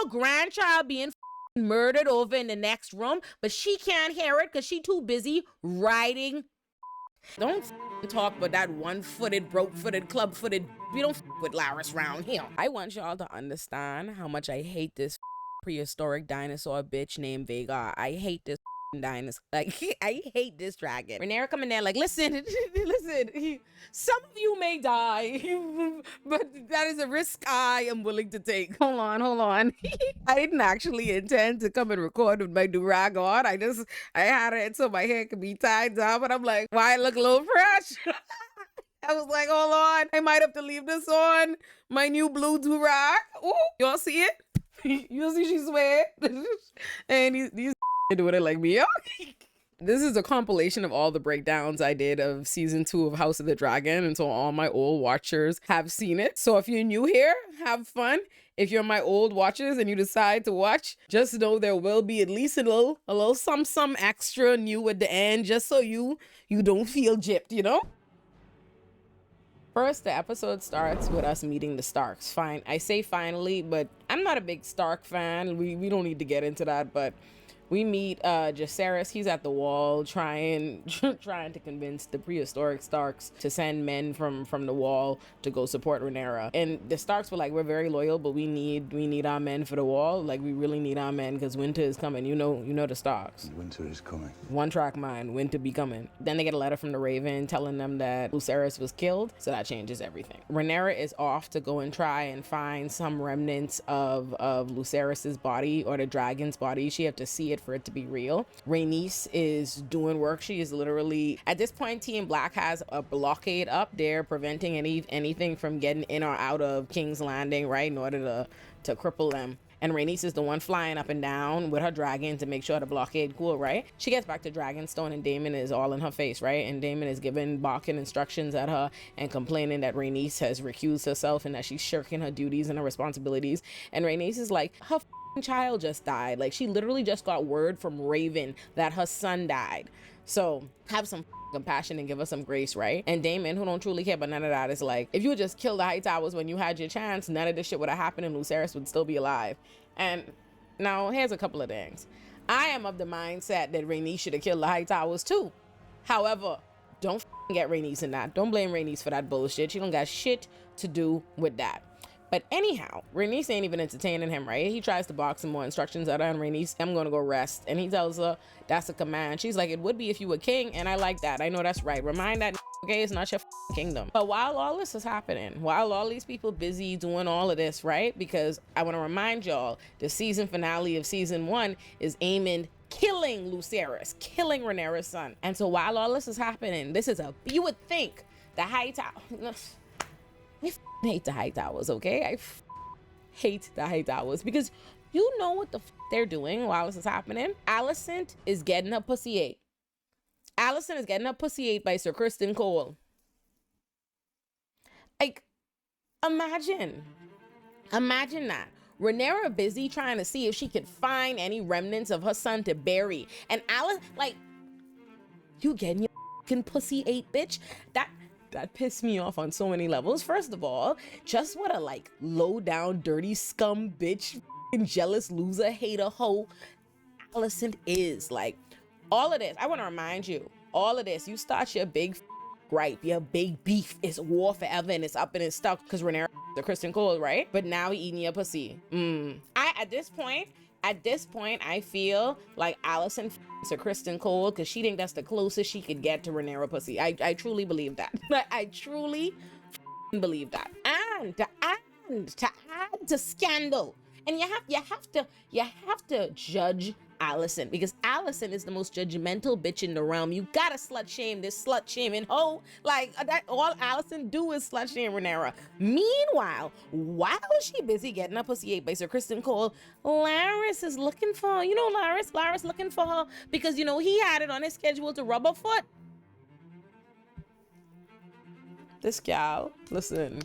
her grandchild being murdered over in the next room, but she can't hear it because she too busy riding. Don't talk about that one-footed, broke-footed, club-footed. We don't with Laris round here. I want y'all to understand how much I hate this prehistoric dinosaur bitch named Vega. I hate this dinosaur. Like, I hate this dragon. Rhaenyra coming there like, listen, listen, some of you may die, but that is a risk I am willing to take. Hold on. I didn't actually intend to come and record with my do-rag on. I had it so my hair could be tied down, but I'm like, why I look a little fresh? I was like, hold on, I might have to leave this on. My new blue do-rag. Ooh, y'all see it? You see she sweat? And these doing it like me. This is a compilation of all the breakdowns I did of season 2 of House of the Dragon, and so all my old watchers have seen it. So if you're new here, have fun. If you're my old watchers and you decide to watch, just know there will be at least a little some extra new at the end, just so you don't feel gypped, you know? First, the episode starts with us meeting the Starks. Fine, I say finally, but I'm not a big Stark fan. We don't need to get into that, but we meet Jacaerys. He's at the wall trying to convince the prehistoric Starks to send men from the wall to go support Rhaenyra. And the Starks were like, we're very loyal, but we need our men for the wall. Like, we really need our men because winter is coming. You know the Starks. Winter is coming. One track mind, winter be coming. Then they get a letter from the Raven telling them that Lucerys was killed, so that changes everything. Rhaenyra is off to go and try and find some remnants of Lucerys's body or the dragon's body. She have to see it for it to be real. Rhaenys is doing work. She is literally, at this point, Team Black has a blockade up there preventing anything from getting in or out of King's Landing, right, in order to cripple them. And Rhaenys is the one flying up and down with her dragon to make sure the blockade cool, right? She gets back to Dragonstone and Daemon is all in her face, right? And Daemon is giving barking instructions at her and complaining that Rhaenys has recused herself and that she's shirking her duties and her responsibilities. And Rhaenys is like, her child just died. Like, she literally just got word from Raven that her son died. So have some compassion and give us some grace, right? And Daemon, who don't truly care about none of that, is like, if you would just kill the Hightowers when you had your chance, none of this shit would have happened and Lucerys would still be alive. And now here's a couple of things. I am of the mindset that Rhaenys should have killed the Hightowers too. However, don't get Rhaenys in that. Don't blame Rhaenys for that bullshit. She don't got shit to do with that. But anyhow, Rhaenys ain't even entertaining him, right? He tries to box some more instructions at her, and Rhaenys, I'm gonna go rest. And he tells her that's a command. She's like, it would be if you were king, and I like that. I know that's right. Remind that, okay, it's not your kingdom. But while all this is happening, while all these people busy doing all of this, right? Because I want to remind y'all, the season finale of season 1 is Aemon killing Lucerys, killing Rhaenyra's son. And so while all this is happening, you would think the Hightowers, I hate the Hightowers, okay? I hate the Hightowers because you know what the they're doing while this is happening. Alicent is getting her pussy ate. Alicent is getting her pussy ate by Sir Criston Cole. Like, imagine that. Rhaenyra busy trying to see if she could find any remnants of her son to bury. And Alicent, like, you getting your fucking pussy ate, bitch? That pissed me off on so many levels. First of all, just what a like low down dirty scum bitch, jealous loser, hater hoe Alicent is. Like, all of this, I want to remind you, all of this, you start your big gripe, your big beef is war forever and it's up and it's stuck because Rhaenyra the Criston Cole, right? But now he eating your pussy. At this point, I feel like Alicent Sir Criston Cole because she think that's the closest she could get to Rhaenyra pussy. I truly believe that. I truly believe that. And to add to scandal, and you have to judge Alicent because Alicent is the most judgmental bitch in the realm. You gotta slut shame this slut shaming hoe. Like, that all Alicent do is slut shame Rhaenyra. Meanwhile, while she busy getting her pussy ate by Sir Criston Cole, Larys is looking for her. You know Larys looking for her because, you know, he had it on his schedule to rub her foot. This gal, listen,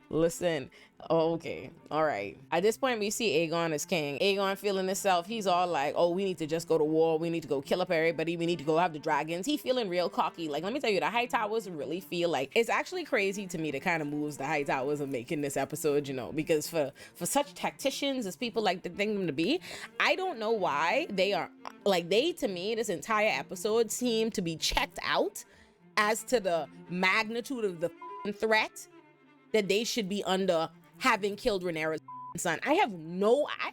Listen, okay, all right. At this point, we see Aegon as king. Aegon feeling himself. He's all like, oh, we need to just go to war. We need to go kill up everybody. We need to go have the dragons. He feeling real cocky. Like, let me tell you, the High Towers really feel like, it's actually crazy to me the kind of moves the High Towers are making this episode, you know, because for such tacticians as people like to think them to be, I don't know why they are, like, they, to me, this entire episode seem to be checked out as to the magnitude of the threat that they should be under, having killed Rhaenyra's son. I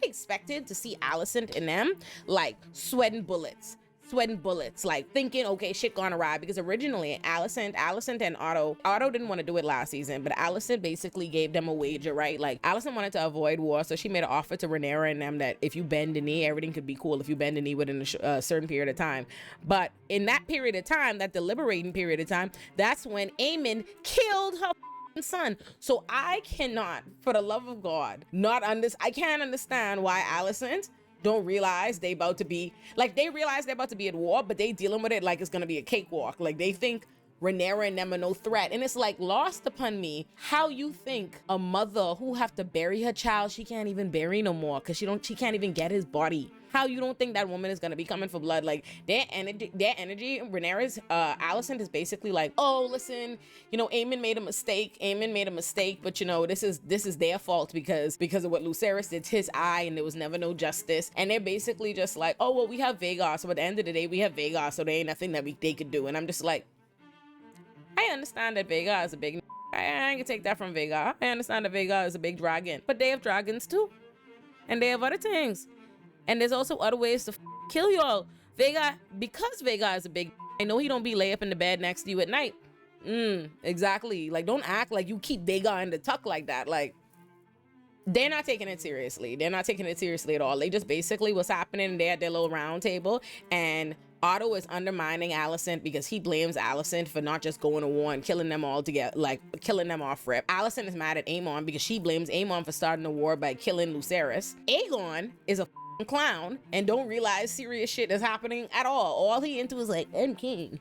expected to see Alicent and them like sweating bullets, like thinking, okay, shit gone awry. Because originally Alicent and Otto didn't want to do it last season, but Alicent basically gave them a wager, right? Like, Alicent wanted to avoid war, so she made an offer to Rhaenyra and them that if you bend the knee, everything could be cool if you bend the knee within a certain period of time. But in that period of time, that deliberating period of time, that's when Aemon killed her son. So I cannot, for the love of God, I can't understand why Alicent don't realize they about to be, like, they realize they're about to be at war, but they dealing with it like it's gonna be a cakewalk. Like, they think Rhaenyra and them are no threat. And it's like lost upon me how you think a mother who have to bury her child, she can't even bury no more because she can't even get his body. How you don't think that woman is gonna be coming for blood? Like, their energy, Rhaenyra's, Alicent is basically like, oh, listen, you know, Aemon made a mistake, but you know, this is their fault because of what Lucerys did to his eye, and there was never no justice. And they're basically just like, oh, well, we have Vhagar, so at the end of the day, we have Vhagar, so there ain't nothing that they could do. And I'm just like, I understand that Vhagar is a big, I can take that from Vhagar. I understand that Vhagar is a big dragon, but they have dragons too, and they have other things. And there's also other ways to kill y'all. Because Vhagar is a big, I know he don't be lay up in the bed next to you at night. Exactly. Like, don't act like you keep Vhagar in the tuck like that. Like, they're not taking it seriously. They're not taking it seriously at all. They just basically what's happening there at their little round table, and Otto is undermining Alicent because he blames Alicent for not just going to war and killing them all together, like killing them off rip. Alicent is mad at Aemon because she blames Aemon for starting the war by killing Lucerys. Aegon is a clown and don't realize serious shit is happening at all he into is like, I'm king.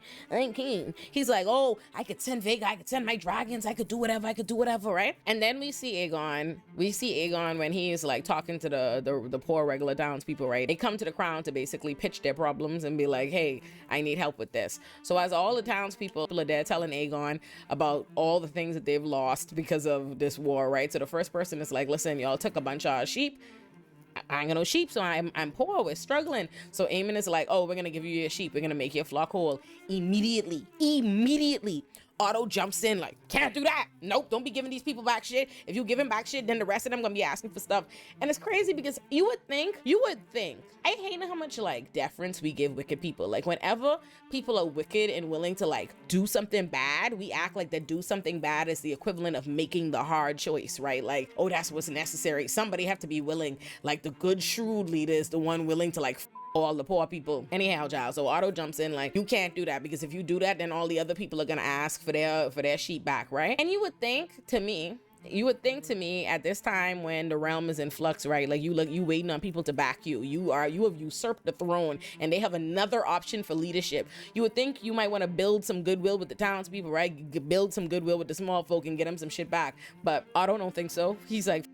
He's like, oh, I could send Vhagar, I could send my dragons, I could do whatever, right? And then we see Aegon when he's like talking to the poor regular townspeople, right? They come to the crown to basically pitch their problems and be like, hey, I need help with this. So as all the townspeople are there telling Aegon about all the things that they've lost because of this war, right? So the first person is like, listen, y'all took a bunch of our sheep. I ain't got no sheep, so I'm poor, we're struggling. So Aemon is like, oh, we're gonna give you your sheep, we're gonna make your flock whole. Immediately Otto jumps in like, can't do that. Nope, don't be giving these people back shit. If you give him back shit, then the rest of them gonna be asking for stuff. And it's crazy because you would think, I hate how much like deference we give wicked people. Like, whenever people are wicked and willing to like do something bad, we act like that do something bad is the equivalent of making the hard choice, right? Like, oh, that's what's necessary. Somebody have to be willing. Like, the good shrewd leader is the one willing to like all the poor people. Anyhow, child, so Otto jumps in like, you can't do that, because if you do that, then all the other people are gonna ask for their sheep back, right? And you would think to me at this time when the realm is in flux, right? Like, you waiting on people to back you. You have usurped the throne and they have another option for leadership. You would think you might want to build some goodwill with the townspeople, right? Build some goodwill with the small folk and get them some shit back. But Otto don't think so. He's like,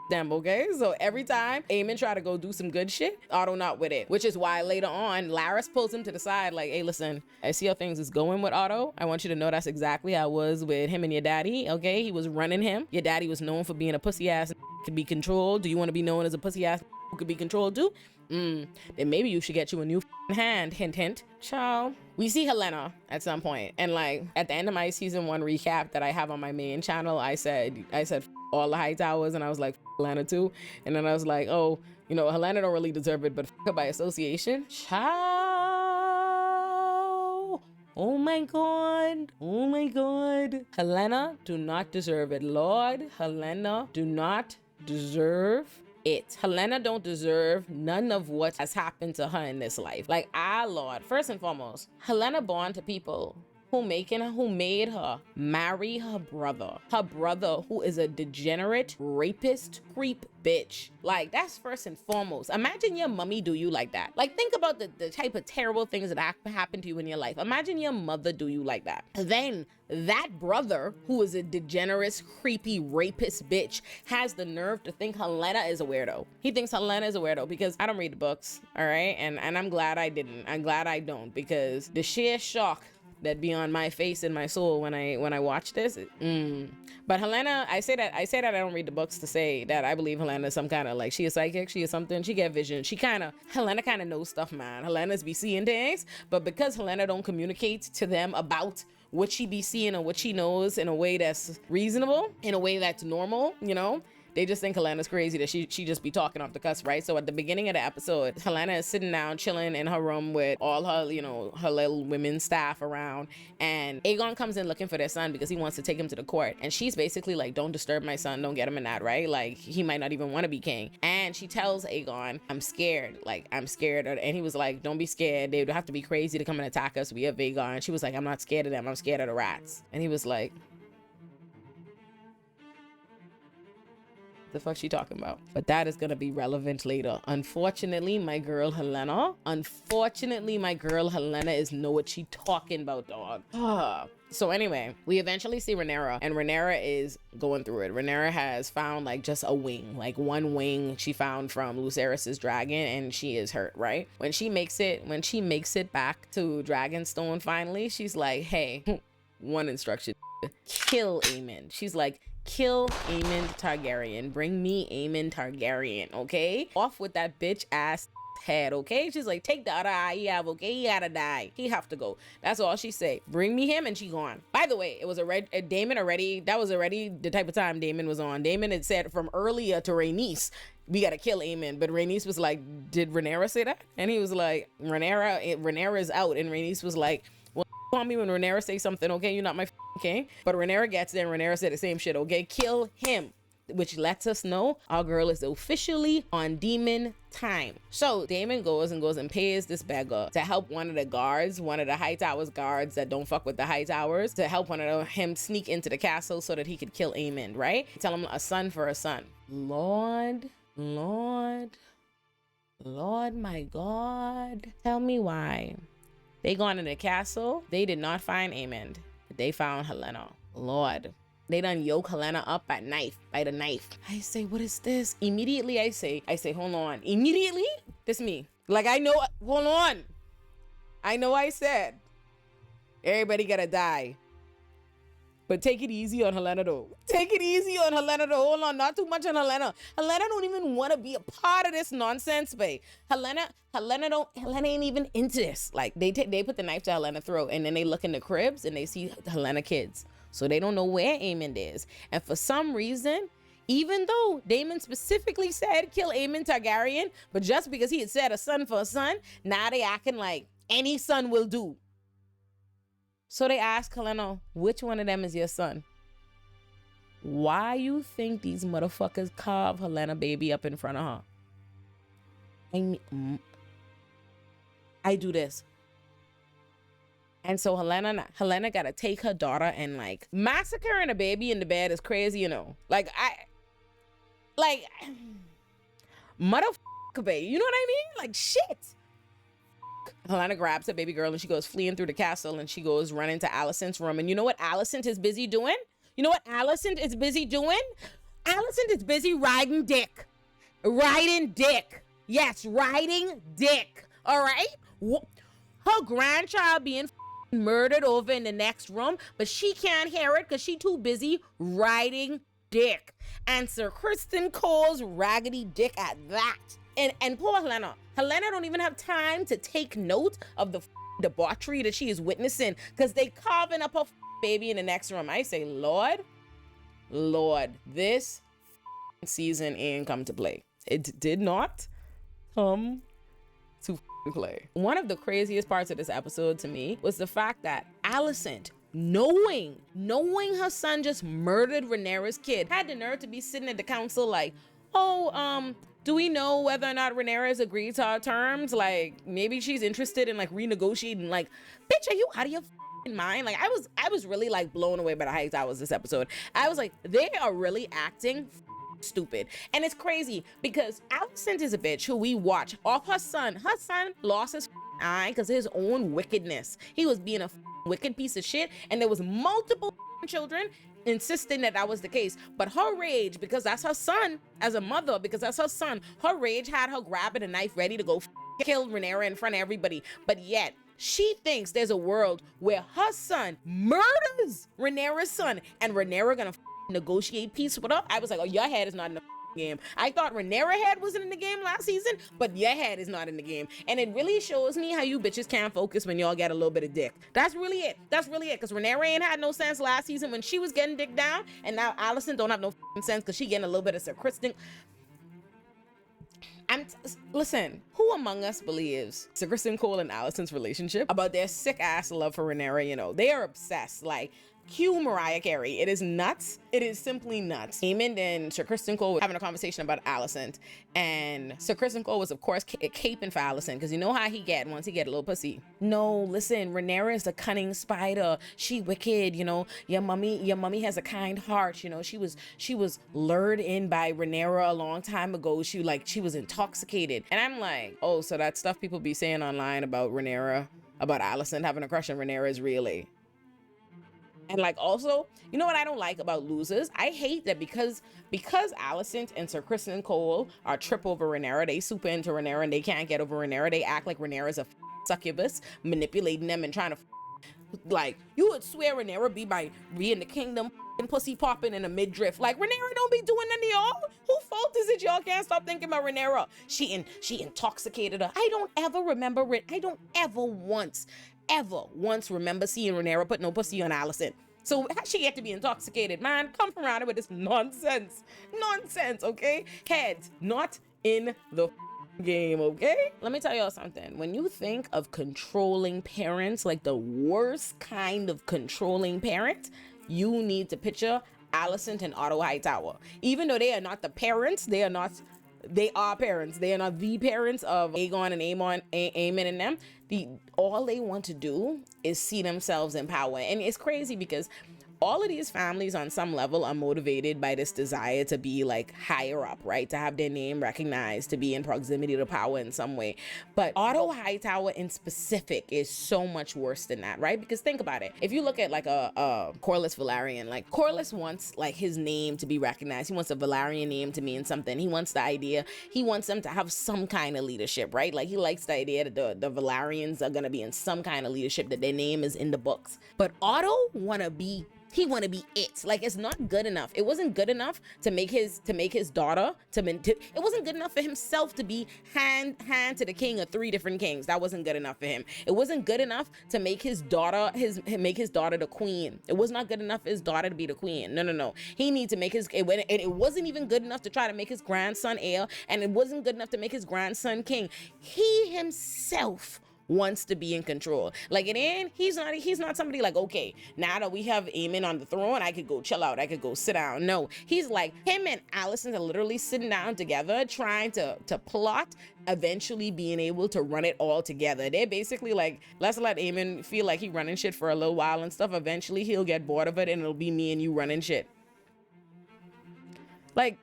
them, okay? So every time Aemon try to go do some good shit, Otto not with it, which is why later on Larys pulls him to the side like, hey, listen, I see how things is going with Otto. I want you to know that's exactly how I was with him and your daddy, okay? He was running him. Your daddy was known for being a pussy ass could be controlled. Do you want to be known as a pussy ass who could be controlled too? Then maybe you should get you a new hand. Hint, hint. Ciao. We see Helena at some point, and like at the end of my season 1 recap that I have on my main channel, I said all the High Towers, and I was like, Helena too. And then I was like, oh, you know, Helena don't really deserve it, but her by association. Ciao. Oh my god. Helena do not deserve it. Lord, Helena do not deserve it. Helena don't deserve none of what has happened to her in this life. Like, Lord, first and foremost, Helena born to people who made her marry her brother who is a degenerate rapist creep bitch. Like, that's first and foremost. Imagine your mommy do you like that. Like, think about the type of terrible things that happen to you in your life. Imagine your mother do you like that. Then that brother, who is a degenerate, creepy, rapist bitch, has the nerve to think Helena is a weirdo. He thinks Helena is a weirdo because I don't read the books, all right? And I'm glad I didn't. I'm glad I don't, because the sheer shock that be on my face and my soul when I watch this. But Helena, I say that I don't read the books to say that I believe Helena is some kind of, like, she is psychic, she is something, she get vision. Helena kind of knows stuff, man. Helena's be seeing things, but because Helena don't communicate to them about what she be seeing or what she knows in a way that's reasonable, in a way that's normal, you know, they just think Helena's crazy, that she just be talking off the cuss, right? So at the beginning of the episode, Helena is sitting down, chilling in her room with all her, you know, her little women staff around. And Aegon comes in looking for their son because he wants to take him to the court. And she's basically like, don't disturb my son. Don't get him in that, right? Like, he might not even want to be king. And she tells Aegon, I'm scared. Like, I'm scared. And he was like, don't be scared. They would have to be crazy to come and attack us. We have Aegon. And she was like, I'm not scared of them. I'm scared of the rats. And he was like, the fuck she talking about? But that is gonna be relevant later. Unfortunately, my girl Helena is know what she talking about, dog. So anyway, we eventually see Rhaenyra, and Rhaenyra is going through it. Rhaenyra has found like just a wing, like one wing she found from Lucerys's dragon, and she is hurt, right? When she makes it back to Dragonstone finally, she's like, hey, one instruction, kill Aemond. She's like, kill Aemond Targaryen. Bring me Aemond Targaryen, okay? Off with that bitch ass head, okay? She's like, take the other eye he have, okay? He gotta die. He have to go. That's all she say. Bring me him, and she gone. By the way, it was Daemon already, that was already the type of time Daemon was on. Daemon had said from earlier to Rhaenys, we gotta kill Aemond, but Rhaenys was like, did Rhaenyra say that? And he was like, Rhaenyra's out, and Rhaenys was like, call me when Rhaenyra say something, okay? You're not my king. But Rhaenyra gets there, and Rhaenyra said the same shit, okay? Kill him. Which lets us know our girl is officially on demon time. So Daemon goes and pays this beggar to help one of the guards, one of the High Towers guards that don't fuck with the High Towers, to help him sneak into the castle so that he could kill Aemond, right? Tell him a son for a son. Lord, my God. Tell me why. They gone in the castle. They did not find Aemond. They found Helena. Lord. They done yoke Helena up by the knife. I say, what is this? Immediately I say, hold on. Immediately? This me. Like, I know, hold on. I know I said, everybody gotta die. But take it easy on Helena though. Take it easy on Helena though. Hold on, not too much on Helena. Helena don't even want to be a part of this nonsense, babe. Helena ain't even into this. Like, they put the knife to Helena's throat, and then they look in the cribs and they see Helena kids. So they don't know where Aemond is. And for some reason, even though Daemon specifically said kill Aemond Targaryen, but just because he had said a son for a son, now they acting like any son will do. So they ask Helena, which one of them is your son? Why you think these motherfuckers carve Helena baby up in front of her? I do this. And so Helena gotta take her daughter and like massacring a baby in the bed is crazy, you know. Motherfucker, baby. You know what I mean? Like, shit. Helena grabs her baby girl and she goes fleeing through the castle, and she goes running to Alicent's room. And you know what Alicent is busy doing? Alicent is busy riding dick. Riding dick. Yes, riding dick. All right? Her grandchild being murdered over in the next room, but she can't hear it because she too busy riding dick. And Sir Criston Cole's raggedy dick at that. And poor Helena don't even have time to take note of the debauchery that she is witnessing, because they carving up her baby in the next room. I say, Lord, this season ain't come to play. It did not come to play. One of the craziest parts of this episode to me was the fact that Alicent, knowing her son just murdered Rhaenyra's kid, had the nerve to be sitting at the council like, oh, do we know whether or not Rhaenyra has agreed to our terms? Like, maybe she's interested in like renegotiating. Like, bitch, are you out of your mind? Like, I was really like blown away by the heights I was this episode. I was like, they are really acting stupid. And it's crazy because Alicent is a bitch who we watch off her son. Her son lost his eye because of his own wickedness. He was being a wicked piece of shit, and there was multiple children insisting that was the case. But her rage, because that's her son, as a mother, because that's her son, her rage had her grabbing a knife ready to go kill Rhaenyra in front of everybody. But yet she thinks there's a world where her son murders Rhaenyra's son and Rhaenyra gonna negotiate peace with her. I was like, oh, your head is not in the game. I thought Rhaenyra head wasn't in the game last season, but your head is not in the game. And it really shows me how you bitches can't focus when y'all get a little bit of dick. That's really it. That's really it. Because Rhaenyra ain't had no sense last season when she was getting dick down, and now Alicent don't have no sense because she getting a little bit of Sir Kristen. Listen, who among us believes Sir Kristen Cole and Alicent's relationship about their sick ass love for Rhaenyra? You know, they are obsessed. Like, cue Mariah Carey. It is nuts. It is simply nuts. Aemond and Sir Kristen Cole were having a conversation about Alicent, and Sir Kristen Cole was, of course, caping for Alicent because you know how he get once he get a little pussy. No, listen, Rhaenyra is a cunning spider. She wicked, you know. Your mommy has a kind heart. You know, she was lured in by Rhaenyra a long time ago. She was intoxicated, and I'm like, oh, so that stuff people be saying online about Rhaenyra, about Alicent having a crush on Rhaenyra is really. And like, also, you know what I don't like about losers? I hate that because Alicent and Sir Kristen Cole are trip over Rhaenyra, they super into Rhaenyra and they can't get over Rhaenyra. They act like Rhaenyra's a succubus, manipulating them and trying to, like, you would swear Rhaenyra be in the kingdom and pussy popping in a midriff. Like, Rhaenyra don't be doing none of y'all. Who fault is it y'all can't stop thinking about Rhaenyra? She intoxicated her. I don't ever once remember seeing Rhaenyra put no pussy on Alicent. So how she get to be intoxicated? Man, come from around here with this nonsense, okay? Heads not in the game, okay? Let me tell y'all something. When you think of controlling parents, like the worst kind of controlling parent, you need to picture Alicent and Otto Hightower. Even though they are not the parents, they are parents. They are not the parents of Aegon and Aemon and them. All they want to do is see themselves in power. And it's crazy because all of these families on some level are motivated by this desire to be like higher up, right? To have their name recognized, to be in proximity to power in some way. But Otto Hightower in specific is so much worse than that, right? Because think about it. If you look at like a Corlys Velaryon, like Corlys wants like his name to be recognized. He wants a Velaryon name to mean something. He wants them to have some kind of leadership, right? Like he likes the idea that the Velaryons are gonna be in some kind of leadership, that their name is in the books. But Otto wanna be it. Like, it's not good enough. It wasn't good enough to make his daughter it wasn't good enough for himself to be hand to the king of 3 different kings. That wasn't good enough for him. It wasn't good enough to make his daughter the queen. It was not good enough for his daughter to be the queen. No. He needs to make it wasn't even good enough to try to make his grandson heir, and it wasn't good enough to make his grandson king. He himself wants to be in control. Like, he's not somebody like, okay, now that we have Aemon on the throne, I could go chill out, I could go sit down. No, he's like, him and Alicent are literally sitting down together trying to plot eventually being able to run it all together. They're basically like, let's let Aemon feel like he running shit for a little while and stuff. Eventually he'll get bored of it and it'll be me and you running shit. Like,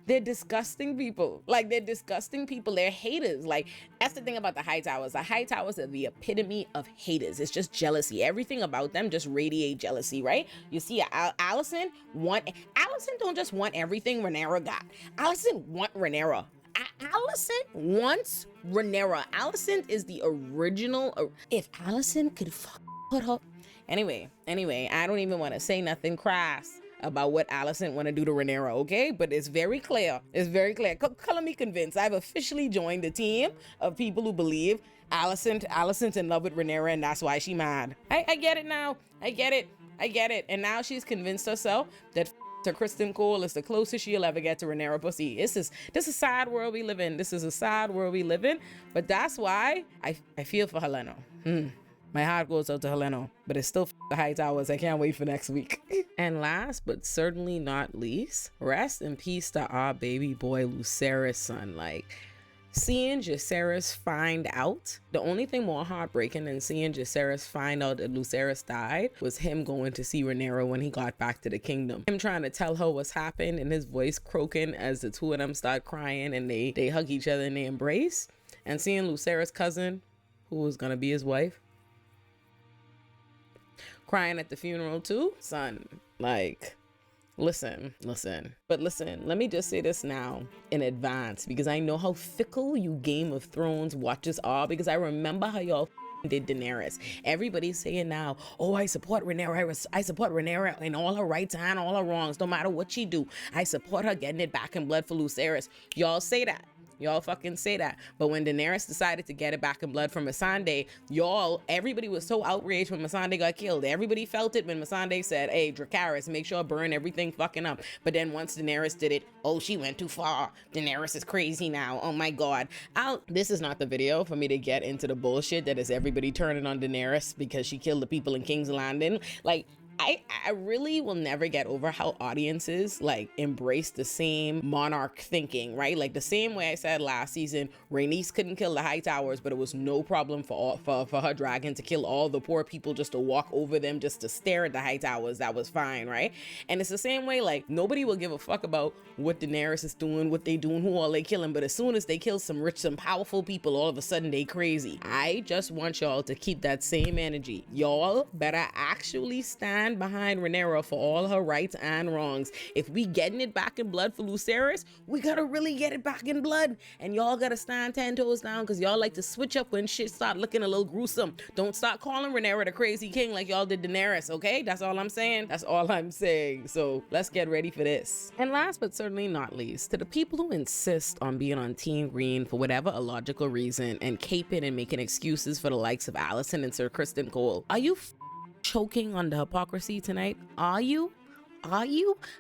they're disgusting people. Like, they're haters. Like, that's the thing about the Hightowers. The Hightowers are the epitome of haters. It's just jealousy. Everything about them just radiate jealousy, right? You see, Alicent don't just want everything Rhaenyra got. Alicent want Rhaenyra. Alicent wants Rhaenyra. Alicent is the original. If Alicent could put her. Anyway, I don't even want to say nothing crass about what Alicent want to do to Rhaenyra, okay? But it's very clear. Color me convinced. I've officially joined the team of people who believe Alicent's in love with Rhaenyra, and that's why she mad. I get it now. I get it. And now she's convinced herself that Sir Kristen Cole is the closest she'll ever get to Rhaenyra pussy. This is a sad world we live in. But that's why I feel for Helena. My heart goes out to Heleno, but it's still the high towers. I can't wait for next week. And last but certainly not least, rest in peace to our baby boy Lucerys' son. Like, seeing Jacaerys find out, the only thing more heartbreaking than seeing Jacaerys find out that Lucerys died was him going to see Rhaenyra when he got back to the kingdom. Him trying to tell her what's happened and his voice croaking as the two of them start crying and they hug each other and they embrace. And seeing Lucerys' cousin, who was gonna be his wife, crying at the funeral too. Son, like, listen, but let me just say this now in advance, because I know how fickle you Game of Thrones watchers are, because I remember how y'all did Daenerys. Everybody's saying now, oh, I support Rhaenyra. I support Rhaenyra in all her rights and all her wrongs, no matter what she do. I support her getting it back in blood for Lucerys. Y'all say that. Y'all fucking say that. But when Daenerys decided to get it back in blood from Missandei, everybody was so outraged when Missandei got killed. Everybody felt it when Missandei said, hey, Dracarys, make sure I burn everything fucking up. But then once Daenerys did it, oh, she went too far. Daenerys is crazy now. Oh my God. This is not the video for me to get into the bullshit that is everybody turning on Daenerys because she killed the people in King's Landing. Like, I really will never get over how audiences like embrace the same monarch thinking, right? Like the same way I said last season, Rhaenys couldn't kill the High Towers, but it was no problem for her dragon to kill all the poor people just to walk over them, just to stare at the High Towers. That was fine, right? And it's the same way, like nobody will give a fuck about what Daenerys is doing, what they doing, who all they killing. But as soon as they kill some rich, some powerful people, all of a sudden they crazy. I just want y'all to keep that same energy. Y'all better actually stand behind Rhaenyra for all her rights and wrongs. If we getting it back in blood for Lucerys, we gotta really get it back in blood. And y'all gotta stand 10 toes down, because y'all like to switch up when shit start looking a little gruesome. Don't start calling Rhaenyra the crazy king like y'all did Daenerys, okay? That's all I'm saying. That's all I'm saying. So let's get ready for this. And last but certainly not least, to the people who insist on being on Team Green for whatever illogical reason and caping and making excuses for the likes of Alicent and Sir Criston Cole, are you choking on the hypocrisy tonight? Are you?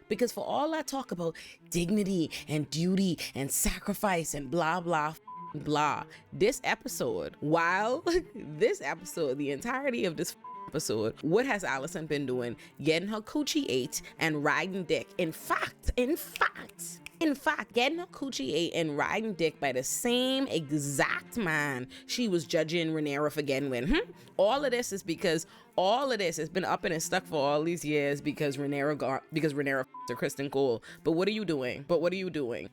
Because for all that talk about dignity and duty and sacrifice and blah blah blah, this episode, the entirety of this episode, what has Alicent been doing? Getting her coochie ate and riding dick. In fact, getting her coochie ate and riding dick by the same exact man she was judging Rhaenyra for getting with. All of this has been up and stuck for all these years because Rhaenyra to Criston Cole. But what are you doing?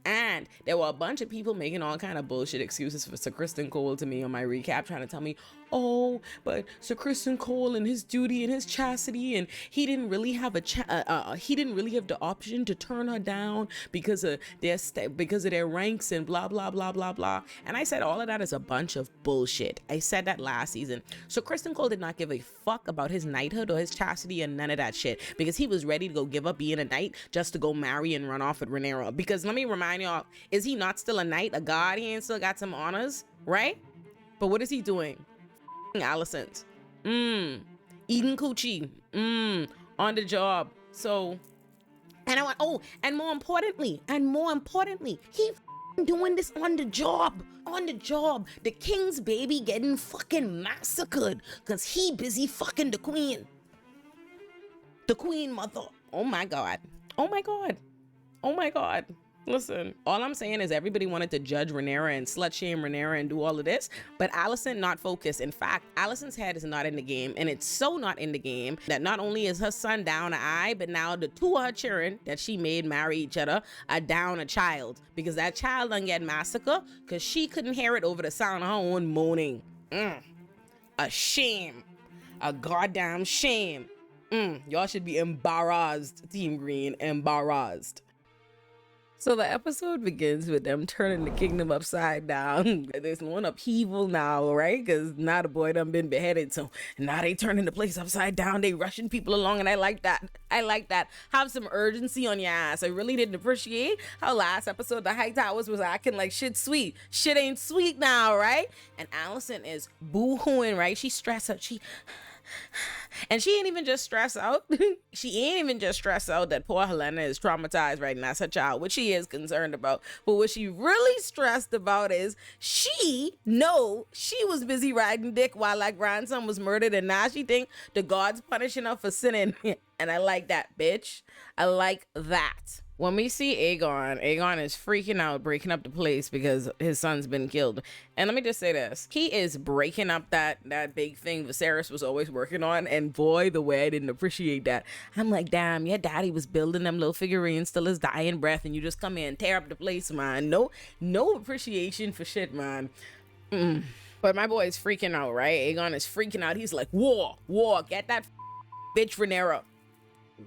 And there were a bunch of people making all kind of bullshit excuses for Sir Criston Cole to me on my recap, trying to tell me, oh, but Sir Criston Cole and his duty and his chastity, and he didn't really have the option to turn her down because of their ranks and blah blah blah blah blah. And I said all of that is a bunch of bullshit. I said that last season. So Criston Cole did not give a fuck about his knighthood or his chastity and none of that shit, because he was ready to go give up being a knight just to go marry and run off with Rhaenyra. Because let me remind y'all, is he not still a knight, a god? He ain't still got some honors, right? But what is he doing? Alicent, eating coochie, on the job. So, and I went, oh, and more importantly, he doing this on the job. The king's baby getting fucking massacred because he busy fucking the queen mother. Oh my god. Listen, all I'm saying is everybody wanted to judge Rhaenyra and slut shame Rhaenyra and do all of this, but Alicent not focused. In fact, Alicent's head is not in the game, and it's so not in the game that not only is her son down an eye, but now the two of her children that she made marry each other are down a child, because that child done get massacred because she couldn't hear it over the sound of her own moaning. A shame. A goddamn shame. Y'all should be embarrassed, Team Green, embarrassed. So the episode begins with them turning the kingdom upside down. There's one upheaval now, right? Because now the boy done been beheaded, so now they turning the place upside down. They rushing people along, and I like that. Have some urgency on your ass. I really didn't appreciate how last episode the High Towers was acting like shit sweet. Shit ain't sweet now, right? And Alicent is boo-hooing, right? She's stressed out. And she ain't even just stressed out. She ain't even just stressed out that poor Helena is traumatized right now as her child, which she is concerned about. But what she really stressed about is she was busy riding dick while her grandson was murdered, and now she think the God's punishing her for sinning. And I like that, bitch. I like that. When we see Aegon is freaking out, breaking up the place because his son's been killed. And let me just say this. He is breaking up that big thing Viserys was always working on. And boy, the way I didn't appreciate that. I'm like, damn, your daddy was building them little figurines till his dying breath, and you just come in and tear up the place, man. No appreciation for shit, man. But my boy is freaking out, right? Aegon is freaking out. He's like, war, get that bitch Rhaenyra.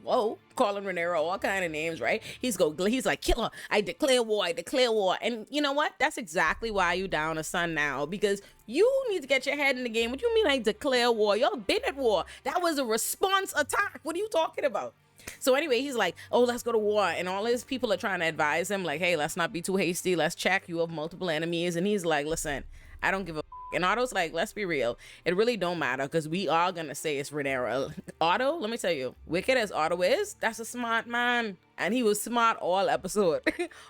Whoa, calling Rhaenyra all kind of names, right? He's like, killer, I declare war. And you know what? That's exactly why you down a son now, because you need to get your head in the game. What do you mean I declare war? Y'all been at war. That was a response attack. What are you talking about? So anyway, he's like, oh, let's go to war. And all his people are trying to advise him, like, hey, let's not be too hasty. Let's check. You have multiple enemies. And he's like, listen, I don't give a and Otto's like, let's be real. It really don't matter, because we are going to say it's Rhaenyra. Otto, let me tell you, wicked as Otto is, that's a smart man. And he was smart all episode.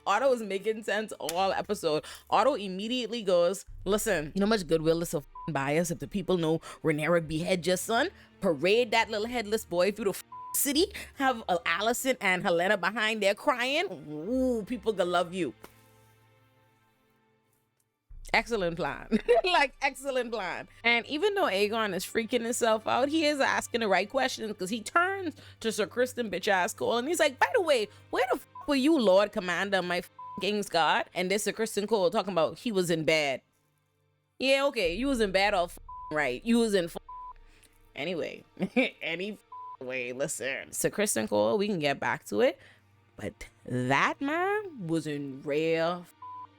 Otto was making sense all episode. Otto immediately goes, listen, you know how much goodwill this will buy us if the people know Rhaenyra behead your son? Parade that little headless boy through the city? Have Alicent and Helena behind there crying? Ooh, people gonna love you. Excellent plan. Like, excellent plan. And even though Aegon is freaking himself out, he is asking the right questions, because he turns to Sir Kristen bitch ass Cole and he's like, by the way, where the were you, Lord Commander, my King's God? And this Sir Kristen Cole talking about he was in bed. Yeah, okay, you was in bed all right. You was in anyway. Anyway, listen. Sir Kristen Cole, we can get back to it. But that man was in rare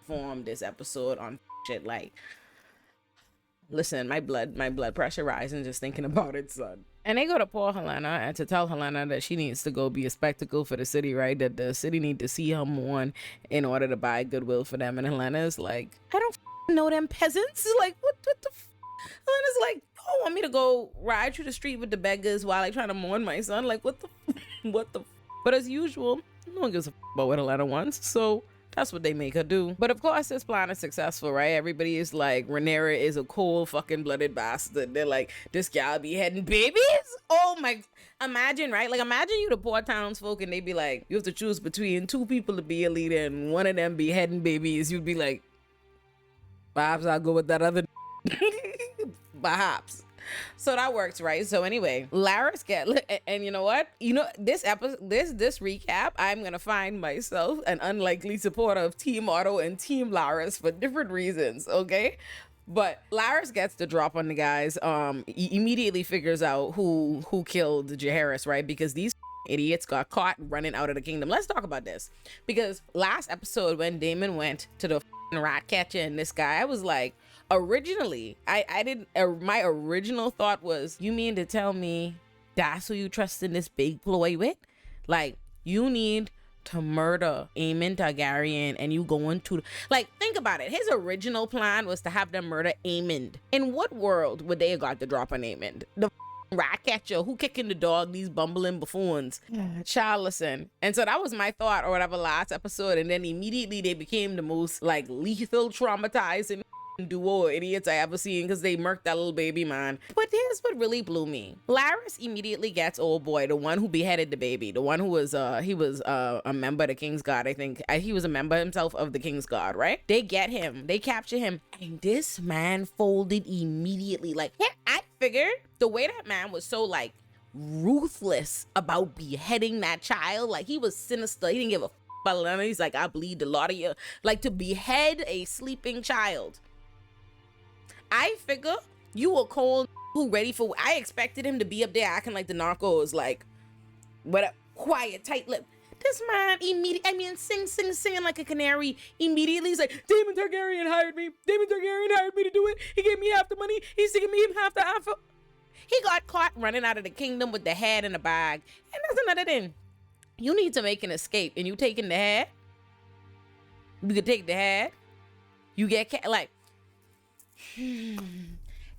form this episode on shit. Like, listen, my blood pressure rising just thinking about it, son. And they go to poor Helena and to tell Helena that she needs to go be a spectacle for the city, right? That the city need to see her mourn in order to buy goodwill for them. And Helena's like, I don't know them peasants. Like, what the Helena's like, oh, want me to go ride through the street with the beggars while I try to mourn my son? Like, what the But as usual, no one gives a about what Helena wants, so that's what they make her do. But of course, this plan is successful, right? Everybody is like, Rhaenyra is a cold fucking blooded bastard. They're like, this gal be heading babies? Oh my, imagine, right? Like, imagine you the poor townsfolk and they be like, you have to choose between two people to be a leader and one of them be heading babies. You'd be like, perhaps I'll go with that other perhaps. So that works, right? So anyway, Laris and you know what? You know, this episode, this recap, I'm gonna find myself an unlikely supporter of Team Otto and Team Laris for different reasons, okay? But Laris gets the drop on the guys. He immediately figures out who killed Jaehaerys, right? Because these idiots got caught running out of the kingdom. Let's talk about this, because last episode when Daemon went to the rat catcher and this guy, I was like, originally, my original thought was, you mean to tell me that's who you trust in this big ploy with? Like, you need to murder Aemon Targaryen and you going to, like, think about it. His original plan was to have them murder Aemon. In what world would they have got the drop on Aemon? The rat catcher who kicking the dog, these bumbling buffoons. Child, listen. And so that was my thought or whatever last episode, and then immediately they became the most like lethal traumatizing duo idiots I ever seen, because they murked that little baby, man. But here's what really blew me. Laris immediately gets old boy, the one who beheaded the baby, the one who was a member of the King's Guard. I think he was a member himself of the King's Guard, right? They get him, they capture him, and this man folded immediately. Like, yeah, I figured the way that man was so like ruthless about beheading that child, like he was sinister, he didn't give a about it. He's like, I bleed a lot of you, like, to behead a sleeping child. I figure you were cold, who ready for, I expected him to be up there acting like the Narcos, like, what a quiet, tight lip. This man immediately, singing like a canary. Immediately, he's like, Daemon Targaryen hired me. Daemon Targaryen hired me to do it. He gave me half the money. He's giving me half the offer. He got caught running out of the kingdom with the head in a bag. And that's another thing. You need to make an escape, and you taking the head. You could take the head. You get like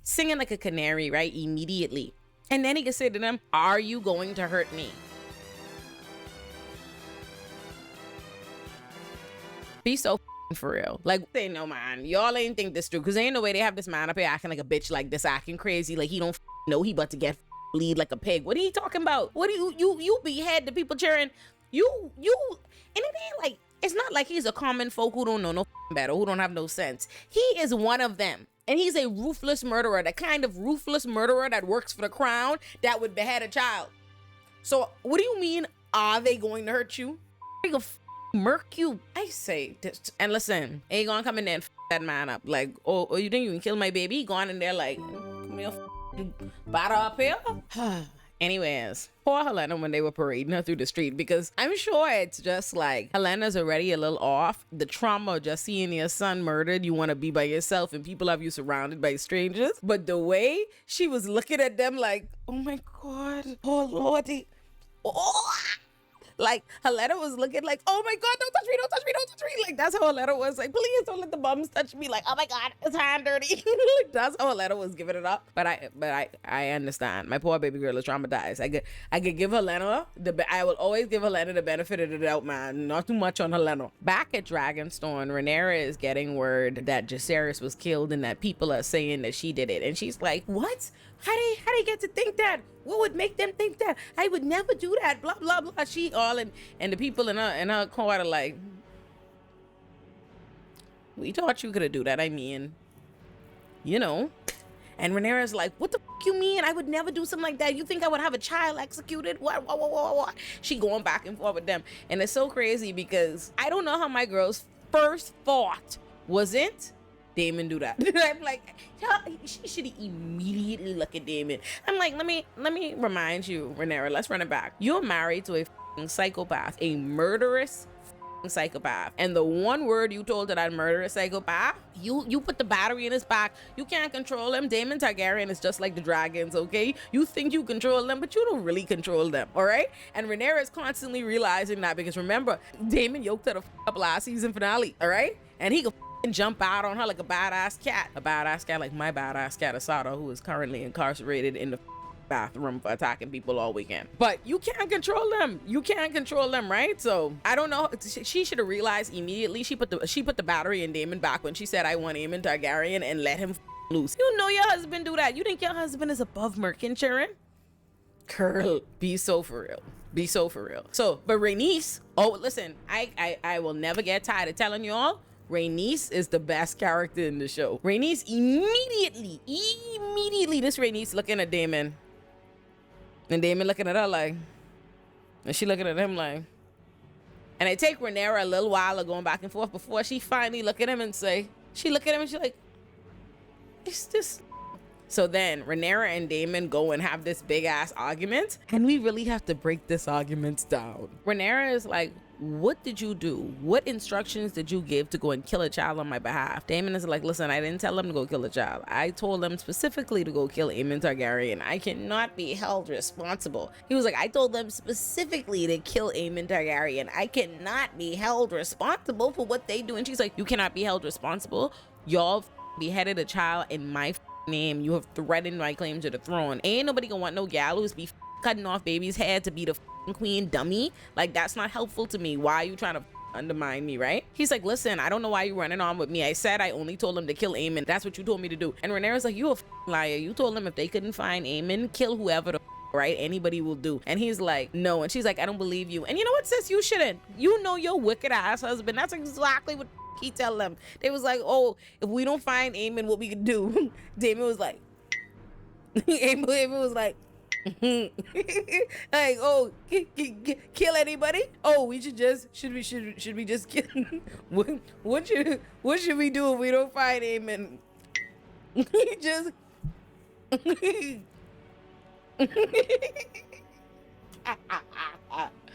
singing like a canary, right? Immediately. And then he can say to them, are you going to hurt me? Be so for real. Like, they know, man, y'all ain't think this through, because ain't no way they have this man up here acting like a bitch like this, acting crazy like he don't know he about to get bleed like a pig. What are you talking about? What do you behead the people cheering? You and it ain't like, it's not like he's a common folk who don't know no better, who don't have no sense. He is one of them. And he's a ruthless murderer, the kind of ruthless murderer that works for the crown that would behead a child. So what do you mean, are they going to hurt you? They gonna murk you. I say this, and listen, ain't gonna come in there and that man up. Like, oh, you think you can kill my baby? He gone in there like, come here, batter up here. Anyways, poor Helena when they were parading her through the street, because I'm sure it's just like Helena's already a little off. The trauma of just seeing your son murdered, you want to be by yourself and people have you surrounded by strangers. But the way she was looking at them like, oh my God, oh Lordy, oh. Like, Helena was looking like, oh my God, don't touch me, don't touch me, don't touch me. Like, that's how Helena was like, please don't let the bums touch me. Like, oh my God, his hand dirty. Like, that's how Helena was giving it up. But I understand. My poor baby girl is traumatized. I could give Helena, I will always give Helena the benefit of the doubt, man. Not too much on Helena. Back at Dragonstone, Rhaenyra is getting word that Jacaerys was killed and that people are saying that she did it. And she's like, what? How they get to think that? What would make them think that? I would never do that. Blah blah blah. She all and the people in her court are like, we thought you could do that. I mean, you know. And Rhaenyra's like, what the fuck you mean? I would never do something like that. You think I would have a child executed? What? She going back and forth with them, and it's so crazy because I don't know how my girl's first thought wasn't Daemon do that. I'm like, she should immediately look at Daemon. I'm like, let me remind you, Rhaenyra, let's run it back. You're married to a psychopath, a murderous psychopath, and the one word you told to that murderous psychopath, you put the battery in his back. You can't control him. Daemon Targaryen is just like the dragons, okay? You think you control them, but you don't really control them, all right? And Rhaenyra is constantly realizing that, because remember, Daemon yoked her up last season finale, all right? And he could jump out on her like a badass cat like my badass cat Asada, who is currently incarcerated in the bathroom for attacking people all weekend. But you can't control them, right? So I don't know, she should have realized immediately. She put the battery in Daemon back when she said, I want Aemon Targaryen, and let him loose. You know your husband do that. You think your husband is above murking children? Girl, be so for real. So but Rhaenys, oh listen, I will never get tired of telling you all, Rhaenys is the best character in the show. Rhaenys immediately, this Rhaenys looking at Daemon. And Daemon looking at her like, and she looking at him like, and it take Rhaenyra a little while of going back and forth before she finally look at him and say, she look at him and she like, it's this. So then Rhaenyra and Daemon go and have this big ass argument, and we really have to break this argument down. Rhaenyra is like, what did you do? What instructions did you give to go and kill a child on my behalf? Daemon is like, listen, I didn't tell them to go kill a child. I told them specifically to go kill Aemon Targaryen. I cannot be held responsible. He was like, I told them specifically to kill Aemon Targaryen. I cannot be held responsible for what they do. And she's like, you cannot be held responsible. Y'all beheaded a child in my name. You have threatened my claim to the throne. Ain't nobody gonna want no gal who's be cutting off baby's head to be the queen, dummy. Like, that's not helpful to me. Why are you trying to undermine me, right? He's like, listen, I don't know why you're running on with me. I said I only told him to kill Aemon. That's what you told me to do. And Rhaenyra's like, you a liar. You told them if they couldn't find Aemon, kill whoever the right? Anybody will do. And he's like, no. And she's like, I don't believe you. And you know what, sis? You shouldn't. You know your wicked ass husband. That's exactly what he tell them. They was like, oh, if we don't find Aemon, what we could do? Daemon was like, Aemon was like, like, oh, kill anybody? Oh, we should we just kill? What should we do if we don't find Aemon? Just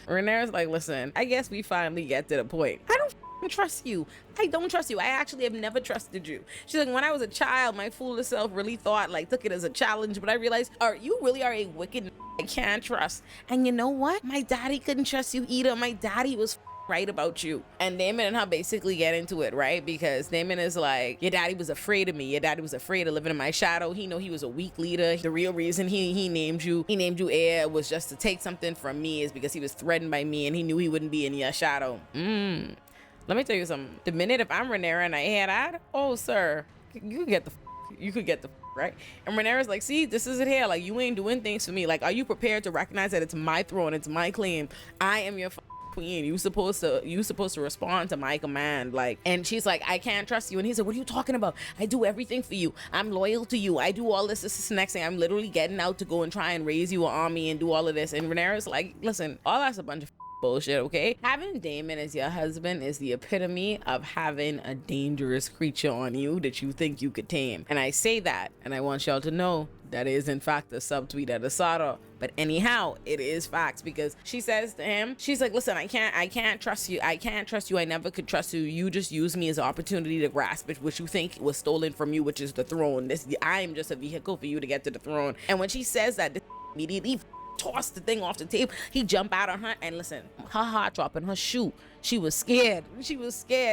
Rhaenyra's like, listen, I guess we finally get to the point. I don't trust you. I don't trust you. I actually have never trusted you. She's like, when I was a child, my foolish self really thought, like, took it as a challenge, but I realized, you really are a wicked I can't trust. And you know what? My daddy couldn't trust you either. My daddy was right about you. And Damon and her basically get into it, right? Because Damon is like, your daddy was afraid of me. Your daddy was afraid of living in my shadow. He know he was a weak leader. The real reason he named you heir was just to take something from me, is because he was threatened by me and he knew he wouldn't be in your shadow. Let me tell you something. The minute if I'm Rhaenyra and I hear that, oh sir, you could get the right? And Rhaenyra's like, see, this is it here. Like, you ain't doing things for me. Like, are you prepared to recognize that it's my throne, it's my claim, I am your queen, you supposed to respond to my command? Like, and she's like, I can't trust you. And he's like, what are you talking about? I do everything for you. I'm loyal to you. I do all this. This is the next thing. I'm literally getting out to go and try and raise you an army and do all of this. And Rhaenyra's like, listen, all that's a bunch of bullshit, okay? Having Damon as your husband is the epitome of having a dangerous creature on you that you think you could tame. And I say that, and I want y'all to know that is in fact a subtweet at Asada. But anyhow, it is facts, because she says to him, she's like, listen, I can't trust you. I can't trust you. I never could trust you. You just use me as an opportunity to grasp it, which you think was stolen from you, which is the throne. I am just a vehicle for you to get to the throne. And when she says that, this immediately tossed the thing off the table. He jumped out on her, and listen, her heart dropping, her shoe. She was scared.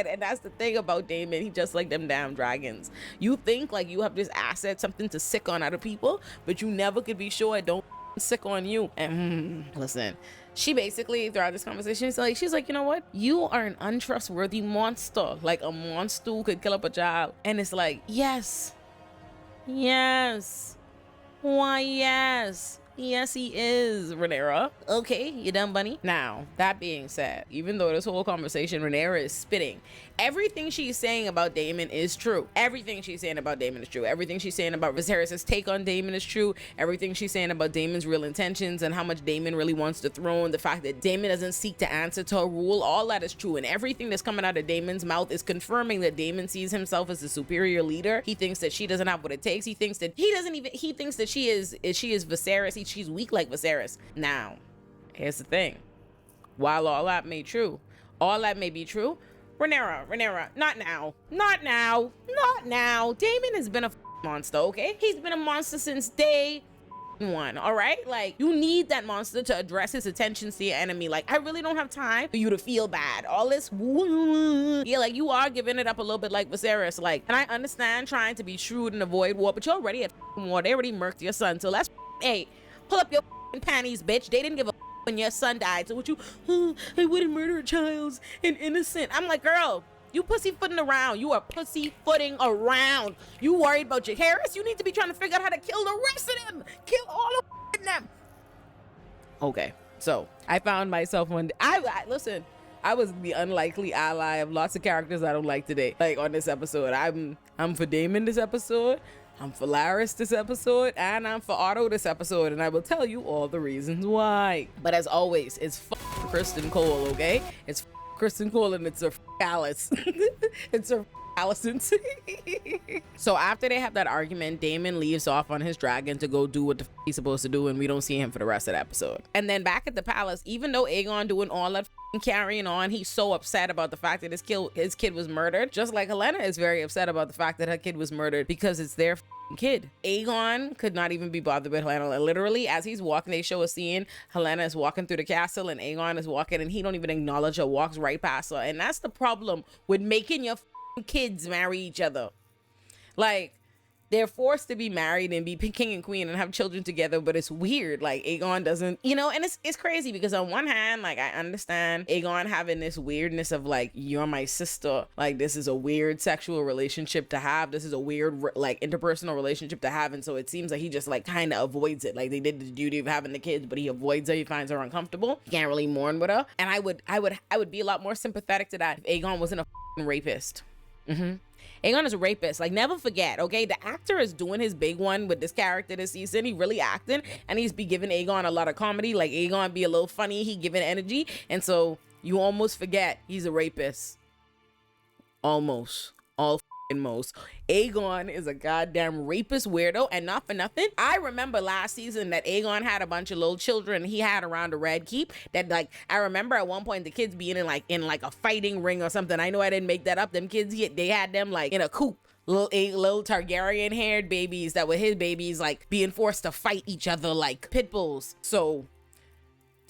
And that's the thing about Damon. He just like them damn dragons. You think like you have this asset, something to sick on other people, but you never could be sure it don't sick on you. And listen, she basically throughout this conversation, she's like, you know what? You are an untrustworthy monster. Like a monster who could kill up a child. And it's like, yes. Why, yes. Yes, he is, Rhaenyra. Okay, you done, bunny? Now, that being said, even though this whole conversation, Rhaenyra is spitting, everything she's saying about Daemon is true. Everything she's saying about Daemon is true. Everything she's saying about Viserys' take on Daemon is true. Everything she's saying about Daemon's real intentions and how much Daemon really wants the throne, the fact that Daemon doesn't seek to answer to her rule, all that is true. And everything that's coming out of Daemon's mouth is confirming that Daemon sees himself as the superior leader. He thinks that she doesn't have what it takes. He thinks that she is Viserys. She's weak like Viserys. Now, here's the thing. While all that may be true, Rhaenyra, not now. Daemon has been a monster, okay? He's been a monster since day one, all right? Like, you need that monster to address his attentions to your enemy. Like, I really don't have time for you to feel bad. All this, yeah, like, you are giving it up a little bit like Viserys. Like, and I understand trying to be shrewd and avoid war, but you're already at war. They already murked your son, so let's, hey, pull up your panties, bitch. They didn't give a when your son died. So what you, I wouldn't murder a child, an innocent. I'm like, girl, you pussyfooting around. You are pussyfooting around. You worried about your Harris? You need to be trying to figure out how to kill the rest of them. Kill all of them. Okay, so I found myself one day. Listen, I was the unlikely ally of lots of characters I don't like today. Like on this episode, I'm for Daemon this episode. I'm for Larys this episode, and I'm for Otto this episode, and I will tell you all the reasons why. But as always, it's Kristen Cole, okay? It's Kristen Cole, and it's her Alice. It's her Allison. So after they have that argument, Daemon leaves off on his dragon to go do what the he's supposed to do, and we don't see him for the rest of the episode. And then back at the palace, even though Aegon doing all that carrying on, he's so upset about the fact that his kid was murdered, just like Helena is very upset about the fact that her kid was murdered because it's their kid. Aegon could not even be bothered with Helena. Literally, as he's walking, they show a scene, Helena is walking through the castle and Aegon is walking, and he don't even acknowledge her, walks right past her. And that's the problem with making your kids marry each other. Like, they're forced to be married and be king and queen and have children together, but it's weird. Like, Aegon doesn't, and it's crazy because on one hand, like, I understand Aegon having this weirdness of like, you're my sister. Like, this is a weird sexual relationship to have. This is a weird, like, interpersonal relationship to have. And so it seems like he just like kind of avoids it. Like, they did the duty of having the kids, but he avoids her. He finds her uncomfortable. He can't really mourn with her. And I would be a lot more sympathetic to that if Aegon wasn't a rapist. Aegon is a rapist. Like, never forget, okay? The actor is doing his big one with this character this season. He really acting, and he's be giving Aegon a lot of comedy. Like, Aegon be a little funny. He giving energy. And so you almost forget he's a rapist. Almost. Most. Aegon is a goddamn rapist weirdo, and not for nothing. I remember last season that Aegon had a bunch of little children he had around the Red Keep that, like, I remember at one point the kids being in like a fighting ring or something. I know I didn't make that up. Them kids, they had them like in a coop. Little Targaryen haired babies that were his babies, like being forced to fight each other like pit bulls. So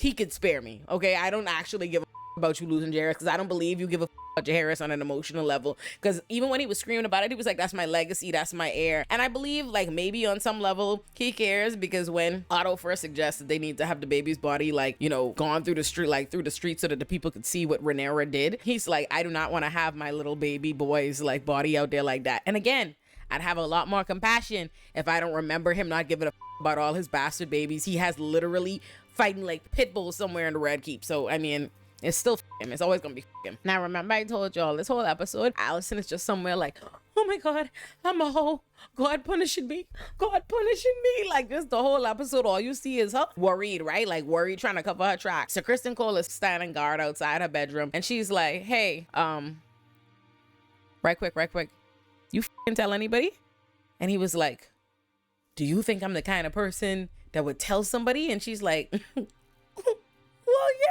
he could spare me, okay? I don't actually give a about you losing Jairus, because I don't believe you give a about Jairus on an emotional level. Because even when he was screaming about it, he was like, that's my legacy, that's my heir. And I believe like maybe on some level he cares, because when Otto first suggested they need to have the baby's body like, you know, gone through the street, like through the street, so that the people could see what Rhaenyra did, he's like, I do not want to have my little baby boy's like body out there like that. And again, I'd have a lot more compassion if I don't remember him not giving a about all his bastard babies. He has literally fighting like pit bulls somewhere in the Red Keep. So I mean, it's still him. It's always gonna be him. Now remember, I told y'all this whole episode, Allison is just somewhere like, oh my God, I'm a hoe. God punishing me. God punishing me. Like just the whole episode, all you see is her worried, right? Like worried, trying to cover her tracks. So Kristen Cole is standing guard outside her bedroom, and she's like, hey, right quick. You f***ing tell anybody? And he was like, do you think I'm the kind of person that would tell somebody? And she's like, well,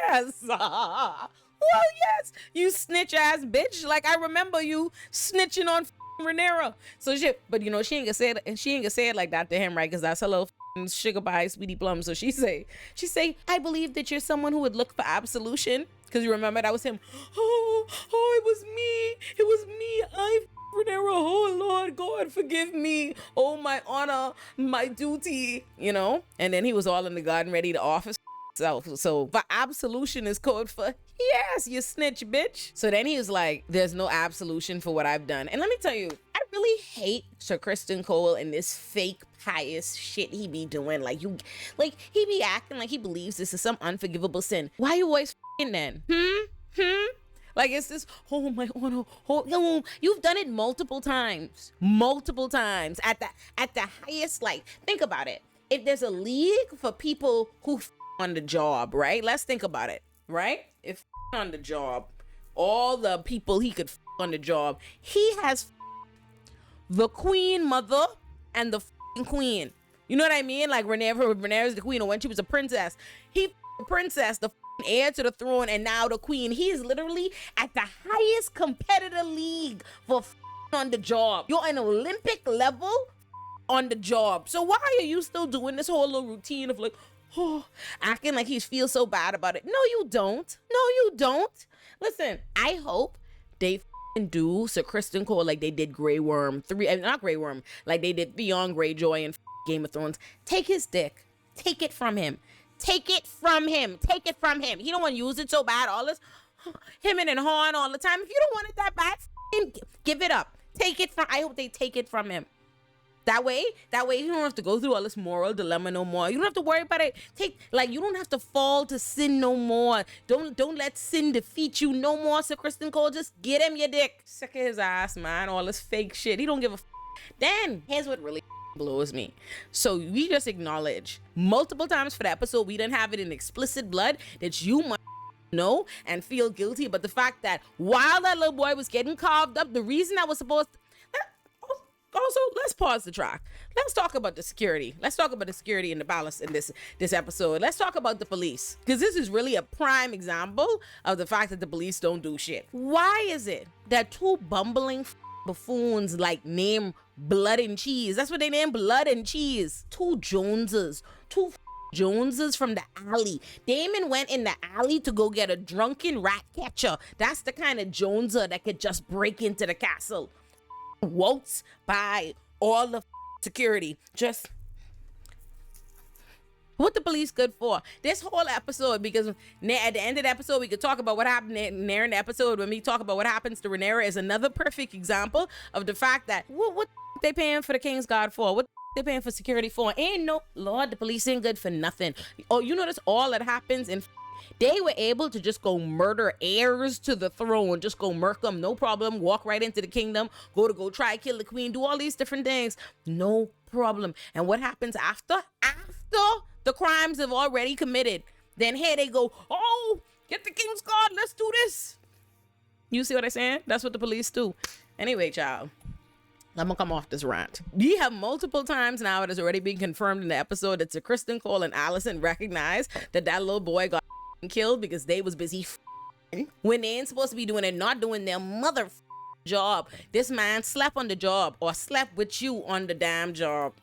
yes. Well, yes. You snitch ass bitch. Like, I remember you snitching on Rhaenyra. So shit, but you know, she ain't gonna say it like that to him, right? Because that's her little sugar pie, sweetie plum. So she say, I believe that you're someone who would look for absolution. Because you remember that was him. Oh, it was me. I Rhaenyra. Oh Lord God, forgive me. Oh, my honor, my duty, you know. And then he was all in the garden ready to offer self. So for absolution is code for yes, you snitch bitch. So then he was like, there's no absolution for what I've done. And let me tell you, I really hate Sir Kristen Cole and this fake pious shit he be doing. Like he be acting like he believes this is some unforgivable sin. Why you always f***ing then? Like it's this, oh my honor, you've done it multiple times at the highest. Like, think about it. If there's a league for people who on the job, right? Let's think about it, right? If on the job, all the people he could on the job, he has the queen mother and the queen. You know what I mean? Like Rhaenyra's the queen, or when she was a princess, he princess, the heir to the throne, and now the queen. He is literally at the highest competitor league for on the job. You're an Olympic level on the job. So why are you still doing this whole little routine of like, acting like he feels so bad about it? No, you don't. Listen, I hope they do Sir Kristen Cole like they did Grey Worm 3, not Grey Worm, like they did Beyond Greyjoy and Game of Thrones. Take his dick. Take it from him. He don't want to use it so bad. All this hemming and hawing all the time. If you don't want it that bad, give it up. Take it from. I hope they take it from him. That way you don't have to go through all this moral dilemma no more. You don't have to worry about it. You don't have to fall to sin no more. Don't let sin defeat you no more. So Kristen Cole, just get him your dick. Sick of his ass, man. All this fake shit. He don't give a Then here's what really blows me. So we just acknowledge multiple times for the episode, we didn't have it in explicit blood, that you must know and feel guilty. But the fact that while that little boy was getting carved up, the reason that was supposed to, also, let's pause the track. Let's talk about the security. Let's talk about the security in the palace in this episode. Let's talk about the police, because this is really a prime example of the fact that the police don't do shit. Why is it that two bumbling buffoons like name Blood and Cheese? That's what they name, Blood and Cheese. Two Joneses from the alley. Damon went in the alley to go get a drunken rat catcher. That's the kind of Joneser that could just break into the castle. Waltz by all the security. Just what the police good for? This whole episode, because at the end of the episode, we could talk about what happened there in the episode. When we talk about what happens to Rhaenyra, is another perfect example of the fact that what they paying for the King's Guard for? What they paying for security for? Ain't no Lord, the police ain't good for nothing. Oh, you notice all that happens in. They were able to just go murder heirs to the throne, just go murk them, no problem, walk right into the kingdom, go try to kill the queen, do all these different things, no problem. And what happens after? After the crimes have already committed, then here they go, oh, get the King's Guard, let's do this. You see what I'm saying? That's what the police do. Anyway, child, I'm gonna come off this rant. We have multiple times now, it has already been confirmed in the episode, that Sir Kristen Cole and Allison recognized that little boy got killed because they was busy when they ain't supposed to be doing it, not doing their mother job. This man slept on the job, or slept with you on the damn job.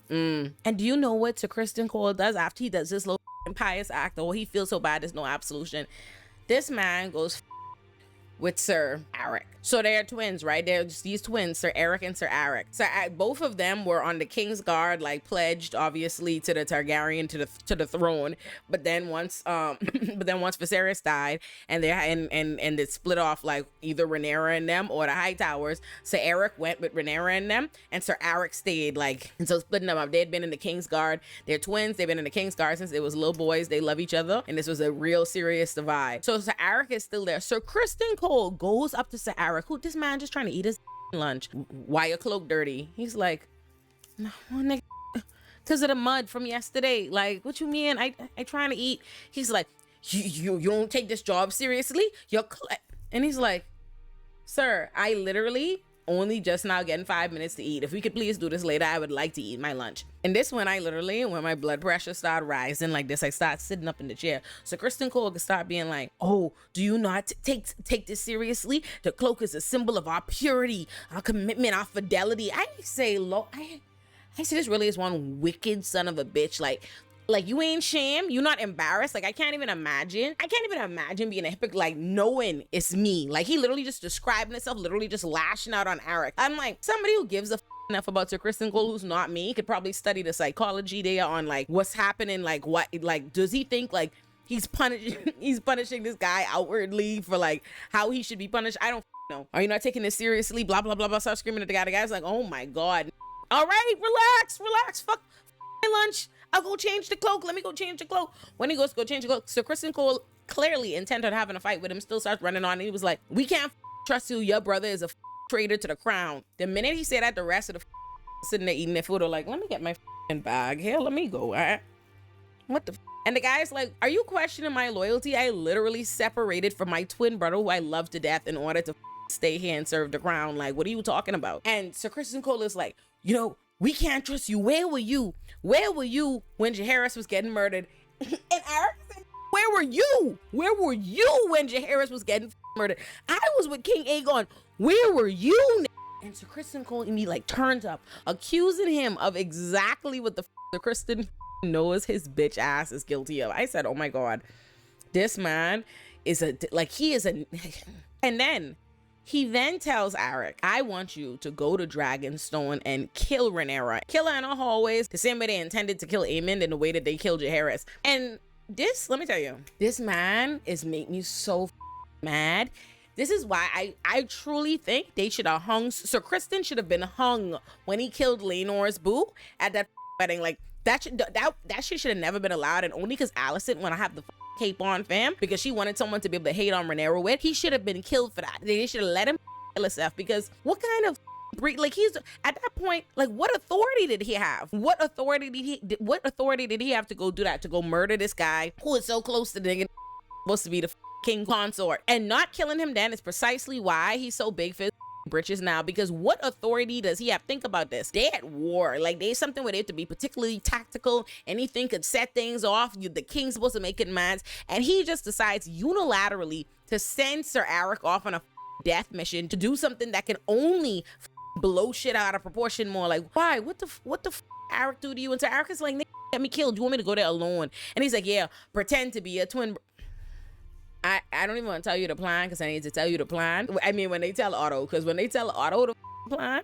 And do you know what Sir Kristen Cole does after he does this little pious act, or he feels so bad there's no absolution? This man goes with Sir Eric. So they're twins, right? They're just these twins, Sir Eric and Sir Eric. So both of them were on the King's Guard, like pledged obviously to the Targaryen, to the throne. But then once Viserys died, and they and it split off, like either Rhaenyra and them or the Hightowers. Sir Eric went with Rhaenyra and them, and Sir Eric stayed, like, and so splitting them up. They had been in the King's Guard. They're twins. They've been in the King's Guard since they was little boys. They love each other, and this was a real serious divide. So Sir Eric is still there. Sir Criston Cole goes up to Sir Eric, who this man just trying to eat his lunch. Why your cloak dirty? He's like, no, nigga, because of the mud from yesterday. Like, what you mean? I trying to eat. He's like, you don't take this job seriously? And he's like, sir, I literally only just now getting 5 minutes to eat. If we could please do this later, I would like to eat my lunch. And this one, when my blood pressure started rising like this, I start sitting up in the chair. So Criston Cole could start being like, oh, do you not take this seriously? The cloak is a symbol of our purity, our commitment, our fidelity. I say, this really is one wicked son of a bitch. Like you ain't shame, you not embarrassed. Like I can't even imagine being a hypocrite, like knowing it's me. Like he literally just describing himself, literally just lashing out on Eric. I'm like, somebody who gives a enough about Sir Criston Cole, who's not me, could probably study the psychology there on like what's happening, like what, like does he think like he's punishing this guy outwardly for like how he should be punished? I don't know. Are you not taking this seriously? Blah blah blah blah. Start screaming at the guy. The guy's like, oh my god. All right, relax. Fuck my lunch. I'll go change the cloak. Let me go change the cloak. When he goes to go change the cloak, Sir Criston Cole, clearly intent on having a fight with him, still starts running on. And he was like, we can't trust you. Your brother is a traitor to the crown. The minute he said that, the rest of the sitting there eating their food are like, let me get my bag here. Let me go. All right. What the And the guy's like, are you questioning my loyalty? I literally separated from my twin brother, who I love to death, in order to stay here and serve the crown. Like, what are you talking about? And Sir Criston Cole is like, we can't trust you. Where were you? Where were you when Jaehaerys was getting murdered? And Eric said, where were you? Where were you when Jaehaerys was getting murdered? I was with King Aegon. Where were you? And Sir Criston Cole and me like turns up, accusing him of exactly what the Sir Criston knows his bitch ass is guilty of. I said, oh my God, this man is and then he then tells Eric, I want you to go to Dragonstone and kill Rhaenyra. Kill her in the hallways, the same way they intended to kill Aemond in the way that they killed Jaehaerys. And this, let me tell you, this man is making me so mad. This is why I truly think they should have hung, Sir Criston should have been hung when he killed Laenor's boo at that wedding. Like, that shit should have never been allowed. And only because Alicent want to have the cape on, fam, because she wanted someone to be able to hate on Rhaenyra with, he should have been killed for that. They should have let him kill himself, because what kind of like, he's at that point, like, what authority did he have? What authority did he have to go do that, to go murder this guy who is so close to the nigga supposed to be the king consort? And not killing him then is precisely why he's so big for his britches now, because what authority does he have? Think about this. They at war. Like, there's something where they have to be particularly tactical. Anything could set things off. The king's supposed to make it mad, and he just decides unilaterally to send Sir Eric off on a death mission to do something that can only blow shit out of proportion more. Like, why? What the Eric do to you? And Sir Eric is like, nigga, get me killed. You want me to go there alone? And he's like, yeah, pretend to be a twin. I don't even want to tell you the plan, because I need to tell you the plan. I mean, when they tell Otto, because when they tell Otto the plan,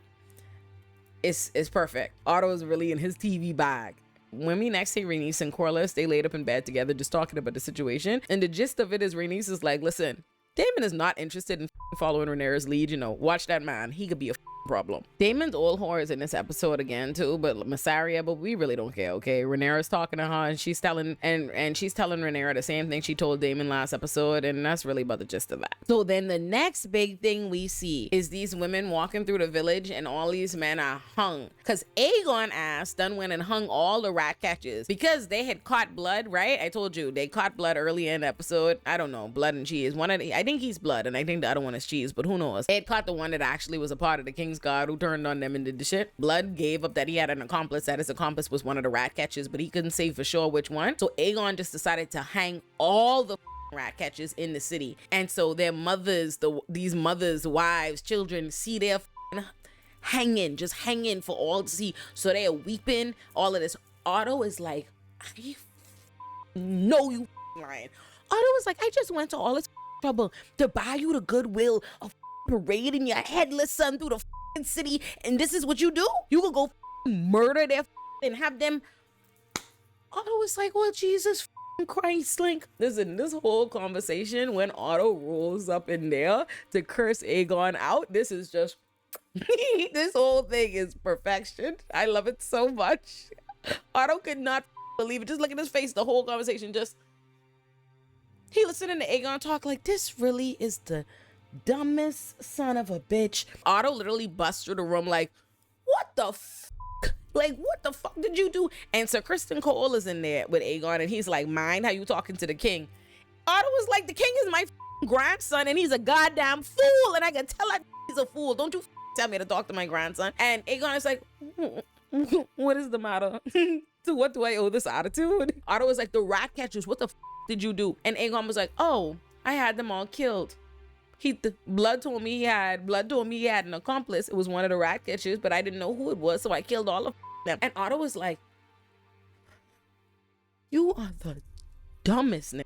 it's perfect. Otto is really in his TV bag. When we next see Rhaenys and Corlys, they laid up in bed together just talking about the situation. And the gist of it is Rhaenys is like, listen, Daemon is not interested in following Rhaenyra's lead. Watch that man. He could be a problem. Daemon's old whore is in this episode again too, but Massaria, but we really don't care, okay? Rhaenyra's talking to her, and she's telling Rhaenyra the same thing she told Daemon last episode, and that's really about the gist of that. So then the next big thing we see is these women walking through the village, and all these men are hung, because Aegon ass done went and hung all the rat catchers because they had caught blood, right? I told you they caught blood early in the episode. I don't know, blood and cheese. I think he's blood, and I think the other one is cheese, but who knows? They had caught the one that actually was a part of the King's Guard who turned on them and did the shit. Blood gave up that he had an accomplice, that his accomplice was one of the rat catchers, but he couldn't say for sure which one. So Aegon just decided to hang all the rat catchers in the city. And so their mothers, these mothers, wives, children, see their hanging for all to see. So they're weeping, all of this. Otto is like, I know you lying. Otto was like, I just went to all this trouble to buy you the goodwill of parading your headless son through the city, and this is what you do? You could go murder their and have them. Otto was like, well, Jesus Christ, like, listen, this whole conversation when Otto rolls up in there to curse Aegon out, this is just this whole thing is perfection. I love it so much. Otto could not believe it. Just look at his face, the whole conversation, just he listening to Aegon talk like, this really is the dumbest son of a bitch. Otto literally busts through the room like, what the like, what the fuck did you do? And Sir Kristen Cole is in there with Aegon, and he's like, mind how you talking to the king. Otto was like, the king is my grandson, and he's a goddamn fool, and I can tell that he's a fool. Don't you tell me to talk to my grandson. And Aegon is like, what is the matter? To what do I owe this attitude? Otto was like, the rat catchers, what the did you do? And Aegon was like, oh, I had them all killed. Blood told me he had an accomplice. It was one of the rat catchers, but I didn't know who it was, so I killed all of them. And Otto was like, you are the dumbest nigga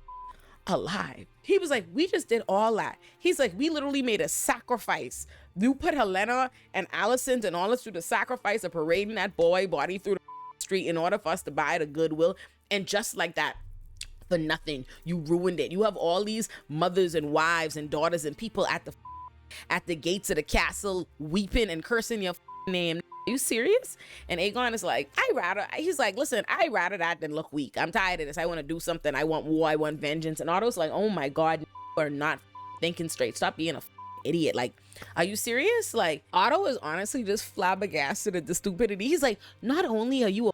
alive. He was like, we just did all that. He's like, we literally made a sacrifice. You put Helena and Alicent and all us through the sacrifice of parading that boy body through the street in order for us to buy the goodwill. And just like that, for nothing, you ruined it. You have all these mothers and wives and daughters and people at the gates of the castle weeping and cursing your name. Are you serious? And Aegon is like, he's like, listen, I'd rather that than look weak. I'm tired of this. I want to do something. I want war. I want vengeance. And Otto's like, oh my God, you are not thinking straight. Stop being a idiot. Like, are you serious? Like, Otto is honestly just flabbergasted at the stupidity. He's like, not only are you a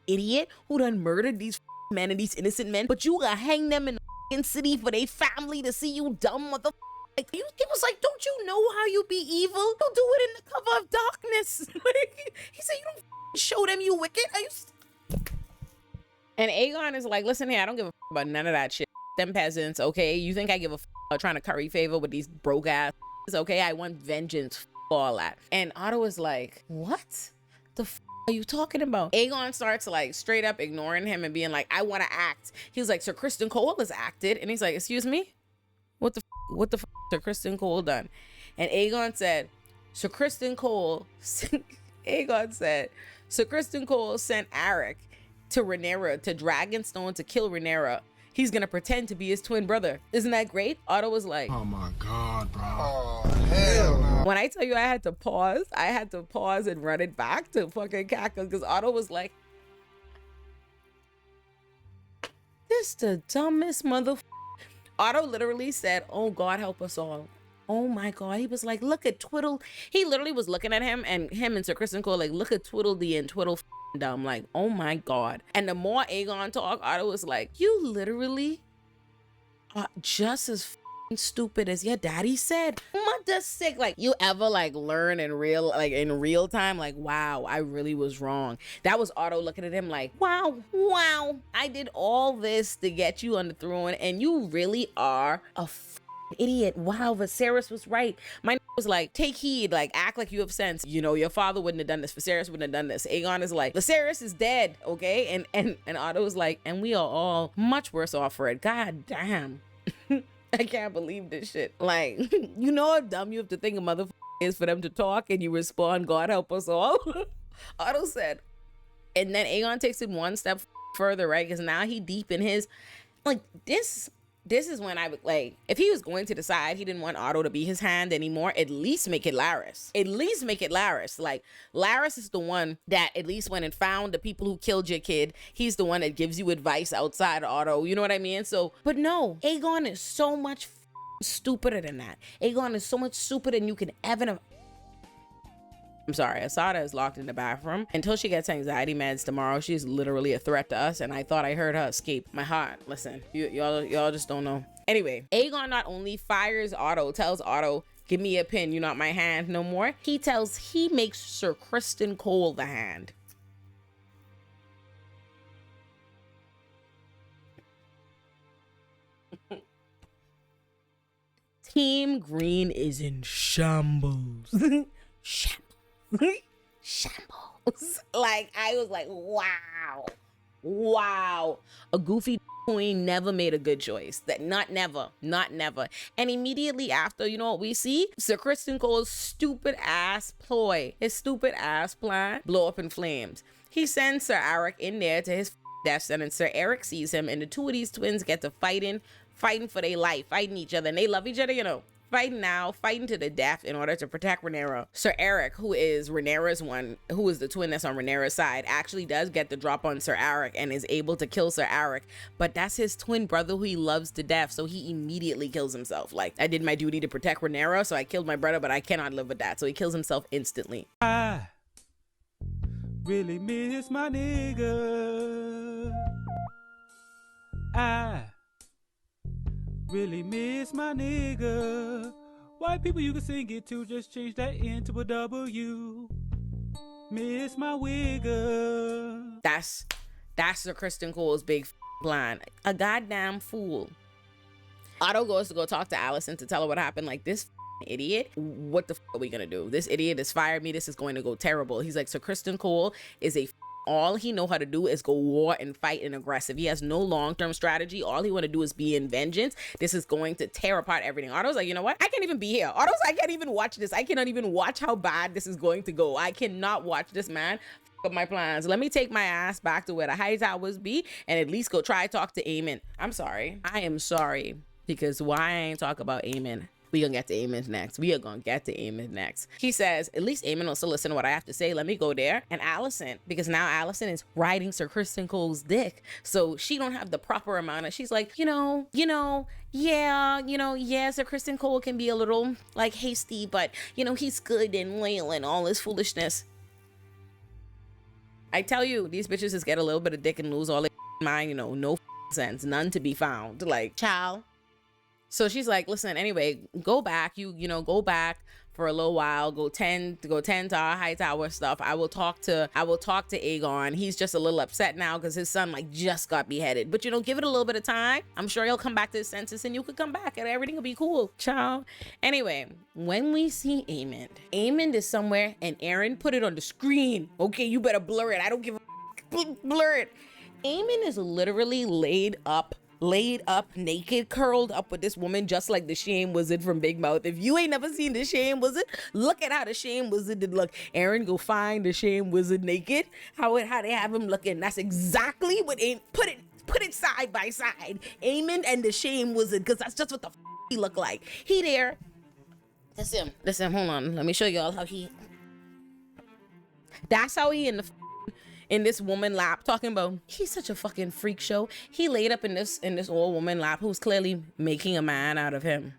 idiot who done murdered these men and these innocent men, but you gonna hang them in the city for their family to see you dumb motherfucker. Like, he was like, don't you know how you be evil? You'll do it in the cover of darkness. Like, he said, you don't show them you wicked. Are you? And Aegon is like, listen here, I don't give a about none of that shit. Them peasants, okay? You think I give a about trying to curry favor with these broke ass? Okay, I want vengeance for all that. And Otto is like, what the are you talking about? Aegon starts like straight up ignoring him and being like, I want to act. He's like, Sir Kristen Cole has acted. And he's like, excuse me? What the Sir Kristen Cole done? And Aegon said, Sir Kristen Cole, Aegon said, Sir Kristen Cole sent Arik to Rhaenyra, to Dragonstone to kill Rhaenyra. He's gonna pretend to be his twin brother. Isn't that great? Otto was like, oh my God, bro. Oh, hell no. When I tell you I had to pause and run it back to fucking cackle, because Otto was like, this the dumbest motherfucker. Otto literally said, oh God, help us all. Oh my God. He was like, look at Twiddle. He literally was looking at him and Sir Kristen Cole like, look at Twiddledee and Twiddle dumb. Like, oh my God. And the more Aegon talked, Otto was like, you literally are just as stupid as your daddy said. Mother sick. Like, you ever like learn in real time, like, wow, I really was wrong. That was Otto looking at him like, wow, I did all this to get you on the throne and you really are a idiot. Wow, Viserys was right. My was like, take heed, like, act like you have sense. You know, your father wouldn't have done this. Viserys wouldn't have done this. Aegon is like, Viserys is dead, okay? And Otto was like, and we are all much worse off for it. God damn. I can't believe this shit. Like, you know how dumb you have to think a motherfucker is for them to talk and you respond, God help us all? Otto said. And then Aegon takes it one step further, right? Because now he deep in his, like, this is when I would, like, if he was going to decide he didn't want Otto to be his hand anymore, at least make it Larys. At least make it Larys. Like, Larys is the one that at least went and found the people who killed your kid. He's the one that gives you advice outside Otto. You know what I mean? So, but no, Aegon is so much stupider than that. Aegon is so much stupider than you can ever. I'm sorry, Asada is locked in the bathroom. Until she gets anxiety meds tomorrow, she's literally a threat to us, and I thought I heard her escape. My heart, listen, y'all just don't know. Anyway, Aegon not only fires Otto, tells Otto, give me a pin, you're not my hand no more. He makes Sir Kristen Cole the hand. Team Green is in shambles. Shambles. Like, I was like, wow. A goofy queen never made a good choice. That not never. And immediately after, you know what we see? Sir Kristen Cole's stupid ass ploy, his stupid ass plan, blow up in flames. He sends Sir Eric in there to his death sentence. Sir Eric sees him, and the two of these twins get to fighting for their life, fighting each other, and they love each other, you know. Fighting to the death in order to protect Rhaenyra. Sir Eric, who is Rhaenyra's who is the twin that's on Rhaenyra's side, actually does get the drop on Sir Eric and is able to kill Sir Eric. But that's his twin brother who he loves to death, so he immediately kills himself. Like, I did my duty to protect Rhaenyra, so I killed my brother, but I cannot live with that. So he kills himself instantly. I really miss my nigga. I really miss my nigga. White people you can sing it to, just change that into a W. Miss my wigger. That's Sir Kristen Cole's big plan. A goddamn fool. Otto goes to go talk to Allison to tell her what happened. Like, this idiot, what the are we gonna do? This idiot has fired me. This is going to go terrible. He's like, Sir Kristen Cole is a all he know how to do is go war and fight and aggressive. He has no long-term strategy. All he want to do is be in vengeance. This is going to tear apart everything. Otto's like, you know what? I can't even be here. Otto's like, I can't even watch this. I cannot even watch how bad this is going to go. I cannot watch this man up my plans. Let me take my ass back to where the high towers be and at least go try to talk to Aemon. I'm sorry. I am sorry, because why I ain't talk about Aemon? We gonna get to Aemon next. We are gonna get to Aemon next. He says, at least Aemon will still listen to what I have to say. Let me go there. And Allison, because now Allison is riding Sir Kristen Cole's dick. So she don't have the proper amount of, she's like, yeah, Sir Kristen Cole can be a little like hasty, but he's good and loyal and all this foolishness. I tell you, these bitches just get a little bit of dick and lose all their mind, no sense, none to be found. Like, child. So she's like, listen, anyway, go back. Go back for a little while. Go tend to our high tower stuff. I will talk to Aegon. He's just a little upset now because his son just got beheaded. But give it a little bit of time. I'm sure he'll come back to his senses and you could come back and everything will be cool, child. Anyway, when we see Aemond is somewhere, and Aaron put it on the screen. Okay, you better blur it. I don't give a blur it. Aemond is literally laid up, naked, curled up with this woman, just like the Shame Wizard from Big Mouth. If you ain't never seen the Shame Wizard, look at how the Shame Wizard did look. Aaron, go find the Shame Wizard naked. How they have him looking. That's exactly what put it side by side. Aemond and the Shame Wizard, because that's just what the he look like. He there. That's him. Hold on. Let me show y'all how he. That's how he in this woman lap, talking about he's such a fucking freak show. He laid up in this old woman lap who's clearly making a man out of him.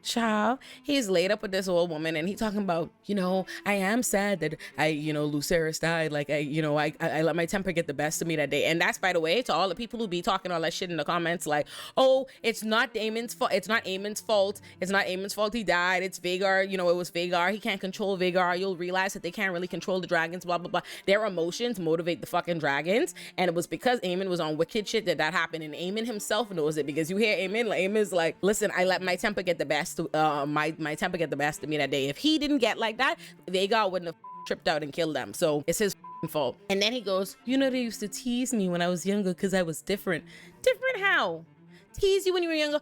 Child, he's laid up with this old woman and he talking about, I am sad that Lucerys died. Like, I let my temper get the best of me that day. And that's, by the way, to all the people who be talking all that shit in the comments, like, oh, it's not Daemon's fault. It's not Aemon's fault. It's not Aemon's fault he died. It's Vhagar. It was Vhagar. He can't control Vhagar. You'll realize that they can't really control the dragons, blah, blah, blah. Their emotions motivate the fucking dragons. And it was because Aemon was on wicked shit that happened. And Aemon himself knows it, because you hear Aemon, Aemon's like, listen, I let my temper get the best. My temper get the best of me that day. If he didn't get like that, Vhagar wouldn't have tripped out and killed them. So it's his fault. And then he goes, they used to tease me when I was younger because I was different. Different how? Tease you when you were younger?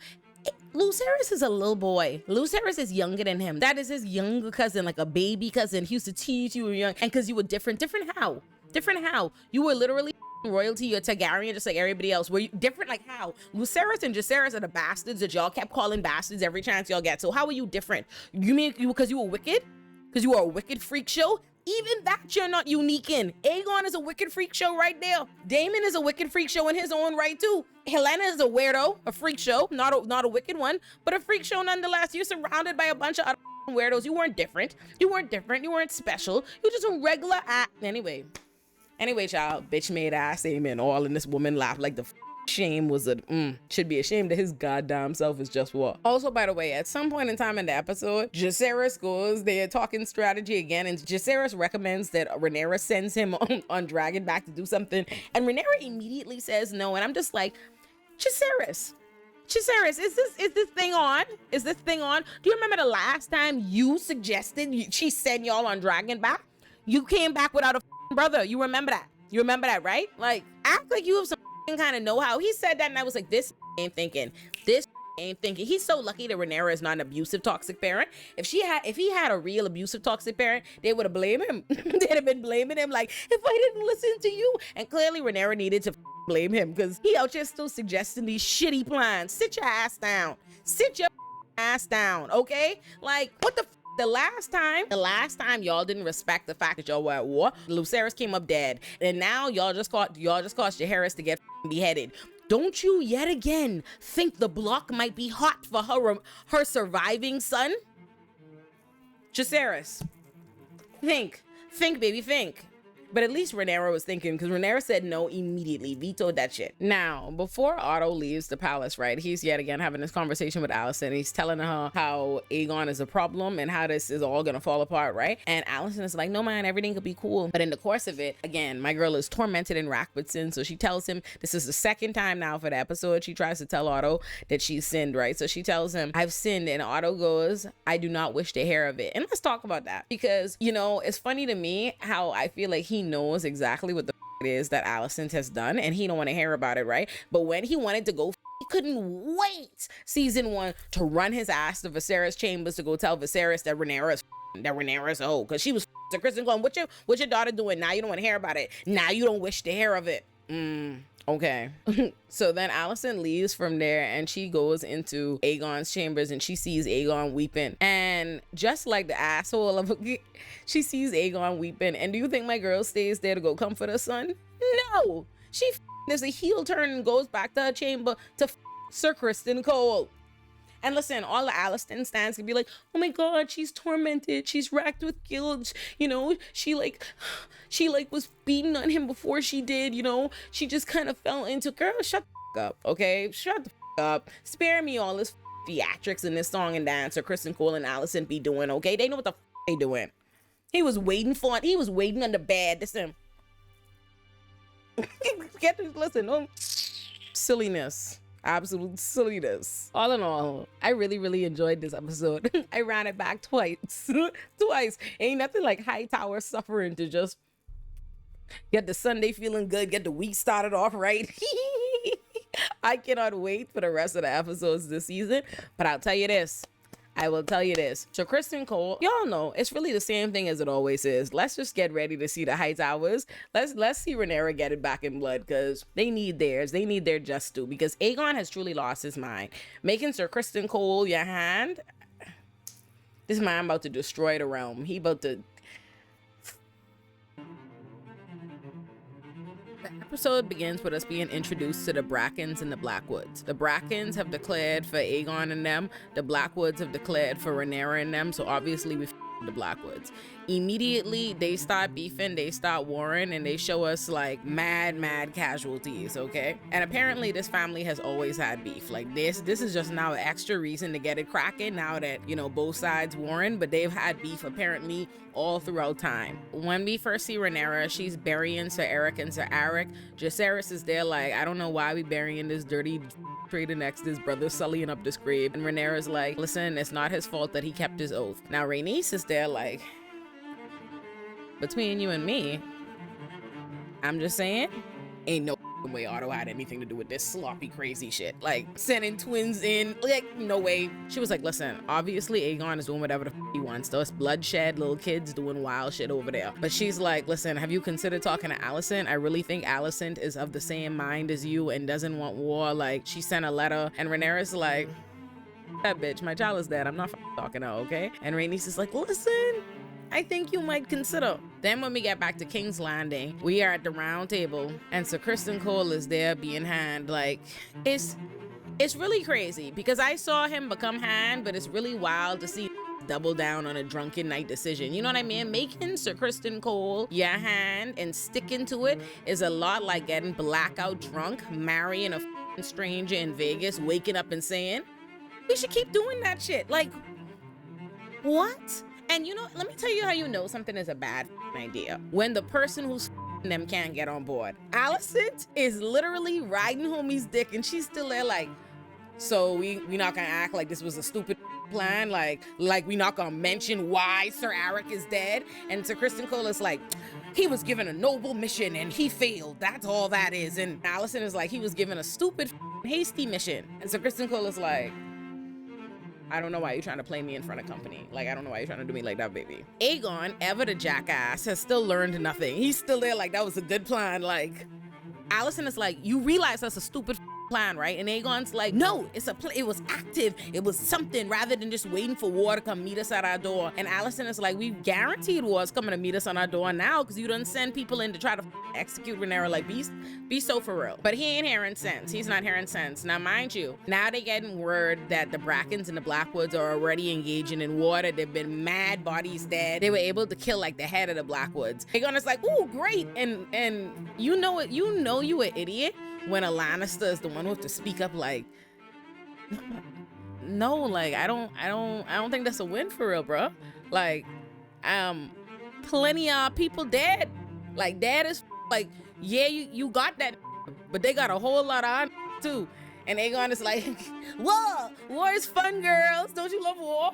Lucerys is a little boy. Lucerys is younger than him. That is his younger cousin, like a baby cousin. He used to tease you when you were young. And because you were different. Different how? Different how? You were literally royalty. You're Targaryen just like everybody else. Were you different? Like how? Lucerys and Jacaerys are the bastards that y'all kept calling bastards every chance y'all get. So how are you different? You mean because you were wicked? Because you were a wicked freak show? Even that you're not unique in. Aegon is a wicked freak show right there. Daemon is a wicked freak show in his own right too. Helena is a weirdo, a freak show, not a wicked one, but a freak show nonetheless. You're surrounded by a bunch of other weirdos. You weren't different. You weren't special. You're just a regular Anyway, child, bitch made ass Aemon all in this woman lap like the Shame was should be ashamed that his goddamn self is just what. Also, by the way, at some point in time in the episode, Jacaerys goes there talking strategy again, and Jacaerys recommends that Rhaenyra sends him on Dragon back to do something, and Rhaenyra immediately says no, and I'm just like, Jacaerys, is this thing on? Is this thing on? Do you remember the last time you suggested she send y'all on Dragon back? You came back without a brother. You remember that? You remember that, right? Like, act like you have some kind of know-how. He said that and I was like, this ain't thinking. This ain't thinking. He's so lucky that Rhaenyra is not an abusive toxic parent. If he had a real abusive toxic parent, they would have blamed him. They'd have been blaming him like, if I didn't listen to you. And clearly Rhaenyra needed to blame him because he out here still suggesting these shitty plans. Sit your ass down. Sit your ass down, okay? Like, what the the last time y'all didn't respect the fact that y'all were at war, Lucerys came up dead, and now y'all just caused Jaehaerys to get beheaded. Don't you yet again think the block might be hot for her surviving son? Jaehaerys, think, baby, think. But at least Rhaenyra was thinking, because Rhaenyra said no immediately, vetoed that shit. Now, before Otto leaves the palace, right, he's yet again having this conversation with Alicent. He's telling her how Aegon is a problem and how this is all gonna fall apart, right? And Alicent is like, no man, everything could be cool. But in the course of it, again, my girl is tormented and racked with sin. So she tells him, this is the second time now for the episode, she tries to tell Otto that she's sinned, right? So she tells him, I've sinned. And Otto goes, I do not wish to hear of it. And let's talk about that. Because, you know, it's funny to me how I feel like he knows exactly what the it is that Alicent has done and he don't want to hear about it, right? But when he wanted to go, he couldn't wait season 1 to run his ass to Viserys chambers to go tell Viserys that Rhaenyra's oh, because she was to Kristen going, what your daughter doing? Now you don't want to hear about it. Now you don't wish to hear of it. Okay. So then Alicent leaves from there and she goes into Aegon's chambers and she sees Aegon weeping. And just like the asshole of she sees Aegon weeping. And do you think my girl stays there to go comfort her son? No. She does a heel turn and goes back to her chamber to Sir Criston Cole. And listen, all the Alicent stands can be like, oh my God, she's tormented. She's racked with guilt. You know, she was beating on him before she did, you know, she just kind of fell into, girl, shut the up, okay? Shut the up. Spare me all this theatrics in this song and dance or Kristen Cole and Alicent be doing, okay? They know what the they doing. He was waiting on the bed. Listen. Listen, silliness. Absolute silliness. All in all, I really enjoyed this episode. I ran it back twice. Ain't nothing like Hightower suffering to just get the Sunday feeling good, get the week started off right. I cannot wait for the rest of the episodes this season, but I'll tell you this. I will tell you this. So Kristen Cole, y'all know it's really the same thing as it always is. Let's just get ready to see the Hightowers. Let's see Rhaenyra get it back in blood because they need theirs. They need their just due because Aegon has truly lost his mind. Making Sir Kristen Cole your hand. This man about to destroy the realm. He about to. The episode begins with us being introduced to the Brackens and the Blackwoods. The Brackens have declared for Aegon and them. The Blackwoods have declared for Rhaenyra and them. So obviously we the Blackwoods. Immediately they start beefing, they start warring, and they show us like mad casualties, okay? And apparently this family has always had beef. Like this is just now an extra reason to get it cracking now that, you know, both sides warring, but they've had beef apparently all throughout time. When we first see Rhaenyra, she's burying Sir Eric and Sir Eric. Jaehaerys is there like, I don't know why we burying this dirty traitor next to his brother, sullying up this grave. And Rhaenyra's like, listen, it's not his fault that he kept his oath. Now Rhaenys is there like, between you and me, I'm just saying, ain't no way Otto had anything to do with this sloppy crazy shit. Like sending twins in, like no way. She was like, listen, obviously Aegon is doing whatever the he wants. Though it's bloodshed, little kids doing wild shit over there. But she's like, listen, have you considered talking to Alicent? I really think Alicent is of the same mind as you and doesn't want war. Like she sent a letter and Rhaenyra's like, that bitch, my child is dead. I'm not talking to her, okay? And Rhaenys is like, listen, I think you might consider. Then when we get back to King's Landing, we are at the round table and Sir Kristen Cole is there being hand. Like, it's really crazy because I saw him become hand, but it's really wild to see double down on a drunken night decision. You know what I mean? Making Sir Kristen Cole your hand and sticking to it is a lot like getting blackout drunk, marrying a stranger in Vegas, waking up and saying, we should keep doing that shit. Like, what? And you know, let me tell you how you know something is a bad idea. When the person who's them can't get on board. Alicent is literally riding homie's dick and she's still there like, So we not gonna act like this was a stupid plan, like we not gonna mention why Sir Eric is dead. And Sir Kristen Cole is like, he was given a noble mission and he failed. That's all that is. And Allison is like, he was given a stupid, hasty mission. And Sir Kristen Cole is like, I don't know why you're trying to play me in front of company. Like, I don't know why you're trying to do me like that, baby. Aegon, ever the jackass, has still learned nothing. He's still there like, that was a good plan. Like, Allison is like, you realize that's a stupid plan, right? And Aegon's like, no, it was active. It was something rather than just waiting for war to come meet us at our door. And Allison is like, we guaranteed war's coming to meet us on our door now because you done send people in to try to execute Rhaenyra. Like, be so for real. But he ain't hearing sense. He's not hearing sense. Now, mind you, now they getting word that the Brackens and the Blackwoods are already engaging in war, that they've been mad bodies dead. They were able to kill like the head of the Blackwoods. Aegon is like, ooh, great. And you know it, you an idiot when a Lannister is the one who has to speak up like, no, like I don't think that's a win for real, bro. Like, plenty of people dead. Like, dead is like, yeah, you got that, but they got a whole lot on too. And Aegon is like, war is fun, girls. Don't you love war?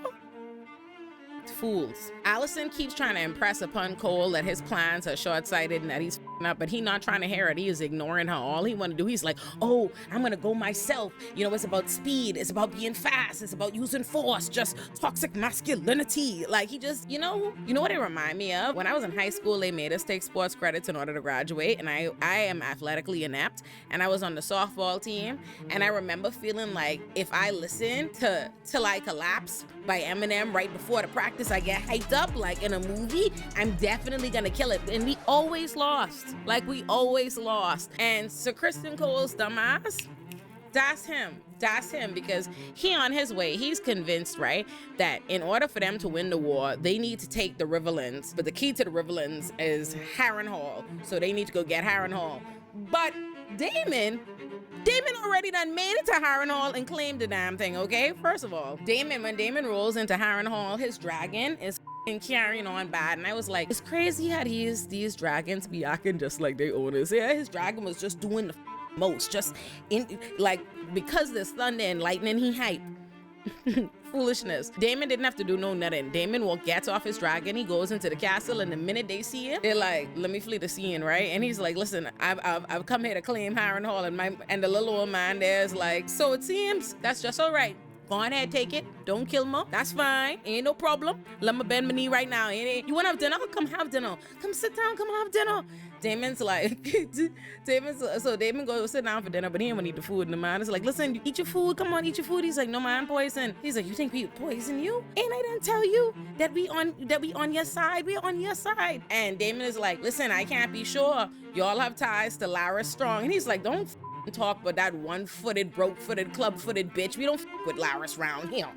Fools. Allison keeps trying to impress upon Cole that his plans are short-sighted and that he's up, but he's not trying to hear it. He is ignoring her. All he want to do, he's like, oh, I'm gonna go myself. You know, it's about speed. It's about being fast. It's about using force. Just toxic masculinity. Like, he just, you know what it remind me of? When I was in high school, they made us take sports credits in order to graduate, and I am athletically inept, and I was on the softball team, and I remember feeling like if I listened to Till I Collapse by Eminem right before the practice, I get hyped up like in a movie, I'm definitely gonna kill it. And we always lost. Like, we always lost. And Sir Kristen Cole's dumbass, that's him because he on his way, he's convinced, right, that in order for them to win the war, they need to take the Riverlands. But the key to the Riverlands is Harrenhal. So they need to go get Harrenhal. But Damon already done made it to Harrenhal and claimed the damn thing, okay? First of all, when Damon rolls into Harrenhal, his dragon is carrying on bad. And I was like, it's crazy how these dragons be acting just like their owners. Yeah, his dragon was just doing the most, just in, like, because there's thunder and lightning, he hype. Foolishness. Damon didn't have to do no nothing. Damon gets off his dragon, he goes into the castle, and the minute they see him, they're like, let me flee the scene, right? And he's like, listen, I've come here to claim Harrenhal, and the little old man there's like, so it seems that's just all right. Go ahead, take it. Don't kill me. That's fine. Ain't no problem. Let me bend my knee right now. You want to have dinner? Come have dinner. Come sit down. Come have dinner. Damon's like, so Damon goes sit down for dinner, but he ain't want to eat the food. And the man is like, listen, you eat your food. Come on, eat your food. He's like, no, man, poison. He's like, you think we poison you? Ain't I didn't tell you that we on your side? We're on your side. And Damon is like, listen, I can't be sure. Y'all have ties to Larys Strong. And he's like, don't talk about that one-footed, broke-footed, club-footed bitch. We don't with Larys round here.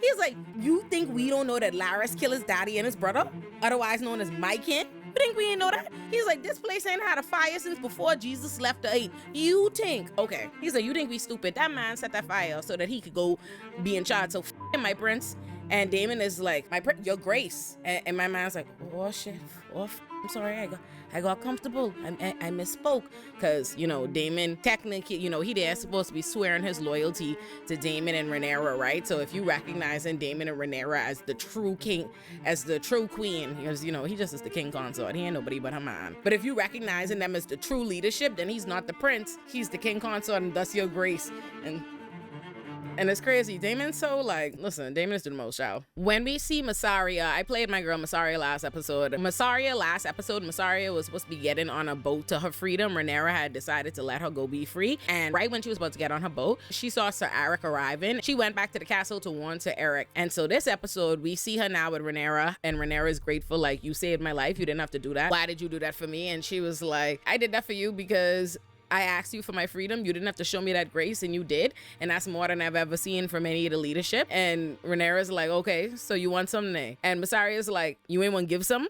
He's like, you think we don't know that Larys killed his daddy and his brother, otherwise known as my kin? You think we ain't know that? He's like, this place ain't had a fire since before Jesus left the earth. You think? Okay. He's like, you think we stupid? That man set that fire so that he could go be in charge. So him, my prince. And Damon is like, your grace. And my man's like, oh shit. I'm sorry. I got comfortable. I misspoke. Because, Damon, technically, he there supposed to be swearing his loyalty to Damon and Rhaenyra, right? So if you recognizing Damon and Rhaenyra as the true king, as the true queen, because, he just is the king consort. He ain't nobody but her man. But if you recognizing them as the true leadership, then he's not the prince. He's the king consort, and thus your grace. And it's crazy. Damon's so listen, Damon's the most, y'all. When we see Mysaria, I played my girl Mysaria last episode. Mysaria was supposed to be getting on a boat to her freedom. Rhaenyra had decided to let her go be free. And right when she was about to get on her boat, she saw Sir Eric arriving. She went back to the castle to warn Sir Eric. And so this episode, we see her now with Rhaenyra, and Rhaenyra is grateful, like, you saved my life. You didn't have to do that. Why did you do that for me? And she was like, I did that for you because I asked you for my freedom. You didn't have to show me that grace, and you did. And that's more than I've ever seen from any of the leadership. And Rhaenyra's like, okay, so you want something? And Mysaria's like, you ain't want to give some?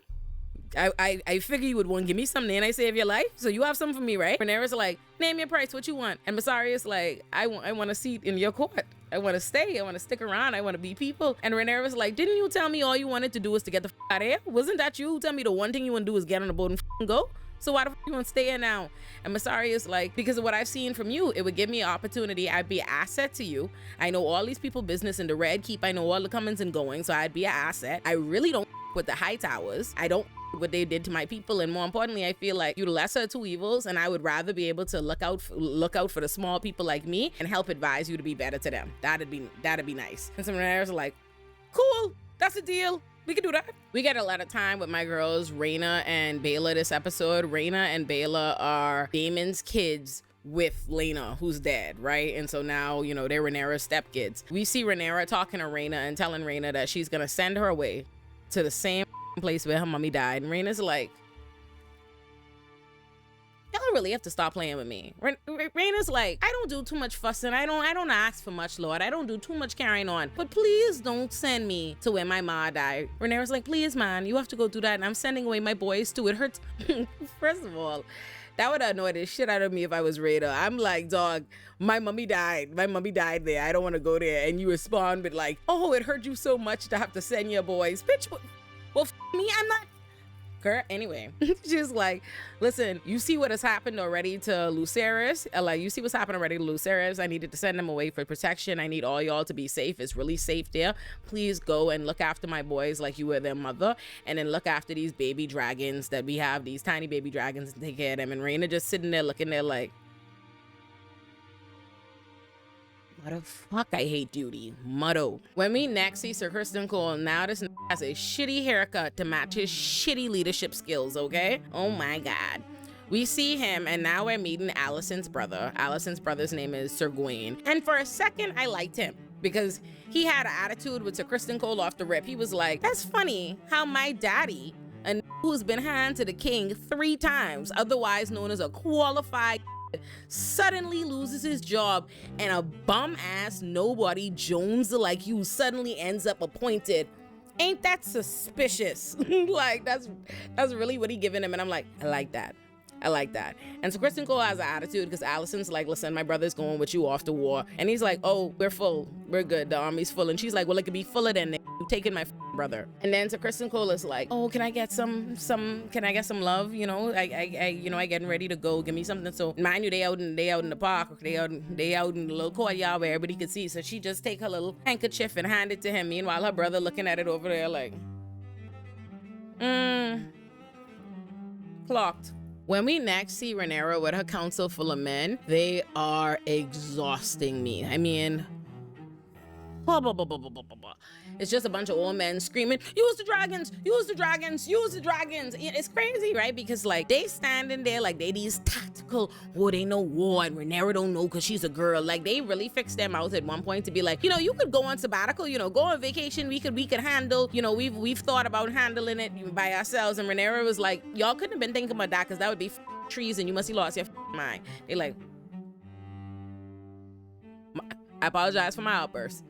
I figure you would want to give me something, and I save your life. So you have something for me, right? Rhaenyra's like, name your price, what you want? And Mysaria's like, I want a seat in your court. I want to stay. I want to stick around. I want to be people. And Rhaenyra's like, didn't you tell me all you wanted to do was to get the out of here? Wasn't that you who told me the one thing you want to do is get on the boat and go. So why the fuck you gonna stay in now? And Masari is like, because of what I've seen from you, it would give me an opportunity. I'd be an asset to you. I know all these people business in the Red Keep. I know all the comings and goings, so I'd be an asset. I really don't with the High Towers. I don't what they did to my people, and more importantly, I feel like you're the lesser of two evils, and I would rather be able to look out for the small people like me and help advise you to be better to them. That'd be nice. And some Renera's are like, cool, that's a deal. We can do that. We get a lot of time with my girls, Raina and Bayla this episode. Raina and Bayla are Damon's kids with Lena, who's dead, right? And so now, you know, they're Renera's stepkids. We see Renera talking to Raina and telling Raina that she's gonna send her away to the same place where her mommy died. And Raina's like, y'all really have to stop playing with me. Raina's like, I don't do too much fussing. I don't ask for much, Lord. I don't do too much carrying on. But please don't send me to where my ma died. Renera's like, please, man, you have to go do that. And I'm sending away my boys too. It hurts. First of all, that would annoy the shit out of me if I was Raider. I'm like, dog, my mommy died. My mommy died there. I don't want to go there. And you respond with like, oh, it hurt you so much to have to send your boys. Bitch, well, me, I'm not. Girl, anyway, she's like, listen, you see what has happened already to Lucerys? Like, you see what's happened already to Lucerys? I needed to send them away for protection. I need all y'all to be safe. It's really safe there. Please go and look after my boys like you were their mother. And then look after these baby dragons that we have, these tiny baby dragons, and take care of them. And Raina just sitting there looking there like, what the fuck, I hate duty. Muddo. When we next see Sir Kristen Cole, now this has a shitty haircut to match his shitty leadership skills, okay? Oh my God. We see him, and now we're meeting Allison's brother. Allison's brother's name is Sir Gawain. And for a second, I liked him because he had an attitude with Sir Kristen Cole off the rip. He was like, that's funny how my daddy, a who's been hand to the king 3 times, otherwise known as a qualified, suddenly loses his job, and a bum ass nobody Jones like you suddenly ends up appointed. Ain't that suspicious? Like that's really what he giving him. And I'm like, I like that. And so Kristen Cole has an attitude because Allison's like, listen, my brother's going with you off to war. And he's like, oh, we're full. We're good. The army's full. And she's like, well, it could be fuller than you taking my brother. And then so Kristen Cole is like, oh, can I get some love? You know, I getting ready to go. Give me something. So mind you, they out in the park. They out in the little courtyard where everybody could see. So she just take her little handkerchief and hand it to him. Meanwhile, her brother looking at it over there like, clocked. When we next see Rhaenyra with her council full of men, they are exhausting me. I mean, it's just a bunch of old men screaming, use the dragons, use the dragons, use the dragons. It's crazy, right? Because like they standing there like they these tactical, oh, they know war and Rhaenyra don't know because she's a girl. Like they really fixed their mouth at one point to be like, you know, you could go on sabbatical, you know, go on vacation. We could handle, you know, we've thought about handling it by ourselves. And Rhaenyra was like, y'all couldn't have been thinking about that because that would be treason. You must have lost your mind. They like, I apologize for my outburst.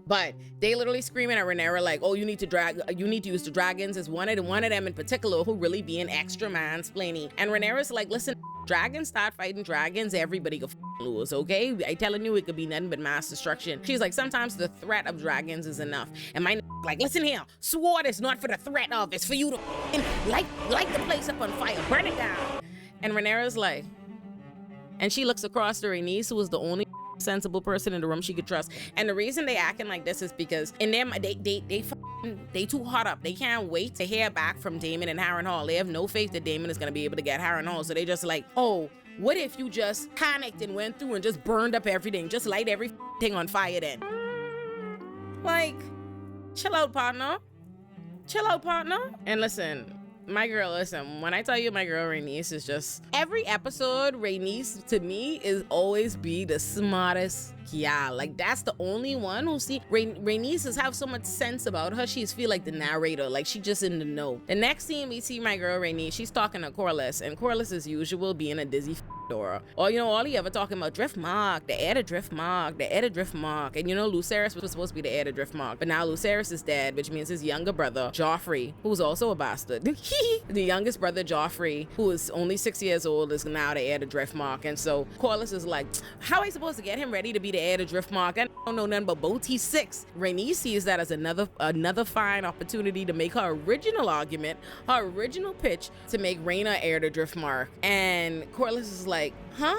But they literally screaming at Rhaenyra like, oh, you need to use the dragons. It's one of them in particular who really being extra mansplaining. And Rhaenyra's like, listen, dragons start fighting dragons, everybody could lose, okay? I telling you, it could be nothing but mass destruction. She's like, sometimes the threat of dragons is enough. And my like, listen here, sword is not for the threat of, it's for you to light the place up on fire, burn it down. And Rhaenyra's like, and she looks across to Rhaenys, who was the only sensible person in the room she could trust. And the reason they acting like this is because in them they too hot up. They can't wait to hear back from Daemon and Harrenhal. They have no faith that Daemon is gonna be able to get Harrenhal. So they just like, oh, what if you just panicked and went through and just burned up everything? Just light everything on fire then. Like, chill out, partner. And listen, my girl, listen, when I tell you my girl Rhaenys is just, every episode, Rhaenys to me is always be the smartest gal. Like that's the only one who see, Rhaenys has have so much sense about her. She's feel like the narrator, like she just in the know. The next scene we see my girl Rhaenys, she's talking to Corlys, and Corlys as usual being a dizzy Dora. Or, you know, all he ever talking about Driftmark, the heir to Driftmark, the heir to Driftmark. And, you know, Lucerys was supposed to be the heir to Driftmark. But now Lucerys is dead, which means his younger brother, Joffrey, who's also a bastard. The youngest brother, Joffrey, who is only 6 years old, is now the heir to Driftmark. And so Corlys is like, how are I supposed to get him ready to be the heir to Driftmark? I don't know nothing but boats. He's 6. Rhaenys sees that as another fine opportunity to make her original argument, her original pitch to make Rhaena heir to Driftmark. And Corlys is like, huh?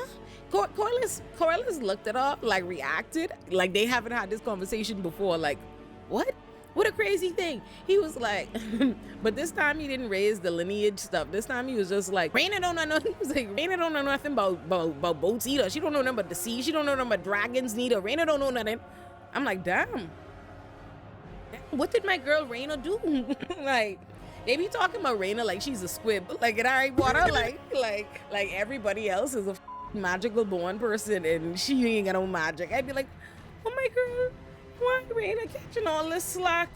Corlys looked at her, like reacted, like they haven't had this conversation before. Like, what? What a crazy thing. He was like, but this time he didn't raise the lineage stuff. This time he was just like, Rhaena don't know nothing. He was like, Rhaena don't know nothing about boats either. She don't know nothing about the sea. She don't know nothing about dragons neither. Rhaena don't know nothing. I'm like, damn. What did my girl Rhaena do? Like, they be talking about Rhaena like she's a squib, like in Harry Potter, like everybody else is a magical born person and she ain't got no magic. I'd be like, oh my girl, why Rhaena catching all this slack?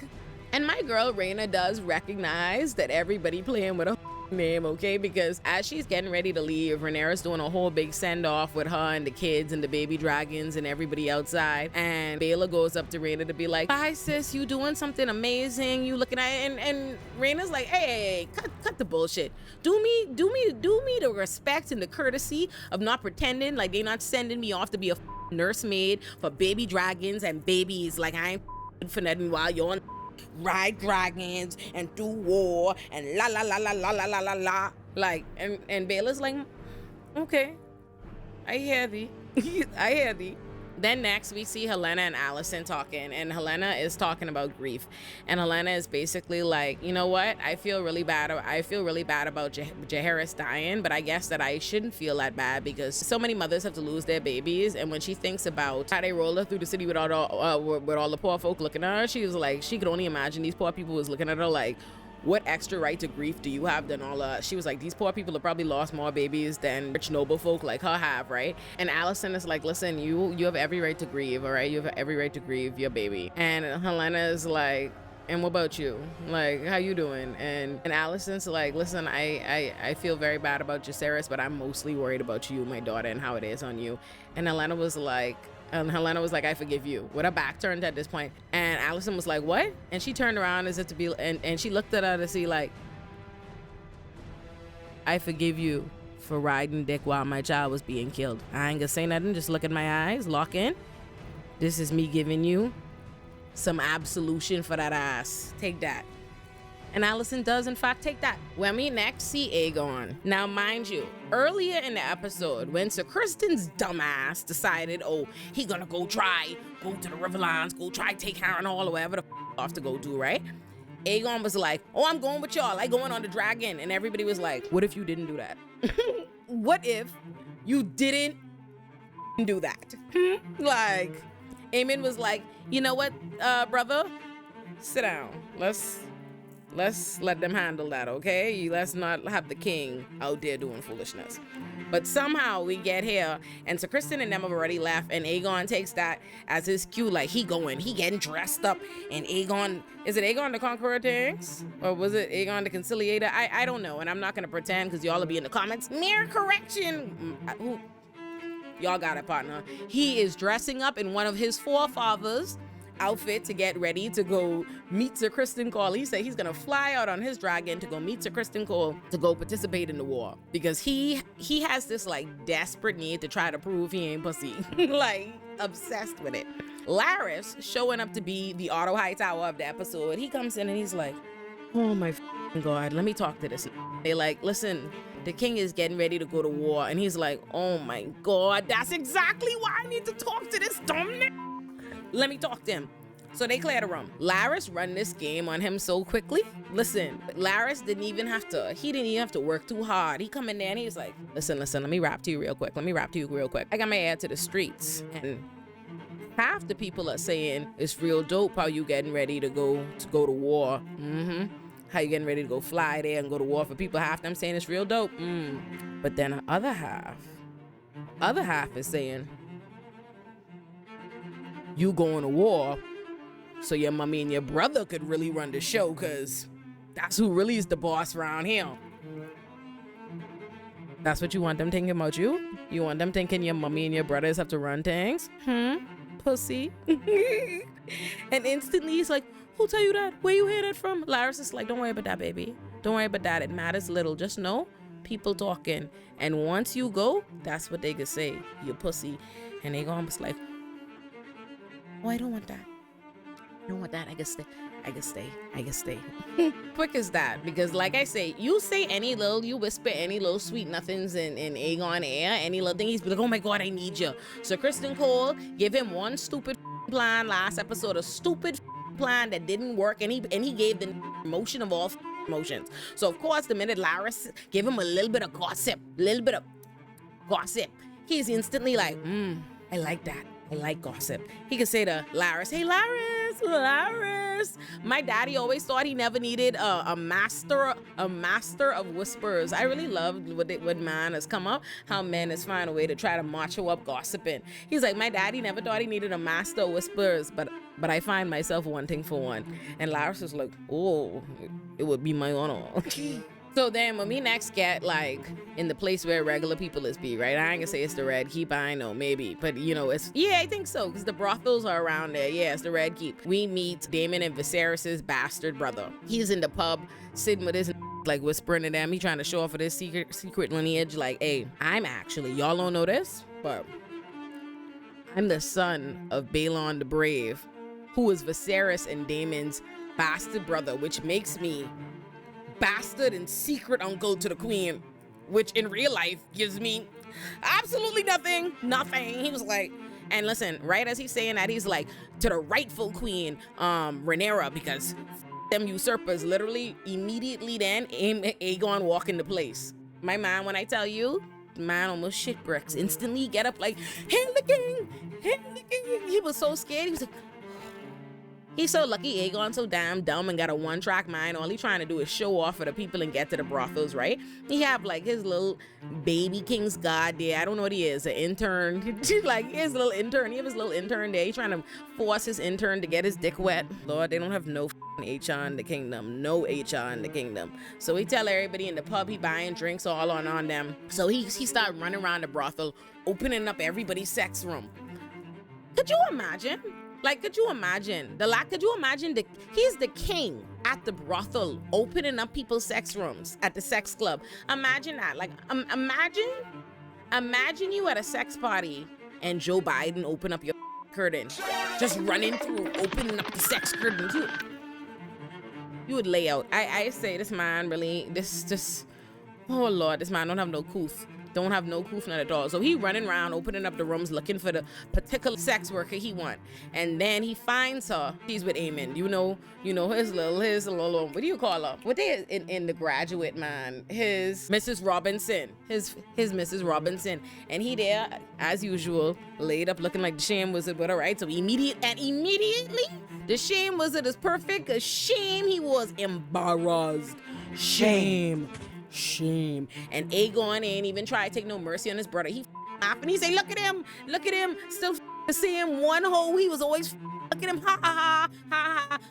And my girl Rhaena does recognize that everybody playing with her name, okay? Because as she's getting ready to leave, Rhaenyra's doing a whole big send-off with her and the kids and the baby dragons and everybody outside. And Baela goes up to Rhaena to be like, bye sis, you doing something amazing. You looking at it. And Rhaena's like, hey, cut the bullshit. Do me the respect and the courtesy of not pretending like they not sending me off to be a nursemaid for baby dragons and babies. Like I ain't for nothing while you're on ride dragons and do war and la la la la la la la la la. Like, and Baela's like, okay, I hear thee. I hear thee. Then next we see Helena and Alicent talking, and Helena is talking about grief, and Helena is basically like, you know what, I feel really bad about Jaehaerys dying, but I guess that I shouldn't feel that bad because so many mothers have to lose their babies. And when she thinks about how they roll her through the city with all the poor folk looking at her, she was like, she could only imagine these poor people was looking at her like, what extra right to grief do you have than all she was like, these poor people have probably lost more babies than rich noble folk like her have, right? And Alicent is like, listen, you have every right to grieve, all right? You have every right to grieve your baby. And Helena is like, and what about you? Like, how you doing? And Alicent's like, listen, I feel very bad about Jacaerys, but I'm mostly worried about you, my daughter, and how it is on you. And Helena was like, I forgive you, with her back turned at this point. And Alicent was like, what? And she turned around as if to be, and she looked at her to see like, I forgive you for riding dick while my child was being killed. I ain't gonna say nothing, just look at my eyes, lock in. This is me giving you some absolution for that ass. Take that. And Alicent does in fact take that. When we next see Aegon. Now mind you, earlier in the episode, when Sir Criston's dumbass decided, oh, he gonna go to the Riverlands, go try take Harrenhal or whatever the off to go do, right? Aegon was like, oh, I'm going with y'all, I going on the dragon. And everybody was like, what if you didn't do that? What if you didn't do that? Like, Aemon was like, you know what, brother? Sit down. Let's let them handle that, okay? Let's not have the king out there doing foolishness. But somehow we get here, and Sir Criston and them have already left, and Aegon takes that as his cue, like he getting dressed up, and Aegon, is it Aegon the Conqueror tanks? Or was it Aegon the Conciliator? I don't know, and I'm not gonna pretend, because y'all will be in the comments, mere correction. Y'all got it, partner. He is dressing up in one of his forefathers' outfit to get ready to go meet Sir Criston Cole. He said he's gonna fly out on his dragon to go meet Sir Criston Cole to go participate in the war because he has this like desperate need to try to prove he ain't pussy. Like obsessed with it. Larys showing up to be the Otto Hightower of the episode. He comes in and he's like, oh my God, let me talk to this. They like, listen, the king is getting ready to go to war. And he's like, oh my God, that's exactly why I need to talk to this dumb nigga. Let me talk to him. So they clear the room. Larys run this game on him so quickly. Listen, Larys didn't even have to work too hard. He come in there and he's like, listen, let me rap to you real quick. I got my ad to the streets. And half the people are saying it's real dope how you getting ready to go to war. How you getting ready to go fly there and go to war for people. Half them saying it's real dope. But then the other half is saying, you going to war so your mommy and your brother could really run the show, because that's who really is the boss around here. That's what you want them thinking about you? You want them thinking your mommy and your brothers have to run things? Pussy. And instantly he's like, who tell you that? Where you hear that from? Laris is like, don't worry about that, baby. Don't worry about that. It matters little. Just know people talking. And once you go, that's what they could say. You pussy. And they gonna be like, oh, I don't want that. I don't want that. I can stay. I can stay. I can stay. Quick as that. Because like I say, you whisper any little sweet nothings in Aegon ear, any little thing, he's be like, oh my God, I need you. So Kristen Cole give him one stupid plan last episode, a stupid plan that didn't work, and he gave the emotion of all emotions. So of course, the minute Laris gave him a little bit of gossip, he's instantly like, I like that. I like gossip. He could say to Laris, hey Laris, my daddy always thought he never needed a master of whispers. I really loved what man has come up, how men has found a way to try to macho up gossiping. He's like, my daddy never thought he needed a master of whispers, but I find myself wanting for one. And Laris is like, oh, it would be my honor. So then when we next get like in the place where regular people is be, right? I ain't gonna say it's the Red Keep, I know, maybe. But you know, I think so, because the brothels are around there. Yeah, it's the Red Keep. We meet Daemon and Viserys' bastard brother. He's in the pub, sitting with his like whispering to them. He trying to show off of his secret lineage. Like, hey, I'm actually, y'all don't know this, but I'm the son of Balon the Brave, who is Viserys and Daemon's bastard brother, which makes me bastard and secret uncle to the queen, which in real life gives me absolutely nothing. He was like, and listen, right as he's saying that, he's like, to the rightful queen, Rhaenyra, because them usurpers. Literally immediately then Aegon walk into place. My man, when I tell you, man almost shit bricks. Instantly get up like, hail the king. He was so scared. He was like, he's so lucky Aegon so damn dumb and got a one-track mind. All he trying to do is show off for the people and get to the brothels, right? He have like his little baby king's god there. I don't know what he is, an intern. Like his little intern. He have his little intern there. He trying to force his intern to get his dick wet. Lord, they don't have no HR in the kingdom. No HR in the kingdom. So he tell everybody in the pub he buying drinks all on them. So he start running around the brothel, opening up everybody's sex room. Could you imagine? Like, could you imagine he's the king at the brothel, opening up people's sex rooms at the sex club. Imagine that. Like, imagine you at a sex party and Joe Biden open up your curtain, just running through, opening up the sex curtain. You would lay out. I say this man really, oh Lord, this man don't have no couth. Don't have no couth, not at all. So he running around, opening up the rooms, looking for the particular sex worker he want. And then he finds her. She's with Aemon. You know, his little, what do you call her? What they in The Graduate, man? His Mrs. Robinson. His Mrs. Robinson. And he there, as usual, laid up looking like the shame wizard with her, right? So immediately, the shame wizard is perfect. A shame he was embarrassed. Shame. And Aegon ain't even try to take no mercy on his brother. He laugh and he say, look at him, still the same one hole. He was always look at him, ha,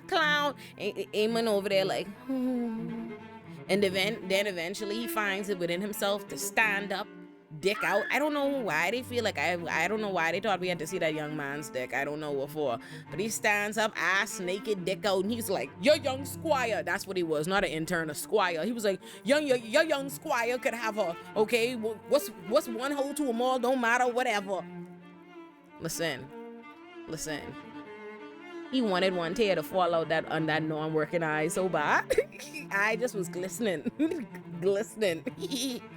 clown. Aemon over there like, and then eventually he finds it within himself to stand up, dick out. I don't know why they feel like I don't know why they thought we had to see that young man's dick. I don't know what for. But he stands up, ass naked, dick out, and he's like, your young squire. That's what he was, not an intern, a squire. He was like, your young squire could have her. Okay, what's one hole to them all? Don't matter, whatever. Listen. He wanted one tear to fall out on that non-working eye so bad. I just was glistening.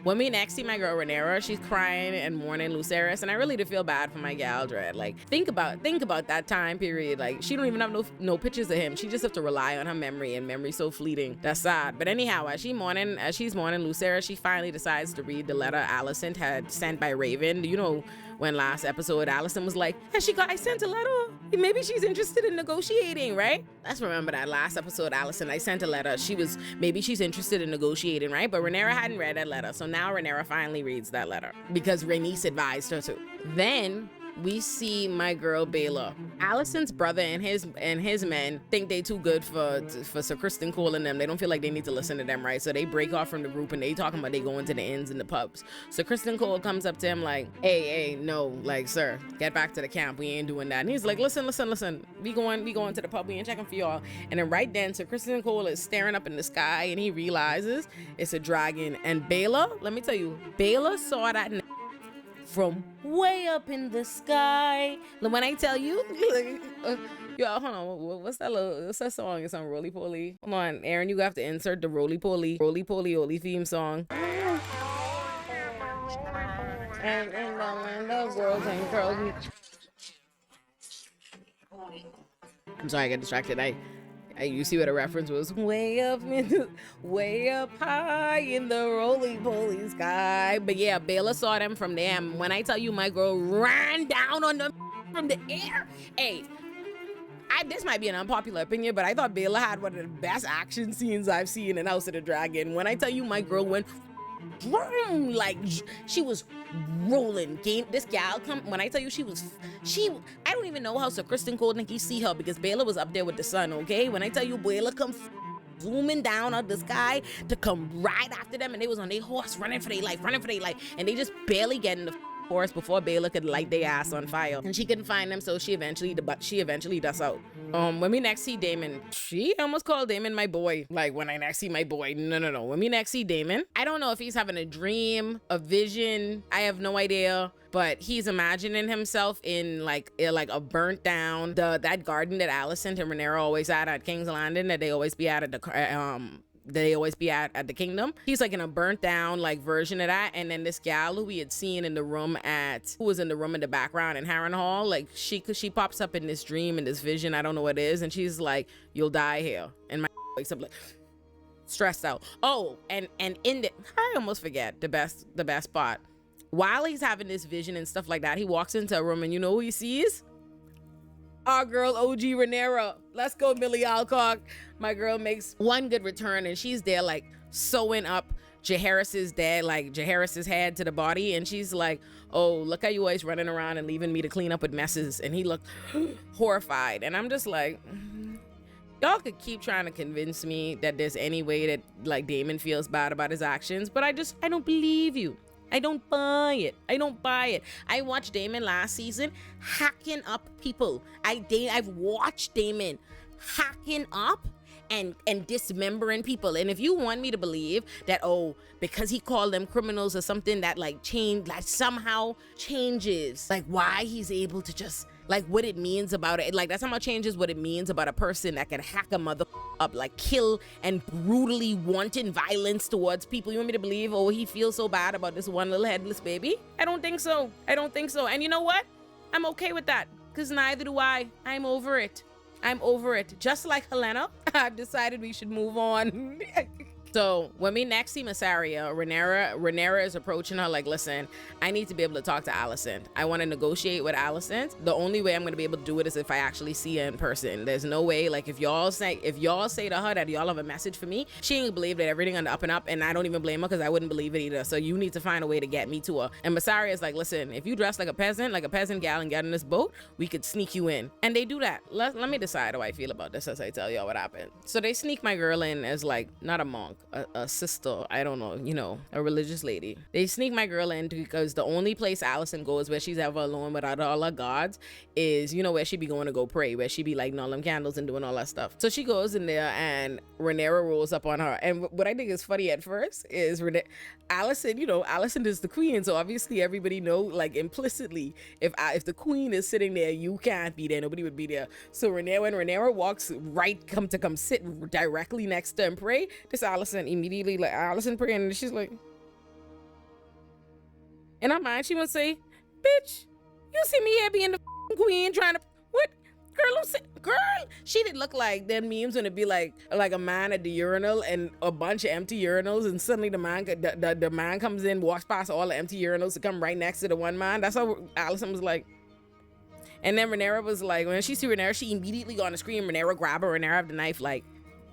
When we next see my girl Rhaenyra, she's crying and mourning Lucerys, and I really did feel bad for my gal Dread. Like, think about that time period. Like, she don't even have no pictures of him. She just have to rely on her memory, and memory's so fleeting. That's sad. But anyhow, as she's mourning Lucerys, she finally decides to read the letter Alicent had sent by Raven. You know, when last episode Alicent was like, I sent a letter. Maybe she's interested in negotiating, right? Let's remember that last episode, Alicent, I sent a letter. Maybe she's interested in negotiating, right? But Rhaenyra hadn't read that letter. So now Rhaenyra finally reads that letter because Rhaenys advised her to. Then we see my girl Baela. Allison's brother and his men think they too good for Sir Kristen Cole and them. They don't feel like they need to listen to them, right? So they break off from the group and they talking about they going to the inns and the pubs. So Kristen Cole comes up to him like, hey, no, like, sir, get back to the camp. We ain't doing that. And he's like, listen. We going to the pub. We ain't checking for y'all. And then right then, Sir Kristen Cole is staring up in the sky and he realizes it's a dragon. And Baylor, let me tell you, Baylor saw that from way up in the sky. When I tell you, yo, hold on, what's that song? It's on Roly Poly. Hold on, Aaron, you have to insert the Roly Poly Oli theme song. And the girls and girls. I'm sorry, I got distracted. You see what the reference was? Way up high in the roly-poly sky. But yeah, Baylor saw them from there. And when I tell you my girl ran down on them from the air. Hey, this might be an unpopular opinion, but I thought Baylor had one of the best action scenes I've seen in House of the Dragon. When I tell you my girl went vroom, like she was rolling. This gal when I tell you I don't even know how Sir Kristen Cole think he see her because Baylor was up there with the sun, okay? When I tell you Baylor come zooming down out the sky to come right after them, and they was on their horse running for their life, and they just barely get in the forest before Baylor could light their ass on fire. And she couldn't find them, so she eventually dusts out. When we next see Damon, she almost called Damon my boy. Like, when I next see my boy, no. When we next see Damon, I don't know if he's having a dream, a vision, I have no idea, but he's imagining himself in like a burnt down, that garden that Alicent and Rhaenyra always at King's Landing, that they always be at the kingdom. He's like in a burnt down like version of that. And then this gal who we had seen in the room who was in the room in the background in Harrenhal, like she pops up in this dream, in this vision, I don't know what it is, and she's like, you'll die here. And my wakes up like stressed out. Oh, and I almost forget the best part. While he's having this vision and stuff like that, he walks into a room and you know who he sees? Our girl OG Rhaenyra. Let's go, Millie Alcock. My girl makes one good return and she's there like sewing up Jaehaerys's head to the body, and she's like, oh, look how you always running around and leaving me to clean up with messes. And he looked horrified, and I'm just like, y'all could keep trying to convince me that there's any way that like Daemon feels bad about his actions, but I don't believe you. I don't buy it. I watched Daemon last season hacking up people. I've watched Daemon hacking up and dismembering people. And if you want me to believe that, oh, because he called them criminals or something, that like somehow changes like why he's able to just like what it means about it, like that somehow changes what it means about a person that can hack a mother up, like kill and brutally wanton violence towards people. You want me to believe, oh, he feels so bad about this one little headless baby? I don't think so. And you know what? I'm okay with that, because neither do I. I'm over it. Just like Helena, I've decided we should move on. So when we next see Mysaria, Rhaenyra is approaching her like, listen, I need to be able to talk to Alicent. I want to negotiate with Alicent. The only way I'm going to be able to do it is if I actually see her in person. There's no way, like if y'all say to her that y'all have a message for me, she ain't believe that everything on the up and up, and I don't even blame her because I wouldn't believe it either. So you need to find a way to get me to her. And Mysaria is like, listen, if you dress like a peasant gal and get in this boat, we could sneak you in. And they do that. Let me decide how I feel about this as I tell y'all what happened. So they sneak my girl in as like, not a monk, a sister, I don't know, a religious lady. They sneak my girl in because the only place Alicent goes where she's ever alone without all her gods is, where she be going to go pray, where she be lighting all them candles and doing all that stuff. So she goes in there and Rhaenyra rolls up on her. And what I think is funny at first is Alicent is the queen, so obviously everybody know, like implicitly, if the queen is sitting there, you can't be there, nobody would be there. So when Rhaenyra walks come sit directly next to him and pray, this Alicent immediately like Alicent praying, and she's like, in her mind she would say, bitch, you see me here being the queen trying to what? Girl, she did look like them memes when it be like a man at the urinal and a bunch of empty urinals, and suddenly the man comes in, walks past all the empty urinals to come right next to the one man. That's how Alicent was like. And then Rhaenyra was like, when she see Rhaenyra, she immediately gonna scream. Rhaenyra grab her, Rhaenyra have the knife, like,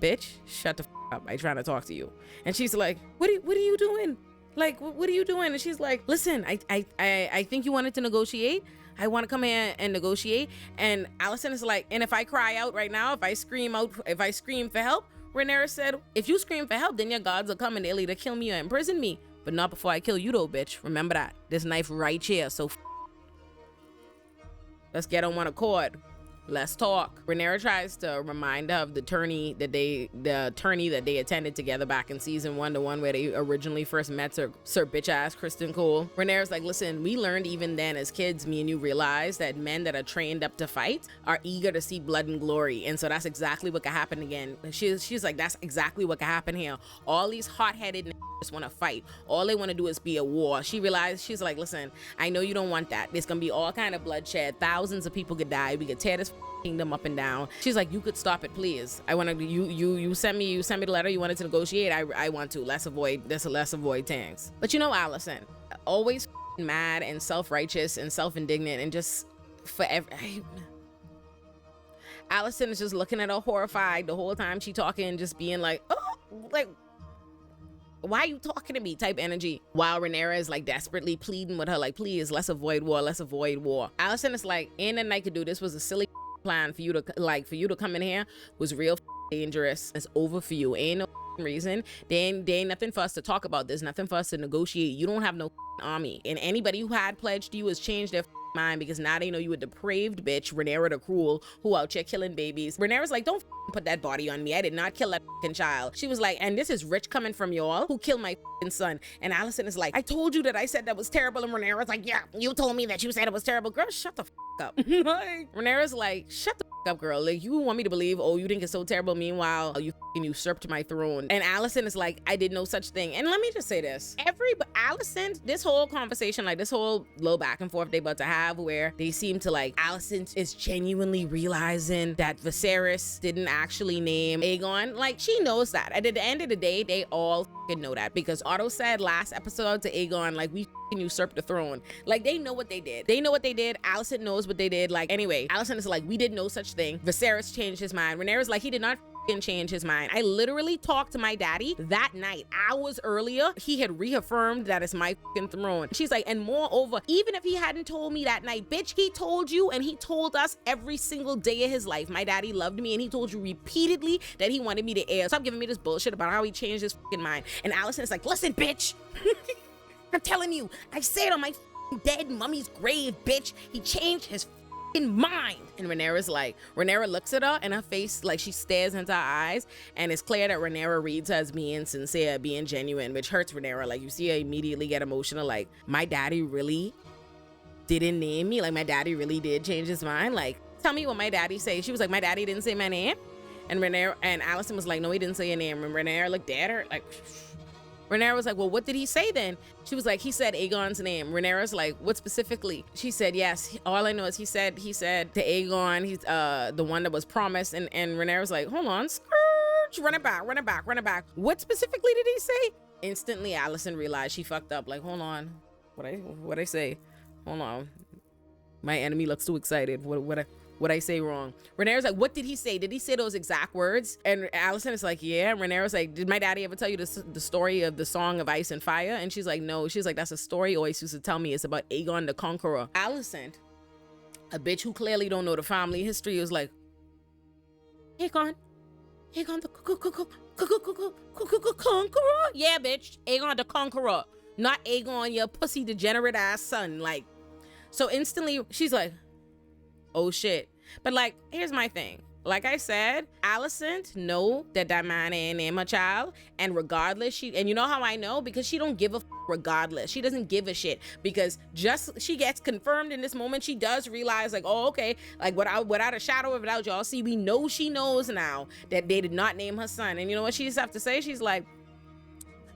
bitch, shut the up, I trying to talk to you. And she's like, what are you doing? Like, what are you doing? And she's like, listen, I think you wanted to negotiate. I want to come here and negotiate. And Allison is like, and if I cry out right now, if I scream for help, Rhaenyra said, if you scream for help, then your gods will come and they'll either kill me or imprison me. But not before I kill you though, bitch. Remember that. This knife right here, so let's get on one accord. Let's talk. Rhaenyra tries to remind her of the attorney that they attended together back in season 1, the one where they originally first met Sir bitch ass Kristen Cole. Rhaenyra's like, listen, we learned even then as kids, me and you realized that men that are trained up to fight are eager to see blood and glory. And so that's exactly what could happen again. She's like, that's exactly what could happen here. All these hot-headed just want to fight. All they want to do is be a war. She realized, she's like, listen, I know you don't want that. There's gonna be all kind of bloodshed. Thousands of people could die. We could tear this kingdom up and down. She's like, you could stop it, please. I want to. You send me the letter. You wanted to negotiate. I want to. Let's avoid things. But you know, Allison, always mad and self-righteous and self-indignant and just forever. Allison is just looking at her horrified the whole time she talking, just being like, oh, like, why are you talking to me type energy, while Rhaenyra is like desperately pleading with her, like, please, let's avoid war. Allison is like, ain't nothing I could do. This was a silly plan for you to come in here, was real dangerous. It's over for you. Ain't no reason. There ain't nothing for us to talk about. There's nothing for us to negotiate. You don't have no army, and anybody who had pledged you has changed their mind, because now they know you a depraved bitch, Rhaenyra the Cruel, who out here killing babies. Rhaenyra's like, don't put that body on me. I did not kill that child. She was like, and this is rich coming from y'all who killed my son. And Allison is like, I told you that I said that was terrible. And Rhaenyra's like, yeah, you told me that you said it was terrible. Girl, shut the up. Like, Rhaenyra's like, shut the up, girl. Like, you want me to believe, oh, you think it's so terrible, meanwhile you usurped my throne. And Allison is like, I did no such thing. And let me just say this, Allison, this whole conversation, like this whole little back and forth they about to have, where they seem to, like, Allison is genuinely realizing that Viserys didn't actually name Aegon. Like, she knows that. And at the end of the day, they all know that, because Otto said last episode to Aegon, like, we usurped the throne. Like, they know what they did. Allison knows what they did. Like, anyway, Allison is like, we did no such thing. Viserys changed his mind. Rhaenyra's like, he did not change his mind. I literally talked to my daddy that night. Hours earlier, he had reaffirmed that it's my throne. She's like, and moreover, even if he hadn't told me that night, bitch, he told you and he told us every single day of his life. My daddy loved me and he told you repeatedly that he wanted me to heir. Stop giving me this bullshit about how he changed his mind. And Allison is like, listen, bitch. I'm telling you, I said on my dead mummy's grave, bitch, he changed his mind. And Rhaenyra looks at her and her face, like, she stares into her eyes, and it's clear that Rhaenyra reads her as being sincere, being genuine, which hurts Rhaenyra. Like, you see her immediately get emotional, like, my daddy really didn't name me. Like, my daddy really did change his mind. Like, tell me what my daddy say. She was like, my daddy didn't say my name. And Allison was like, no, he didn't say your name. And Rhaenyra looked at her like, Rhaenyra was like, well, what did he say then? She was like, he said Aegon's name. Rhaenyra's like, what specifically? She said, yes, all I know is he said to Aegon, he's the one that was promised. And Rhaenyra's like, hold on, scourge, run it back. What specifically did he say? Instantly, Allison realized she fucked up. Like, hold on, what I say? Hold on, my enemy looks too excited. What I say wrong? Rhaenyra's like, what did he say? Did he say those exact words? And Allison is like, yeah. And Rhaenyra's like, did my daddy ever tell you the story of the Song of Ice and Fire? And she's like, no. She's like, that's a story he always used to tell me. It's about Aegon the Conqueror. Allison, a bitch who clearly don't know the family history, was like, Aegon the Conqueror? Yeah, bitch, Aegon the Conqueror, not Aegon, your pussy degenerate ass son. Like, so instantly she's like, oh shit. But like, here's my thing. Like I said, Allison know that man ain't name her child, and regardless, and you know how I know? Because she don't give a regardless. She doesn't give a shit, because just she gets confirmed in this moment. She does realize, like, oh, okay, like without a shadow of a doubt, y'all see, we know she knows now that they did not name her son. And you know what she just have to say? She's like,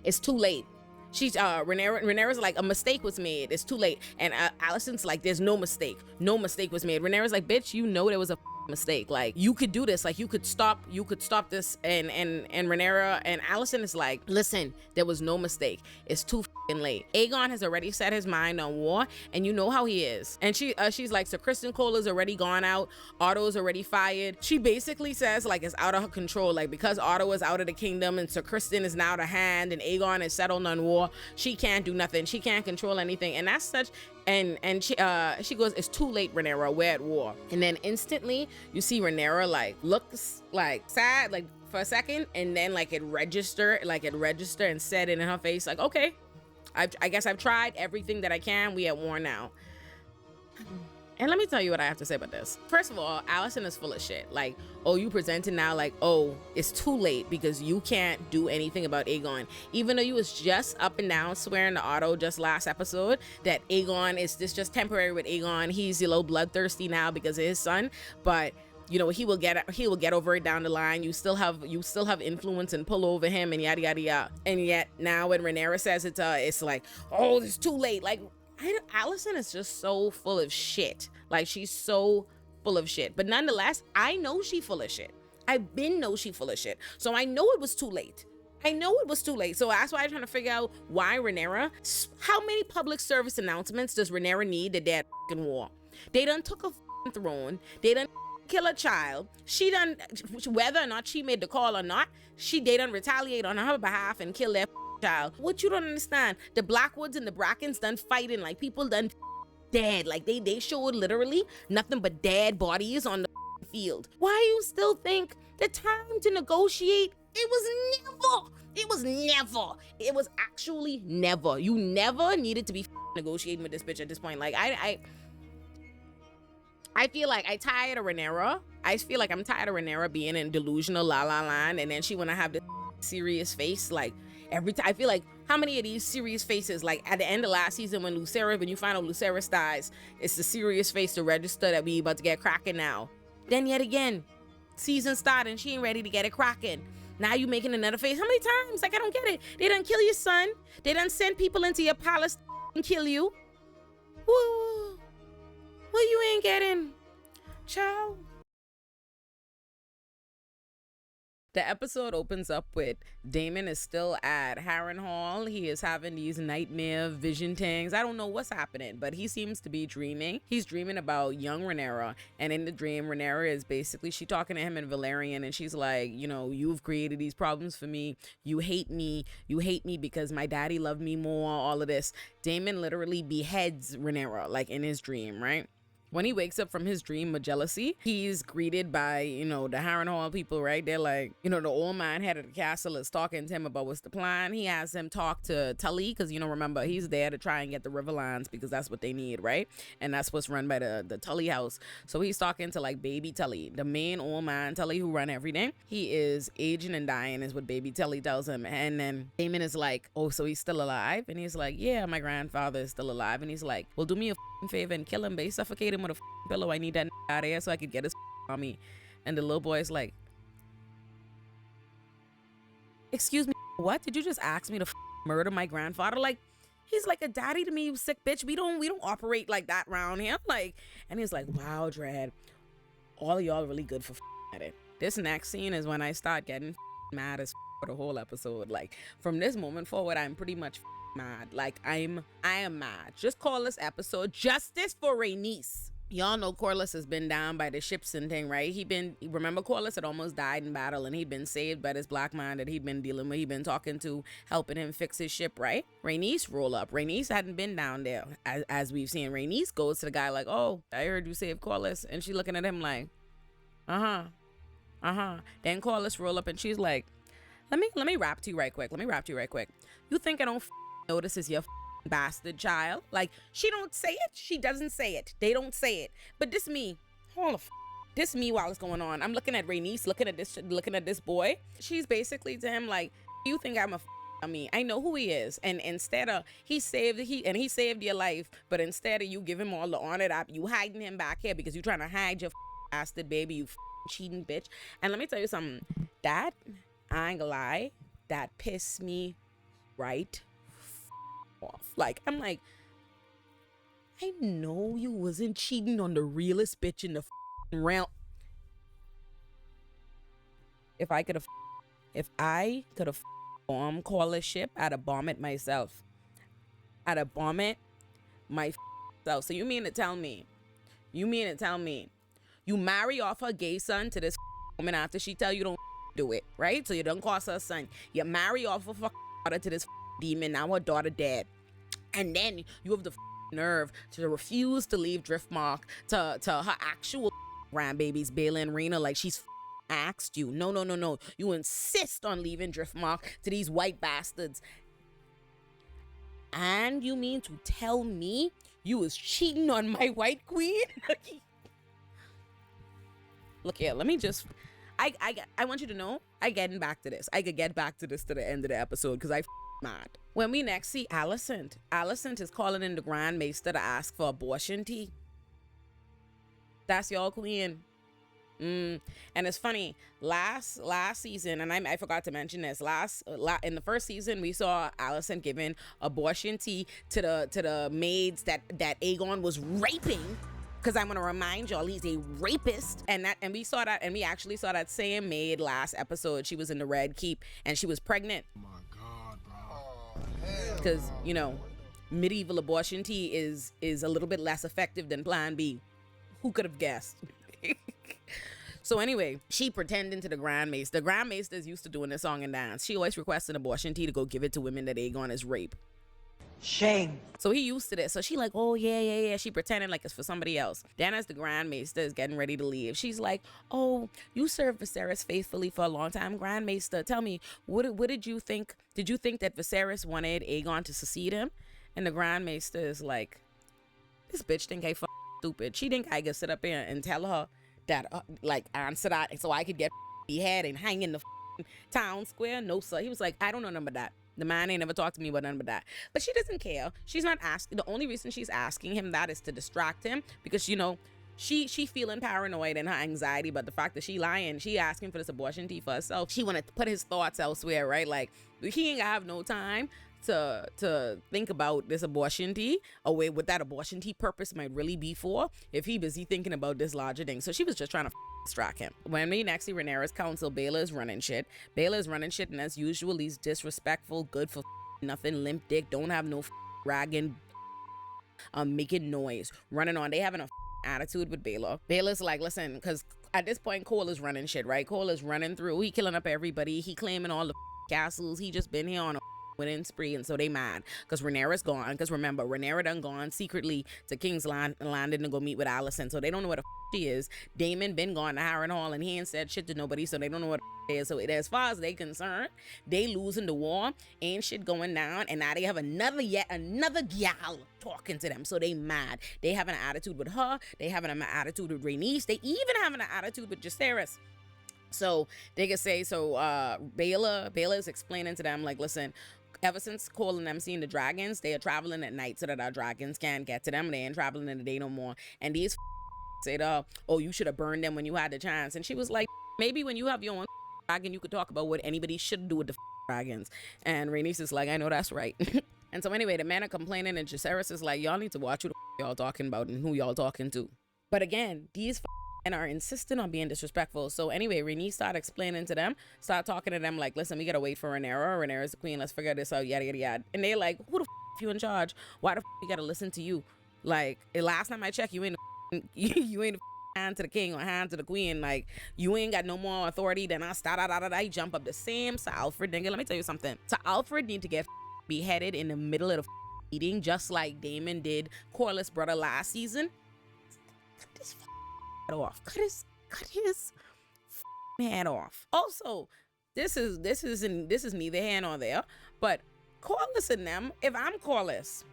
it's too late. She's Rhaenyra's like, a mistake was made, it's too late. And Allison's like, there's no mistake was made. Rhaenyra's like, bitch, you know there was a mistake. Like, you could do this. Like, you could stop this. And Rhaenyra and Allison is like, listen, there was no mistake. It's too late. Aegon has already set his mind on war, and you know how he is. And she's like, so Kristen Cole is already gone out, Otto's already fired. She basically says like it's out of her control, like because Otto is out of the kingdom and Sir Kristen is now the hand and Aegon is settled on war, she can't do nothing, she can't control anything. And that's such, and she goes, it's too late, Rhaenyra, we're at war. And then instantly you see Rhaenyra like looks like sad, like for a second, and then like it registered and said it in her face like, okay, I guess I've tried everything that I can, we at war now. And let me tell you what I have to say about this. First of all, Allison is full of shit. Like, oh, you presented now like, oh, it's too late because you can't do anything about Aegon. Even though you was just up and down swearing to Otto just last episode that Aegon is this just temporary with Aegon. He's a little bloodthirsty now because of his son, but you know, he will get over it down the line. You still have influence and pull over him and yada yada yada. And yet now when Rhaenyra says it's like, oh, it's too late. Like, Allison is just so full of shit. Like, she's so full of shit. But nonetheless, I know she full of shit. I've been know she full of shit. So I know it was too late. I know it was too late. So that's why I'm trying to figure out why Rhaenyra. How many public service announcements does Rhaenyra need that they're at fucking war? They done took a throne. They done kill a child. She done, whether or not she made the call or not, they done retaliate on her behalf and kill their child. What you don't understand, the Blackwoods and the Brackens done fighting, like people done dead. Like they showed literally nothing but dead bodies on the field. Why you still think the time to negotiate? It was actually never. You never needed to be negotiating with this bitch at this point. Like I feel like I'm tired of Rhaenyra. I feel like I'm tired of Rhaenyra being in delusional la la land, and then she wanna have this serious face. Like every time, I feel like how many of these serious faces? Like at the end of last season when you find out Lucerys dies, it's the serious face to register that we about to get cracking now. Then yet again, season started and she ain't ready to get it cracking. Now you making another face. How many times? Like I don't get it. They done kill your son. They done send people into your palace and kill you. Woo. Well, you ain't getting, ciao. The episode opens up with Daemon is still at Harrenhal. He is having these nightmare vision things. I don't know what's happening, but he seems to be dreaming. He's dreaming about young Rhaenyra, and in the dream, Rhaenyra is basically, she talking to him in Valyrian, and she's like, you know, you've created these problems for me. You hate me because my daddy loved me more, all of this. Daemon literally beheads Rhaenyra, like in his dream, right? When he wakes up from his dream of jealousy, he's greeted by, you know, the Harrenhal people, right? They're like, you know, the old man head of the castle is talking to him about what's the plan. He has him talk to Tully because, you know, remember, he's there to try and get the Riverlands because that's what they need, right? And that's what's run by the Tully house. So he's talking to like baby Tully, the main old man Tully who run everything. He is aging and dying is what baby Tully tells him. And then Daemon is like, oh, so he's still alive? And he's like, yeah, my grandfather is still alive. And he's like, well, do me a favor and kill him, but he suffocated him with a pillow. I need that out of here so I could get his on me. And the little boy's like, excuse me, what? Did you just ask me to murder my grandfather? Like, he's like a daddy to me, you sick bitch. We don't operate like that around here. Like, and he's like, wow, Dread, all of y'all really good for at it. This next scene is when I start getting mad as for the whole episode. Like, from this moment forward, I'm pretty much mad. Like, I am mad. Just call this episode Justice for Rhaenys. Y'all know Corlys has been down by the ships and thing, right? Remember Corlys had almost died in battle and he'd been saved by this black man that he'd been dealing with. He'd been talking to, helping him fix his ship, right? Rhaenys roll up. Rhaenys hadn't been down there as we've seen. Rhaenys goes to the guy like, oh, I heard you save Corlys. And she looking at him like, Then Corlys roll up and she's like, let me rap to you right quick. You think I don't notice is your bastard child? Like, she don't say it. She doesn't say it. They don't say it. But this me. This me while it's going on. I'm looking at Rhaenys, looking at this boy. She's basically to him like, you think I'm I know who he is. And instead of he saved your life, but instead of you give him all the honor that you hiding him back here because you trying to hide your bastard baby, you cheating bitch. And let me tell you something. That, I ain't gonna lie, that pissed me right off. Like, I'm like, I know you wasn't cheating on the realest bitch in the realm. If I could have bomb call a ship, I'd have bomb it myself. I'd have bomb it my self. So you mean to tell me you marry off her gay son to this woman after she tell you don't do it, right? So you don't cost her son. You marry off her daughter to this demon. Now her daughter dead. And then you have the nerve to refuse to leave Driftmark to her actual grandbabies, Bayla and Rena, like she's asked you. No. You insist on leaving Driftmark to these white bastards. And you mean to tell me you was cheating on my white queen? Look here, let me just... I want you to know, I getting back to this. I could get back to this to the end of the episode because I mad. When we next see Alicent is calling in the Grand Maester to ask for abortion tea. That's y'all queen. And it's funny, last season, and I forgot to mention this, in the first season, we saw Alicent giving abortion tea to the maids that Aegon was raping. Because I'm gonna remind y'all, he's a rapist, and we saw that, and we actually saw that same maid last episode. She was in the Red Keep, and she was pregnant. Oh my God, bro. Because medieval abortion tea is a little bit less effective than Plan B. Who could have guessed? So anyway, she pretending to the Grand Maester. The Grand Maester is used to doing this song and dance. She always requests an abortion tea to go give it to women that Aegon is rape. Shame. So he used to this. So she like, oh yeah. She pretending like it's for somebody else. Then as the Grand Maester is getting ready to leave, she's like, oh, you served Viserys faithfully for a long time, Grand Maester. Tell me, what did you think? Did you think that Viserys wanted Aegon to succeed him? And the Grand Maester is like, this bitch think I stupid. She think I could sit up here and tell her that, answer that so I could get beheaded and hang in the town square. No, sir. He was like, I don't know nothing about that. The man ain't never talked to me about nothing but that. But she doesn't care. She's not asking. The only reason she's asking him that is to distract him because, she feeling paranoid and her anxiety about the fact that she lying. She asking for this abortion tea for herself. She want to put his thoughts elsewhere, right? Like, he ain't gonna have no time to think about this abortion tea or what that abortion tea purpose might really be for if he busy thinking about this larger thing. So she was just trying to distract him. When we next see Rhaenyra's council, Bayla is running shit. And as usual, he's disrespectful, good for nothing, limp dick, don't have no ragging, making noise, running on. They having a attitude with Bayla. Bayla's like, listen, because at this point Cole is running shit, right? Cole is running through, he killing up everybody, he claiming all the castles, he just been here on a winning spree, and so they mad because Rhaenyra's gone. Because remember, Rhaenyra done gone secretly to King's Landing to go meet with Alicent, so they don't know where the she is. Damon been gone to Harrenhal and he ain't said shit to nobody, so they don't know what it is. So as far as they concerned, they losing the war, ain't shit going down, and now they have another gal talking to them, so they mad. They having an attitude with her, they having an attitude with Rhaenys, they even having an attitude with Jacaerys. So they can say, Bayla is explaining to them, like, listen, ever since Cole and them seeing the dragons, they are traveling at night so that our dragons can't get to them. They ain't traveling in the day no more. And these said, oh, you should have burned them when you had the chance. And she was like, maybe when you have your own dragon, you could talk about what anybody should do with the dragons. And Rhaenys is like, I know that's right. And so anyway, the men are complaining, and Jacaerys is like, y'all need to watch who the y'all talking about and who y'all talking to. But again, these and are insistent on being disrespectful. So anyway, Rhaenys started explaining to them, start talking to them like, listen, we gotta wait for Rhaenyra. Rhaenyra's the queen. Let's figure this out. Yada, yada, yada. And they're like, who the you in charge? Why the we gotta listen to you? Like, last time I checked, you ain't you ain't hand to the king or hand to the queen. Like, you ain't got no more authority than us. I jump up the same. So Alfred, nigga, let me tell you something. So Alfred need to get beheaded in the middle of the meeting, just like Daemon did Corlys' brother last season. Cut this off. Cut his head off. Also, this is neither here nor there, but Corlys and them, if I'm Corlys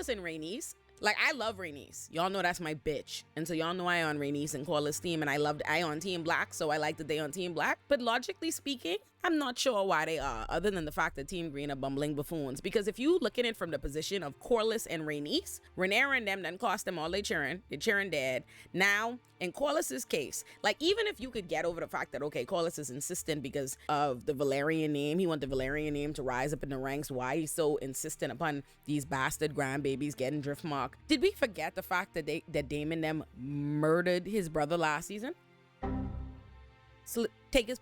and Rhaenys, like, I love Rhaenys. Y'all know that's my bitch. And so y'all know I on Rhaenys and Corlys' team, and I on Team Black, so I like that they on Team Black. But logically speaking, I'm not sure why they are, other than the fact that Team Green are bumbling buffoons. Because if you look at it from the position of Corlys and Rhaenys, Rhaenyra and them done cost them all they cheering. They're cheering dead. Now, in Corlys' case, like, even if you could get over the fact that, okay, Corlys is insistent because of the Valyrian name, he want the Valyrian name to rise up in the ranks, why he's so insistent upon these bastard grandbabies getting Driftmark. Did we forget the fact that Daemon them murdered his brother last season? So take his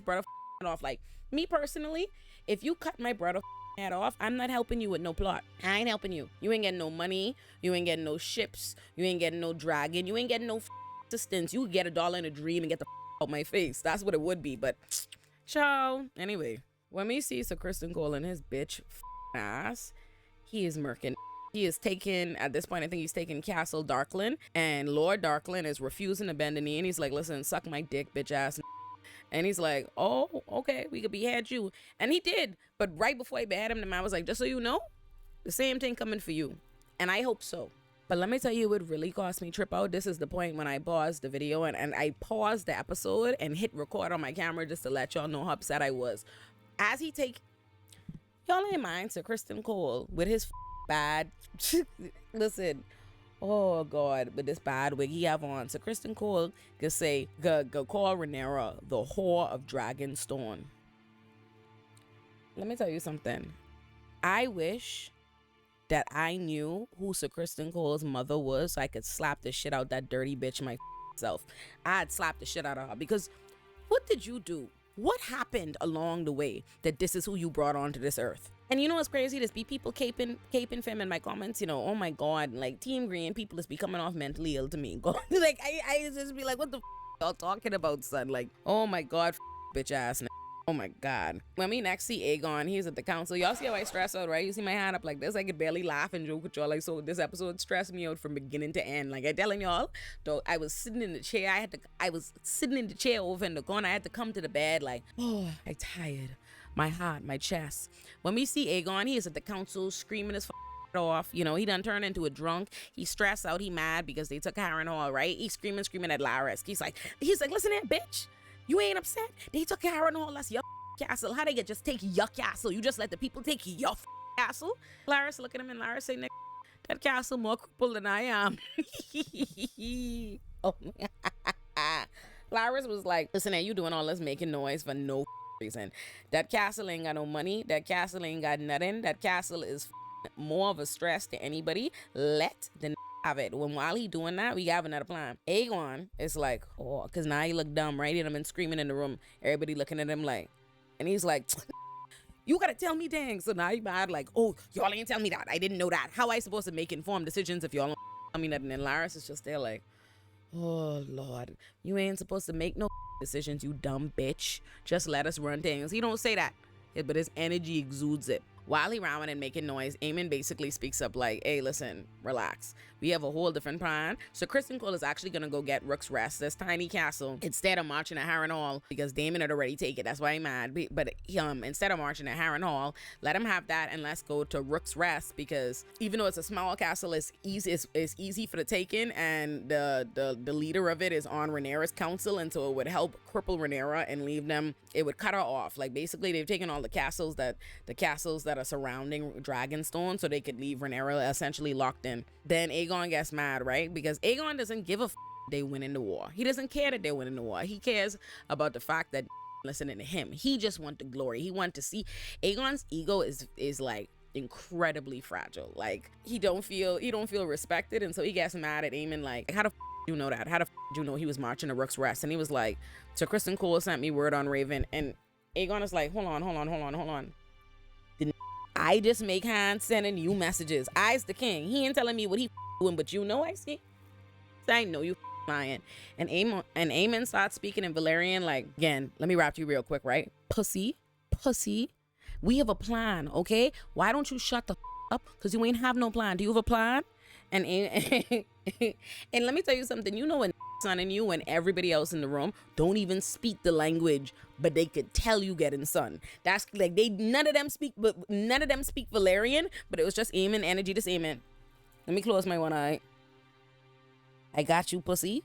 brother off. Like, me personally, if you cut my brother head off, I'm not helping you with no plot. I ain't helping you. You ain't getting no money. You ain't getting no ships. You ain't getting no dragon. You ain't getting no assistance. You get $1 in a dream and get the out my face. That's what it would be. But, ciao. Anyway, when we see Sir Kristen Cole and his bitch ass, he is murking. He is taking, at this point, I think he's taking Castle Darkland, and Lord Darkland is refusing to bend the knee, and he's like, listen, suck my dick, bitch ass. And he's like, oh, okay, we could behead you. And he did. But right before he beheaded him, the man was like, just so you know, the same thing coming for you. And I hope so. But let me tell you, it really cost me trip out. This is the point when I paused the video and I paused the episode and hit record on my camera just to let y'all know how upset I was. As he take, y'all ain't mind Sir Kristen Cole with his bad, listen, oh God, with this bad wig he have on. So Kristen Cole could say, go call Rhaenyra the whore of Dragonstone. Let me tell you something. I wish that I knew who Sir Kristen Cole's mother was so I could slap the shit out that dirty bitch myself. I'd slap the shit out of her because what did you do? What happened along the way that this is who you brought onto this earth? And you know what's crazy? There's be people caping fam in my comments, you know, oh my God, like Team Green people is be coming off mentally ill to me. Like I just be like, what the y'all talking about, son? Like, oh my God, bitch ass. Oh my God. When we next see Aegon, he's at the council. Y'all see how I stress out, right? You see my hand up like this? I could barely laugh and joke with y'all. Like, so this episode stressed me out from beginning to end. Like I telling y'all, though, I was sitting in the chair. I was sitting in the chair over in the corner. I had to come to the bed like, oh, I tired. My heart, my chest. When we see Aegon, he is at the council screaming his off. You know, he done turned into a drunk. He's stressed out. He mad because they took Harrenhal, right? He's screaming at Larys. He's like, listen here, bitch. You ain't upset? They took Harrenhal. That's your castle. How they get just take your castle? You just let the people take your castle? Larys look at him and Larys say, that castle more crippled than I am. Oh, Larys was like, listen, you doing all this making noise for no reason. That castle ain't got no money. That castle ain't got nothing. That castle is more of a stress to anybody. Let the have it. While he doing that, we have another plan. Aegon is like, oh, because now he look dumb, right? He done been screaming in the room. Everybody looking at him like, and he's like, you gotta tell me things. So now he mad like, oh, y'all ain't tell me that. I didn't know that. How I supposed to make informed decisions if y'all don't tell me nothing? And Larys is just there like, oh Lord, you ain't supposed to make no decisions, you dumb bitch. Just let us run things. He don't say that, but his energy exudes it. While he round and making noise, Aemon basically speaks up like, hey, listen, relax. We have a whole different plan. So Kristen Cole is actually going to go get Rook's Rest, this tiny castle, instead of marching to Harrenhal, because Daemon had already taken it. That's why he's mad. But instead of marching to Harrenhal, let him have that and let's go to Rook's Rest, because even though it's a small castle, it's easy for the taking, and the leader of it is on Rhaenyra's council, and so it would help cripple Rhaenyra and leave them, it would cut her off. Like basically they've taken all the castles that are surrounding Dragonstone so they could leave Rhaenyra essentially locked in. Then Aegon gets mad, right? Because Aegon doesn't give a they win in the war. He doesn't care that they win in the war. He cares about the fact that listening to him. He just want the glory. He want to see. Aegon's ego is like incredibly fragile. Like he don't feel respected, and so he gets mad at Aemon like, how the you know that? How the you know he was marching to Rook's Rest? And he was like, so Kristen Cole sent me word on Raven, and Aegon is like, hold on. I just make hands sending you messages. I's the king. He ain't telling me what he doing, but you know I see. I know you lying. And Aemon starts speaking in Valyrian like, again, let me rap you real quick, right? Pussy. We have a plan, okay? Why don't you shut the up? Because you ain't have no plan. Do you have a plan? And and let me tell you something. You know when son and you and everybody else in the room don't even speak the language, but they could tell you getting sun. That's like none of them speak Valyrian, but it was just Aemon energy. Just Aemon. Let me close my one eye. I got you, pussy.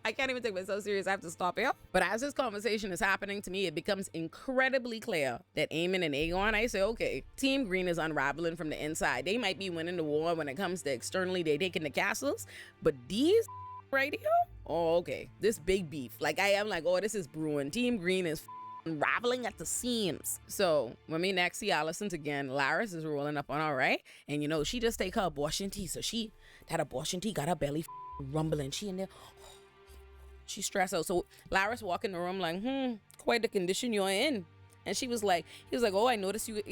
I can't even take myself serious. I have to stop here. But as this conversation is happening to me, it becomes incredibly clear that Aemon and Aegon, I say, okay, Team Green is unraveling from the inside. They might be winning the war when it comes to externally, they taking the castles, but these right here, oh, okay, this big beef. Like I am like, oh, this is brewing. Team Green is unraveling at the seams. So when we next see Alicent again, Larys is rolling up on her, right? And you know, she just take her abortion tea. So that abortion tea got her belly rumbling. She in there, She's stressed out. So Laris walked in the room like, quite the condition you're in. And he was like, oh, I noticed you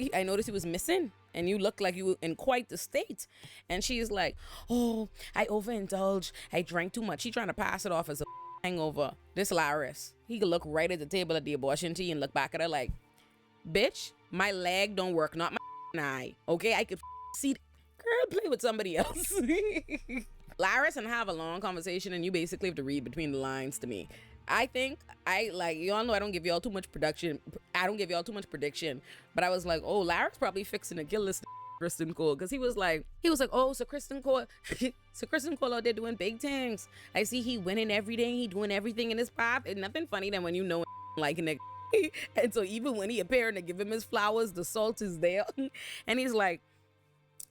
was missing and you look like you were in quite the state. And she's like, oh, I overindulged. I drank too much. She trying to pass it off as a hangover. This Laris, he could look right at the table at the abortion tea and look back at her like, bitch, my leg don't work, not my eye. Okay, I could see. Girl, play with somebody else. Laris and have a long conversation and you basically have to read between the lines to me. I think y'all know I don't give y'all too much production. I don't give y'all too much prediction, but I was like, oh, Laris probably fixing to kill this Kristen Cole, because he was like, oh, so Kristen Cole out there doing big things. I see he winning every day. He doing everything in his path. It's nothing funny than when you know liking it. And so even when he appearing to give him his flowers, the salt is there. And he's like,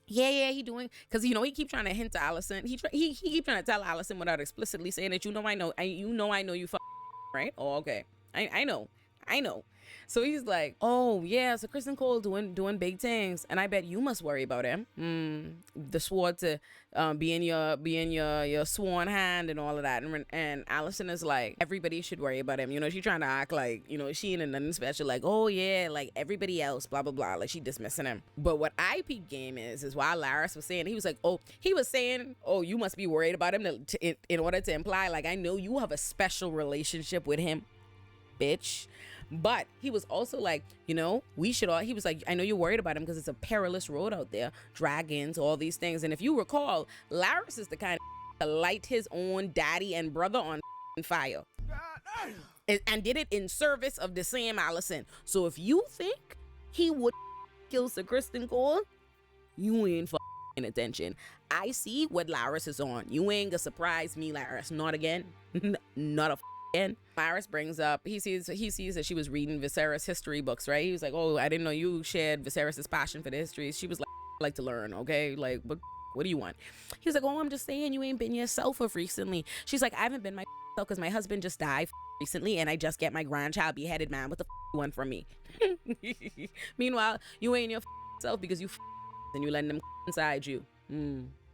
yeah, he doing, because he keep trying to hint to Allison. He keep trying to tell Allison without explicitly saying that I know you right? Oh, okay. I know. So he's like, oh yeah, so Kristen Cole doing big things, and I bet you must worry about him. The sword to be in your sworn hand and all of that. And Allison is like, everybody should worry about him. She trying to act like she ain't nothing special. Like, oh yeah, like everybody else, blah blah blah. Like she dismissing him. But what I peep game is while Laris was saying, he was saying, oh, you must be worried about him in order to imply like I know you have a special relationship with him, bitch. But he was also like, we should all, he was like, I know you're worried about him because it's a perilous road out there, dragons, all these things. And if you recall, Laris is the kind of to light his own daddy and brother on fire. And did it in service of the same Allison. So if you think he would kill Sir Kristen Cole, you ain't paying attention. I see what Laris is on. You ain't gonna surprise me, Laris. Not again. Not a again. Laris brings up, he sees that she was reading Viserys history books, right? He was like, oh, I didn't know you shared Viserys' passion for the history. She was like to learn, okay? Like, but what do you want? He was like, oh, I'm just saying you ain't been yourself of recently. She's like, I haven't been myself because my husband just died recently and I just get my grandchild beheaded, man. What the you want from me? Meanwhile, you ain't your self because you and you letting them inside you.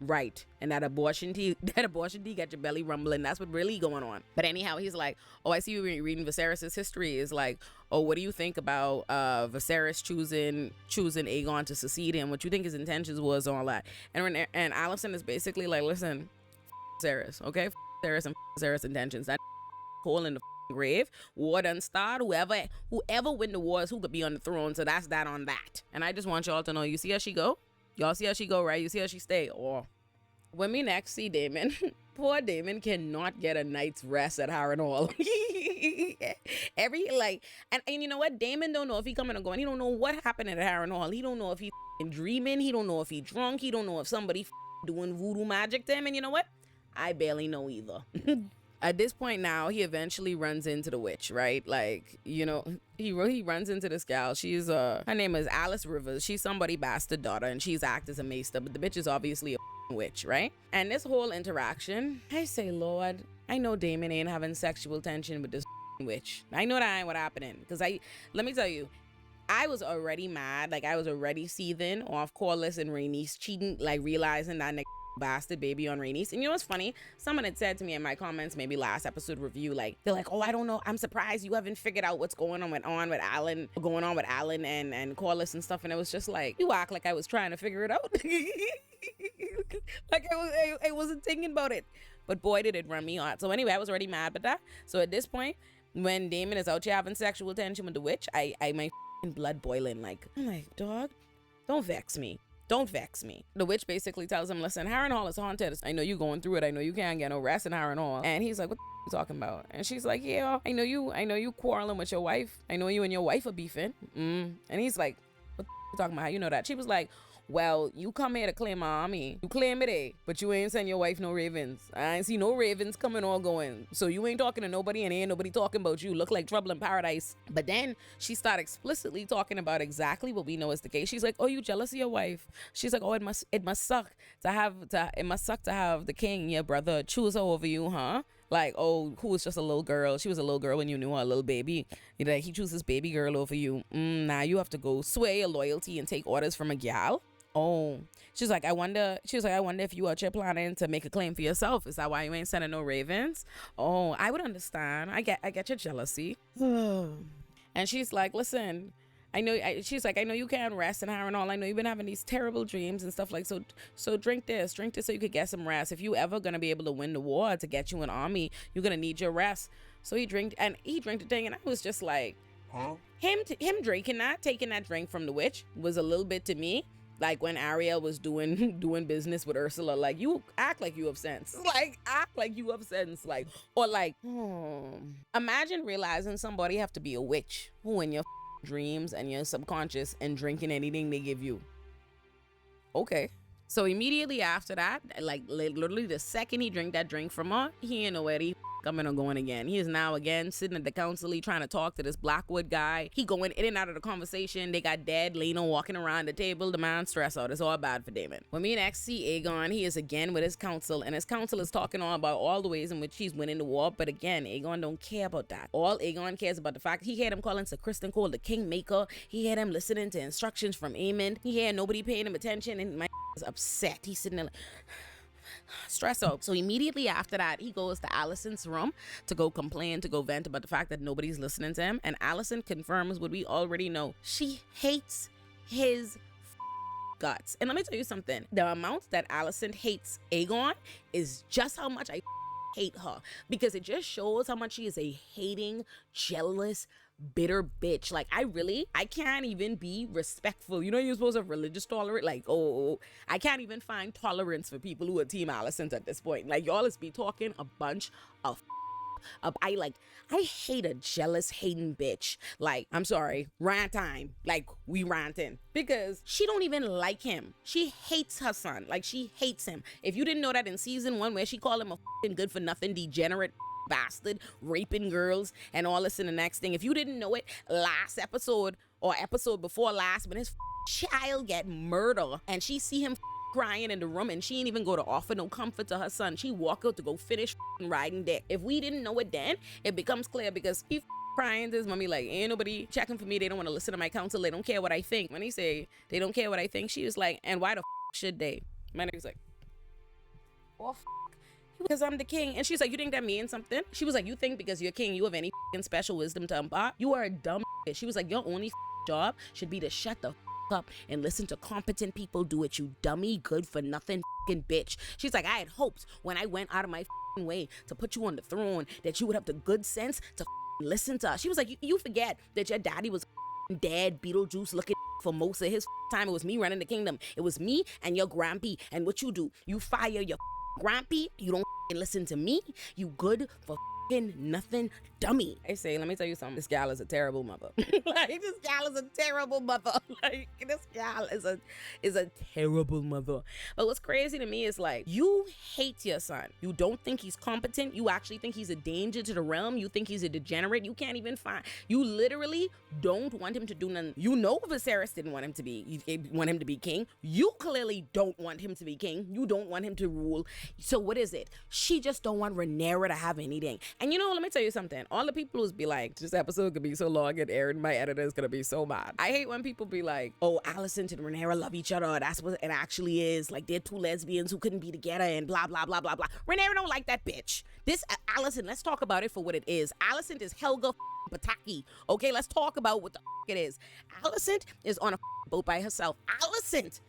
Right. And that abortion tea got your belly rumbling. That's what really going on. But anyhow, he's like, oh, I see you reading Viserys' history. Is like, oh, what do you think about Viserys choosing Aegon to succeed him? What you think his intentions was, all that. And Allison is basically like, listen, Viserys, okay? Viserys and Viserys intentions. That hole in the grave. War done start. Whoever win the wars, who could be on the throne. So that's that on that. And I just want y'all to know, you see how she go? Y'all see how she go, right? You see how she stay? Or when we next see Damon, poor Damon cannot get a night's rest at Harrenhal. And you know what? Damon don't know if he coming or going. He don't know what happened at Harrenhal. He don't know if he dreaming. He don't know if he drunk. He don't know if somebody doing voodoo magic to him. And you know what? I barely know either. At this point now, he eventually runs into the witch, right? Like, he runs into this gal. She's her name is Alice Rivers. She's somebody bastard daughter, and she's act as a maester, but the bitch is obviously a witch, right? And this whole interaction, I say, Lord, I know Damon ain't having sexual tension with this witch. I know that ain't what happening, because let me tell you, I was already mad. Like, I was already seething off Corliss and Rhaenys cheating, like realizing that bastard baby on Rhaenys. And you know what's funny? Someone had said to me in my comments, maybe last episode review, like, they're like, oh, I don't know, I'm surprised you haven't figured out what's going on with Alan and Corliss and stuff. And it was just like, you act like I was trying to figure it out. Like I wasn't thinking about it. But boy, did it run me on. So anyway, I was already mad about that. So at this point, when Damon is out here having sexual tension with the witch, my blood boiling. Like, I'm like, dog, don't vex me. Don't vex me. The witch basically tells him, listen, Harrenhal is haunted. I know you going through it. I know you can't get no rest in Harrenhal. And he's like, what are you talking about? And she's like, yeah, I know you quarreling with your wife. I know you and your wife are beefing. And he's like, what are you talking about? How you know that? She was like, well, you come here to claim my army. You claim it, but you ain't send your wife no ravens. I ain't see no ravens coming or going. So you ain't talking to nobody and ain't nobody talking about you. Look like trouble in paradise. But then she started explicitly talking about exactly what we know is the case. She's like, oh, you jealous of your wife? She's like, oh, it must suck to have the king, your brother, choose her over you, huh? Like, oh, who was just a little girl? She was a little girl when you knew her, a little baby. He chooses baby girl over you. Now you have to go swear your loyalty and take orders from a gal. Oh, she's like, I wonder if you out here planning to make a claim for yourself. Is that why you ain't sending no ravens? Oh, I would understand. I get your jealousy. And she's like, listen, she's like, I know you can't rest and and all. I know you've been having these terrible dreams and stuff like, so drink this so you could get some rest. If you ever gonna be able to win the war to get you an army, you're gonna need your rest. So he drank the thing, and I was just like, Huh? him taking that drink from the witch was a little bit to me like when Ariel was doing business with Ursula. Like, you act like you have sense. Like, act like you have sense. Like, or like, imagine realizing somebody have to be a witch who in your dreams and your subconscious and drinking anything they give you. Okay. So immediately after that, like literally the second he drank that drink from her, he ain't know where he coming or going again. He is now again sitting at the council trying to talk to this Blackwood guy. He going in and out of the conversation. They got dead Lena walking around the table. The man stress out. It's all bad for Damon. When me next see Aegon, he is again with his council, and his council is talking all about all the ways in which he's winning the war. But again, Aegon don't care about that. All Aegon cares about the fact he had him calling Sir Kristen Cole the Kingmaker. He had him listening to instructions from Aemond. He had nobody paying him attention, and my is upset. He's sitting there like stress out. So immediately after that, he goes to Allison's room to go complain, to go vent about the fact that nobody's listening to him. And Allison confirms what we already know. She hates his guts. And let me tell you something. The amount that Allison hates Aegon is just how much I hate her, because it just shows how much she is a hating, jealous, bitter bitch. Like, I can't even be respectful. You know, you're supposed to have religious tolerance. Like, I can't even find tolerance for people who are Team Allison's at this point. Like, y'all is be talking a bunch of I hate a jealous, hating bitch. Like, I'm sorry, rant time. Like, we ranting. Because she don't even like him. She hates her son. Like, she hates him. If you didn't know that in season 1, where she called him a good for nothing, degenerate bastard, raping girls and all this and the next thing. If you didn't know it, last episode or episode before last, when his child get murdered and she see him crying in the room, and she ain't even go to offer no comfort to her son. She walk out to go finish riding dick. If we didn't know it then, it becomes clear, because he crying to his mommy like, ain't nobody checking for me. They don't want to listen to my counsel. They don't care what I think. When he say they don't care what I think, she was like, and why the should they? My nigga's like, oh, because I'm the king. And she's like, you think that means something? She was like, you think because you're king you have any special wisdom to impart? You are a dumb bitch. She was like, your only job should be to shut the up and listen to competent people do it, you dummy, good for nothing bitch. She's like, I had hoped when I went out of my way to put you on the throne that you would have the good sense to listen to us. She was like, you forget that your daddy was dead, Beetlejuice looking for most of his time. It was me running the kingdom. It was me and your grampy. And what you do, you fire your grampy, you don't listen to me, you good for nothing dummy. I say, let me tell you something. This gal is a terrible mother. Like, this gal is a terrible mother. Like, this gal is a terrible mother. But what's crazy to me is, like, you hate your son. You don't think he's competent. You actually think he's a danger to the realm. You think he's a degenerate. You can't even find. You literally don't want him to do nothing. You know Viserys didn't want him to be king. You clearly don't want him to be king. You don't want him to rule. So what is it? She just don't want Rhaenyra to have anything. And you know, let me tell you something. All the people who's be like, this episode could be so long and aired, my editor is gonna be so mad. I hate when people be like, oh, Alicent and Rhaenyra love each other. That's what it actually is. Like, they're two lesbians who couldn't be together and blah, blah, blah, blah, blah. Rhaenyra don't like that bitch. This Alicent, let's talk about it for what it is. Alicent is Helga Pataki. Okay, let's talk about what the it is. Alicent is on a boat by herself. Alicent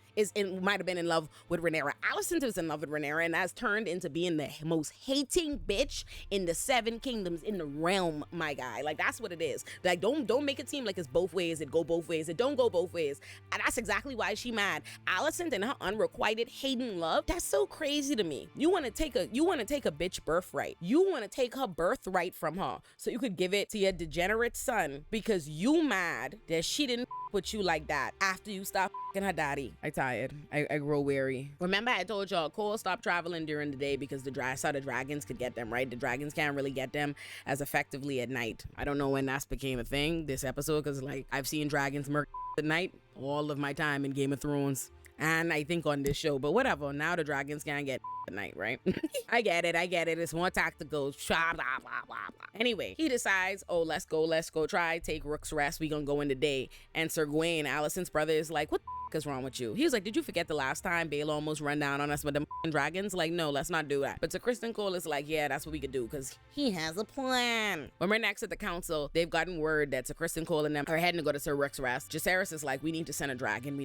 might have been in love with Rhaenyra. Alicent is in love with Rhaenyra and has turned into being the most hating bitch in the 7 kingdoms, in the realm, my guy. Like, that's what it is. Like, don't make it seem like it's both ways. It go both ways. It don't go both ways. And that's exactly why she mad. Alicent and her unrequited hating love, that's so crazy to me. You want to take a bitch birthright. You want to take her birthright from her so you could give it to your degenerate son because you mad that she didn't with you like that after you stop f***ing her daddy. I tired. I grow weary. Remember I told y'all Cole stopped traveling during the day because the dragons could get them, right? The dragons can't really get them as effectively at night. I don't know when that became a thing this episode, because like I've seen dragons murk at night all of my time in Game of Thrones. and I think on this show, but whatever. Now the dragons can't get at night, right? I get it. It's more tactical. Blah, blah, blah, blah. Anyway, he decides, oh, let's go try, take Rook's Rest. We gonna go in the day. And Sir Gawain, Alicent's brother, is like, what the is wrong with you? He was like, did you forget the last time Bale almost run down on us with them dragons? Like, no, let's not do that. But Sir Kristen Cole is like, yeah, that's what we could do, because he has a plan. When we're next at the council, they've gotten word that Sir Kristen Cole and them are heading to go to Sir Rook's Rest. Jacaerys is like, we need to send a dragon.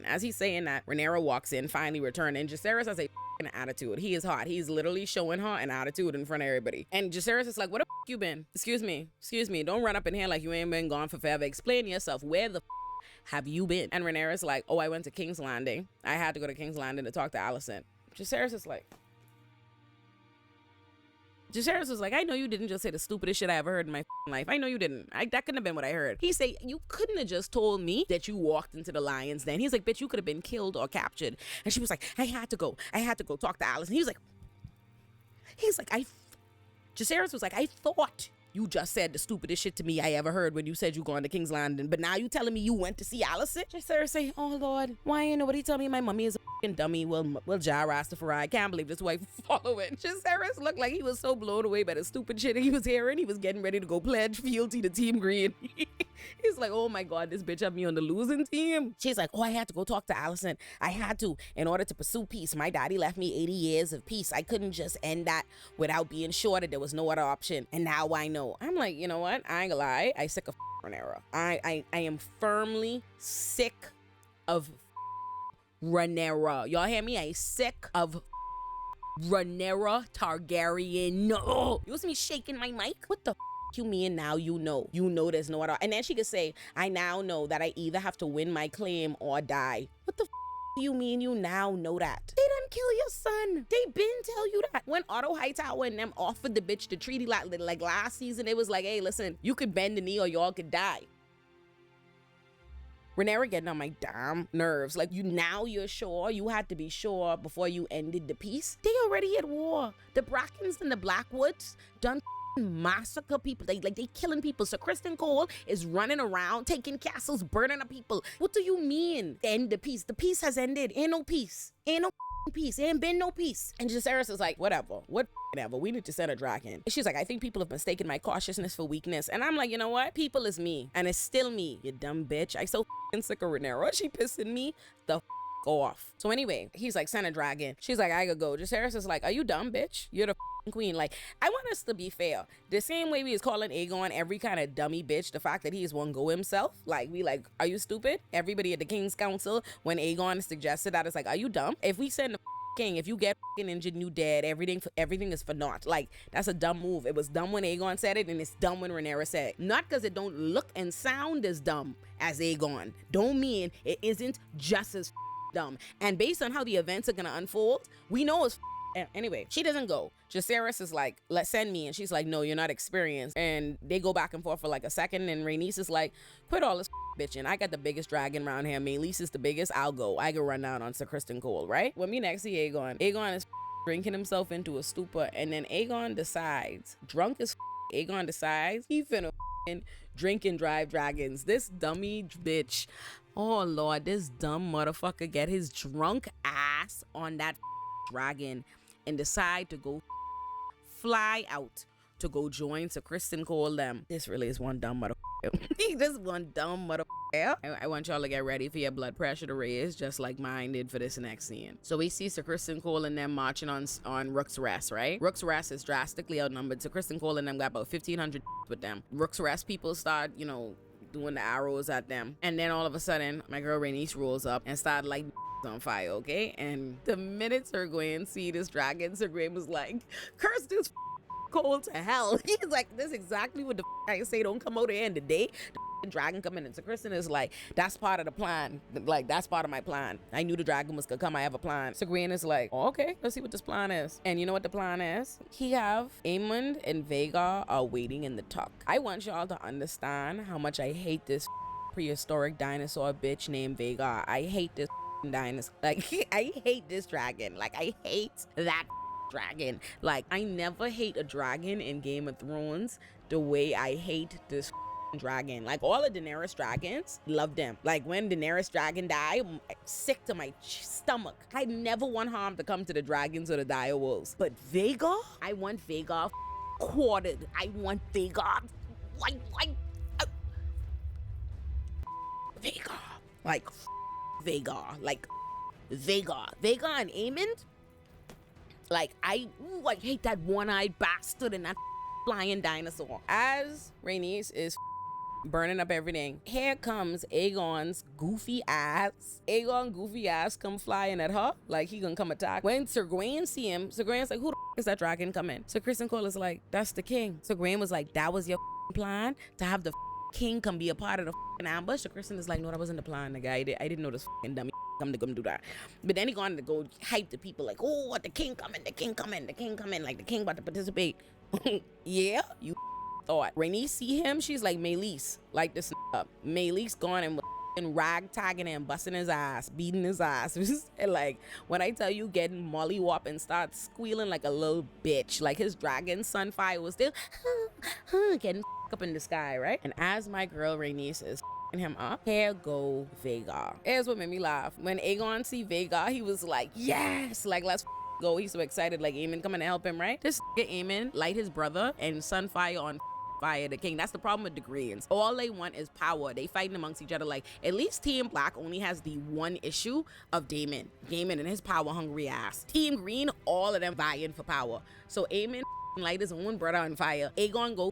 As he's saying that, Rhaenyra walks in, finally returning. Jacaerys has a attitude. He is hot. He's literally showing her an attitude in front of everybody. And Jacaerys is like, where the you been? Excuse me. Don't run up in here like you ain't been gone for forever. Explain yourself. Where the have you been? And Rhaenyra's like, oh, I went to King's Landing. I had to go to King's Landing to talk to Alicent. Jacaerys is like, Jacaerys was like, I know you didn't just say the stupidest shit I ever heard in my life. I know you didn't. That couldn't have been what I heard. He say, you couldn't have just told me that you walked into the lion's den. He's like, bitch, you could have been killed or captured. And she was like, I had to go talk to Alicent. He's like, Jacaerys was like, I thought you just said the stupidest shit to me I ever heard when you said you going to King's Landing, but now you telling me you went to see Alicent? Jacaerys say, oh Lord, why ain't nobody tell me my mommy is a fucking dummy? Well, Jah Rastafari, I can't believe this wife following. Jacaerys looked like he was so blown away by the stupid shit he was hearing. He was getting ready to go pledge fealty to Team Green. He's like, oh my God, this bitch have me on the losing team. She's like, oh, I had to go talk to Alicent. I had to, in order to pursue peace. My daddy left me 80 years of peace. I couldn't just end that without being sure that there was no other option. And now I know. I'm like, you know what? I ain't gonna lie. I sick of Rhaenyra. I am firmly sick of Rhaenyra. Y'all hear me? I sick of Rhaenyra Targaryen. No. You see me shaking my mic? What the you mean now you know there's no other? And then she could say, I now know that I either have to win my claim or die. What the you mean you now know that? They done kill your son. They been tell you that. When Otto Hightower and them offered the bitch the treaty like last season, it was like, hey, listen, you could bend the knee or y'all could die. Rhaenyra getting on my damn nerves. Like, you're sure? You had to be sure before you ended the peace? They already at war. The Brackens and the Blackwoods done massacre people. They killing people. So Kristen Cole is running around taking castles, burning up people. What do you mean end the peace? The peace has ended. Ain't no peace. Ain't no peace. Ain't been no peace. And Jacaerys is like, whatever. Whatever. We need to send a dragon. She's like, I think people have mistaken my cautiousness for weakness. And I'm like, you know what? People is me. And it's still me, you dumb bitch. I so sick of Rhaenyra. She pissing me the off. So anyway, he's like, send a dragon. She's like, I could go. Jacaerys is like, are you dumb, bitch? You're the queen. Like, I want us to be fair. The same way we is calling Aegon every kind of dummy bitch, the fact that he is one go himself, like, we like, are you stupid? Everybody at the King's Council, when Aegon suggested that, it's like, are you dumb? If we send the king, if you get injured and you dead, everything is for naught. Like, that's a dumb move. It was dumb when Aegon said it, and it's dumb when Rhaenyra said it. Not because it don't look and sound as dumb as Aegon. Don't mean it isn't just as dumb. And based on how the events are gonna unfold, we know it's anyway. She doesn't go. Jacaerys is like, let's send me, and she's like, no, you're not experienced. And they go back and forth for like a second, and Rhaenys is like, quit all this bitching. I got the biggest dragon around here. Meleys is the biggest. I'll go. I can run down on Sir Kristen Cole, right? When we next see Aegon is drinking himself into a stupor, and then Aegon decides, drunk as Aegon decides he finna drink and drive dragons. This dummy bitch. Oh Lord, this dumb motherfucker get his drunk ass on that dragon and decide to go fly out to go join Sir Kristen Cole them. This really is one dumb motherfucker. This one dumb motherfucker. I want y'all to get ready for your blood pressure to raise, just like mine did for this next scene. So we see Sir Kristen Cole and them marching on Rook's Rest, right? Rook's Rest is drastically outnumbered. Sir Kristen Cole and them got about 1,500 with them. Rook's Rest people start, doing the arrows at them. And then all of a sudden, my girl Rhaenys rolls up and started like on fire, okay? And the minute Sir Gawain see this dragon, Sir Gawain was like, curse this Cole to hell. He's like, this is exactly what the I say, don't come out here in the day. The dragon coming in. Sir Kristen is like, that's part of the plan. Like, that's part of my plan. I knew the dragon was gonna come. I have a plan. Sir Gawain is like, oh, okay, let's see what this plan is. And you know what the plan is? He have Aemond and Vhagar are waiting in the tuck. I want y'all to understand how much I hate this prehistoric dinosaur bitch named Vhagar. I hate this dinosaur. Like, I hate this dragon. Like, I hate that dragon. Like, I never hate a dragon in Game of Thrones the way I hate this dragon. Like all of Daenerys dragons loved them. Like when Daenerys dragon died, I'm sick to my stomach. I never want harm to come to the dragons or the direwolves. But Vhagar, I want Vhagar quartered. I want Vhagar like Vhagar. Like Vhagar. Like Vhagar. Vhagar and Aemond. Like I hate that one-eyed bastard and that flying dinosaur. As Rhaenys is burning up everything, here comes Aegon's goofy ass. Aegon goofy ass come flying at her like he gonna come attack. When Sir Gawain see him, Sir Gawain's like, who the is that dragon coming? So Kristen Cole is like, that's the king. So Gawain was like, that was your plan to have the king come be a part of the ambush? So Kristen is like, no, that wasn't the plan, nigga. I didn't know this dummy come to come do that. But then he gone to go hype the people like, oh, what, the king coming, like the king about to participate. Yeah, you thought. Rhaenys see him, she's like, Meleys, like this up. Meleys gone and ragtagging and busting his ass, beating his ass. And like, when I tell you getting mollywop and start squealing like a little bitch, like his dragon Sunfire was still getting up in the sky, right? And as my girl Rhaenys is him up, here go Vhagar. Here's what made me laugh. When Aegon see Vhagar, he was like, yes, like let's go. He's so excited, like Aemon coming to help him, right? This Aemon light his brother and Sunfire on fire the king. That's the problem with the Greens. All they want is power. They fighting amongst each other. Like at least Team Black only has the one issue of Daemon and his power hungry ass. Team Green, all of them vying for power. So Aemon light his own brother on fire. Aegon go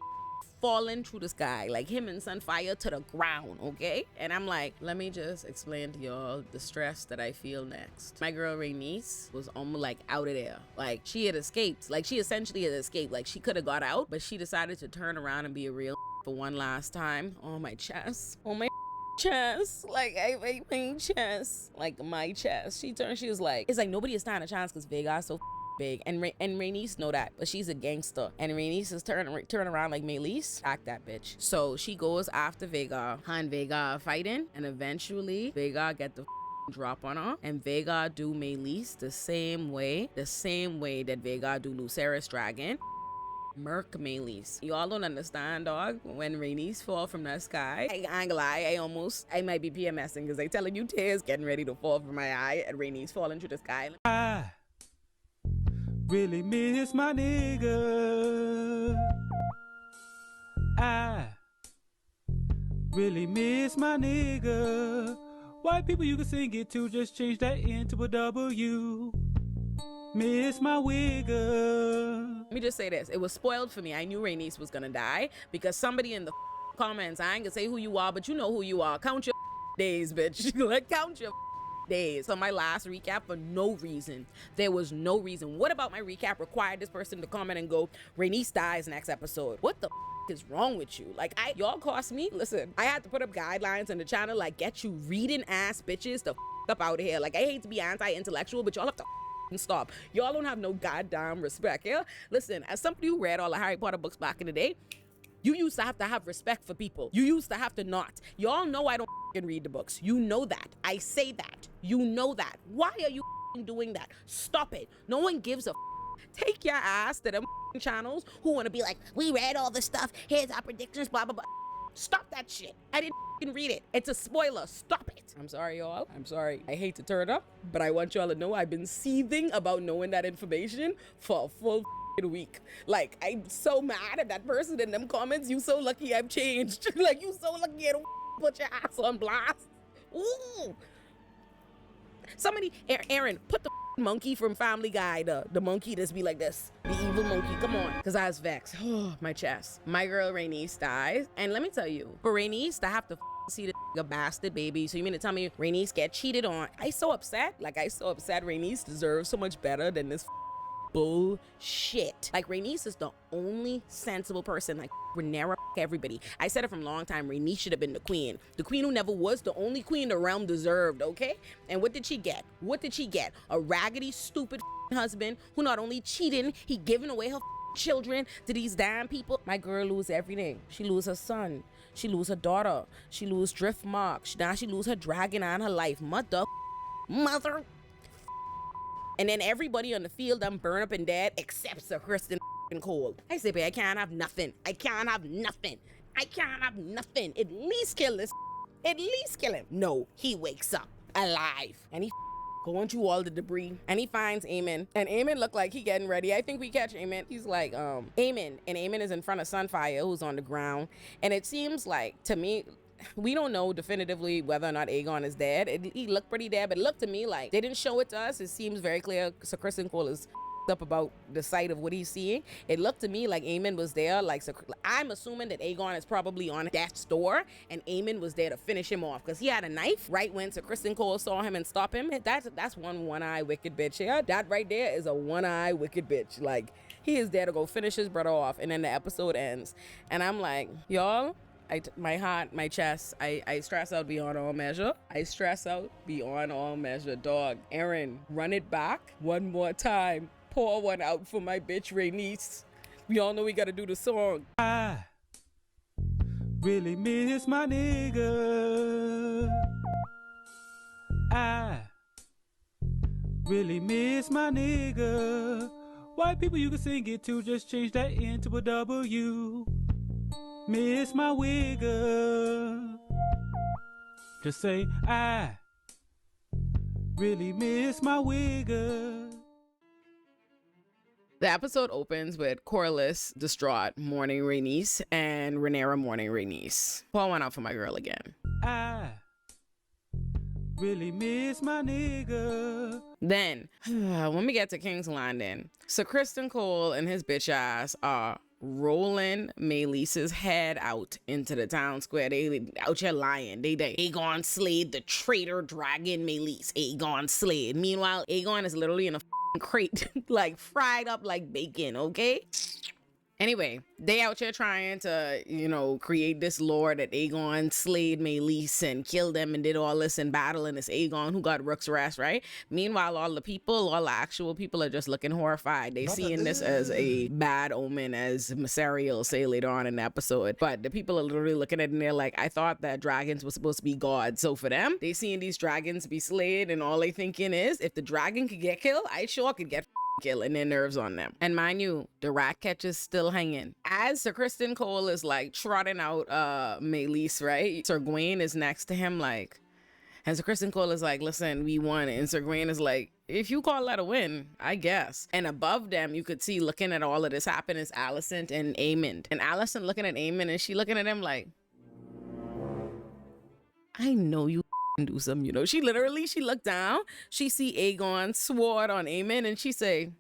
falling through the sky, like him and Sunfire to the ground, okay? And I'm like, let me just explain to y'all the stress that I feel next. My girl Rhaenys was almost like out of there. Like she had escaped. Like she essentially had escaped. Like she could have got out, but she decided to turn around and be a real for one last time. Oh, my chest. Oh, my chest. Like I my chest. Like my chest. She turned, she was like, it's like nobody is standing a chance because Vhagar's so big, and Rhaenys know that, but she's a gangster, and Rhaenys is turn around like Meleys, act that bitch. So she goes after Vhagar. Her and Vhagar are fighting, and eventually Vhagar get the drop on her, and Vhagar do Meleys the same way that Vhagar do Lucerys dragon. Merc Meleys. Y'all don't understand, dog. When Rhaenys fall from that sky, I ain't gonna lie, I might be PMSing because they telling you tears getting ready to fall from my eye and Rhaenys falling through the sky. Really miss my nigga. I really miss my nigga. White people you can sing it to, just change that into a W. Miss my wigger. Let me just say this. It was spoiled for me. I knew Rhaenys was gonna die because somebody in the comments, I ain't gonna say who you are, but you know who you are. Count your days, bitch. Like, count your days. So my last recap, for no reason, there was no reason. What about my recap required this person to comment and go, Rhaenys dies next episode? What the is wrong with you? Like, y'all cost me. Listen, I had to put up guidelines in the channel like, get you reading ass bitches the up out of here. Like, I hate to be anti-intellectual, but y'all have to stop. Y'all don't have no goddamn respect. Yeah, listen, as somebody who read all the Harry Potter books back in the day, you used to have respect for people. You used to have to not. Y'all know I don't read the books. You know that. I say that. You know that. Why are you doing that? Stop it. No one gives a Take your ass to them channels who want to be like, we read all the stuff. Here's our predictions, blah, blah, blah. Stop that shit. I didn't read it. It's a spoiler. Stop it. I'm sorry, y'all. I'm sorry. I hate to turn up, but I want y'all to know I've been seething about knowing that information for a full week. Like, I'm so mad at that person in them comments. You so lucky I've changed. Like, you so lucky I don't put your ass on blast. Ooh. Somebody, Aaron, put the monkey from Family Guy, the monkey that's be like this. The evil monkey, come on. Because I was vexed. Oh, my chest. My girl Rhaenys dies. And let me tell you, for Rhaenys to have to see the bastard baby, so you mean to tell me Rhaenys get cheated on? I so upset. Like, I so upset. Rhaenys deserves so much better than this bullshit. Like, Rhaenys is the only sensible person. Like, Rhaenyra everybody. I said it from a long time. Rhaenys should have been the queen. The queen who never was, the only queen the realm deserved, okay? And what did she get? What did she get? A raggedy, stupid husband who not only cheating, he giving away her children to these damn people. My girl lose everything. She lose her son. She lose her daughter. She lose Driftmark. Now she lose her dragon and her life. Mother. And then everybody on the field done burn up and dead except Sir Kristen Cole. I say, babe, I can't have nothing. I can't have nothing. I can't have nothing. At least kill this. At least kill him. No, he wakes up alive and he going through all the debris and he finds Eamon, and Eamon look like he getting ready. I think we catch Eamon. He's like, Eamon, and Eamon is in front of Sunfire, who's on the ground. And it seems like, to me, we don't know definitively whether or not Aegon is dead. He looked pretty dead, but it looked to me like they didn't show it to us. It seems very clear. So Kristen Cole is up about the sight of what he's seeing. It looked to me like Aemon was there. Like, so I'm assuming that Aegon is probably on death's door, and Aemon was there to finish him off because he had a knife right when Sir Kristen Cole saw him and stop him. That's one-eye wicked bitch. Yeah, that right there is a one-eye wicked bitch. Like, he is there to go finish his brother off, and then the episode ends, and I'm like, y'all. My heart, my chest, I stress out beyond all measure. I stress out beyond all measure, dog. Aaron, run it back one more time. Pour one out for my bitch Rhaenys. We all know we gotta do the song. I really miss my nigga. I really miss my nigga. White people you can sing it to, just change that into a W. Miss my wigger. Just say I really miss my wigger. The episode opens with Corlys distraught mourning Rhaenys and Rhaenyra mourning Rhaenys. Pour one out for my girl again. I really miss my nigga. Then, when we get to King's Landing, Sir Kristen Cole and his bitch ass are rolling Meleese's head out into the town square. They out here lying. They Aegon slayed the traitor dragon Meleese. Aegon slayed. Meanwhile, Aegon is literally in a crate, like fried up like bacon, okay? Anyway, they out here trying to, create this lore that Aegon slayed Meleese and killed them and did all this in battle, and it's Aegon who got Rook's rest, right? Meanwhile, all the actual people are just looking horrified. They seeing this as a bad omen, as Mysaria will say later on in the episode. But the people are literally looking at it and they're like, I thought that dragons were supposed to be gods. So for them, they seeing these dragons be slayed, and all they thinking is, if the dragon could get killed, I sure could get killing their nerves on them. And mind you, the rat catch is still hanging. As Sir Kristen Cole is like trotting out Meleese, right? Sir Gawain is next to him, like, and Sir Kristen Cole is like, listen, we won. And Sir Gawain is like, if you call that a win, I guess. And above them, you could see, looking at all of this happen, is Alicent and Aemond. And Alicent looking at Aemond, and she looking at him like, I know you do something, She looked down, she see Aegon sword on Aemon, and she say,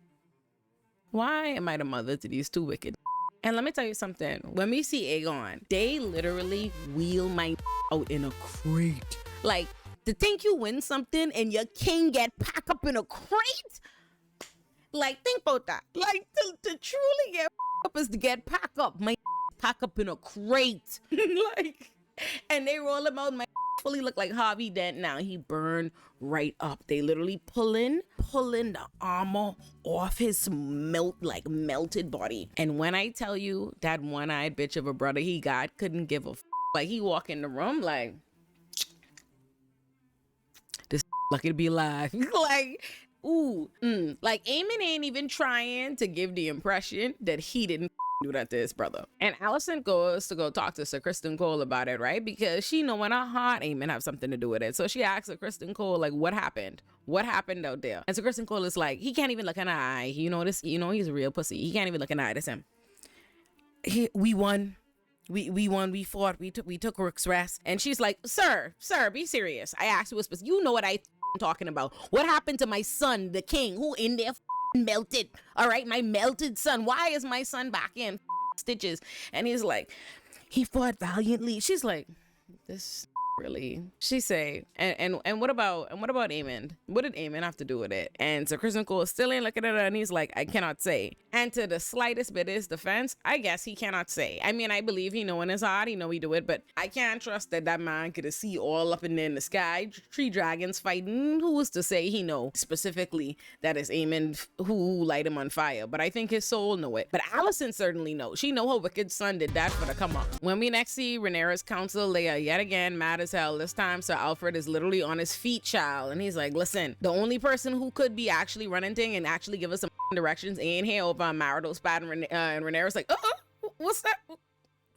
why am I the mother to these two wicked? And let me tell you something, when we see Aegon, they literally wheel my out in a crate. Like, to think you win something and your king get packed up in a crate? Like, think about that. Like, to truly get up is to get packed up. My pack up in a crate. Like, and they roll him out, my fully look like Harvey Dent now. He burned right up. They literally pulling the armor off his melted body. And when I tell you that one-eyed bitch of a brother he got couldn't give a like, he walk in the room like, this lucky to be alive. Like, ooh, like Aemon ain't even trying to give the impression that he didn't do that to his brother. And Alicent goes to go talk to Sir Kristen Cole about it, right? Because she know in her heart Aemon have something to do with it. So she asks Sir Kristen Cole, like, what happened? What happened out there? And Sir Kristen Cole is like, he can't even look in the eye. He's a real pussy. He can't even look in the eye. That's him. We won. We won. We fought. We took Rook's rest. And she's like, sir, be serious. I asked you a specific. You know what I'm talking about. What happened to my son, the king, who in there melted? All right, my melted son. Why is my son back in stitches? And he's like, he fought valiantly. She's like, this really? She say, and what about Aemon? What did Aemon have to do with it? And so Kristen Cole still ain't looking at her, and he's like, I cannot say. And to the slightest bit of his defense, I guess he cannot say. I mean, I believe he know in his heart, he know he do it, but I can't trust that man could see all up and in the sky, three dragons fighting. Who was to say he know specifically that it's Aemon who light him on fire? But I think his soul know it. But Alicent certainly knows. She know her wicked son did that for the come up. When we next see Rhaenyra's council, they are yet again mad as hell. This time, Sir Alfred is literally on his feet, child, and he's like, listen, the only person who could be actually running thing and actually give us some directions ain't here over on marital spat. And Rhaenyra's like, what's that?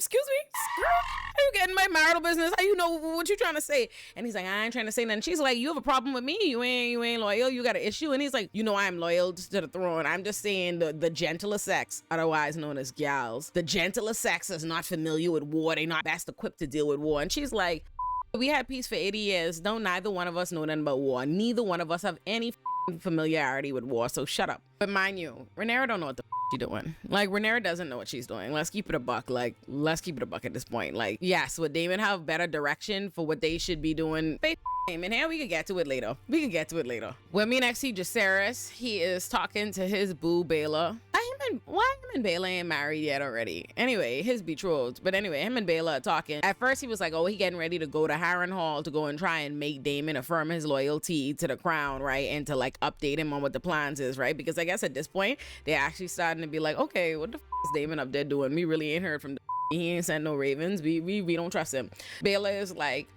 excuse me, girl, are you getting my marital business? How you know what you trying to say? And he's like, I ain't trying to say nothing. She's like, you have a problem with me? You ain't loyal. You got an issue. And he's like, you know, I'm loyal to the throne. I'm just saying the gentler sex, otherwise known as gals, the gentler sex is not familiar with war. They not best equipped to deal with war. And she's like, we had peace for 80 years. Don't neither one of us know nothing about war. Neither one of us have any familiarity with war. So shut up. But mind you, Rhaenyra don't know what the she doing. Like, Rhaenyra doesn't know what she's doing. Let's keep it a buck. Like, let's keep it a buck at this point. Like, yes, would Daemon have better direction for what they should be doing? And here we could get to it later. When me next see Jacaerys, he is talking to his boo Baela. Why him and Baela ain't married yet already? Anyway, his betrothed. But anyway, him and Baela are talking. At first he was like, oh, he getting ready to go to Harrenhal to go and try and make Daemon affirm his loyalty to the crown, right? And to like update him on what the plans is, right? Because I guess at this point, they're actually starting to be like, okay, what the is Daemon up there doing? We really ain't heard from he ain't sent no ravens. We don't trust him. Baela is like,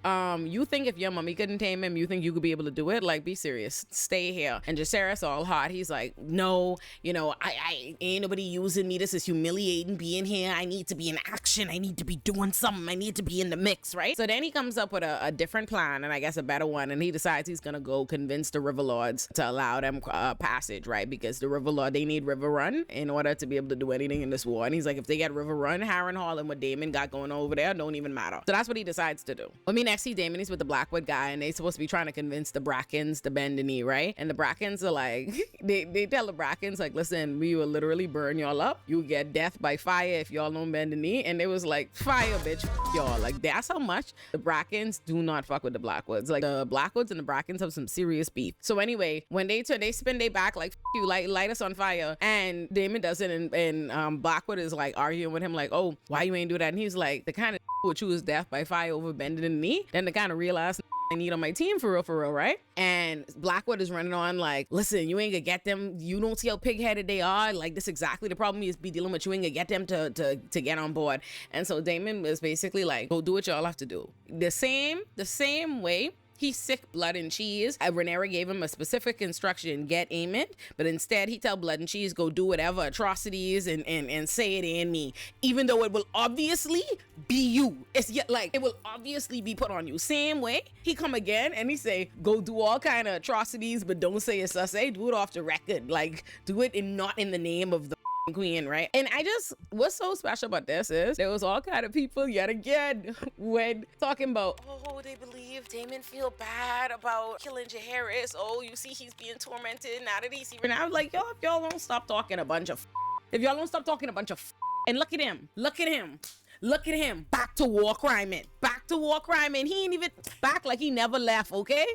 you think if your mommy couldn't tame him, you think you could be able to do it? Like, be serious. Stay here. And Jacaerys all hot. He's like, no, you know, I ain't nobody using me. This is humiliating being here. I need to be in action. I need to be doing something. I need to be in the mix, right? So then he comes up with a different plan, and I guess a better one, and he decides he's gonna go convince the River Lords to allow them passage, right? Because the River Lord, they need River Run in order to be able to do anything in this war. And he's like, if they get River Run, Harrenhal and what Daemon got going on over there don't even matter. So that's what he decides to do. When me next see Daemon, he's with the Blackwood guy, and they supposed to be trying to convince the Brackens to bend the knee, right? And the Brackens are like, they tell the Brackens like, listen, we will literally burn y'all up. You get death by fire if y'all don't bend the knee. And it was like, fire, bitch, y'all. Like, that's how much the Brackens do not fuck with the Blackwoods. Like, the Blackwoods and the Brackens have some serious beef. So anyway, when they spin their back like, you, light us on fire, and Daemon does it, and Blackwood is like arguing with him like, oh, why you ain't do that? And he's like, the kind of would choose death by fire over bending the knee. Then the kind of realize I need on my team for real, right? And Blackwood is running on like, listen, you ain't gonna get them. You don't see how pig-headed they are. Like, this exactly the problem you be dealing with. You ain't gonna get them to get on board. And so Daemon was basically like, go do what y'all have to do. The same way he's sick blood and cheese. Rhaenyra gave him a specific instruction, get Aemond, but instead he tell blood and cheese, go do whatever atrocities and say it in me, even though it will obviously be you. It's yet like, it will obviously be put on you. Same way, he come again and he say, go do all kind of atrocities, but don't say it's us. Say, do it off the record. Like, do it not in the name of the queen, right? And what's so special about this is there was all kind of people yet again when talking about, oh, they believe Daemon feel bad about killing Jacaerys. Oh, you see he's being tormented now that he's here. And I was like, yo, if y'all don't stop talking a bunch of and look at him back to war crime. He ain't even back, like he never left, okay?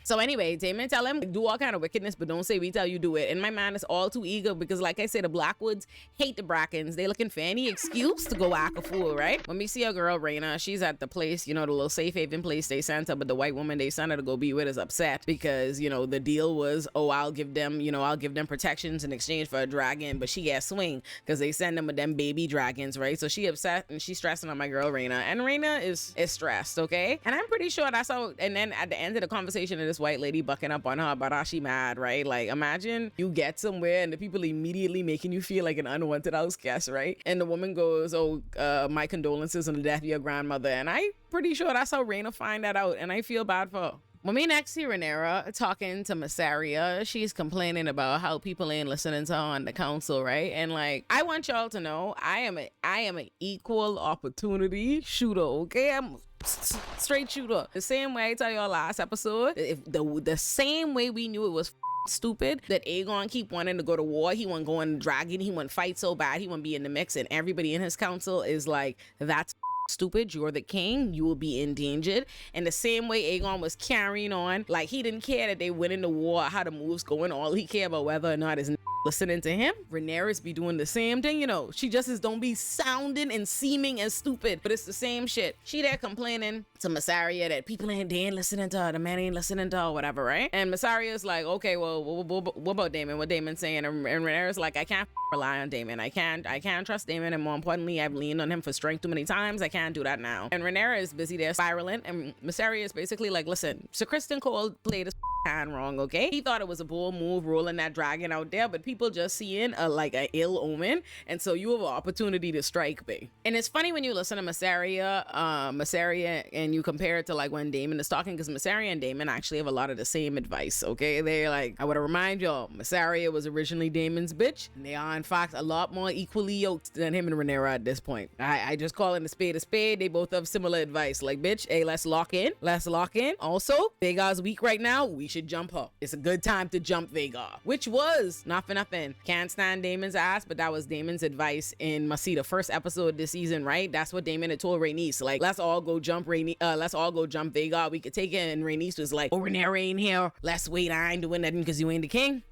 So anyway, Daemon tell him, do all kind of wickedness, but don't say we tell you do it. And my man is all too eager because, like I said, the Blackwoods hate the Brackens. They looking for any excuse to go act a fool, right? When we see a girl, Rhaena, she's at the place, you know, the little safe haven place they sent her, but the white woman they sent her to go be with is upset because, you know, the deal was, oh, I'll give them protections in exchange for a dragon, but she got swing because they send them with them baby dragons, right? So she upset and she's stressing on my girl, Rhaena. And Rhaena is stressed, okay? And I'm pretty sure that's how, and then at the end of the conversation of this white lady bucking up on her about how she mad, right? Like, imagine you get somewhere and the people immediately making you feel like an unwanted house guest, right? And the woman goes, oh, my condolences on the death of your grandmother. And I'm pretty sure that's how Rhaena find that out, and I feel bad for her. When we next see Rhaenyra talking to Mysaria, she's complaining about how people ain't listening to her on the council, right? And like, I want y'all to know, I am an equal opportunity shooter, okay? I'm straight shooter. The same way I tell y'all last episode, if the same way we knew it was stupid that Aegon keep wanting to go to war, he want to go on dragon, he want to fight so bad, he want to be in the mix, and everybody in his council is like, that's stupid, you're the king, you will be endangered. And the same way Aegon was carrying on, like he didn't care that they went into war, how the moves going, all he cared about whether or not his listening to him. Rhaenyra's be doing the same thing, you know. She just don't be sounding and seeming as stupid, but it's the same shit. She there complaining to Mysaria that people ain't listening to her, the man ain't listening to her, whatever, right? And Mysaria's like, okay, well, what about Daemon? What Daemon's saying? And Rhaenyra's like, I can't rely on Daemon. I can't trust Daemon, and more importantly, I've leaned on him for strength too many times. I can't can't do that now. And Rhaenyra is busy there spiraling, and Mysaria is basically like, listen, Sir Kristen Cole played his hand wrong, okay? He thought it was a bold move rolling that dragon out there, but people just seeing like a ill omen, and so you have an opportunity to strike me. And it's funny when you listen to Mysaria, and you compare it to like when Daemon is talking, because Mysaria and Daemon actually have a lot of the same advice, okay? They're like, I want to remind y'all, Mysaria was originally Daemon's bitch, and they are in fact a lot more equally yoked than him and Rhaenyra at this point. I just call it a spade a spade. They both have similar advice, like, bitch, hey, let's lock in. Also, Vhagar's weak right now, we should jump her. It's a good time to jump Vhagar, which was, not for nothing, can't stand Daemon's ass, but that was Daemon's advice in the first episode this season, right? That's what Daemon had told Rhaenys, like, let's all go jump Vhagar, we could take it. And Rhaenys was like, oh, Rhaenyra ain't here, let's wait, I ain't doing nothing because you ain't the king.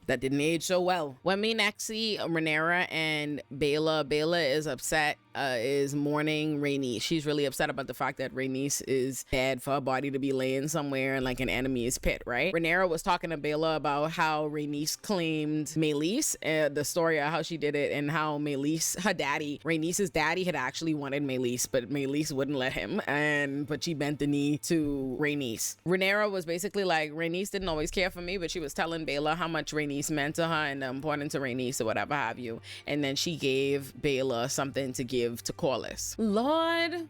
That didn't age so well. When we next see Rhaenyra and Baela is upset, is mourning Rhaenys. She's really upset about the fact that Rhaenys is dead for her body to be laying somewhere in like an enemy's pit, right? Rhaenyra was talking to Baela about how Rhaenys claimed Meleys, the story of how she did it, and how Meleys, her daddy, Rhaenys' daddy had actually wanted Meleys, but Meleys wouldn't let him, but she bent the knee to Rhaenys. Rhaenyra was basically like, Rhaenys didn't always care for me, but she was telling Baela how much Rhaenys meant to her and the importance of Rhaenys or whatever have you. And then she gave Baela something to give to Corlys. Lord,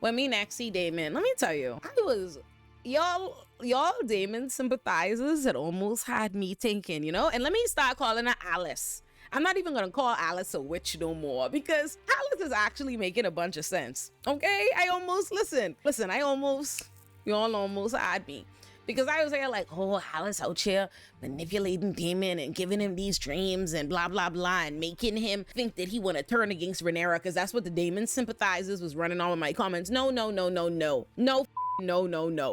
when we next see Daemon, let me tell you, y'all Daemon sympathizers that almost had me thinking, and let me start calling her Alice. I'm not even gonna call Alice a witch no more, because Alice is actually making a bunch of sense. Okay, y'all almost had me. Because I was there like, oh, Alice out here manipulating Daemon and giving him these dreams and blah, blah, blah, and making him think that he want to turn against Rhaenyra, because that's what the Daemon sympathizers was running on with my comments. No.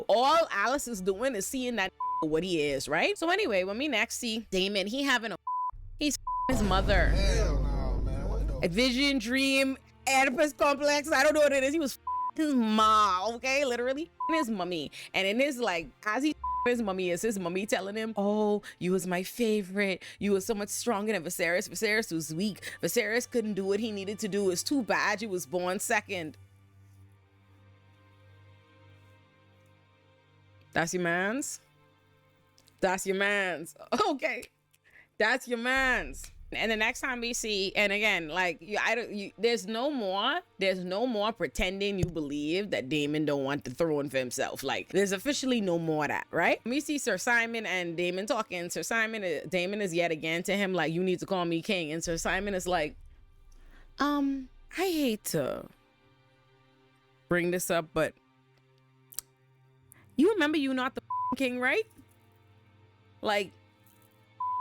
All Alice is doing is seeing that what he is, right? So anyway, when we next see Daemon, he's his mother. Hell no, man. What the A vision, dream, Oedipus complex. I don't know what it is. He was his mom, okay, literally his mummy. And in his, like, as he his mummy is his mummy telling him, oh, you was my favorite, you was so much stronger than Viserys was weak, Viserys couldn't do what he needed to do, it's too bad you was born second. That's your mans, okay, that's your mans. And the next time we see, and again, like, there's no more pretending you believe that Daemon don't want the throne for himself. Like, there's officially no more of that, right? We see Sir Simon and Daemon talking. Daemon is yet again to him like, you need to call me king. And Sir Simon is like, I hate to bring this up, but you remember you're not the king, right? Like,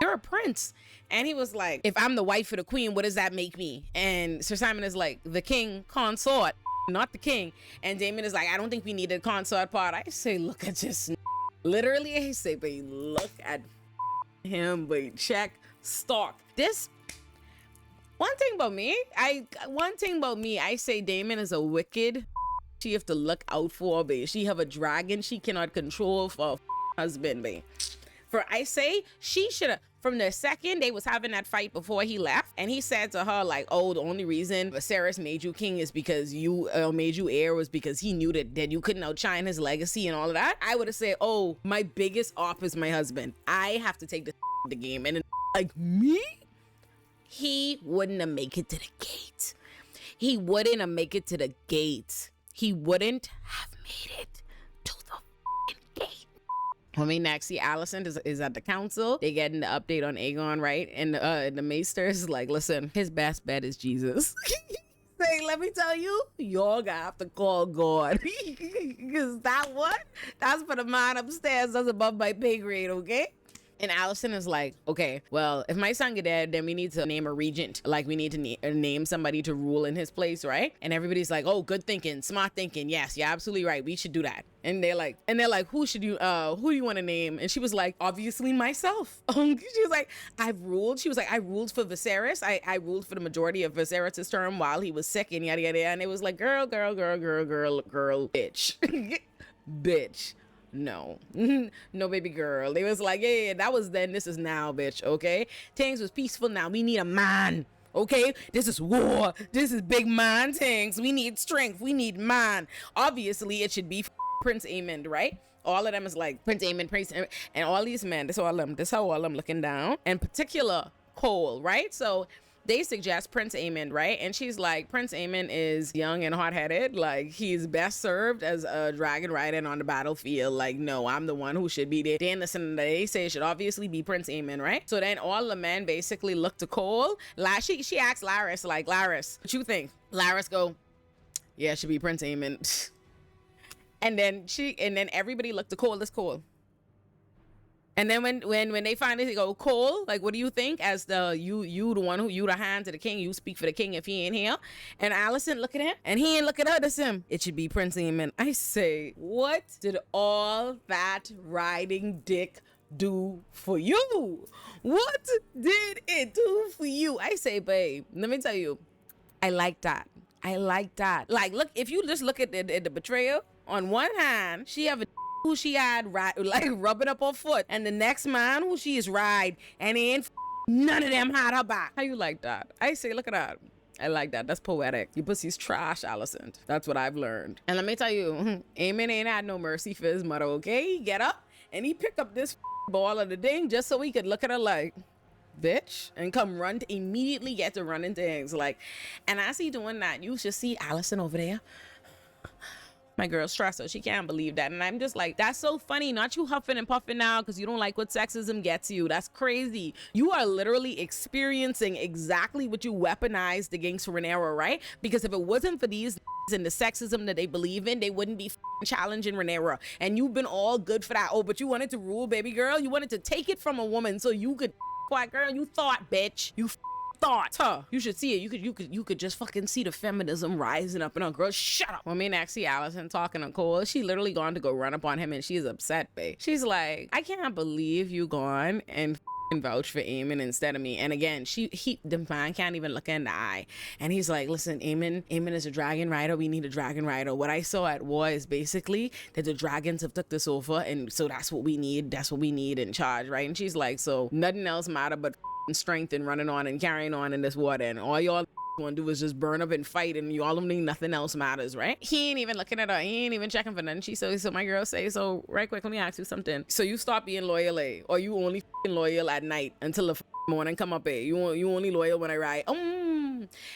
you're a prince. And he was like, if I'm the wife of the queen, what does that make me? And Sir Simon is like, the king consort, not the king. And Daemon is like, I don't think we need a consort part. I say, look at this. Literally, I say, but look at him, but check stock. This, one thing about me, I say Daemon is a wicked. She have to look out for, babe. She have a dragon she cannot control for husband, babe. For I say she should have, from the second they was having that fight before he left, and he said to her like, oh, the only reason Viserys made you king is because you made you heir was because he knew that you couldn't outshine his legacy and all of that. I would have said, oh, my biggest op is my husband. I have to take the game. And then, like, me? He wouldn't have make it to the gate. He wouldn't have made it to the gate. He wouldn't have made it to the gate. When we next see Alicent is at the council, they getting the update on Aegon, right? And the maester is like, listen, his best bet is Jesus. Say, let me tell you, y'all gonna have to call God. Because that's for the man upstairs, that's above my pay grade, okay? And Alicent is like, okay, well, if my son get dead, then we need to name a regent. Like, we need to name somebody to rule in his place, right? And everybody's like, oh, good thinking, smart thinking. Yes, you're absolutely right. We should do that. And they're like, who do you want to name? And she was like, obviously myself. She was like, I've ruled. She was like, I ruled for Viserys. I ruled for the majority of Viserys' term while he was sick and yada, yada, yada. And it was like, girl, bitch. Bitch. No, no, baby girl. They was like, yeah, that was then, this is now, bitch. Okay, things was peaceful. Now we need a man. Okay, this is war. This is big man things. We need strength. We need man. Obviously, it should be Prince Aemond, right? All of them is like Prince Aemond, and all these men. This all them. This how all them looking down. In particular, Cole, right? So they suggest Prince Aemond, right? And she's like, Prince Aemond is young and hot-headed. Like, he's best served as a dragon riding on the battlefield. Like, no, I'm the one who should be there. Then listen, they say it should obviously be Prince Aemond, right? So then all the men basically look to Cole. Like, she asks Laris, like, Laris, what you think? Laris go, yeah, it should be Prince Aemond. And then everybody looked to Cole. This Cole. And then when they finally go, Cole, like, what do you think? As the you the one who you the hand to the king, you speak for the king if he ain't here. And Allison look at him, and he ain't look at her. That's him. It should be Prince Aemond. I say, what did all that riding dick do for you? What did it do for you? I say, babe, let me tell you, I like that. I like that. Like, look, if you just look at the betrayal, on one hand, she have a who she had like rubbing up her foot, and the next man who she is ride, and ain't none of them had her back. How you like that? I say, look at that. I like that. That's poetic. You pussy's trash, Allison. That's what I've learned. And let me tell you, Aemond ain't had no mercy for his mother, okay? He get up, and he picked up this ball of the ding just so he could look at her like, bitch, and come run to immediately get to running things. Like, and as he doing that, you should see Allison over there. My girl stressed her. She can't believe that. And I'm just like, that's so funny. Not you huffing and puffing now because you don't like what sexism gets you. That's crazy. You are literally experiencing exactly what you weaponized against Rhaenyra, right? Because if it wasn't for these and the sexism that they believe in, they wouldn't be challenging Rhaenyra. And you've been all good for that. Oh, but you wanted to rule, baby girl. You wanted to take it from a woman so you could, white girl. You thought, bitch. You thought, huh? You should see it. You could just fucking see the feminism rising up in her. Girl, shut up. When me next see Allison talking to Cole, she literally gone to go run up on him, and she's upset, babe. She's like, I can't believe you gone and vouch for Aemond instead of me. And again, the man can't even look in the eye. And he's like, listen, Aemond is a dragon rider. We need a dragon rider. What I saw at war is basically that the dragons have took this over, and so that's what we need. That's what we need in charge, right? And she's like, so nothing else matter but strength and running on and carrying on in this water, and all y'all want to do is just burn up and fight, and you all don't think nothing else matters, right? He ain't even looking at her. He ain't even checking for nothing. She says, so my girl say, so right quick, let me ask you something. So you stop being loyal, eh? Or you only loyal at night until the morning come up, eh? You only loyal when I ride?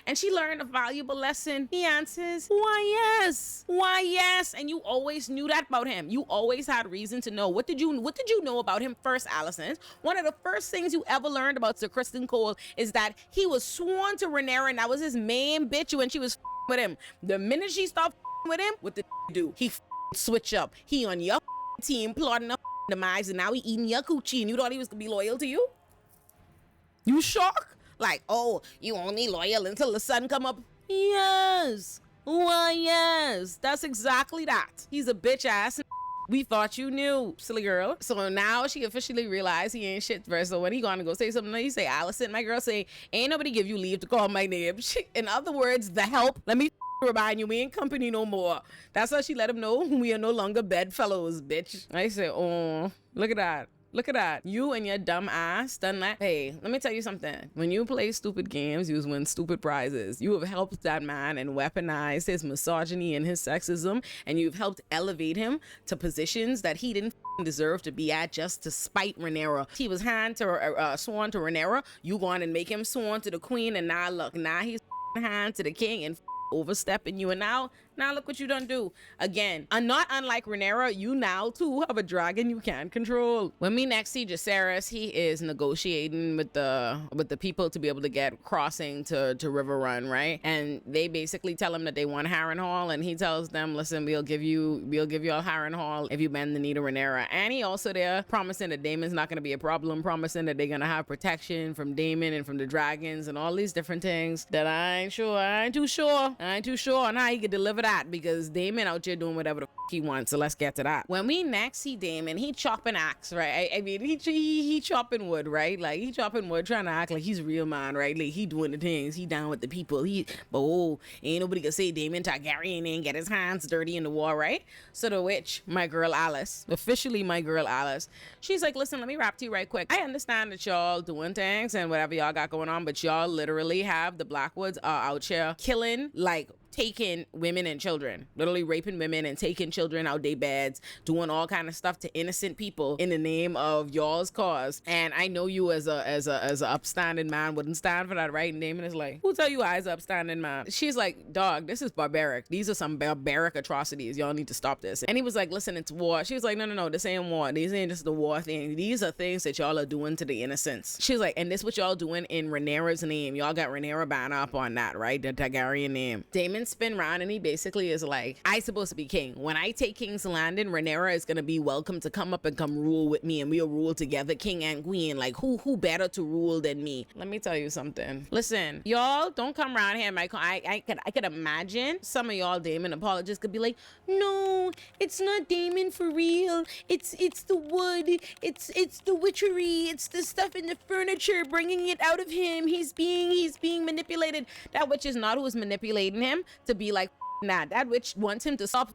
And she learned a valuable lesson. He answers, why yes? And you always knew that about him. You always had reason to know. What did you know about him first, Allison? One of the first things you ever learned about Sir Criston Cole is that he was sworn to Rhaenyra, and that was his main bitch when she was with him. The minute she stopped with him, what the do? He switch up. He on your team plotting a demise, and now he eating your coochie, and you thought he was gonna be loyal to you? You shocked? Like, oh, you only loyal until the sun come up? Yes. Why, yes. That's exactly that. He's a bitch ass. We thought you knew, silly girl. So now she officially realized he ain't shit for her. So when he gonna go say something, he say, Allison, my girl say, ain't nobody give you leave to call my name. In other words, the help, let me remind you, we ain't company no more. That's how she let him know we are no longer bedfellows, bitch. I say, oh, look at that. Look at that. You and your dumb ass done that. Hey, let me tell you something. When you play stupid games, you win stupid prizes. You have helped that man and weaponized his misogyny and his sexism, and you've helped elevate him to positions that he didn't deserve to be at just to spite Rhaenyra. He was sworn to Rhaenyra. You go on and make him sworn to the queen, and now look, now he's hand to the king and overstepping you, and now look what you done do. Again, not unlike Rhaenyra, you now too have a dragon you can't control. When we next see Jacaerys, he is negotiating with the people to be able to get crossing to River Run, right? And they basically tell him that they want Harrenhal, and he tells them, listen, we'll give you all Harrenhal if you bend the knee to Rhaenyra. And he also there promising that Daemon's not going to be a problem, promising that they're going to have protection from Daemon and from the dragons and all these different things that I ain't too sure on how he could deliver that because Damon out here doing whatever the he wants. So let's get to that. When we next see Damon, he chopping axe, right? I mean, he chopping wood, right? Like he chopping wood, trying to act like he's a real man, right? Like he doing the things, he down with the people. But ain't nobody gonna say Damon Targaryen ain't get his hands dirty in the war, right? So the witch, my girl Alice, officially my girl Alice, she's like, listen, let me rap to you right quick. I understand that y'all doing things and whatever y'all got going on, but y'all literally have the Blackwoods out here killing, like, taking women and children, literally raping women and taking children out their beds, doing all kind of stuff to innocent people in the name of y'all's cause. And I know you as a upstanding man wouldn't stand for that, right? And Damon is like, who tell you I as an upstanding man? She's like, dog, this is barbaric. These are some barbaric atrocities. Y'all need to stop this. And he was like, listen, it's war. She was like, no, this ain't war. These ain't just the war thing. These are things that y'all are doing to the innocents. She's like, and this what y'all doing in Rhaenyra's name. Y'all got Rhaenyra banner up on that, right? The Targaryen name. Damon spin round and he basically is like, I supposed to be king. When I take King's Landing, Rhaenyra is gonna be welcome to come up and come rule with me, and we'll rule together, king and queen. Like who better to rule than me? Let me tell you something. Listen, y'all don't come around here, Michael. I could imagine some of y'all Damon apologists could be like, no, it's not Damon for real. It's the wood. It's the witchery. It's the stuff in the furniture bringing it out of him. He's being manipulated. That witch is not who is manipulating him to be like, nah, that witch wants him to stop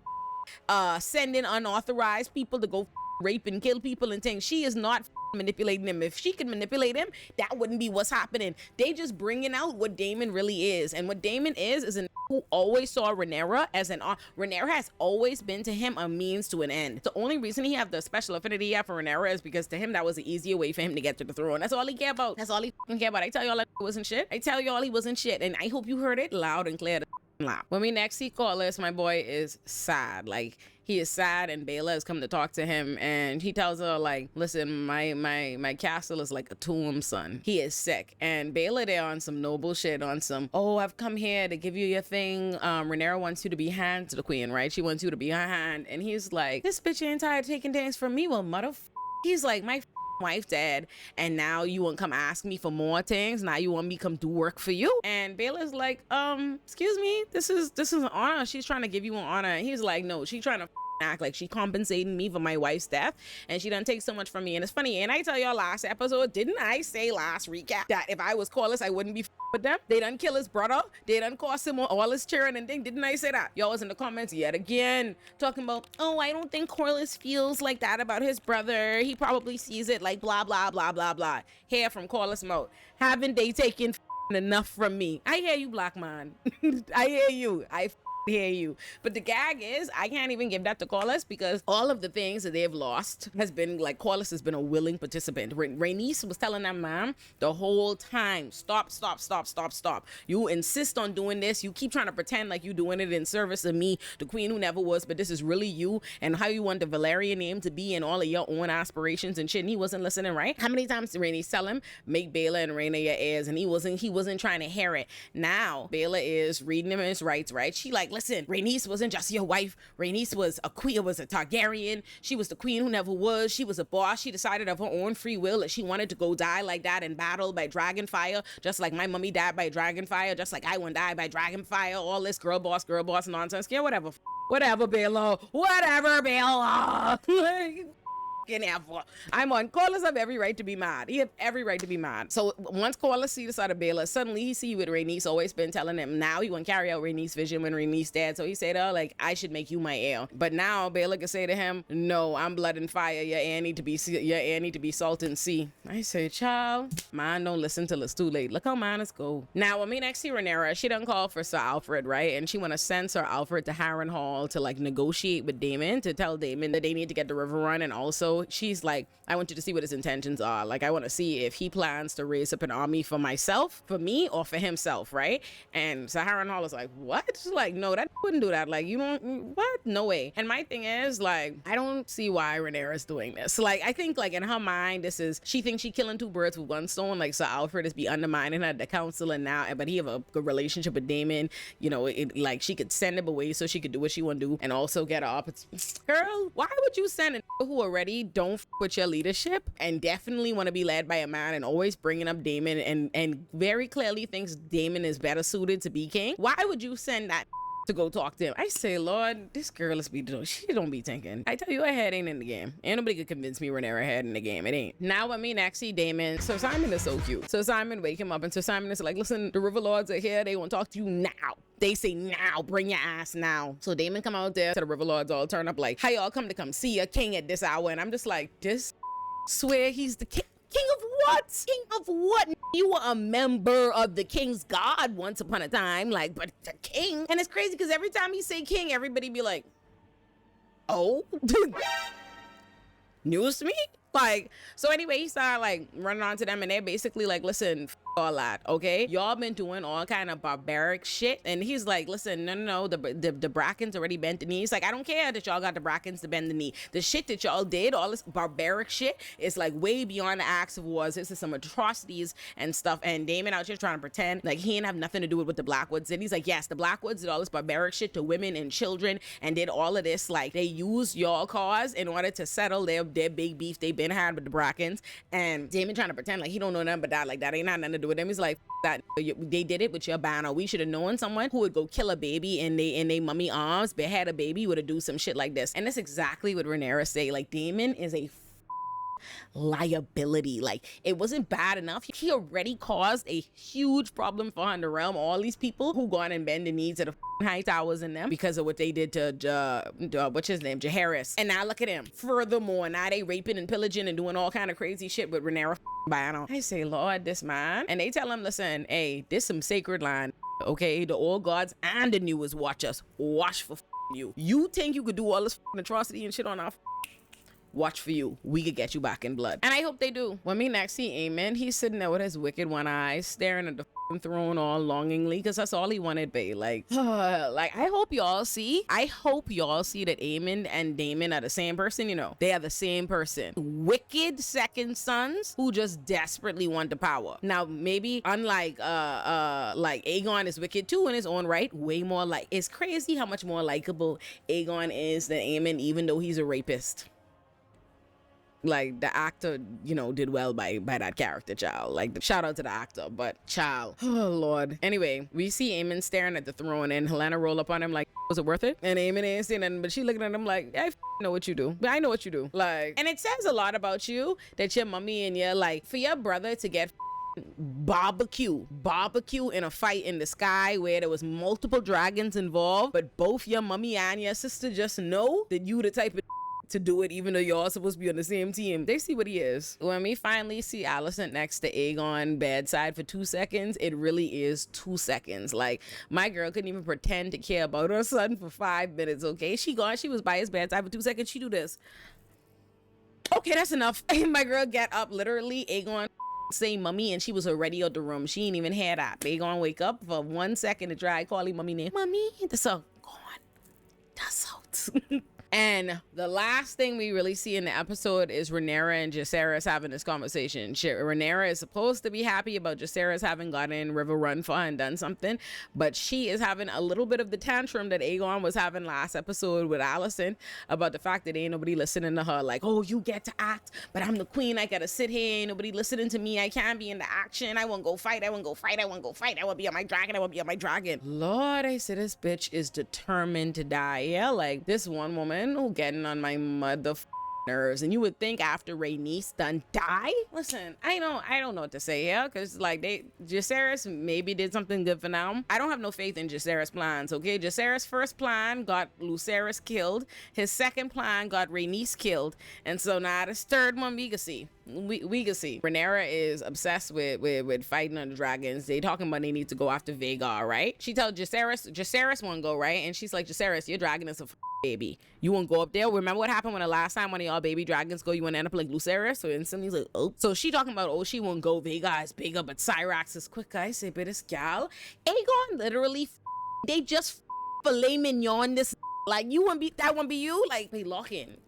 sending unauthorized people to go rape and kill people and things. She is not manipulating him. If she could manipulate him, that wouldn't be what's happening. They just bringing out what Damon really is. And what Damon is an who always saw Rhaenyra as Rhaenyra has always been to him a means to an end. The only reason he have the special affinity for Rhaenyra is because to him that was the easier way for him to get to the throne. That's all he care about. That's all he care about. I tell y'all that wasn't shit. I tell y'all he wasn't shit. And I hope you heard it loud and clear. When we next see Corlys, my boy is sad. Like he is sad, and Baela has come to talk to him, and he tells her like, listen, my castle is like a tomb, son. He is sick. And Baela there on some noble shit, on some, oh, I've come here to give you your thing. Rhaenyra wants you to be hand to the queen, right? She wants you to be her hand. And he's like, this bitch ain't tired of taking things from me. Well, he's like, my wife dead, and now you want to come ask me for more things. Now you want me to come do work for you. And Baela's like, excuse me, this is an honor. She's trying to give you an honor. And he's like, no, she's trying to act like she compensating me for my wife's death, and she done take so much from me. And it's funny, and I tell y'all last episode, didn't I say last recap that if I was Corlys, I wouldn't be with them? They done kill his brother, they done cost him all his children and thing. Didn't I say that? Y'all was in the comments yet again talking about, oh, I don't think Corlys feels like that about his brother. He probably sees it like blah blah blah blah blah. Hear from Corlys mouth, haven't they taken enough from me? I hear you, black man. I hear you. I hear you. But the gag is, I can't even give that to Corlys because all of the things that they've lost has been like, Corlys has been a willing participant. Rhaenys was telling that man the whole time, stop. You insist on doing this. You keep trying to pretend like you doing it in service of me, the queen who never was, but this is really you and how you want the Valerian name to be and all of your own aspirations and shit. And he wasn't listening, right? How many times did Rhaenys tell him, make Baela and Rhaena your heirs? And he wasn't trying to hear it. Now Baela is reading him his rights, right? She like, listen, Rhaenys wasn't just your wife. Rhaenys was a queen, was a Targaryen. She was the queen who never was. She was a boss. She decided of her own free will that she wanted to go die like that in battle by dragon fire, just like my mummy died by dragon fire, just like I want to die by dragon fire. All this girl boss nonsense. Yeah, whatever, Baela. Whatever, Baela. I'm on Corlys. Have every right to be mad. He have every right to be mad. So once Corlys see the side of Baela, suddenly he see with Rhaenys. Always been telling him now he want to carry out Rhaenys' vision when Rhaenys dead. So he said, oh, like I should make you my heir. But now Baela can say to him, no, I'm blood and fire. Your heir need to be salt and sea. I say, child, man, don't listen till it's too late. Look how mine is go. Now when we next see Rhaenyra, she done call for Sir Alfred, right? And she want to send Sir Alfred to Harrenhal to like negotiate with Daemon, to tell Daemon that they need to get the river run. And also she's like, I want you to see what his intentions are. Like, I want to see if he plans to raise up an army for myself, for me, or for himself, right? And Sir Harrenhal is like, what? She's like, no, that wouldn't do that. Like, you don't, what? No way. And my thing is, like, I don't see why Rhaenyra is doing this. Like, I think, like, in her mind, this is, she thinks she killing two birds with one stone. Like, Sir Alfred is be undermining her at the council and now, but he have a good relationship with Daemon. You know, like, she could send him away so she could do what she want to do and also get her up. It's, girl, why would you send a who already don't with your leadership and definitely want to be led by a man and always bringing up Daemon and very clearly thinks Daemon is better suited to be king? Why would you send that to go talk to him. I say, Lord, this girl is she don't be thinking. I tell you, her head ain't in the game. Ain't nobody could convince me Rhaenyra head in the game. It ain't. Now with me next see Damon. So Simon is so cute. So Simon wake him up, and so Simon is like, listen, the River Lords are here. They want to talk to you now. They say now, bring your ass now. So Damon come out there to the River Lords all turn up like, how y'all come to see a king at this hour? And I'm just like, this swear he's the king. King of what? King of what? You were a member of the king's guard once upon a time, like, but the king. And it's crazy because every time he say king, everybody be like, oh, news to me? Like, so anyway, he started like running on to them, and they're basically like, listen, all that, okay? Y'all been doing all kind of barbaric shit. And he's like, listen, no, the Brackens already bent the knee. He's like, I don't care that y'all got the Brackens to bend the knee. The shit that y'all did, all this barbaric shit, is like way beyond the acts of wars. This is some atrocities and stuff. And Damon out here trying to pretend like he ain't have nothing to do with what the Blackwoods did. He's like, yes, the Blackwoods did all this barbaric shit to women and children and did all of this. Like, they used y'all cause in order to settle their big beef they been had with the Brackens. And Damon trying to pretend like he don't know nothing but that. Like, that ain't nothing to do with them. He's like, that they did it with your banner. We should have known someone who would go kill a baby in they mummy arms, behead a baby, would have do some shit like this. And that's exactly what Rhaenyra say. Like, Damon is a liability. Like, it wasn't bad enough. He already caused a huge problem for the realm. All these people who gone and bend the knees to the high towers in them because of what they did to what's his name, Jaehaerys. And now look at him. Furthermore, now they raping and pillaging and doing all kind of crazy shit with Rhaenyra banner. I say, Lord, this man. And they tell him, listen, hey, this some sacred line, okay? The old gods and the newest watch us. Watch for you. You think you could do all this atrocity and shit on our watch for you. We could get you back in blood. And I hope they do. When me next see Aemon, he's sitting there with his wicked one eye, staring at the throne all longingly, because that's all he wanted, babe. Like, like, I hope y'all see that Aemon and Damon are the same person. You know, they are the same person. Wicked second sons who just desperately want the power. Now, maybe unlike like Aegon is wicked too in his own right, way more like, it's crazy how much more likable Aegon is than Aemon, even though he's a rapist. Like, the actor, you know, did well by that character, child. Like, shout out to the actor, but child, oh Lord. Anyway, we see Aemon staring at the throne, and Helena roll up on him like, was it worth it? And Aemon ain't saying nothing, but she looking at him like, I know what you do. I know what you do. Like, and it says a lot about you that your mummy and your, like, for your brother to get barbecue in a fight in the sky where there was multiple dragons involved, but both your mummy and your sister just know that you the type of to do it, even though y'all supposed to be on the same team. They see what he is. When we finally see Alicent next to Aegon bedside for 2 seconds, it really is 2 seconds. Like, my girl couldn't even pretend to care about her son for 5 minutes, okay? She was by his bedside for 2 seconds. She do this. Okay, that's enough. My girl get up, literally, Aegon say mummy, and she was already out the room. She ain't even had that. Aegon wake up for 1 second to try calling mummy name. Mummy, that's all gone. That's out. And the last thing we really see in the episode is Rhaenyra and Jaehaerys having this conversation. Rhaenyra is supposed to be happy about Jaehaerys having gotten River Run for her and done something, but she is having a little bit of the tantrum that Aegon was having last episode with Alicent about the fact that ain't nobody listening to her. Like, oh, you get to act, but I'm the queen. I gotta sit here. Ain't nobody listening to me. I can't be in the action. I won't go fight. I won't go fight. I won't go fight. I won't be on my dragon. I won't be on my dragon. Lord, I said this bitch is determined to die. Yeah, like this one woman who getting on my mother nerves, and you would think after Rhaenys done die. Listen, I don't know what to say here, because like Jaehaerys maybe did something good for now. I don't have no faith in Jaehaerys' plans, okay? Jaehaerys' first plan got Lucerys killed. His second plan got Rhaenys killed, and so now this third one we can see. We can see Rhaenyra is obsessed with fighting on the dragons. They talking about they need to go after Vhagar, right? She tells Jaehaerys won't go, right? And she's like, Jaehaerys, your dragon is a baby. You won't go up there. Remember what happened when the last time one of y'all baby dragons go, you want to end up like Lucerys? So instantly he's like, oh. So she talking about, oh, she won't go. Vhagar is bigger, but Cyrax is quicker. I say, but this gal, Aegon literally, they just filet mignon this. Like, you wouldn't be, that wouldn't be you. Like, they lock in.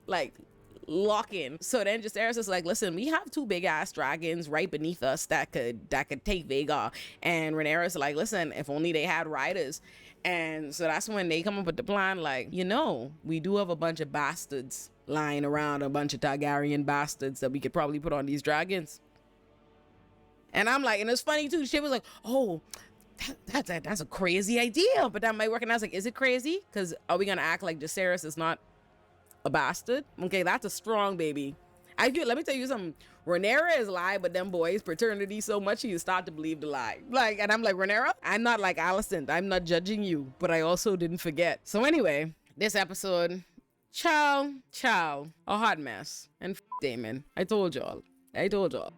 So then Jaehaerys is like, listen, we have 2 big ass dragons right beneath us that could take Vhagar. And Rhaenyra's like, listen, if only they had riders. And so that's when they come up with the plan, like, you know, we do have a bunch of bastards lying around, a bunch of Targaryen bastards that we could probably put on these dragons. And I'm like, and it's funny too, she was like, oh, that's a crazy idea, but that might work. And I was like, is it crazy? Because are we gonna act like Jacaerys is not a bastard? Okay, that's a strong baby. Let me tell you something. Rhaenyra is lie, but them boys paternity so much you start to believe the lie. Like, and I'm like, Rhaenyra, I'm not like Alicent. I'm not judging you, but I also didn't forget. So anyway, this episode, ciao, a hot mess. And Daemon. I told y'all. The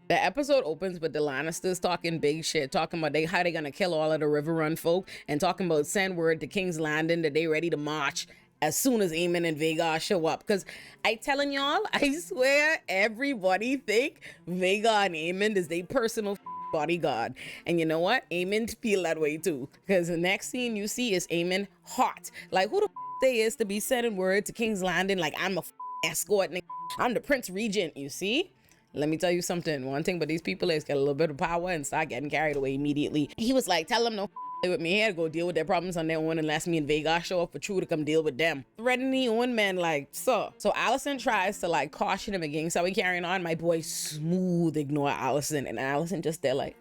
episode opens with the Lannisters talking big shit, talking about how they gonna kill all of the River Run folk, and talking about send word to King's Landing that they ready to march as soon as Aemon and Vhagar show up. Because I telling y'all, I swear everybody think Vhagar and Aemon is their personal bodyguard. And you know what? Aemon feel that way too. Because the next scene you see is Aemon hot. Like, who the they is to be sending word to King's Landing like I'm a escort, I'm the Prince Regent, you see? Let me tell you something. One thing, but these people is get a little bit of power and start getting carried away immediately. He was like, tell them no with me. He had to go deal with their problems on their own unless me and Vhagar show up for True to come deal with them. Threatening the own man like, so Alicent tries to like caution him against how he carrying on. My boy smooth ignore Alicent, and Alicent just there like.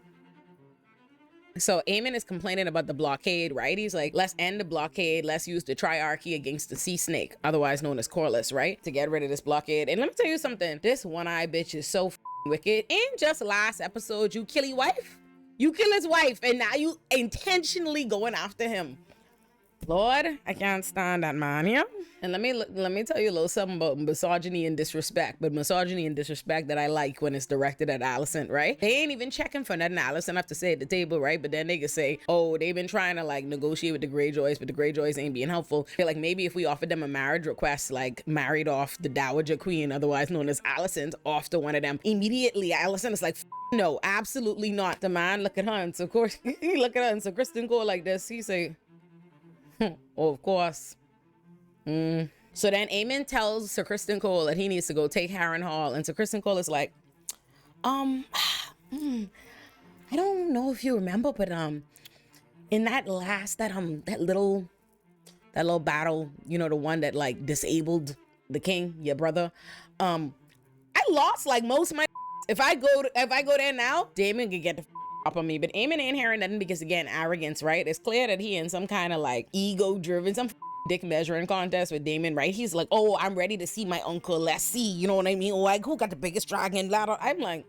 So Aemon is complaining about the blockade, right? He's like, let's end the blockade. Let's use the triarchy against the sea snake, otherwise known as Corlys, right? To get rid of this blockade. And let me tell you something. This one-eyed bitch is so wicked. In just last episode, you kill his wife. You kill his wife, and now you intentionally going after him. Lord, I can't stand that man, yeah? And let me tell you a little something about misogyny and disrespect, but misogyny and disrespect that I like when it's directed at Alicent, right? They ain't even checking for nothing Alicent have to say at the table, right? But then they can say, oh, they've been trying to like negotiate with the Greyjoys, but the Greyjoys ain't being helpful. Feel like maybe if we offered them a marriage request, like married off the Dowager Queen, otherwise known as Alicent, off to one of them, immediately Alicent is like, no, absolutely not. The man look at her, and so of course, he look at her, and so Kristen go like this, he say, oh, of course. So then Aemon tells Sir Kristen Cole that he needs to go take Harrenhal, and Sir Kristen Cole is like, I don't know if you remember, but in that last that little battle, you know, the one that like disabled the king, your brother, I lost like most of my. If I go there now, Daemon can get the up on me. But Aemon ain't hearing nothing because again, arrogance, right? It's clear that he in some kind of like ego driven, some dick measuring contest with Daemon, right? He's like, oh, I'm ready to see my uncle. Let's see, you know what I mean? Like, who got the biggest dragon? I'm like,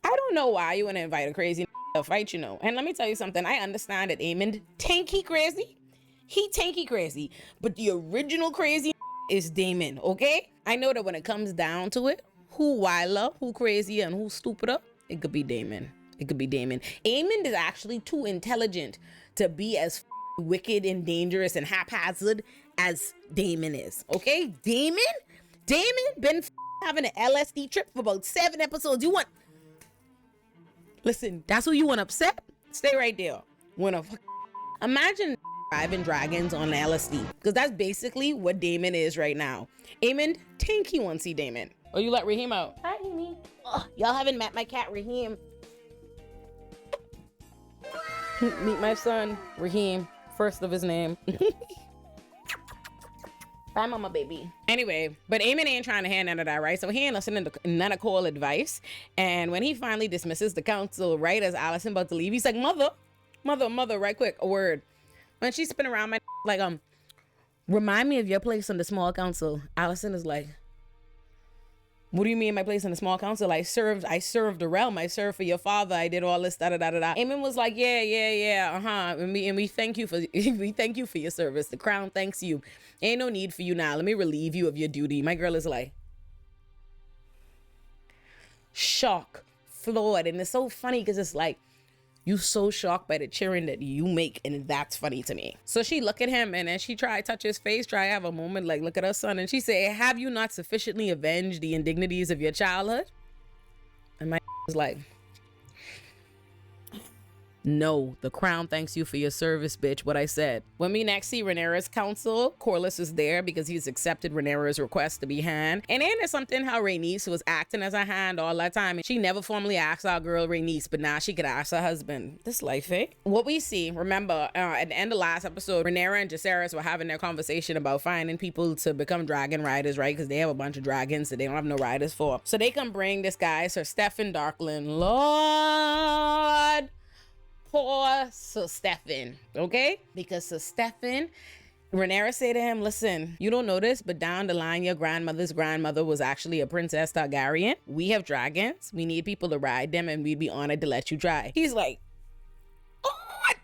I don't know why you want to invite a crazy to fight, you know. And let me tell you something. I understand that Aemon tanky crazy. He tanky crazy, but the original crazy is Daemon. Okay, I know that when it comes down to it, who wilder, who crazier, and who stupider, it could be Daemon. It could be Daemon. Aemon is actually too intelligent to be as wicked and dangerous and haphazard as Daemon is. Okay, Daemon been having an LSD trip for about 7 episodes. You want? Listen, that's who you want upset? Stay right there. Imagine driving dragons on LSD, because that's basically what Daemon is right now. Aemon think he wants to see Daemon. Oh, you let Raheem out? Hi, Amy. Oh, y'all haven't met my cat, Raheem. Meet my son, Raheem. First of his name. Bye, mama, baby. Anyway, but Aemon ain't trying to hear none of that, right? So he ain't listening to none of Cole advice. And when he finally dismisses the council, right, as Alicent about to leave, he's like, mother, right quick, a word. When she's spinning around my like, remind me of your place on the small council. Alicent is like, what do you mean my place in the small council? I served the realm. I served for your father. I did all this, da-da-da-da-da. Aemon was like, yeah, And we thank you for your service. The crown thanks you. Ain't no need for you now. Let me relieve you of your duty. My girl is like, shock, floored. And it's so funny because it's like, you so shocked by the cheering that you make, and that's funny to me. So she look at him, and then she try to touch his face, try to have a moment like, look at her son, and she say, have you not sufficiently avenged the indignities of your childhood? And my was like, No, the crown thanks you for your service, bitch. What I said. When we next see Rhaenyra's council, Corlys is there because he's accepted Rhaenyra's request to be hand. And ain't there something how Rhaenys was acting as a hand all that time? She never formally asked our girl Rhaenys, but now she could ask her husband. This life, eh? What we see, remember, at the end of last episode, Rhaenyra and Jacaerys were having their conversation about finding people to become dragon riders, right? Because they have a bunch of dragons that they don't have no riders for. So they can bring this guy, Sir Steffan Darkland. Lord, poor Sir Steffan, okay? Because Sir Steffan, Rhaenyra say to him, listen, you don't know this, but down the line, your grandmother's grandmother was actually a Princess Targaryen. We have dragons. We need people to ride them, and we'd be honored to let you try. He's like, what?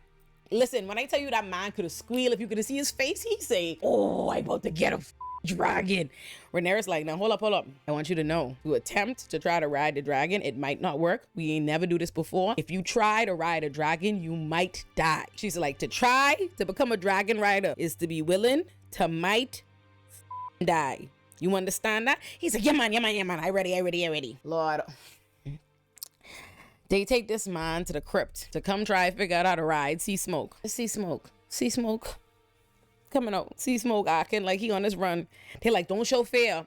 Listen, when I tell you that man could have squealed, if you could have seen his face, he'd say, oh, I about to get a dragon. Rhaenyra's like, now hold up. I want you to know, you attempt to try to ride the dragon, it might not work. We ain't never do this before. If you try to ride a dragon, you might die. She's like, to try to become a dragon rider is to be willing to might die. You understand that? He's like, yeah man. I ready. Lord. They take this man to the crypt to come try to figure out how to ride See Smoke coming out. See Smoke acting like he on his run. They're like, don't show fear.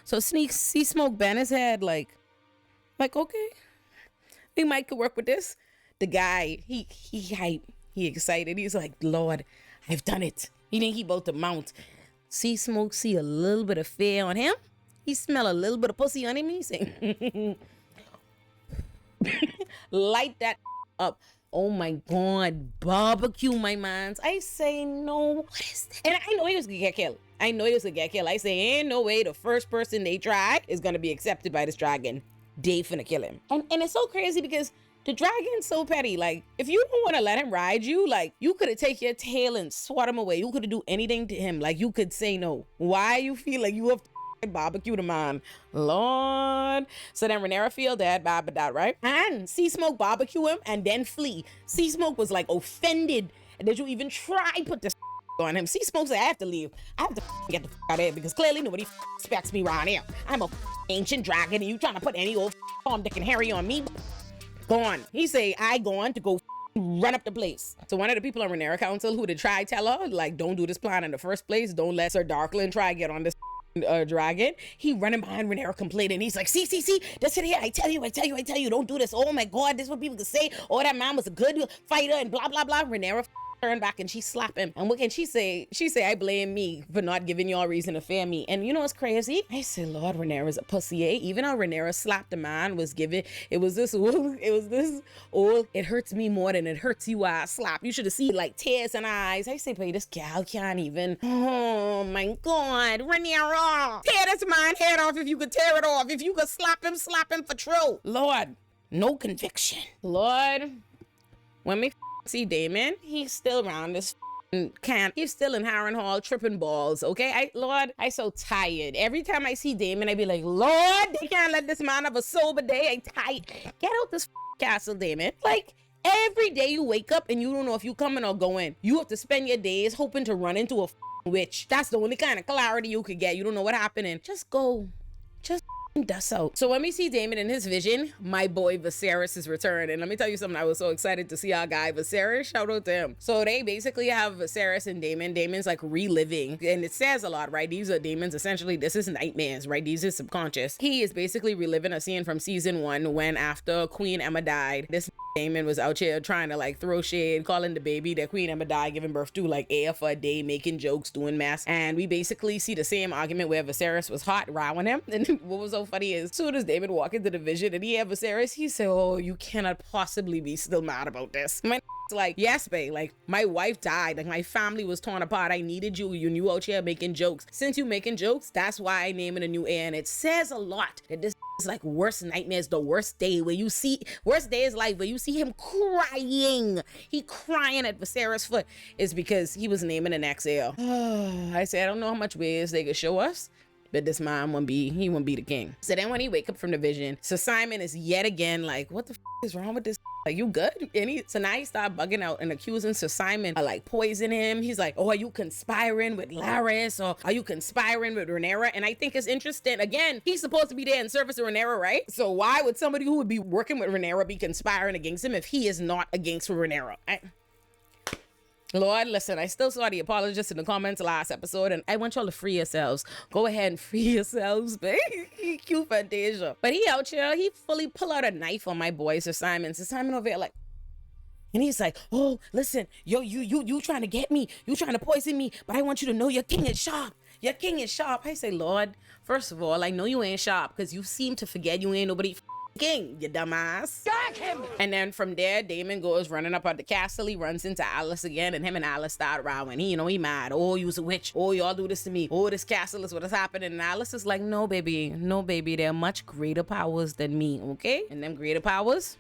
So See Smoke bend his head like okay, we might could work with this. The guy, he hype, he excited. He's like, Lord, I've done it. He think he about to mount. See Smoke see a little bit of fear on him. He smell a little bit of pussy on him. He say, light that up. Oh my God, barbecue my mans. I say, no, what is that? And I know he was gonna get killed. I say, ain't no way the first person they try is gonna be accepted by this dragon. They finna kill him. And it's so crazy because the dragon's so petty. Like, if you don't wanna let him ride you, like, you could have taken your tail and swat him away. You could have do anything to him. Like, you could say no. Why you feel like you have to barbecue the man? Lord. So then Rhaenyra feel dead, bad, right? And See Smoke barbecue him and then flee. See Smoke was like offended that you even try put this on him. See Smoke said, I have to leave. I have to get the out of here because clearly nobody expects me around here. I'm a ancient dragon and you trying to put any old Tom, Dick, and Harry on me? Go on. He say, I going to go run up the place. So one of the people on Rhaenyra council who did try tell her, like, don't do this plan in the first place. Don't let Sir Darkland try get on this dragon. He running behind Rhaenyra complaining. He's like, see, that's it here. I tell you, don't do this. Oh my God, this is what people can say. Oh, that man was a good fighter and blah, blah, blah. Rhaenyra turned back and she slapped him. And what can she say? She say, I blame me for not giving y'all reason to fear me. And you know what's crazy? I say, Lord, Rhaenyra's a pussy, eh? Even though Rhaenyra slapped the man, it was this, it hurts me more than it hurts you, I slap. You should have seen like tears in her eyes. I say, but this gal can't even. Oh my God, Rhaenyra, tear this man's head off if you could tear it off. If you could slap him for true. Lord, no conviction. Lord, when we see Daemon, he's still around this camp. He's still in Harrenhal tripping balls, okay? Lord, I so tired. Every time I see Daemon, I be like, Lord, they can't let this man have a sober day. I tired. Get out this castle, Daemon. Like, every day you wake up and you don't know if you coming or going. You have to spend your days hoping to run into a witch. That's the only kind of clarity you could get. You don't know what happening. Just go. Just dust out. So when we see Daemon in his vision, my boy Viserys is returned. And let me tell you something, I was so excited to see our guy Viserys. Shout out to him. So they basically have Viserys and Daemon. Daemon's like reliving, and it says a lot, right? These are Daemon's essentially, this is nightmares, right? These are subconscious. He is basically reliving a scene from season 1 when after Queen Emma died, this Daemon was out here trying to like throw shade, calling the baby that Queen Emma died, giving birth to, like air for a day, making jokes, doing mess. And we basically see the same argument where Viserys was hot, rowing him. And what was so funny is, as soon as Daemon walked into the vision and he had Viserys, he said, oh, you cannot possibly be still mad about this. My like, yes, babe, like my wife died, like my family was torn apart. I needed you. You out here making jokes. Since you making jokes, that's why I name it a new heir. And it says a lot that this is like worst nightmares, the worst day where you see, worst day is life where you see him crying. He crying at Viserys' foot is because he was naming the next heir. I say, I don't know how much ways they could show us. but this man won't be the king. So then when he wake up from the vision, so Simon is yet again like, what the is wrong with this? Are you good? And so now he started bugging out and accusing Sir Simon of like poison him. He's like, oh, are you conspiring with Laris, or are you conspiring with Rhaenyra? And I think it's interesting. Again, he's supposed to be there in service of Rhaenyra, right? So why would somebody who would be working with Rhaenyra be conspiring against him if he is not against Rhaenyra? Lord, listen, I still saw the apologists in the comments last episode, and I want y'all to free yourselves. Go ahead and free yourselves, babe. Cute Fantasia. But he out here, he fully pull out a knife on my boy, Sir Simon. Sir Simon over here like, and he's like, oh, listen, yo, you trying to get me. You trying to poison me, but I want you to know your king is sharp. Your king is sharp. I say, Lord, first of all, I know you ain't sharp because you seem to forget you ain't nobody king, you dumbass. Gag him! And then from there, Damon goes running up at the castle. He runs into Alice again, and him and Alice start rowing. He mad. Oh, you's a witch. Oh, y'all do this to me. Oh, this castle is what is happening. And Alice is like, no, baby. There are much greater powers than me, okay? And them greater powers,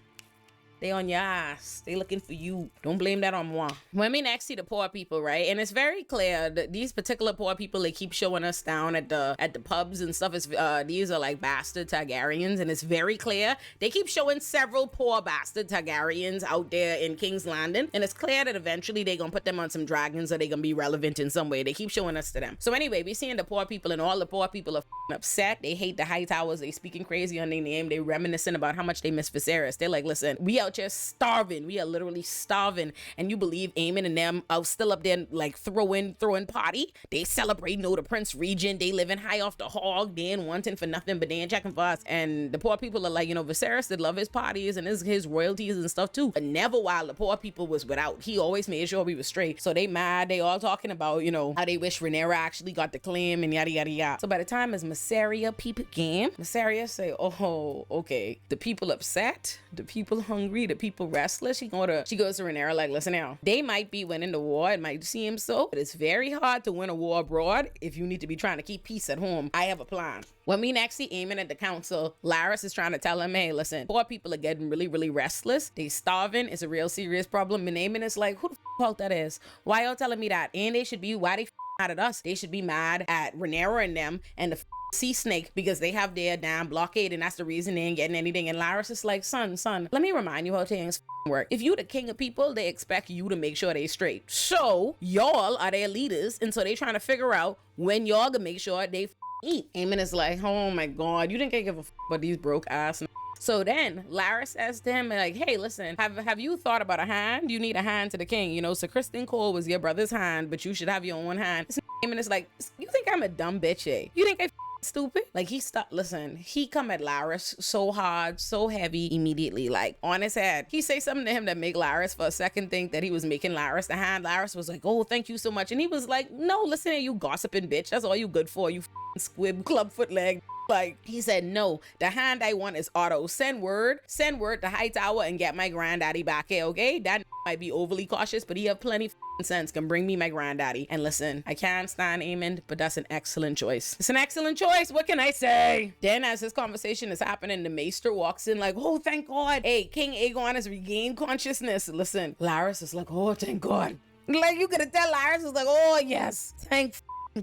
they on your ass. They looking for you. Don't blame that on moi. When we next see the poor people, right? And it's very clear that these particular poor people, they keep showing us down at the pubs and stuff. Is these are like bastard Targaryens, and it's very clear they keep showing several poor bastard Targaryens out there in King's Landing, and it's clear that eventually they gonna put them on some dragons, or they gonna be relevant in some way. They keep showing us to them. So anyway, we seeing the poor people, and all the poor people are upset. They hate the High Towers. They speaking crazy on their name. They reminiscing about how much they miss Viserys. They're like, listen, we out here starving. We are literally starving. And you believe Aemon and them are still up there like throwing party? They celebrating the Prince Regent. They living high off the hog. They ain't wanting for nothing, but they ain't checking for us. And the poor people are like, Viserys did love his parties and his royalties and stuff too. But never while the poor people was without. He always made sure we was straight. So they mad. They all talking about, how they wish Rhaenyra actually got the claim and yada yada yada. So by the time as Mysaria peep game, Mysaria say, oh, okay. The people upset, the people hungry, the people restless. She goes to Rhaenyra like, listen now, they might be winning the war. It might seem so, but it's very hard to win a war abroad if you need to be trying to keep peace at home. I have a plan. When we next see Aemon at the council, Laris is trying to tell him, hey, listen, poor people are getting really, really restless. They starving. It's a real serious problem. And Aemon is like, who the fault that is? Why y'all telling me that? And why they mad at us? They should be mad at Rhaenyra and them and the sea snake because they have their damn blockade, and that's the reason they ain't getting anything. And Laris is like, son, let me remind you how things work. If you the king of people, they expect you to make sure they straight. So y'all are their leaders, and so they trying to figure out when y'all gonna make sure they eat. Aemon is like, oh my god, you didn't give a about these broke ass. So then Laris says to him like, hey, listen, have you thought about a hand? You need a hand to the king. Sir Criston Cole was your brother's hand, but you should have your own hand. Aemon is like, you think I'm a dumb bitch, eh? You think I stupid? Like, he come at Laris so hard, so heavy immediately, like on his head. He say something to him that make Laris for a second think that he was making Laris the hand. Laris was like, oh, thank you so much. And he was like, no, listen here, you gossiping bitch. That's all you good for, you squib clubfoot leg. Like, he said, no, the hand I want is Otto. Send word to High Tower and get my granddaddy back here, okay? That might be overly cautious, but he have plenty sense, can bring me my granddaddy. And listen, I can't stand Aemon, but that's an excellent choice. It's an excellent choice. What can I say? Then as this conversation is happening, the maester walks in like, oh, thank God. Hey, King Aegon has regained consciousness. Listen, Laris is like, oh, thank God. Like, you could tell Laris is like, oh, yes, thank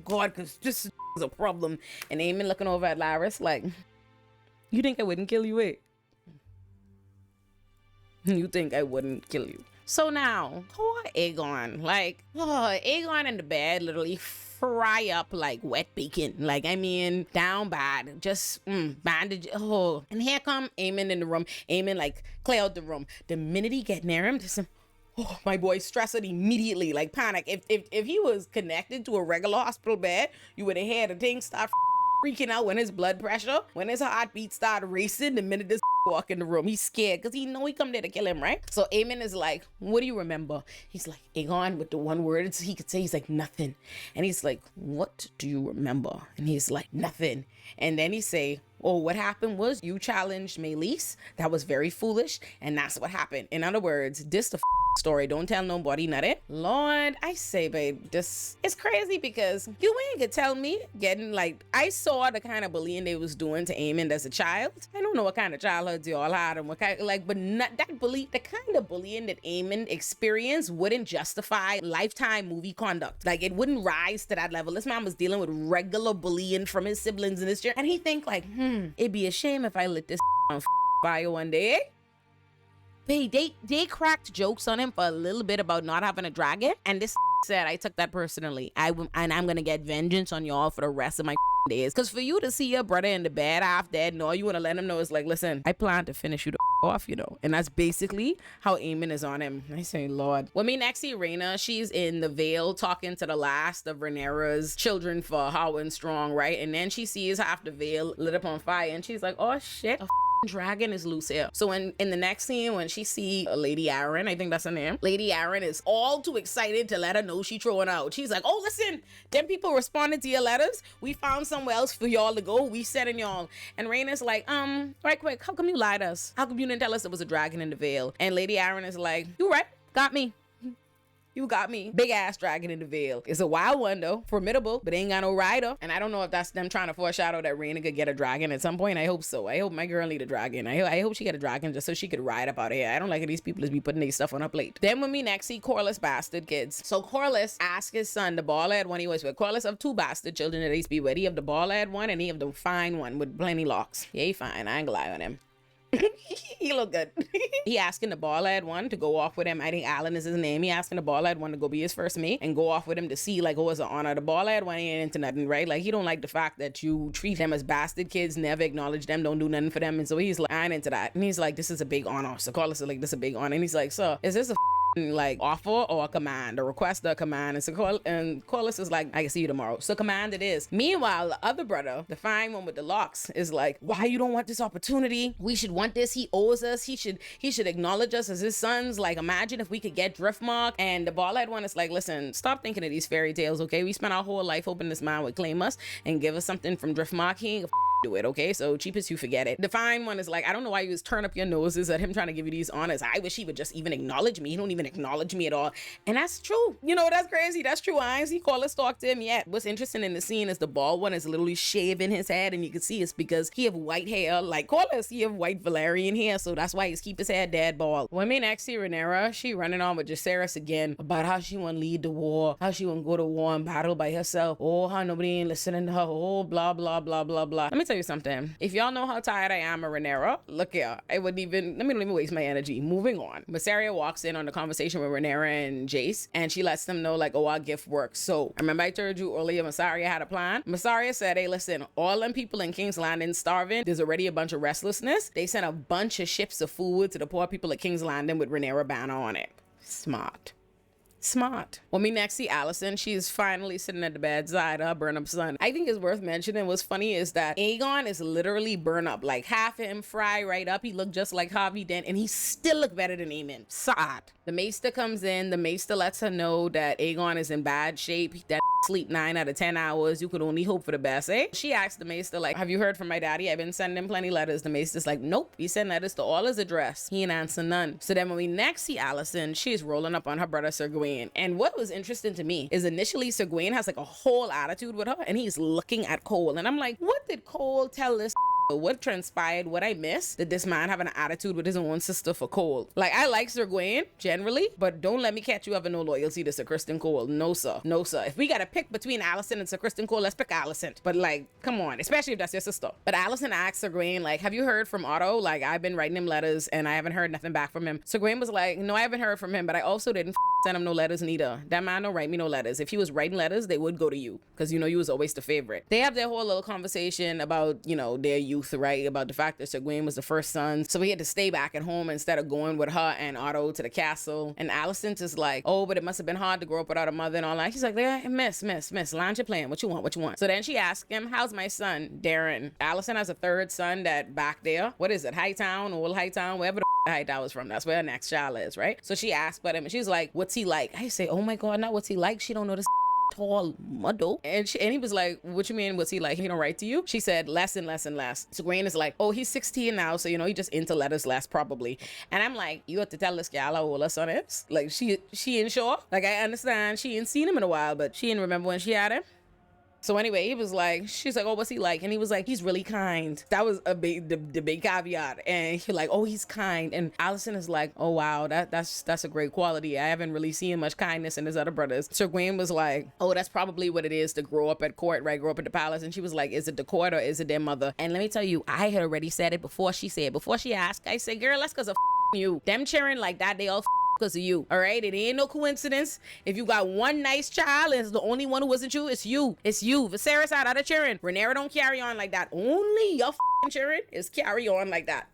God, because this is a problem. And Aemon looking over at Laris like, you think I wouldn't kill you, eh? You think I wouldn't kill you? So now, poor Aegon, like, Aegon in the bed literally fry up like wet bacon. Like, I mean, down bad, just bandage. Oh, and here come Aemon in the room. Aemon like clear out the room. The minute he get near him, just my boy stressed immediately, like panic. If he was connected to a regular hospital bed, you would have had the thing start freaking out when his blood pressure, when his heartbeat started racing the minute this walk in the room. He's scared because he know he come there to kill him, right? So Aemon is like, what do you remember? He's like, Aegon, with the one word he could say, he's like, nothing. And he's like, what do you remember? And he's like, nothing. And then he say, Or what happened was you challenged Melise. That was very foolish. And that's what happened. In other words, this the story. Don't tell nobody nothing. Lord, I say, babe, this is crazy because you ain't gonna tell me getting like, I saw the kind of bullying they was doing to Eamon as a child. I don't know what kind of childhood y'all had and what kind, like, but not that bully, the kind of bullying that Eamon experienced wouldn't justify Lifetime movie conduct. Like, it wouldn't rise to that level. This man was dealing with regular bullying from his siblings in this year, and he think like, it'd be a shame if I let this on fire one day. They cracked jokes on him for a little bit about not having a dragon, and this said, I took that personally. And I'm gonna get vengeance on y'all for the rest of my days. Because for you to see your brother in the bed half dead and all you want to let him know is like, listen, I plan to finish you the off, you know. And that's basically how Eamon is on him. I say, Lord. When we next see Raina, she's in the Vale talking to the last of Rhaenyra's children for Howard Strong, right? And then she sees half the Vale lit up on fire, and she's like, oh shit, dragon is loose here. So in the next scene, when she see Lady Aaron, I think that's her name, Lady Aaron is all too excited to let her know she throwing out. She's like, oh, listen, them people responded to your letters. We found somewhere else for y'all to go. We sending y'all. And Raina's like, right quick, how come you lied to us? How come you didn't tell us there was a dragon in the Vale? And Lady Aaron is like, you right, got me. You got me. Big ass dragon in the Vale. It's a wild one though. Formidable, but ain't got no rider. And I don't know if that's them trying to foreshadow that Raina could get a dragon at some point. I hope so. I hope my girl need a dragon. I hope she get a dragon just so she could ride up out of here. I don't like these people just be putting their stuff on her plate. Then when we next see Corlys bastard kids. So Corlys asked his son, the bald-head one he was with. Corlys have two bastard children that he's be with. He have the bald-head one and he have the fine one with plenty locks. Yeah, he fine. I ain't gonna lie on him. He look good. He asking the bald-head one to go off with him. I think Alan is his name. He asking the bald-head one to go be his first mate and go off with him to see like, oh, it's an honor. The bald-head one ain't into nothing, right? Like, he don't like the fact that you treat them as bastard kids, never acknowledge them, don't do nothing for them. And so he's like, I ain't into that. And he's like, this is a big honor. So Carlos is like, this is a big honor. And he's like, sir, is this a like offer or a command, a request or a command? And so Corlys is like, I can see you tomorrow. So command it is. Meanwhile, the other brother, the fine one with the locks, is like, why you don't want this opportunity? We should want this. He owes us. He should acknowledge us as his sons. Like, imagine if we could get Driftmark. And the bald-head one is like, listen, stop thinking of these fairy tales, okay? We spent our whole life hoping this man would claim us and give us something from Driftmark. He ain't do it, okay? So cheapest you forget it. The fine one is like, I don't know why you just turn up your noses at him trying to give you these honors. I wish he would just even acknowledge me. He don't even acknowledge me at all. And that's true. You know, that's crazy. That's true. I ain't see Corlys talk to him yet. What's interesting in the scene is the bald one is literally shaving his head, and you can see it's because he have white hair like Corlys. He have white Valerian hair, so that's why he's keep his hair dead bald. When we next see Rhaenyra, she running on with Jacaerys again about how she want to lead the war, how she want to go to war and battle by herself. Oh, how nobody ain't listening to her. Oh, blah, blah, blah, blah, blah. Let me tell you something. If y'all know how tired I am of Rhaenyra, look here. I wouldn't even, let me don't even waste my energy. Moving on. Mysaria walks in on the conversation with Rhaenyra and Jace, and she lets them know, like, oh, our gift works. So, remember I told you earlier Mysaria had a plan? Mysaria said, hey, listen, all them people in King's Landing starving. There's already a bunch of restlessness. They sent a bunch of ships of food to the poor people at King's Landing with Rhaenyra banner on it. Smart. When we next see Alicent, she's finally sitting at the bedside of her burn up son. I think it's worth mentioning what's funny is that Aegon is literally burn up. Like, half of him fry right up. He looked just like Harvey Dent, and he still look better than Aemon. Sad. The Maester comes in. The Maester lets her know that Aegon is in bad shape. That sleep 9 out of 10 hours. You could only hope for the best, eh? She asked the Maester, like, have you heard from my daddy? I've been sending him plenty letters. The Maester's like, nope. He sent letters to all his address. He ain't answer none. So then when we next see Alicent, she's rolling up on her brother Sir Gawain. And what was interesting to me is initially Sir Gawain has like a whole attitude with her, and he's looking at Cole. And I'm like, what did Cole tell this? What transpired? What I missed? Did this man have an attitude with his own sister for Cole? Like, I like Sir Gawain generally, but don't let me catch you having no loyalty to Sir Criston Cole. No sir. If we gotta pick between Alicent and Sir Criston Cole, let's pick Alicent. But like, come on, especially if that's your sister. But Alicent asked Sir Gawain, like, have you heard from Otto? Like, I've been writing him letters and I haven't heard nothing back from him. Sir Gawain was like, no, I haven't heard from him, but I also didn't send him no letters neither. That man don't write me no letters. If he was writing letters, they would go to you, because you know you was always the favorite. They have their whole little conversation about, you know, their youth, right? About the fact that Sir Gawain was the first son, so he had to stay back at home instead of going with her and Otto to the castle. And Alicent is like, oh, but it must have been hard to grow up without a mother and all that. She's like, yeah, miss, land your plan. What you want? So then she asked him, how's my son, Darren? Alicent has a third son that back there, what is it, Hightown, Old Hightown, wherever the Hightown was from. That's where her next child is, right? So she asked about him, and she's like, what's he like? I say, oh my God, not what's he like. She don't know this tall model. And he was like, what you mean? Was he like, he don't write to you? She said, less and less and less. So Green is like, oh, he's 16 now. So, he just into letters less probably. And I'm like, you have to tell this gal how old her son is. Like, she ain't sure. Like, I understand she ain't seen him in a while, but she didn't remember when she had him. So anyway, he was like, she's like, oh, what's he like? And he was like, he's really kind. That was the big caveat. And he's like, oh, he's kind. And Allison is like, oh, wow, that's a great quality. I haven't really seen much kindness in his other brothers. So Gwen was like, oh, that's probably what it is to grow up at court, right? Grow up at the palace. And she was like, is it the court or is it their mother? And let me tell you, I had already said it before she said, before she asked, I said, girl, that's because of you. Them cheering like that, they all because of you. All right, it ain't no coincidence. If you got one nice child and it's the only one who wasn't you, it's you. Viserys out of cheering. Rhaenyra don't carry on like that. Only your cheering is carry on like that.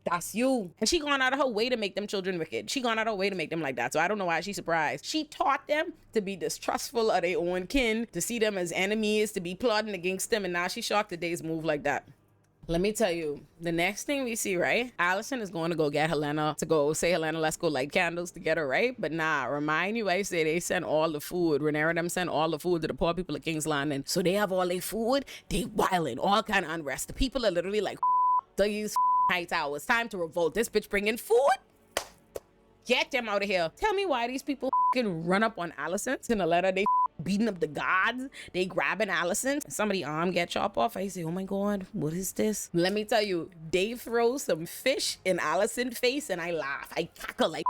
That's you. And she gone out of her way to make them children wicked. She gone out of her way to make them like that. So I don't know why she's surprised. She taught them to be distrustful of their own kin, to see them as enemies, to be plotting against them, and now she's shocked that they's move like that. Let me tell you, the next thing we see, right? Allison is going to go get Helena to go say, Helena, let's go light candles together, right? But nah, remind you, I say they sent all the food. Rhaenyra them sent all the food to the poor people of King's Landing. So they have all their food. They wilding, all kind of unrest. The people are literally like, these night hours. Time to revolt. This bitch bringing food. Get them out of here. Tell me why these people can run up on Allison in a letter. They beating up the gods. They grabbing Allison. Somebody arm get chopped off. I say, oh my God, what is this? Let me tell you, they throw some fish in Allison's face and I laugh. I cackle like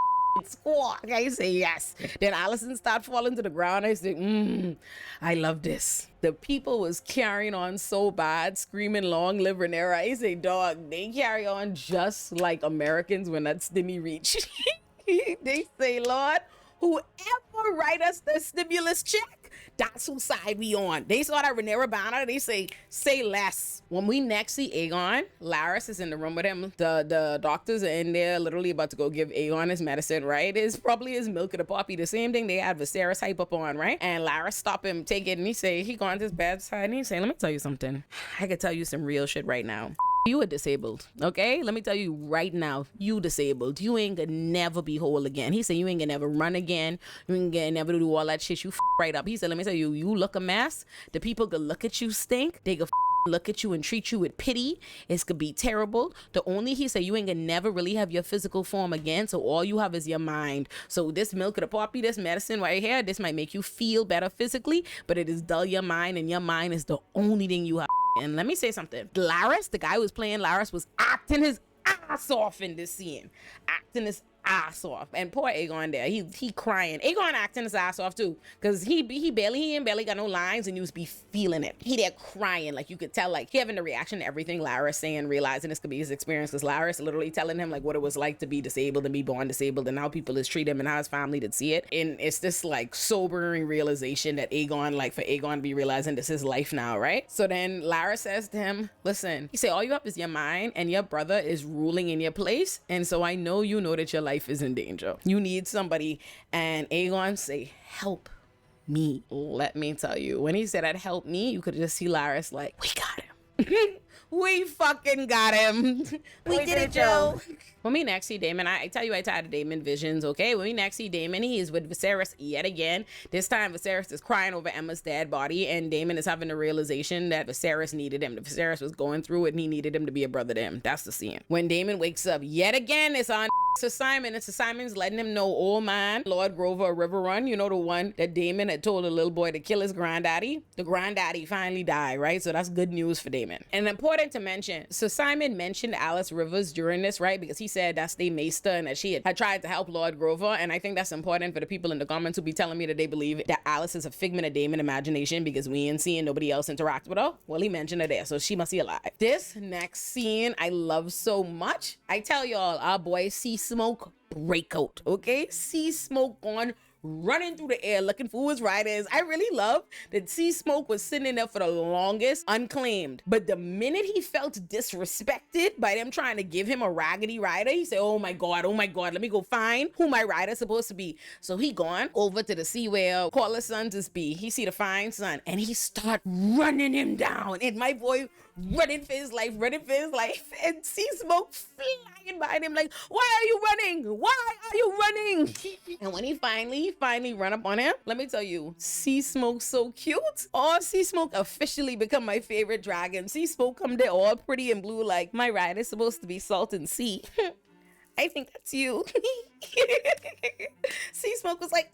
squawk. I say yes. Then Allison start falling to the ground. I say, I love this. The people was carrying on so bad, screaming long live Rhaenyra. I say, dog, they carry on just like Americans when that stimmy reach. They say, Lord, whoever write us the stimulus check, that's whose side we on. They saw that Rhaenyra banner. They say less. When we next see Aegon, Larys is in the room with him. The doctors are in there literally about to go give Aegon his medicine, right? It's probably his milk of the poppy. The same thing they had Viserys hype up on, right? And Larys stop him, take it, and he gone to his bedside and he say, let me tell you something. I could tell you some real shit right now. You are disabled, okay? Let me tell you right now, you disabled. You ain't gonna never be whole again. He said you ain't gonna never run again. You ain't gonna never do all that shit. You right up. He said, let me tell you, you look a mess. The people gonna look at you stink. They gonna look at you and treat you with pity. It's gonna be terrible. He said you ain't gonna never really have your physical form again. So all you have is your mind. So this milk of the poppy, this medicine right here, this might make you feel better physically, but it is dull your mind, and your mind is the only thing you have. And let me say something. Larys, the guy who was playing Larys, was acting his ass off in this scene. Acting his ass off. And poor Aegon there, he crying. Aegon acting his ass off too, because he ain't barely got no lines, and you was be feeling it. He there crying, like you could tell, like he having the reaction to everything Larys saying, realizing this could be his experience, because Larys literally telling him like what it was like to be disabled and be born disabled, and how people is treat him and how his family did see it. And it's this like sobering realization that Aegon, like for Aegon to be realizing this is life now, right? So then Larys says to him, listen, he said all you have is your mind, and your brother is ruling in your place, and so I know you know that your life is in danger. You need somebody. And Aegon say, help me. Let me tell you, when he said that help me, you could just see Larys like, we got him. We fucking got him. We did it, Joe. When we next see Daemon, I tell you, I tired of Daemon visions, okay? When we next see Daemon, he is with Viserys yet again. This time, Viserys is crying over Emma's dead body, and Daemon is having the realization that Viserys needed him. Viserys was going through it, and he needed him to be a brother to him. That's the scene. When Daemon wakes up yet again, it's on Sir Simon, and Sir Simon's letting him know, old man, Lord Grover of Riverrun, you know, the one that Daemon had told the little boy to kill his granddaddy. The granddaddy finally died, right? So that's good news for Daemon. And important to mention, Sir Simon mentioned Alice Rivers during this, right? Because he said that's the maester and that she had tried to help Lord Grover. And I think that's important for the people in the comments who be telling me that they believe that Alice is a figment of Daemon's imagination because we ain't seeing nobody else interact with her. Well, he mentioned her there, so she must be alive. This next scene I love so much. I tell y'all, our boy Sea Smoke breakout, okay? Sea Smoke on running through the air looking for his riders. I really love that Sea Smoke was sitting there for the longest unclaimed, but the minute he felt disrespected by them trying to give him a raggedy rider, he said, oh my god, let me go find who my rider's supposed to be. So he gone over to the sea where Caller Sons is be. He see the fine son and he start running him down, and my boy running for his life, and Sea Smoke flying behind him like, why are you running? Why are you running? And when he finally run up on him, let me tell you, Sea Smoke so cute. Oh, Sea Smoke officially become my favorite dragon. Sea Smoke come there all pretty and blue like, my ride is supposed to be salt and sea. I think that's you. Sea Smoke was like,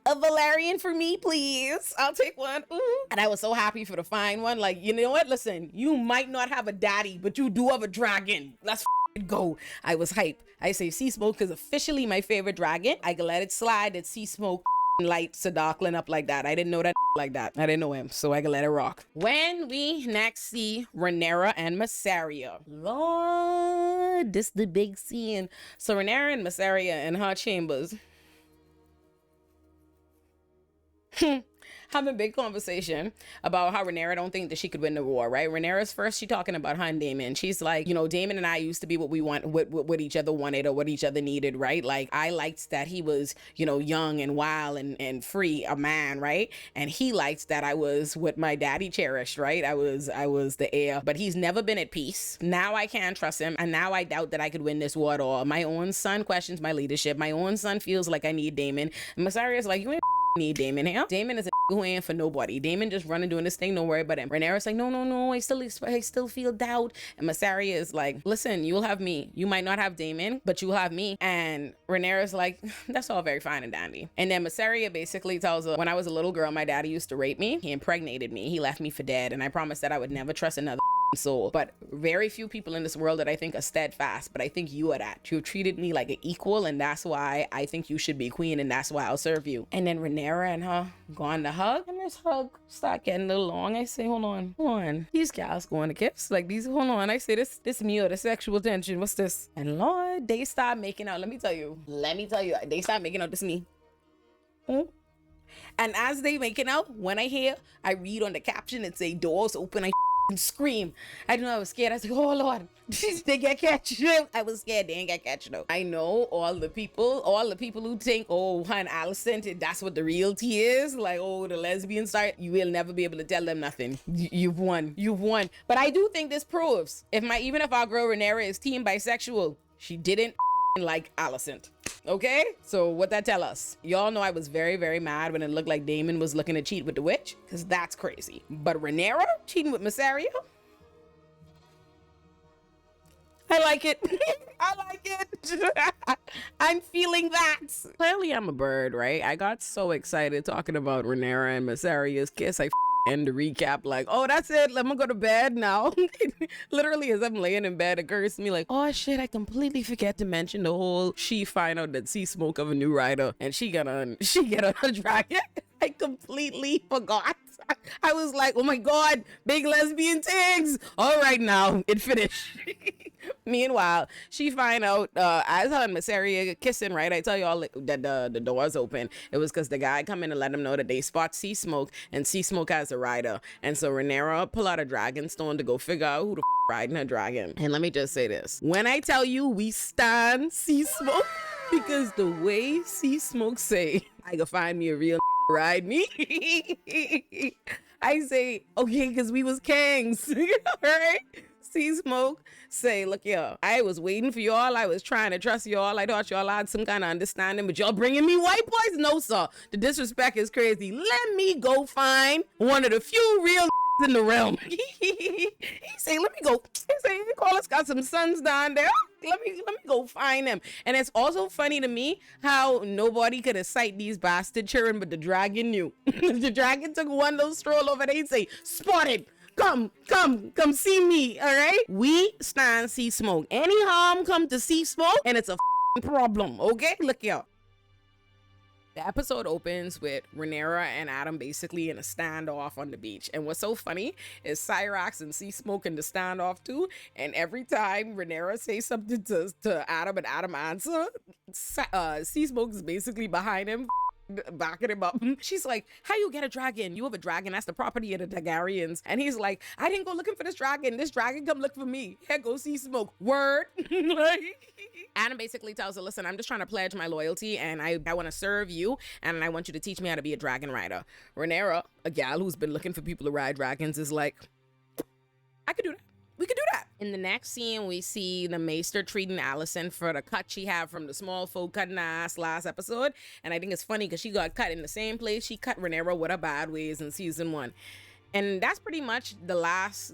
a Valerian for me, please. I'll take one. Ooh. And I was so happy for the fine one. Like, you know what? Listen, you might not have a daddy, but you do have a dragon. Let's go. I was hype. I say Sea Smoke is officially my favorite dragon. I can let it slide that Sea Smoke lights Darkling up like that. I didn't know that like that. I didn't know him, so I can let it rock. When we next see Rhaenyra and Mysaria, Lord, this the big scene. So Rhaenyra and Mysaria in her chambers having a big conversation about how Rhaenyra don't think that she could win the war, right? Rhaenyra's first, she talking about her and Daemon. She's like, you know, Daemon and I used to be what we want, what each other wanted or what each other needed, right? Like, I liked that he was, you know, young and wild and free, a man, right? And he liked that I was what my daddy cherished, right? I was the heir, but he's never been at peace. Now I can't trust him, and now I doubt that I could win this war at all. My own son questions my leadership. My own son feels like I need Daemon. And Mysaria's like, you ain't need Daemon here. Daemon is a who ain't for nobody. Daemon just running doing this thing, don't worry about him. Rhaenyra's like, no, I still feel doubt. And Mysaria is like, listen, you'll have me. You might not have Daemon, but you'll have me. And Rhaenyra's like, that's all very fine and dandy. And then Mysaria basically tells her, when I was a little girl, my daddy used to rape me. He impregnated me. He left me for dead. And I promised that I would never trust another soul. But very few people in this world that I think are steadfast, but I think you are that. You've treated me like an equal, and that's why I think you should be queen, and that's why I'll serve you. And then Rhaenyra and her going to hug, and this hug start getting a little long. I say, hold on. These guys going to kiss? Like these, hold on. I say, this me or the sexual tension. What's this? And Lord, they start making out. Let me tell you, they start making out. This me. And as they making out, when I read on the caption, it say doors open, I scream. I know I was scared. I was like, oh Lord, they get catch. I was scared they ain't get catch though. I know all the people who think, oh, hun, Alicent, that's what the real tea is. Like, oh, the lesbian start. You will never be able to tell them nothing. You've won. But I do think this proves, even if our girl Rhaenyra is team bisexual, she didn't like Alicent. Okay, so what that tell us? Y'all know I was very, very mad when it looked like Daemon was looking to cheat with the witch, because that's crazy. But Rhaenyra cheating with Mysaria? I like it. I like it. I'm feeling that. Clearly I'm a bird, right? I got so excited talking about Rhaenyra and Mysaria's kiss. I end the recap like, oh, that's it. Let me go to bed now. Literally, as I'm laying in bed, it occurs to me like, oh shit, I completely forget to mention the whole she find out that Sea Smoke of a new rider and she get on a dragon. I completely forgot. I was like, oh my God, big lesbian things. All right, now it finished. Meanwhile, she find out as her and Mysaria kissing, right? I tell y'all that the doors open. It was because the guy come in and let them know that they spot Sea Smoke, and Sea Smoke has a rider. And so Rhaenyra pull out a dragon stone to go figure out who the riding her dragon. And let me just say this. When I tell you we stand Sea Smoke, because the way Sea Smoke say, I can find me a real ride me. I say, okay, because we was kings. All right? Sea Smoke say, look here, I was waiting for y'all. I was trying to trust y'all. I thought y'all had some kind of understanding, but y'all bringing me white boys? No, sir. The disrespect is crazy. Let me go find one of the few real in the realm. He say, let me go. He say, Carlos got some sons down there. Let me go find them. And it's also funny to me how nobody could have sight these bastard children, but the dragon knew. The dragon took one little stroll over there. He'd say, spotted. Come see me, all right? We stand Sea Smoke. Any harm come to Sea Smoke, and it's a problem, okay? Look here. The episode opens with Rhaenyra and Adam basically in a standoff on the beach. And what's so funny is Cyrax and Sea Smoke in the standoff too. And every time Rhaenyra says something to Adam and Adam answer, Sea Smoke is basically behind him, backing him up. She's like, how you get a dragon? You have a dragon. That's the property of the Targaryens. And he's like, I didn't go looking for this dragon. This dragon come look for me. Here go Sea Smoke. Word. Adam basically tells her, listen, I'm just trying to pledge my loyalty and I want to serve you and I want you to teach me how to be a dragon rider. Rhaenyra, a gal who's been looking for people to ride dragons, is like, I could do that. We could do that. In the next scene, we see the maester treating Allison for the cut she had from the small folk cutting her ass last episode. And I think it's funny because she got cut in the same place she cut Rhaenyra with her bad ways in season 1. And that's pretty much the last...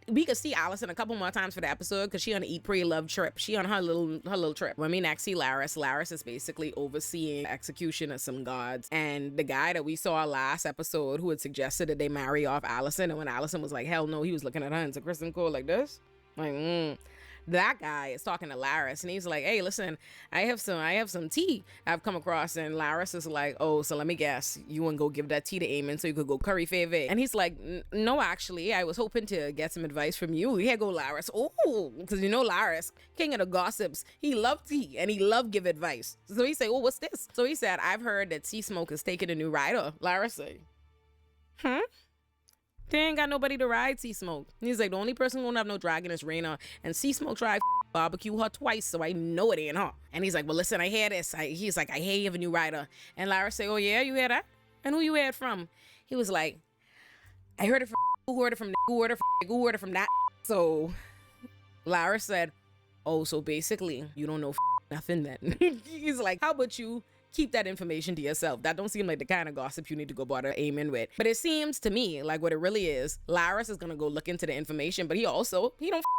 we could see Allison a couple more times for the episode because she on an eat, pray, love trip. She on her little trip. When we next see Laris is basically overseeing execution of some guards. And the guy that we saw last episode who had suggested that they marry off Allison, and when Allison was like, hell no, he was looking at her and said, Kristen Cole like this. Like, that guy is talking to Laris and he's like, hey, listen, I have some tea I've come across. And Laris is like, oh, so let me guess, you want to go give that tea to Aemon so you could go curry favor. And he's like, no, actually, I was hoping to get some advice from you. Here go Laris. Oh, because you know Laris, king of the gossips, he loved tea and he loved give advice. So he said, oh, what's this? So he said, I've heard that Sea Smoke is taking a new rider. Laris say, they ain't got nobody to ride Sea Smoke. He's like, the only person who won't have no dragon is Rhaena. And Sea Smoke tried barbecue her twice, so I know it ain't her. And he's like, well, listen, I hear this. He's like, I hear you have a new rider. And Lara say, oh, yeah, you hear that? And who you heard from? He was like, I heard it from who heard it from who heard it from who heard it from that. So Lara said, oh, so basically, you don't know nothing then. He's like, how about you keep that information to yourself? That don't seem like the kind of gossip you need to go bother Aemon with. But it seems to me like what it really is, Laris is gonna go look into the information, but he don't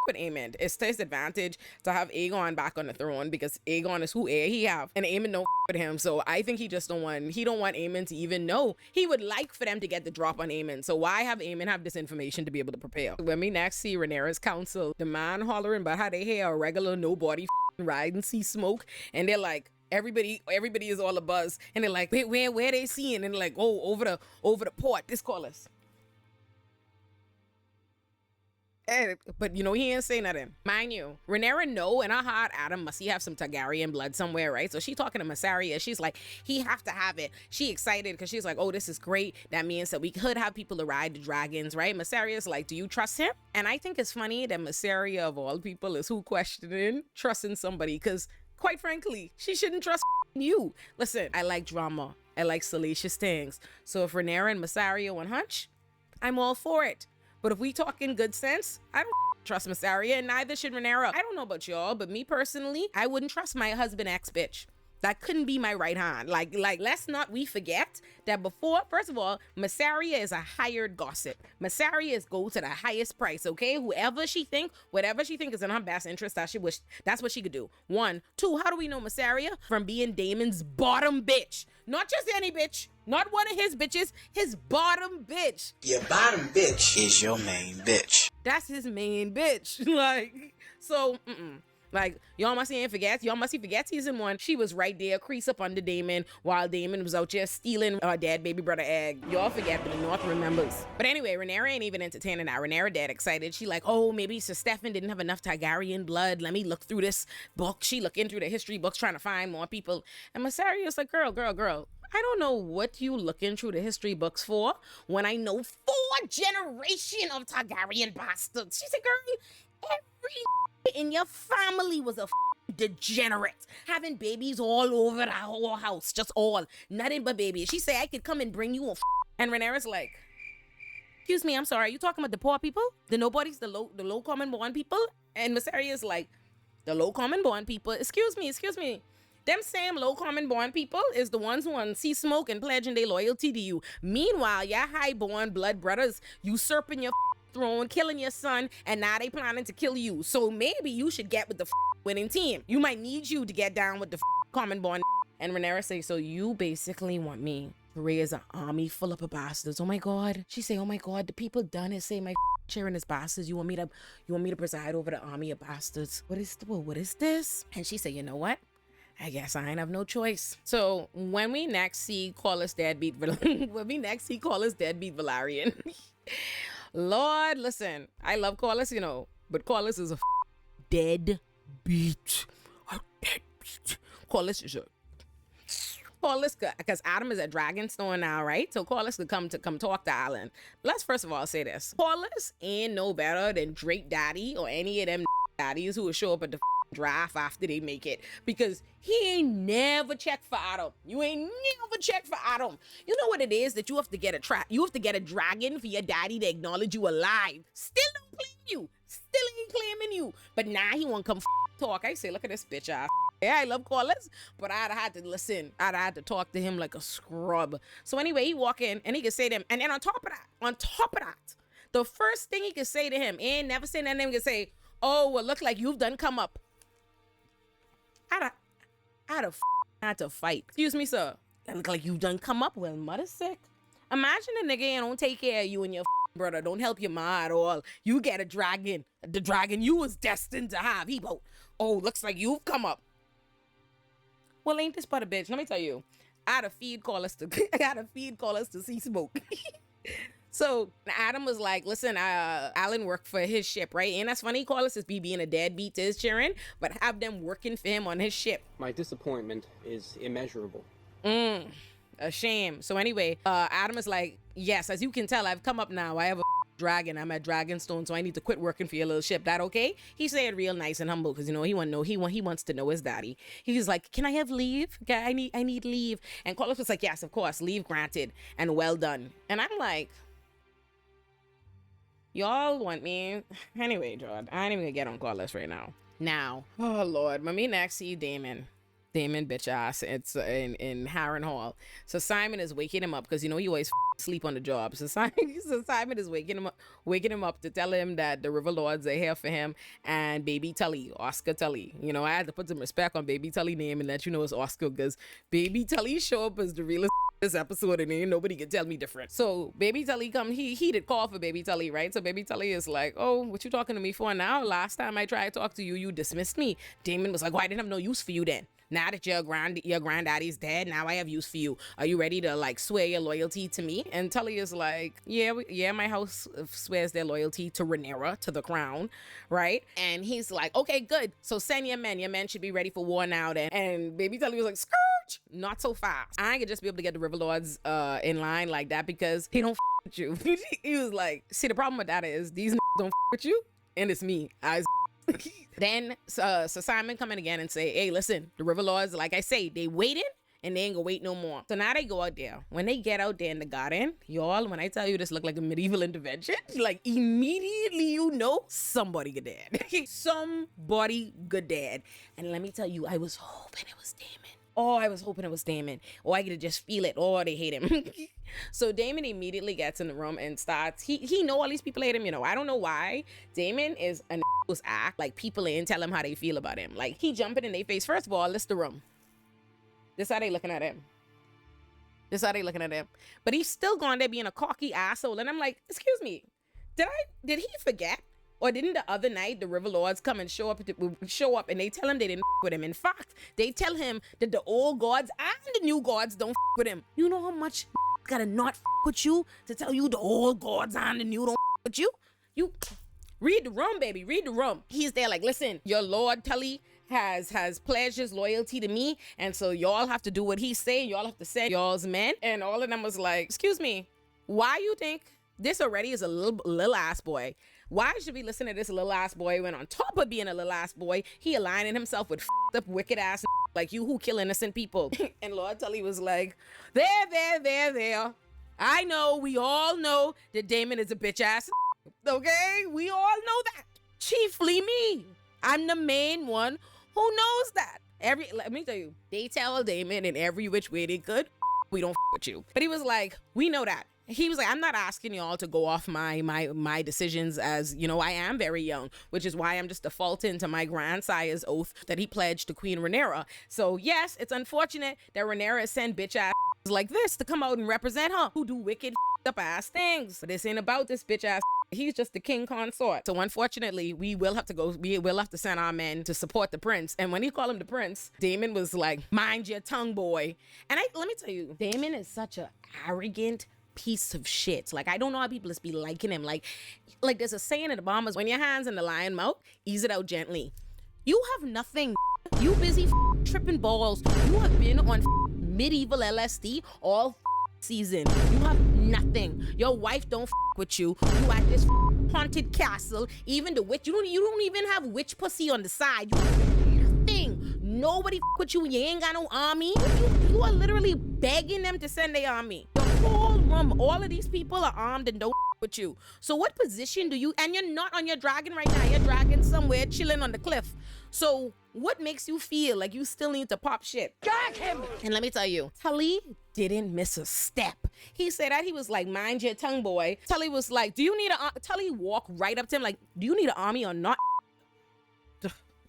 with Aemon. It's to his advantage to have Aegon back on the throne because Aegon is who heir he have, and Aemon don't with him. So I think he don't want Aemon to even know. He would like for them to get the drop on Aemon. So why have Aemon have this information to be able to prepare? When we next see Rhaenyra's council, the man hollering about how they hear a regular nobody ride and see smoke, and they're like, everybody is all a buzz, and they're like, wait, where they seeing? And they're like, oh, over the port. This call us. But you know, he ain't say nothing. Mind you, Rhaenyra know in her heart Adam must he have some Targaryen blood somewhere, right? So she talking to Mysaria. She's like, he have to have it. She excited because she's like, oh, this is great. That means that we could have people to ride the dragons, right? Mysaria's like, do you trust him? And I think it's funny that Mysaria of all people is who questioning trusting somebody, because quite frankly, she shouldn't trust you. Listen, I like drama. I like salacious things. So if Rhaenyra and Mysaria want hunch, I'm all for it. But if we talk in good sense, I don't trust Mysaria, and neither should Rhaenyra. I don't know about y'all, but me personally, I wouldn't trust my husband ex-bitch. That couldn't be my right hand. Like, let's not we forget that before, first of all, Mysaria is a hired gossip. Mysaria is go to the highest price, okay? Whatever she think is in her best interest, that's what she could do. 1, 2, how do we know Mysaria? From being Daemon's bottom bitch. Not just any bitch. Not one of his bitches. His bottom bitch. Your bottom bitch is your main bitch. That's his main bitch. Like, so, Like, y'all must forget season 1. She was right there, crease up under Daemon, while Daemon was out there stealing her dead baby brother egg. Y'all forget, but the North remembers. But anyway, Rhaenyra ain't even entertaining that. Rhaenyra dead excited. She like, oh, maybe Sir Stefan didn't have enough Targaryen blood. Let me look through this book. She looking through the history books trying to find more people. And Mysaria's like, girl. I don't know what you looking through the history books for when I know 4 generations of Targaryen bastards. She said, girl, every in your family was a degenerate, having babies all over the whole house, just all, nothing but babies. She said, I could come and bring you a and Rhaenyra's like, excuse me, I'm sorry, are you talking about the poor people? The nobodies, the low common born people? And Mysaria's like, the low common born people? Excuse me. Them same low common born people is the ones who on Sea Smoke and pledging their loyalty to you. Meanwhile, your high born blood brothers usurping your throne, killing your son, and now they planning to kill you. So maybe you should get with the winning team. You might need you to get down with the common born. And Rhaenyra say, so you basically want me to raise an army full up of bastards? Oh my God. She say, oh my God, the people done it say my cheering is bastards. You want me to preside over the army of bastards? What is this? And she say, you know what? I guess I ain't have no choice. So when we next see Corlys deadbeat Valerian, Lord, listen, I love Corlys, you know, but Corlys is a deadbeat. Corlys is because Adam is at Dragonstone now, right? So Corlys could come talk to Alan. Let's first of all say this. Corlys ain't no better than Drake Daddy or any of them daddies who would show up at the draft after they make it, because he ain't never checked for Adam. You ain't never checked for Adam. You know what it is that you have to get you have to get a dragon for your daddy to acknowledge you alive. Still don't claim you. Still ain't claiming you. But now he won't come talk. I say, look at this bitch ass. Yeah, I love callers, but I'd have had to listen. I'd have had to talk to him like a scrub. So anyway, he walk in and he could say to him, and then on top of that, the first thing he could say to him, and never say nothing, he could say, oh, well, look like you've done come up. I'd have had to fight. Excuse me, sir. That look like you've done come up. Well, mother's sick. Imagine a nigga and don't take care of you and your brother, don't help your ma at all. You get a dragon. The dragon you was destined to have. He both, oh, looks like you've come up. Well, ain't this but a bitch? Let me tell you. I had a feed call us to see smoke. So Adam was like, listen, Alan worked for his ship, right? And that's funny, call us as being a deadbeat to his children, but have them working for him on his ship. My disappointment is immeasurable. A shame. So anyway, Adam is like, yes, as you can tell, I've come up now. I have a dragon. I'm at Dragonstone, so I need to quit working for your little ship. That okay? He said real nice and humble, because you know he wants to know his daddy. He's like, can I have leave? Okay, I need leave. And Carlos was like, yes, of course, leave granted and well done. And I'm like, y'all want me anyway, George. I ain't even gonna get on Carlos right now. Oh Lord, when me next see Damon bitch ass, it's in Harren Hall. So Simon is waking him up, because you know he always sleep on the job. So Simon is waking him up to tell him that the River Lords are here for him, and Baby Tully, Oscar Tully. You know, I had to put some respect on Baby Tully name and let you know it's Oscar, because Baby Tully show up as the realest this episode, and ain't nobody can tell me different. So Baby Tully he did call for Baby Tully, right? So Baby Tully is like, oh, what you talking to me for now? Last time I tried to talk to you, you dismissed me. Damon was like, well, I didn't have no use for you then. Now that your granddaddy's dead, now I have use for you. Are you ready to like swear your loyalty to me? And Tully is like, yeah, my house swears their loyalty to Rhaenyra, to the crown, right? And he's like, okay, good. So send your men. Your men should be ready for war now then. And Baby Tully was like, scourge, not so fast. I ain't gonna just be able to get the River Lords in line like that, because he don't with you. He was like, see, the problem with that is these don't with you, and it's me. Then so Simon come in again and say, hey, listen, the River Lords, like I say, they waiting and they ain't gonna wait no more. So now they go out there. When they get out there in the garden, y'all, when I tell you this look like a medieval intervention, like immediately you know somebody good dad. Somebody good dad. And let me tell you, I was hoping it was Damon. Oh, I was hoping it was Damon. Oh, I could just feel it. Oh, they hate him. So Damon immediately gets in the room and starts, he know all these people hate him, you know. I don't know why. Damon is an act like people ain't tell him how they feel about him. Like he jumping in their face. First of all, list the room. This how they looking at him. But he's still going there being a cocky asshole. And I'm like, excuse me, did he forget? Or didn't the other night the River Lords come and show up and they tell him they didn't with him? In fact, they tell him that the old gods and the new gods don't with him. You know how much gotta not with you to tell you the old gods and the new don't with you? You read the room, baby. Read the room. He's there like, listen, your Lord Tully has pledged his loyalty to me, and so y'all have to do what he say. Y'all have to send y'all's men. And all of them was like, excuse me, why you think this already is a little ass boy? Why should we listen to this little ass boy when on top of being a little ass boy, he aligning himself with up wicked ass like you who kill innocent people? And Lord Tully was like, there. I know, we all know that Damon is a bitch ass. Okay, we all know that. Chiefly me. I'm the main one who knows that. Let me tell you, they tell Damon in every which way they could, we don't with you. But he was like, we know that. He was like, I'm not asking y'all to go off my decisions, as you know, I am very young, which is why I'm just defaulting to my grandsire's oath that he pledged to Queen Rhaenyra. So yes, it's unfortunate that Rhaenyra sent bitch ass like this to come out and represent her, who do wicked up ass things. But this ain't about this bitch ass. He's just the king consort. So unfortunately, we will have to send our men to support the prince. And when he called him the prince, Damon was like, mind your tongue, boy. And let me tell you, Damon is such a arrogant piece of shit. Like, I don't know how people just be liking him. Like there's a saying in the Bahamas, when your hand's in the lion mouth, ease it out gently. You have nothing. You busy tripping balls. You have been on medieval LSD all season. You have nothing. Your wife don't with you. You at this haunted castle. Even the witch. You don't even have witch pussy on the side. You have nobody with you. You ain't got no army. You are literally begging them to send their army. The whole room, all of these people are armed and don't with you. So what position do you, and you're not on your dragon right now. You're dragon somewhere chilling on the cliff. So what makes you feel like you still need to pop shit? Drag him! And let me tell you, Tully didn't miss a step. He said that, he was like, mind your tongue, boy. Tully was like, do you need Tully walked right up to him like, do you need an army or not?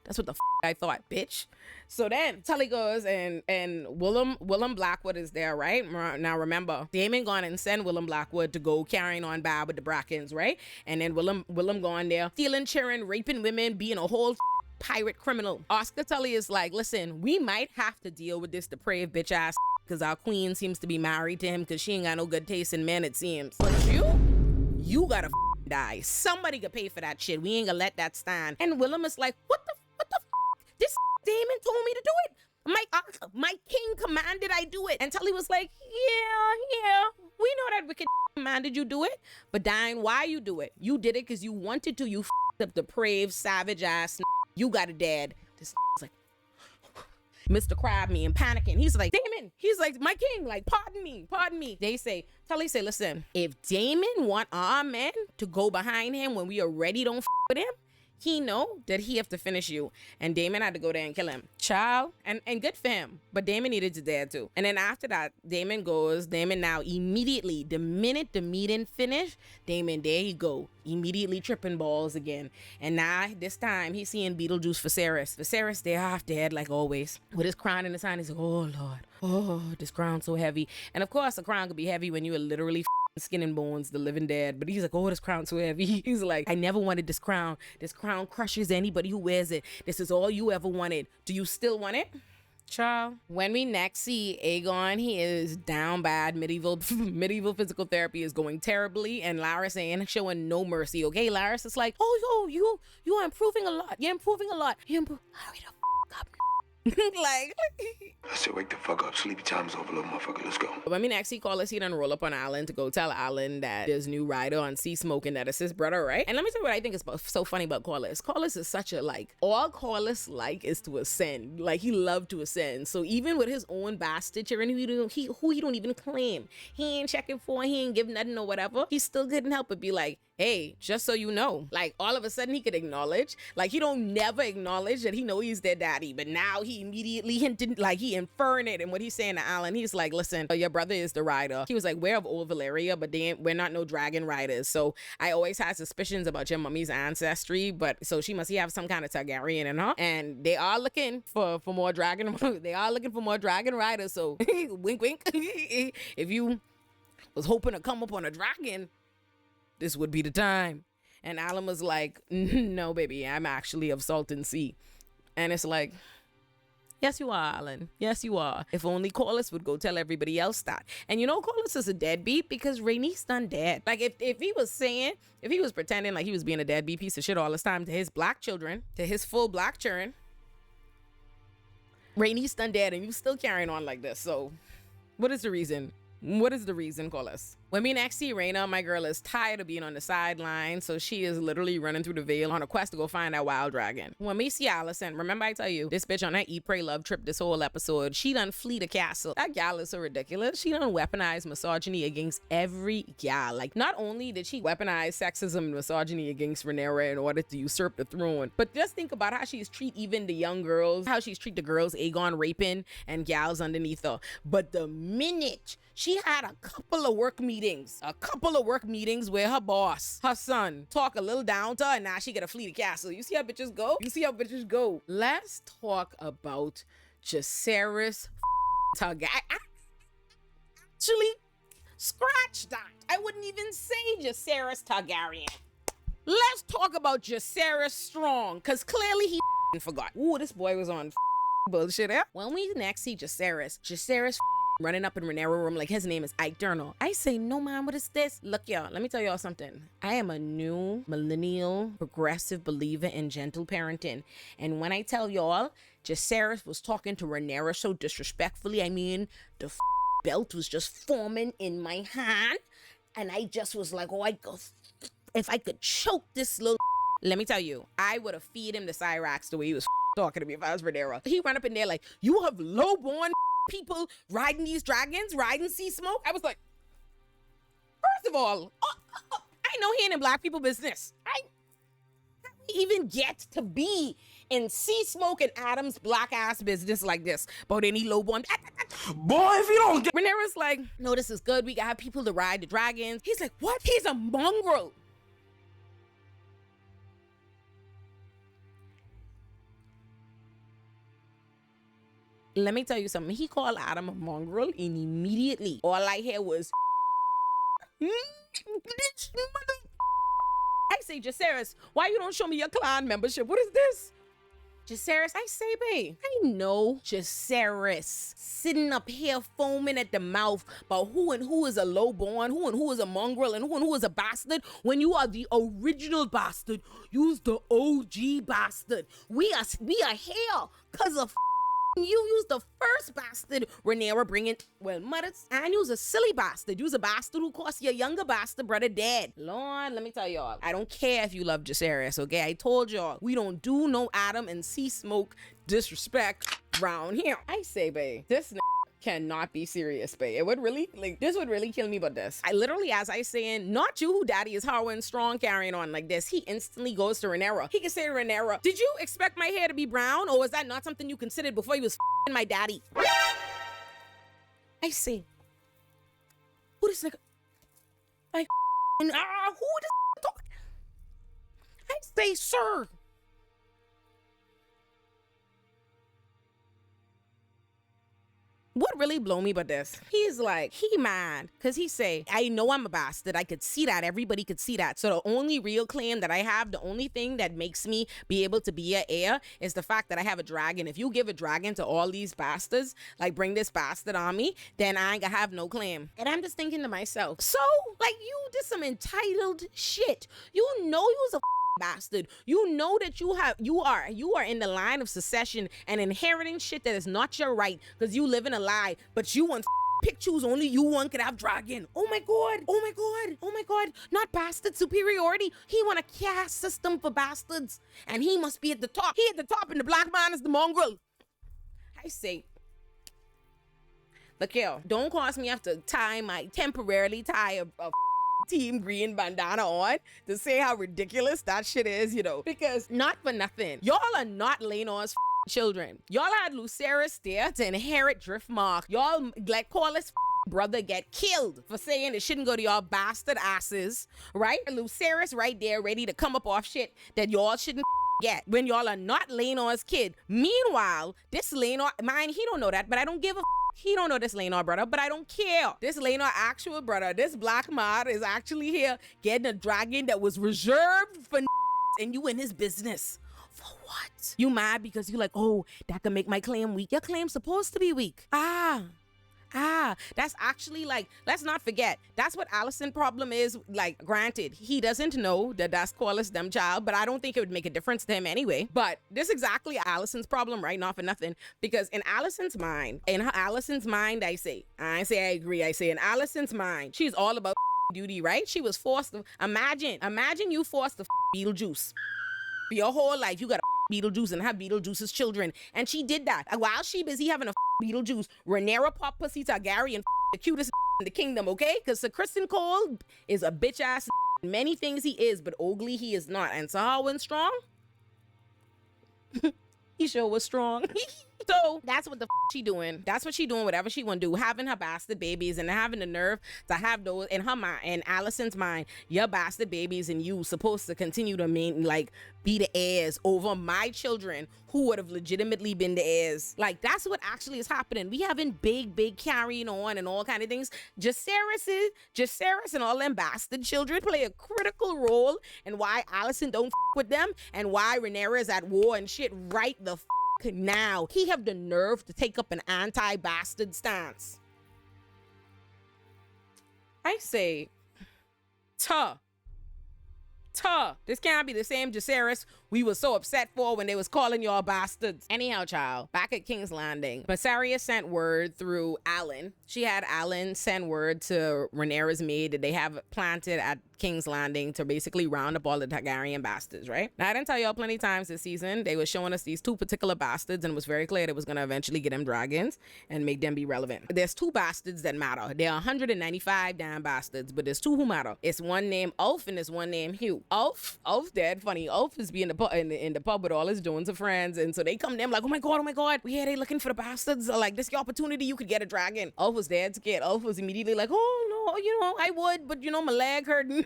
That's what the I thought, bitch. So then Tully goes and Willem Blackwood is there, right? Now remember, Damon gone and send Willem Blackwood to go carrying on bad with the Brackens, right? And then Willem going there, stealing, cheering, raping women, being a whole pirate criminal. Oscar Tully is like, listen, we might have to deal with this depraved bitch ass because our queen seems to be married to him because she ain't got no good taste in men, it seems. But you gotta die. Somebody could pay for that shit. We ain't gonna let that stand. And Willem is like, what the this Damon told me to do it. My king commanded I do it. And Tully was like, yeah, we know that wicked commanded you do it. But Diane, why you do it? You did it because you wanted to. You up depraved, savage ass. You got a dad. This like Mr. Crab me and panicking. He's like, Damon. He's like, my king. Like, pardon me. Tully say, listen, if Damon want our men to go behind him when we already don't with him, he know that he have to finish you. And Damon had to go there and kill him. Child. And good for him. But Damon needed to dad too. And then after that, Damon now immediately, the minute the meeting finished, Damon, there he go. Immediately tripping balls again. And now, this time, he's seeing Beetlejuice for Viserys. Viserys, they're half dead like always. With his crown in his hand, he's like, oh, Lord. Oh, this crown's so heavy. And of course, a crown could be heavy when you are literally skin and bones, the living dead. But he's like, oh, this crown's so heavy. He's like, I never wanted this crown. This crown crushes anybody who wears it. This is all you ever wanted. Do you still want it? Child. When we next see Aegon, he is down bad. Medieval physical therapy is going terribly, and Laris ain't showing no mercy. Okay, Laris is like, oh, yo, you are improving a lot. You're improving a lot. Hurry the f up. Like, I said, wake the fuck up. Sleepy time's over, little motherfucker. Let's go. When we next see Corlys, he done roll up on Alan to go tell Alan that there's new rider on sea smoking that is his brother, right? And let me tell you what I think is so funny about Corlys. Corlys is such a all Corlys is to ascend. Like, he loved to ascend. So even with his own bastard children who he don't even claim, he ain't checking for, he ain't giving nothing or whatever, he still couldn't help but be like, hey, just so you know, like, all of a sudden he could acknowledge, like, he don't never acknowledge that he know he's their daddy, but now he immediately hinted, like, he inferring it. And what he's saying to Alan, he's like, listen, your brother is the rider. He was like, we're of old Valeria, but we're not no dragon riders. So I always had suspicions about your mummy's ancestry, but so she must have some kind of Targaryen in her. And they are looking for more dragon. They are looking for more dragon riders. So wink, wink. If you was hoping to come up on a dragon, this would be the time. And Alan was like, no, baby, I'm actually of Salton Sea. And it's like, yes, you are, Alan. Yes, you are. If only Corlys would go tell everybody else that. And you know, Corlys is a deadbeat because Rhaenys done dead. Like, if he was pretending like he was being a deadbeat piece of shit all this time to his black children, to his full black children, Rhaenys done dead and you still carrying on like this. So what is the reason? What is the reason, Corlys? When we next see Rhaena, my girl is tired of being on the sideline, so she is literally running through the Vale on a quest to go find that wild dragon. When we see Alicent, remember I tell you, this bitch on that Eat, Pray, Love trip this whole episode, she done flee the castle. That gal is so ridiculous. She done weaponized misogyny against every gal. Like, not only did she weaponize sexism and misogyny against Rhaenyra in order to usurp the throne, but just think about how she's treat even the young girls, how she's treat the girls Aegon raping and gals underneath her. But the minute she had a couple of work meetings where her boss, her son, talk a little down to her, and now she gotta flee the castle. You see how bitches go? Let's talk about Jacaerys Targaryen. Actually, scratch that. I wouldn't even say Jacaerys Targaryen. Let's talk about Jacaerys Strong, because clearly he forgot. Ooh, this boy was on bullshit. When we next see Jacaerys running up in Rhaenyra room like his name is Ike Turner. I say, no, man, what is this? Look, y'all, let me tell y'all something. I am a new millennial progressive believer in gentle parenting. And when I tell y'all, Jacaerys was talking to Rhaenyra so disrespectfully, I mean, the belt was just forming in my hand. And I just was like, oh, if I could choke this little. Let me tell you, I would have feed him the Cyrax the way he was talking to me if I was Rhaenyra. He ran up in there like, you have low-born people riding these dragons, riding sea smoke. I was like, first of all, I know he ain't in black people business. How do we even get to be in sea smoke and Adam's black ass business like this about any low-born? Boy, if you don't get... Rhaenyra's like, no, this is good. We got people to ride the dragons. He's like, what? He's a mongrel. Let me tell you something. He called Adam a mongrel, and immediately all I hear was, I say, Jacaerys, why you don't show me your clan membership? What is this? Jacaerys, I say, babe, I know Jacaerys sitting up here foaming at the mouth about who and who is a lowborn, who and who is a mongrel, and who is a bastard, when you are the original bastard. You's the OG bastard. We are here because of you. Use the first bastard Rhaenyra bringing, well, mothers, and you's a silly bastard. You's a bastard who cost your younger bastard brother dead. Lord, let me tell y'all, I don't care if you love Jacaerys, okay? I told y'all, we don't do no Adam and sea smoke disrespect round here. I say, babe, this cannot be serious, babe. It would really, this would really kill me but this. I literally, as I saying, not you who daddy is Harwin Strong carrying on like this, he instantly goes to Rhaenyra. He can say to Rhaenyra, did you expect my hair to be brown, or was that not something you considered before you was f***ing my daddy? I say, who this nigga? Like, who this talk? I say, sir. What really blow me but this? He's like, he mad because he say, I know I'm a bastard. I could see that. Everybody could see that. So the only real claim that I have, the only thing that makes me be able to be an heir is the fact that I have a dragon. If you give a dragon to all these bastards, like bring this bastard on me, then I ain't gonna have no claim. And I'm just thinking to myself, so like you did some entitled shit. You know you was a bastard. You know that you are in the line of succession and inheriting shit that is not your right because you live in a lie, but you want pick choose, only you one could have dragon. Oh my god, oh my god, oh my god. Not bastard superiority. He want a caste system for bastards and he must be at the top. He at the top and the black man is the mongrel. I say, look here, don't cause me have to temporarily tie a Team Green bandana on to say how ridiculous that shit is, you know, because not for nothing, y'all are not Laenor's children. Y'all had Lucerys there to inherit Driftmark. Y'all let Corlys brother get killed for saying it shouldn't go to y'all bastard asses, right? Lucerys right there ready to come up off shit that y'all shouldn't get when y'all are not Laenor's kid. Meanwhile, this Laenor, mine, he don't know that, but I don't give a he don't know this Laenor brother, but I don't care. This Laenor actual brother, this black mod is actually here getting a dragon that was reserved for and you in his business. For what? You mad because you like, oh, that can make my claim weak. Your claim's supposed to be weak. That's actually like, let's not forget, that's what Alicent's problem is. Like, granted, he doesn't know that that's Corlys' them child, but I don't think it would make a difference to him anyway. But this is exactly Alicent's problem, right? Not for nothing. Because in Alicent's mind, I say I agree. I say in Alicent's mind, she's all about duty, right? She was forced to, imagine you forced to Beetlejuice. For your whole life, you got Beetlejuice and have Beetlejuice's children. And she did that. While she busy having a Beetlejuice, Rhaenyra Pop Pussy Targaryen the cutest in the kingdom, okay? Because Sir Criston Cole is a bitch ass many things he is, but Owgly he is not. And Harwin Strong? He sure was strong. So that's what the she doing. That's what she doing, whatever she want to do. Having her bastard babies and having the nerve to have those in her mind, in Alicent's mind, your bastard babies and you supposed to continue to be the heirs over my children who would have legitimately been the heirs. Like, that's what actually is happening. We having big carrying on and all kind of things. Jacaerys and all them bastard children play a critical role in why Alicent don't with them and why Rhaenyra is at war and shit right the now. He have the nerve to take up an anti-bastard stance. I say, this can't be the same Jacaerys we were so upset for when they was calling y'all bastards. Anyhow, child, back at King's Landing, Mysaria sent word through Alan. She had Alan send word to Rhaenyra's maid that they have planted at King's Landing to basically round up all the Targaryen bastards, right? Now, I didn't tell y'all plenty times this season, they were showing us these two particular bastards, and it was very clear they was going to eventually get them dragons and make them be relevant. There's two bastards that matter. There are 195 damn bastards, but there's two who matter. It's one named Ulf and there's one named Hugh. Ulf dead funny. Ulf is being in the pub with all his Jones of friends, and so they come to him like, oh my god, we here they looking for the bastards, like this your opportunity, you could get a dragon. Ulf was dead scared. Ulf was immediately like, oh no, I would, but my leg hurting.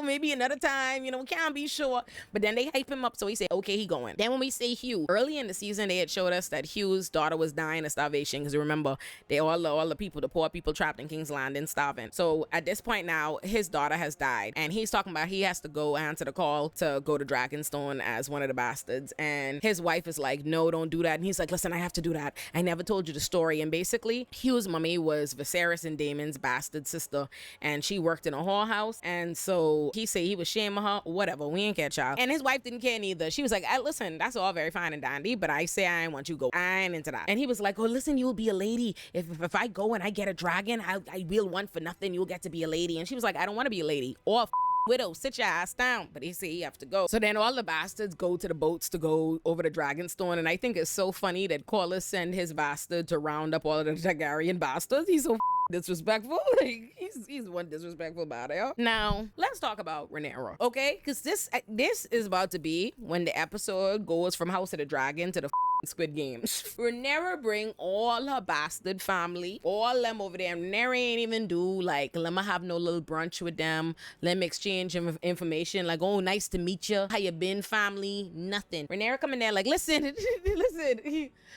Maybe another time, can't be sure. But then they hype him up, so he said, okay, he going. Then when we say Hugh, early in the season they had showed us that Hugh's daughter was dying of starvation, because remember, they all the poor people trapped in King's Landing starving. So at this point now, his daughter has died, and he's talking about he has to go answer the call to go to Dragonstone as one of the bastards, and his wife is like, no, don't do that. And he's like, listen, I have to do that. I never told you the story. And basically, Hugh's mummy was Viserys and Daemon's bastard sister, and she worked in a whorehouse, and so he said he was shaming her, whatever, we ain't catch y'all. And his wife didn't care neither. She was like, listen, that's all very fine and dandy, but I say I ain't want you go. I ain't into that. And he was like, oh, listen, you'll be a lady. If I go and I get a dragon, I will want for nothing. You'll get to be a lady. And she was like, I don't want to be a lady or widow, sit your ass down. But he said he have to go. So then all the bastards go to the boats to go over to Dragonstone, and I think it's so funny that Corlys send his bastard to round up all of the Targaryen bastards. He's so disrespectful. Like, he's one disrespectful about it. Now let's talk about Rhaenyra, okay? Because this is about to be when the episode goes from House of the Dragon to the Squid Games. Rhaenyra bring all her bastard family, all them over there. Rhaenyra ain't even do like, let me have no little brunch with them, let me exchange information like, oh, nice to meet you, how you been, family? Nothing. Rhaenyra coming there like, listen,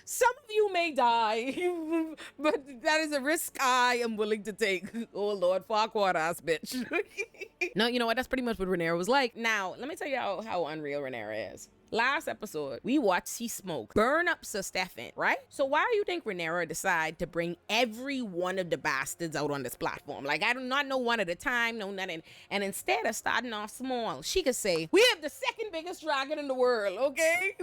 some of you may die, but that is a risk I am willing to take. Oh Lord, Farquaad ass bitch. No, you know what, that's pretty much what Rhaenyra was like. Now let me tell you how unreal Rhaenyra is. Last episode, we watched Sea Smoke burn up Sir Stefan, right? So why do you think Rhaenyra decide to bring every one of the bastards out on this platform? Like, I do not know one at a time, no nothing. And instead of starting off small, she could say, we have the second biggest dragon in the world, okay?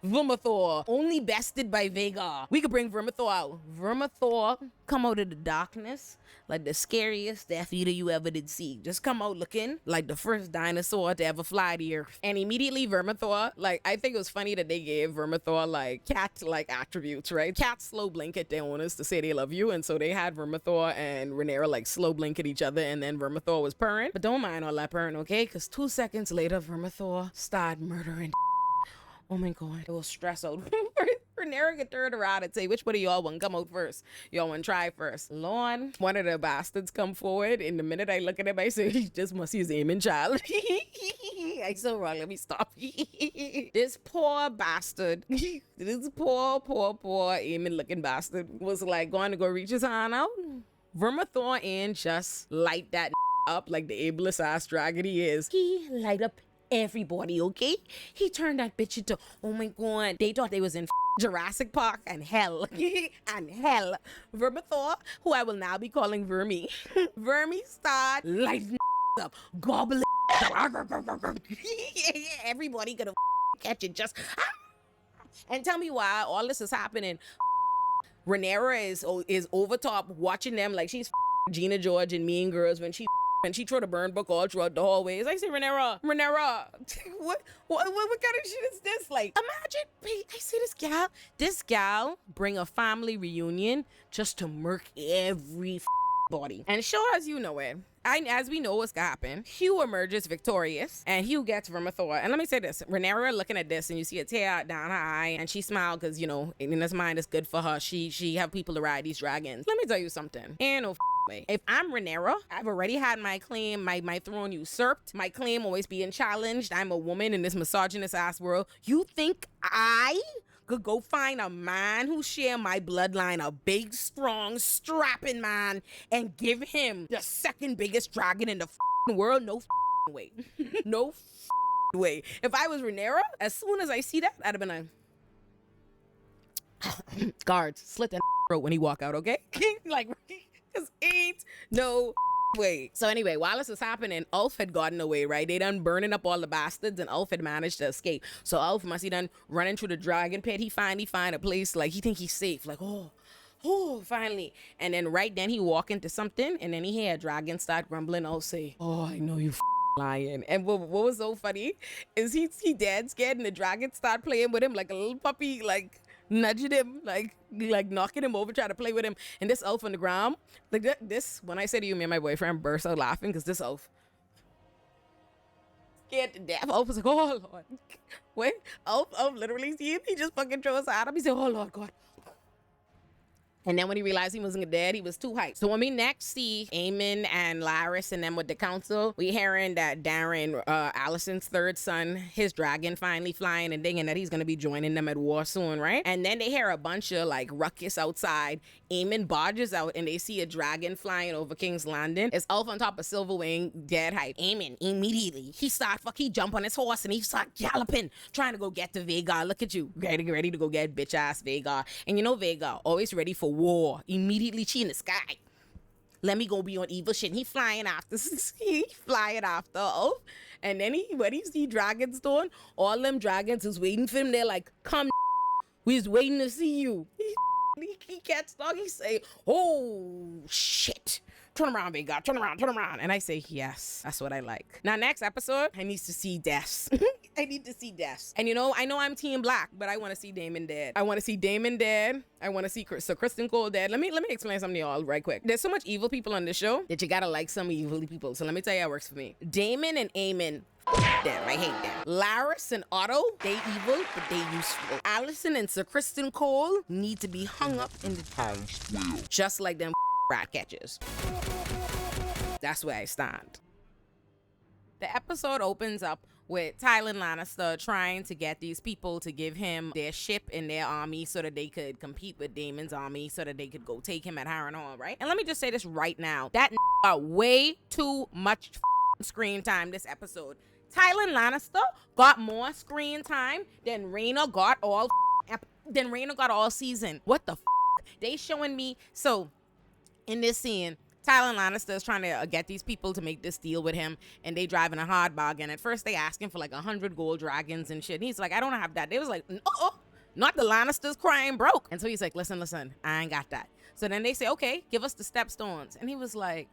Vermithor, only bested by Vhagar. We could bring Vermithor out. Vermithor come out of the darkness like the scariest Death Eater you ever did see. Just come out looking like the first dinosaur to ever fly the earth. And immediately Vermithor, like, I think it was funny that they gave Vermithor like cat-like attributes, right? Cats slow blink at their owners to say they love you, and so they had Vermithor and Rhaenyra like slow blink at eeach other, and then Vermithor was purring. But don't mind all that purring, okay? Because 2 seconds later, Vermithor started murdering. Oh my god, it was stress out. Rhaenyra could turn around and say, which one of y'all want to come out first? Y'all want to try first? Lord, one of the bastards come forward, and the minute I look at him, I say, this must be his aiming child. I so wrong, let me stop. This poor bastard, this poor aiming looking bastard was like going to go reach his hand out. Vermithor and just light that up like the ablest ass dragon he is. He light up everybody, okay? He turned that bitch into, oh my god, they thought they was in Jurassic Park and hell. And hell. Vermithor, who I will now be calling Vermi. Vermi start lighting up, gobbling. Everybody gonna catch it just. And tell me why all this is happening. Rhaenyra is over top watching them like she's Gina George and Mean Girls when she threw the burn book all throughout the hallways. I say, Rhaenyra, what kind of shit is this? Like, imagine, I see this gal bring a family reunion just to murk everybody. And sure as you know it, as we know what's gonna happen, Hugh emerges victorious, and Hugh gets Vermithor. And let me say this, Rhaenyra looking at this, and you see a tear down her eye, and she smiled because, in this mind, it's good for her. She have people to ride these dragons. Let me tell you something. Ain't no way. If I'm Rhaenyra, I've already had my claim, my throne usurped, my claim always being challenged. I'm a woman in this misogynist ass world. You think I could go find a man who share my bloodline, a big, strong, strapping man, and give him the second biggest dragon in the world? No way. No way. If I was Rhaenyra, as soon as I see that, I'd have been like, guards, slit that throat when he walk out, okay? Like, because ain't no way. So anyway, while this was happening, Ulf had gotten away, right? They done burning up all the bastards, and Ulf had managed to escape. So Ulf must he done running through the dragon pit. He finally find a place, like, he think he's safe. Like, oh, Oh, finally. And then right then he walk into something, and then he hear a dragon start grumbling. I'll say, oh, I know you lying. And what was so funny is he dead scared, and the dragon start playing with him like a little puppy, like nudging him, like knocking him over, trying to play with him. And this elf on the ground, like this, when I say to you, me and my boyfriend burst out laughing because this elf scared to death. Elf was like, oh Lord. Wait, elf literally see him, he just fucking throw his out. He said, oh Lord God. And then when he realized he wasn't dead, he was too hyped. So when we next see Eamon and Laris and them with the council, we hearing that Darren, Allison's third son, his dragon finally flying and thinking that he's going to be joining them at war soon, right? And then they hear a bunch of like ruckus outside. Eamon barges out and they see a dragon flying over King's Landing. It's Elf on top of Silverwing, dead hype. Eamon immediately, he jump on his horse and he start galloping, trying to go get to Vhagar. Look at you, ready to go get bitch ass Vhagar. And you know Vhagar, always ready for war. Immediately she in the sky. Let me go be on evil shit. And he flying after Elf. And then when he see dragons doing, all them dragons is waiting for him. They're like, come, we's waiting to see you. He gets dog. He say, oh shit. Turn around, Vhagar. Turn around. And I say, yes, that's what I like. Now, next episode, I need to see deaths. I need to see deaths. And you know, I know I'm Team Black, but I want to see Daemon dead. I want to see Daemon dead. I want to see Sir Kristen Cole dead. Let me explain something to y'all right quick. There's so much evil people on this show that you gotta like some evil people. So let me tell you how it works for me. Daemon and Aemon, them. I hate them. Laris and Otto, they evil, but they useful. Allison and Sir Kristen Cole need to be hung up in the town square, just like them rat catchers. That's where I stand. The episode opens up with Tywin Lannister trying to get these people to give him their ship and their army so that they could compete with Daemon's army so that they could go take him at Harrenhal, right? And let me just say this right now. That got way too much screen time this episode. Tywin Lannister got more screen time than Rhaena got all season. What the They showing me, so in this scene, Tywin Lannister is trying to get these people to make this deal with him, and they driving a hard bargain. At first, they asking for like 100 gold dragons and shit. And he's like, I don't have that. They was like, not the Lannisters crying broke. And so he's like, listen, I ain't got that. So then they say, okay, give us the stepstones. And he was like,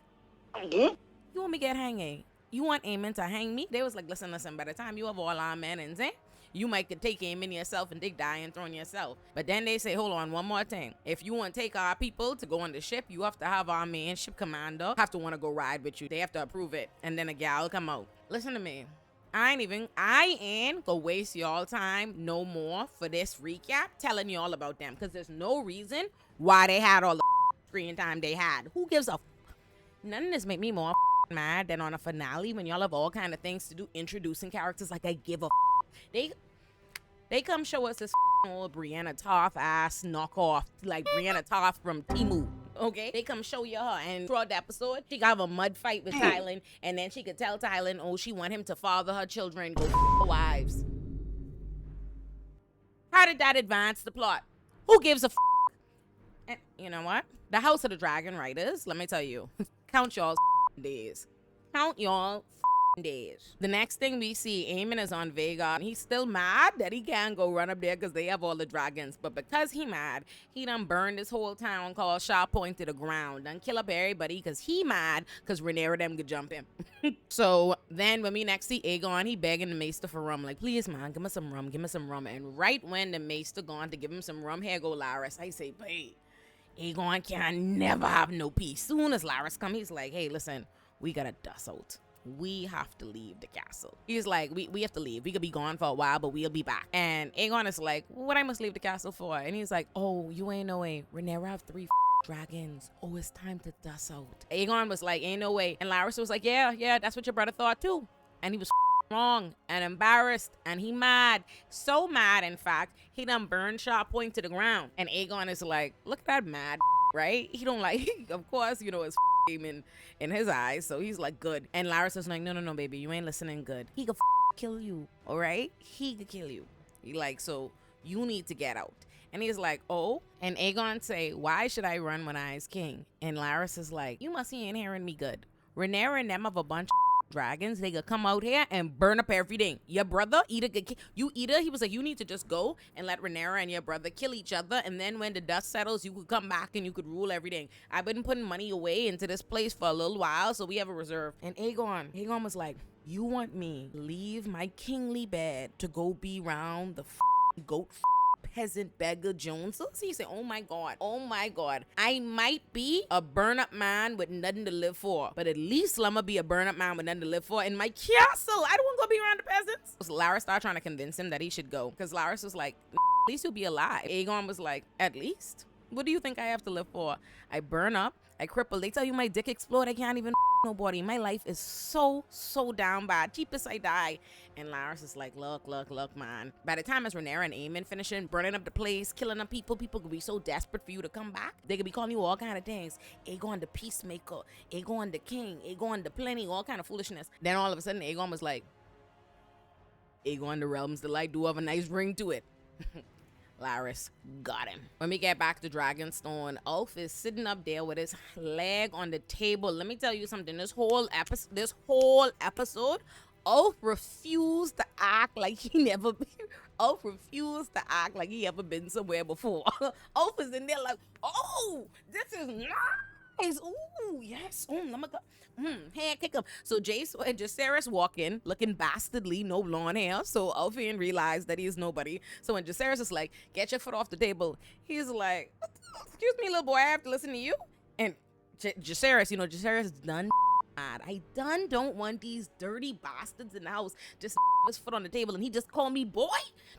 you want me to get hanging? You want Aemon to hang me? They was like, listen, by the time you have all our men and Zane, you might could take Aemon yourself and dig die and throne yourself. But then they say, hold on, one more thing. If you want to take our people to go on the ship, you have to have our main ship commander have to want to go ride with you. They have to approve it. And then a gal come out. Listen to me. I ain't gonna waste y'all time no more for this recap telling y'all about them. Because there's no reason why they had all the screen time they had. Who gives a None of this make me more mad than on a finale when y'all have all kind of things to do introducing characters like I give a They come show us this old Brianna Toth ass knockoff, like Brianna Toth from Temu. Okay, they come show you her, and throughout the episode, she got a mud fight with Tylan, and then she could tell Tylan, oh, she want him to father her children, go her wives. How did that advance the plot? Who gives a And you know what? The House of the Dragon writers, let me tell you, count y'all's days. Count y'all days. The next thing we see, Aemon is on Vhagar. He's still mad that he can't go run up there because they have all the dragons. But because he mad, he done burned this whole town called Sharp Point to the ground. Done kill up everybody because he mad because Rhaenyra them could jump him. So then when we next see Aegon, he begging the maester for rum. Like, please, man, give me some rum. And right when the maester gone to give him some rum, here go Laris. I say, babe, Aegon can never have no peace. Soon as Laris come, he's like, hey, listen, we gotta dust out. We have to leave the castle. He's like, we have to leave. We could be gone for a while, but we'll be back. And Aegon is like, what I must leave the castle for? And he's like, oh, you ain't no way. Rhaenyra have 3 dragons. Oh, it's time to dust out. Aegon was like, ain't no way. And Laris was like, yeah, that's what your brother thought too. And he was wrong and embarrassed, and he mad. So mad, in fact, he done burned Sharp Point to the ground. And Aegon is like, look at that mad, right? He don't like, of course, you know, it's in his eyes, so he's like, good. And Laris is like, no, baby, you ain't listening good. He could kill you, all right? He could kill you. He like, so you need to get out. And he's like, oh. And Aegon say, why should I run when I is king? And Laris is like, you must ain't hearing me good. Rhaenyra and them have a bunch of dragons, they could come out here and burn up everything. Your brother either he was like, you need to just go and let Rhaenyra and your brother kill each other, and then when the dust settles, you could come back and you could rule everything. I've been putting money away into this place for a little while, so we have a reserve. And Aegon was like, you want me to leave my kingly bed to go be round the goat peasant beggar Joneses? He said, oh my god, I might be a burn up man with nothing to live for, but at least I'ma be a burn up man with nothing to live for in my castle. I don't want to go be around the peasants. So Larys started trying to convince him that he should go, because Larys was like, at least you'll be alive. Aegon was like, at least? What do you think I have to live for? I burn up, I cripple. They tell you my dick explode, I can't even nobody. My life is so down bad. Cheapest I die. And Larys is like, look, man. By the time it's Rhaenyra and Aemon finishing burning up the place, killing up people could be so desperate for you to come back. They could be calling you all kind of things. Aegon the peacemaker, Aegon the king, Aegon the plenty, all kind of foolishness. Then all of a sudden, Aegon was like, Aegon the realm's delight do have a nice ring to it. Larys got him. When we get back to Dragonstone, Ulf is sitting up there with his leg on the table. Let me tell you something. This whole episode, Ulf refused to act like he ever been somewhere before. Ulf is in there like, oh, this is nice. Ooh, yes. Oh my God. Hair kick him. So Jacaerys walk in looking bastardly, no blonde hair. So Ulfian realized that he's nobody. So when Jacaerys is like, get your foot off the table, he's like, excuse me, little boy, I have to listen to you. And Jacaerys, Jacaerys done mad. I don't want these dirty bastards in the house just his foot on the table and he just called me boy.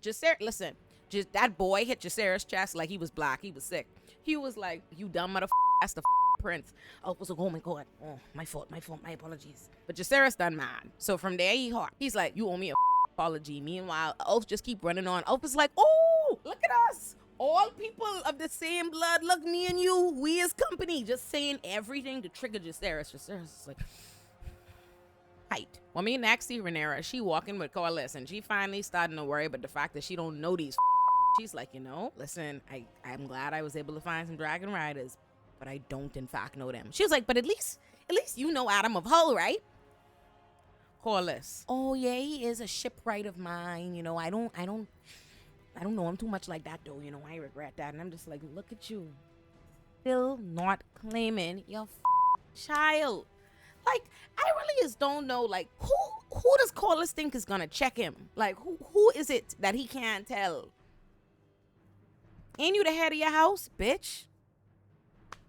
Jacaerys, listen, just that boy hit Jacaerys' chest like he was black. He was sick. He was like, you dumb motherfucker, that's the prince. Ulf was like, oh my god, oh my fault, my apologies. But Jacaerys done mad. So from there he hot. He's like, you owe me a apology. Meanwhile, Ulf just keep running on. Ulf is like, oh, look at us, all people of the same blood. Look, me and you, we is company. Just saying everything to trigger Jacaerys. Jacaerys is like, height. Well, me next see Rhaenyra, she walking with Corlys, and she finally starting to worry about the fact that she don't know these. She's like, listen, I'm glad I was able to find some dragon riders, but I don't in fact know them. She was like, but at least you know Adam of Hull, right? Corlys, oh yeah, he is a shipwright of mine. I don't know him too much like that though. I regret that. And I'm just like, look at you, still not claiming your child. Like, I really just don't know, like, who does Corlys think is gonna check him? Like, who is it that he can't tell? Ain't you the head of your house, bitch?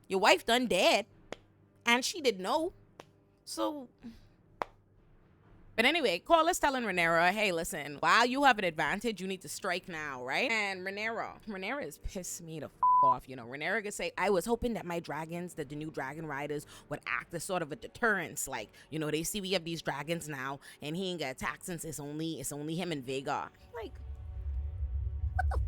Your wife done dead, and she didn't know. So, but anyway, Corlys telling Rhaenyra, hey, listen, while you have an advantage, you need to strike now, right? And Rhaenyra is pissed me the off. Rhaenyra could say, I was hoping that my dragons, that the new dragon riders would act as sort of a deterrence. Like, they see we have these dragons now, and he ain't got attacked since it's only him and Vhagar. Like, what the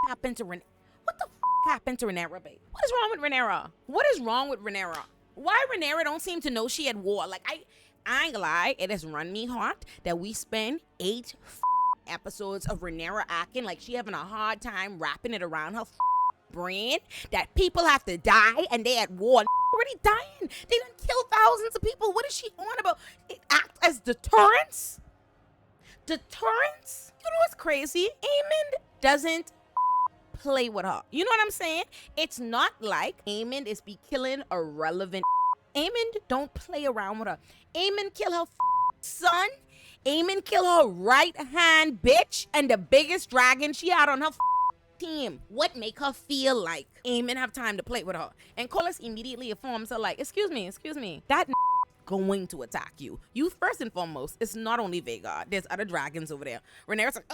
happened to Rhaenyra? What the happened to Rhaenyra, babe? What is wrong with Rhaenyra? What is wrong with Rhaenyra? Why Rhaenyra don't seem to know she had war? Like, I ain't gonna lie, it has run me hot that we spend 8 episodes of Rhaenyra acting like she having a hard time wrapping it around her brain that people have to die and they at war. Already dying. They done killed thousands of people. What is she on about? It act as deterrence? Deterrence? You know what's crazy? Aemond doesn't play with her. You know what I'm saying? It's not like Aemond is be killing irrelevant. Aemond don't play around with her. Aemond kill her son. Aemond kill her right hand bitch and the biggest dragon she had on her team. What make her feel like Aemond have time to play with her? And Corlys immediately informs her like, excuse me, that going to attack you. You first and foremost, it's not only Vhagar. There's other dragons over there. Rhaenyra's like,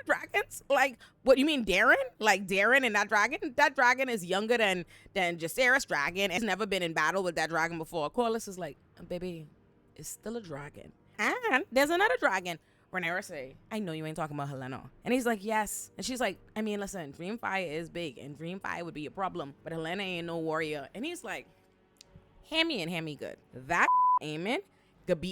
dragons? Like, what you mean Darren? Like Darren and that dragon? That dragon is younger than Jacaerys' dragon. Has never been in battle with that dragon before. Corlys is like, baby, it's still a dragon. And there's another dragon. Rhaenyra say, I know you ain't talking about Helena. And he's like, yes. And she's like, I mean, listen, Dreamfire is big and Dreamfire would be a problem, but Helena ain't no warrior. And he's like, hear me good. That Aemond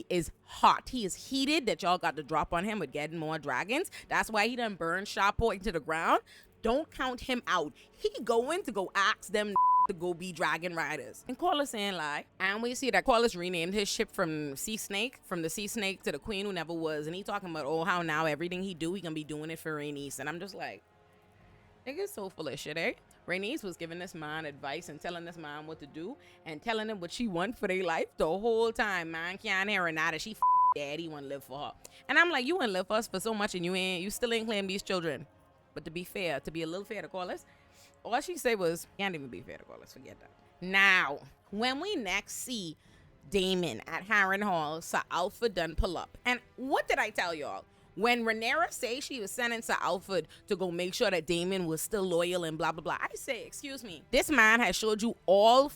is hot. He is heated that y'all got to drop on him with getting more dragons. That's why he done burned Sharport into the ground. Don't count him out. He going to go ask them to go be dragon riders. And Corliss ain't lie. And we see that Corliss renamed his ship from the sea snake to the queen who never was. And he talking about, oh, how now everything he do, he gonna be doing it for Rhaenys. And I'm just like, nigga's so full of shit, eh? Rhaenys was giving this man advice and telling this man what to do and telling him what she want for their life the whole time. Man can't hear her now that she daddy want to live for her. And I'm like, you want to live for us for so much and you still ain't claim these children. But to be fair, to be a little fair to Corliss, all she said was, can't even be fair to Corliss, forget that. Now, when we next see Daemon at Harrenhal, Sir Alfred done pull up. And what did I tell y'all? When Rhaenyra say she was sending Sir Alfred to go make sure that Daemon was still loyal and blah, blah, blah, I say, excuse me, this man has showed you all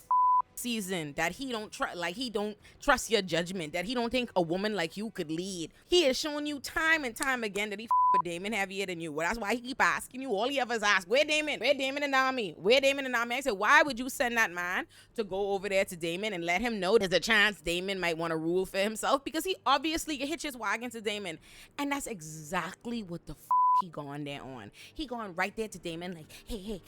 season that he don't trust your judgment, that he don't think a woman like you could lead. He has shown you time and time again that he with Daemon heavier than you. Well, that's why he keep asking you. All he ever is ask, where Daemon? Where Daemon and Nami? Where Daemon and Nami? I said, why would you send that man to go over there to Daemon and let him know there's a chance Daemon might want to rule for himself? Because he obviously hitches wagon to Daemon. And that's exactly what the he going there on. He going right there to Daemon like, hey,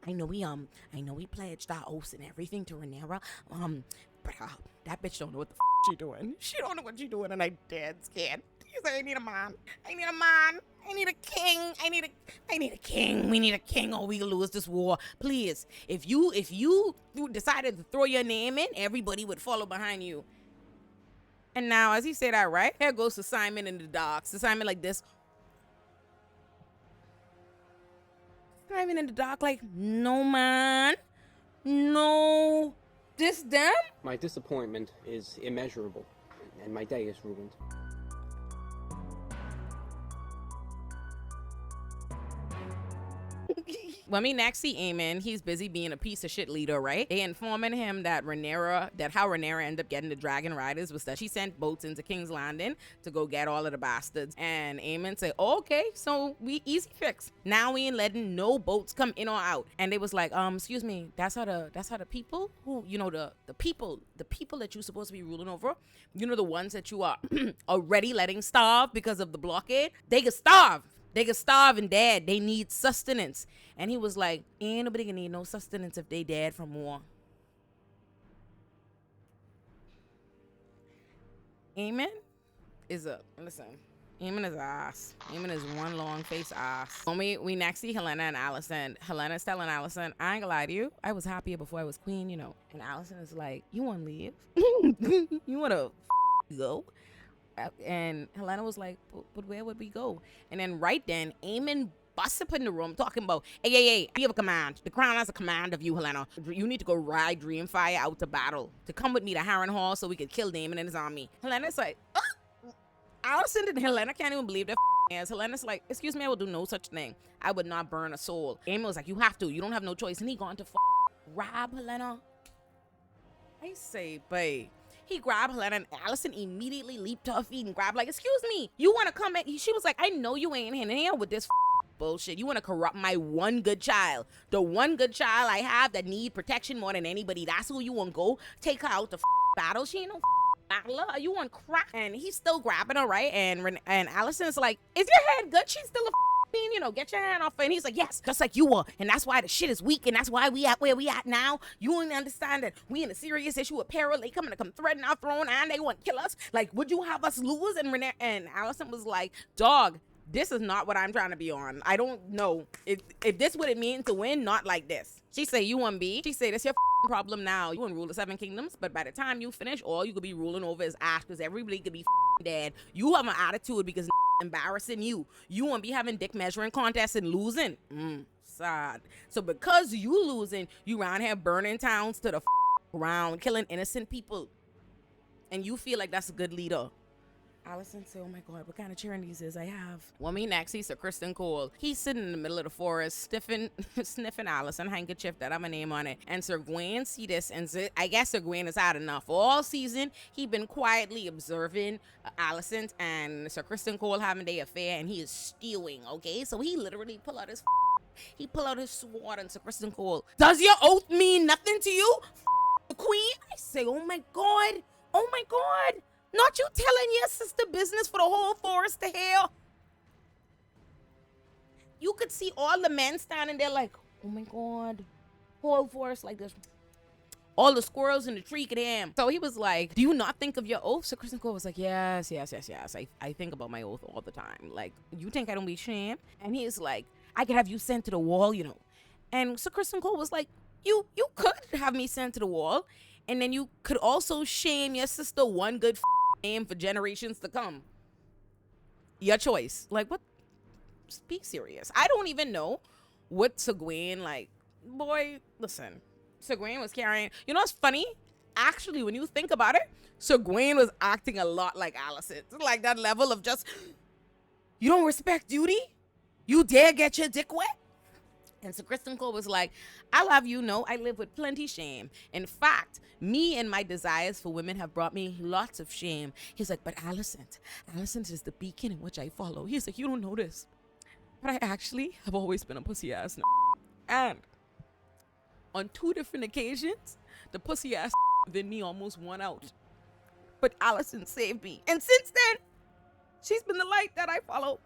I know we pledged our oaths and everything to Rhaenyra, but that bitch don't know what the she doing. She don't know what she doing, and I dead scared. He's like, I need a man. I need a king. I need a king. We need a king, or we lose this war. Please, if you decided to throw your name in, everybody would follow behind you. And now, as he said that, right, here goes to Simon in the docks. To Simon like this. Simon in the dark like, no, man. No. This them? My disappointment is immeasurable, and my day is ruined. When we next see Aemon, he's busy being a piece of shit leader, right? They informing him that how Rhaenyra ended up getting the dragon riders was that she sent boats into King's Landing to go get all of the bastards. And Aemon said, oh, okay, so we easy fix. Now we ain't letting no boats come in or out. And they was like, excuse me, that's how the people who, the people that you supposed to be ruling over, the ones that you are already letting starve because of the blockade, they can starve. They can starve and dead. They need sustenance. And he was like, ain't nobody gonna need no sustenance if they dead from war. Aemon is Aemon is ass. Aemon is one long face ass. When we next see Helena and Alicent, Helena's telling Alicent, I ain't gonna lie to you, I was happier before I was queen, And Alicent is like, you wanna leave? You wanna go? And Helena was like, but where would we go? And then right then, Aemon busts up in the room talking about, hey, we have a command. The crown has a command of you, Helena. You need to go ride Dreamfire out to battle. To come with me to Harrenhal so we could kill Daemon and his army. Helena's like, Alicent and Helena can't even believe their ass. Helena's like, excuse me, I will do no such thing. I would not burn a soul. Aemon was like, you have to. You don't have no choice. And he gone to rob Helena. I say, babe. He grabbed Helena and Alicent immediately leaped to her feet and grabbed like, excuse me, you want to come in? She was like, I know you ain't in here with this bullshit. You want to corrupt my one good child. The one good child I have that need protection more than anybody. That's who you want to go take her out to battle. She ain't no battler. You want crack? And he's still grabbing her, right? And Alicent's like, is your head good? She's still a queen, get your hand off her. And he's like, yes, just like you were. And that's why the shit is weak. And that's why we at where we at now. You don't understand that we in a serious issue of peril. They coming to come threaten our throne and they want to kill us. Like, would you have us lose? And Alicent was like, dog, this is not what I'm trying to be on. I don't know. If this what it means to win, not like this. She say, you want B? She say, that's your problem now. You want to rule the 7 kingdoms, but by the time you finish, all you could be ruling over is Ash, because everybody could be dead. You have an attitude because embarrassing you. You won't be having dick measuring contests and losing. Sad. So because you losing, you around here burning towns to the ground, killing innocent people. And you feel like that's a good leader. Alicent said, oh my God, what kind of tyrannies is I have? When we next see Sir Criston Cole, he's sitting in the middle of the forest, sniffing Alicent handkerchief that have a name on it. And Sir Gawain see this, and I guess Sir Gawain has had enough. All season, he been quietly observing Alicent and Sir Criston Cole having their affair, and he is stewing, okay? So he literally pull out his sword and Sir Criston Cole, does your oath mean nothing to you, queen? I say, oh my God. Not you telling your sister business for the whole forest to hear. You could see all the men standing there like, Oh my God. Whole forest like this. All the squirrels in the tree could hear him. So he was like, do you not think of your oath? So Kristen Cole was like, yes. I think about my oath all the time. Like, you think I don't be ashamed? And he is like, I could have you sent to the wall, you know. And so Kristen Cole was like, you could have me sent to the wall. And then you could also shame your sister one good name for generations to come. Your choice. Like, what? Speak serious. I don't even know what Segwayne, like, boy, listen. Segwayne was carrying, you know what's funny? Actually, when you think about it, Segwayne was acting a lot like Allison. Like that level of just, you don't respect duty? You dare get your dick wet? And so Kristen Cole was like, I'll have you know, I live with plenty shame. In fact, me and my desires for women have brought me lots of shame. He's like, but Allison is the beacon in which I follow. He's like, you don't know this, but I actually have always been a pussy ass. And on 2 different occasions, the pussy ass within me almost won out. But Allison saved me. And since then, she's been the light that I follow.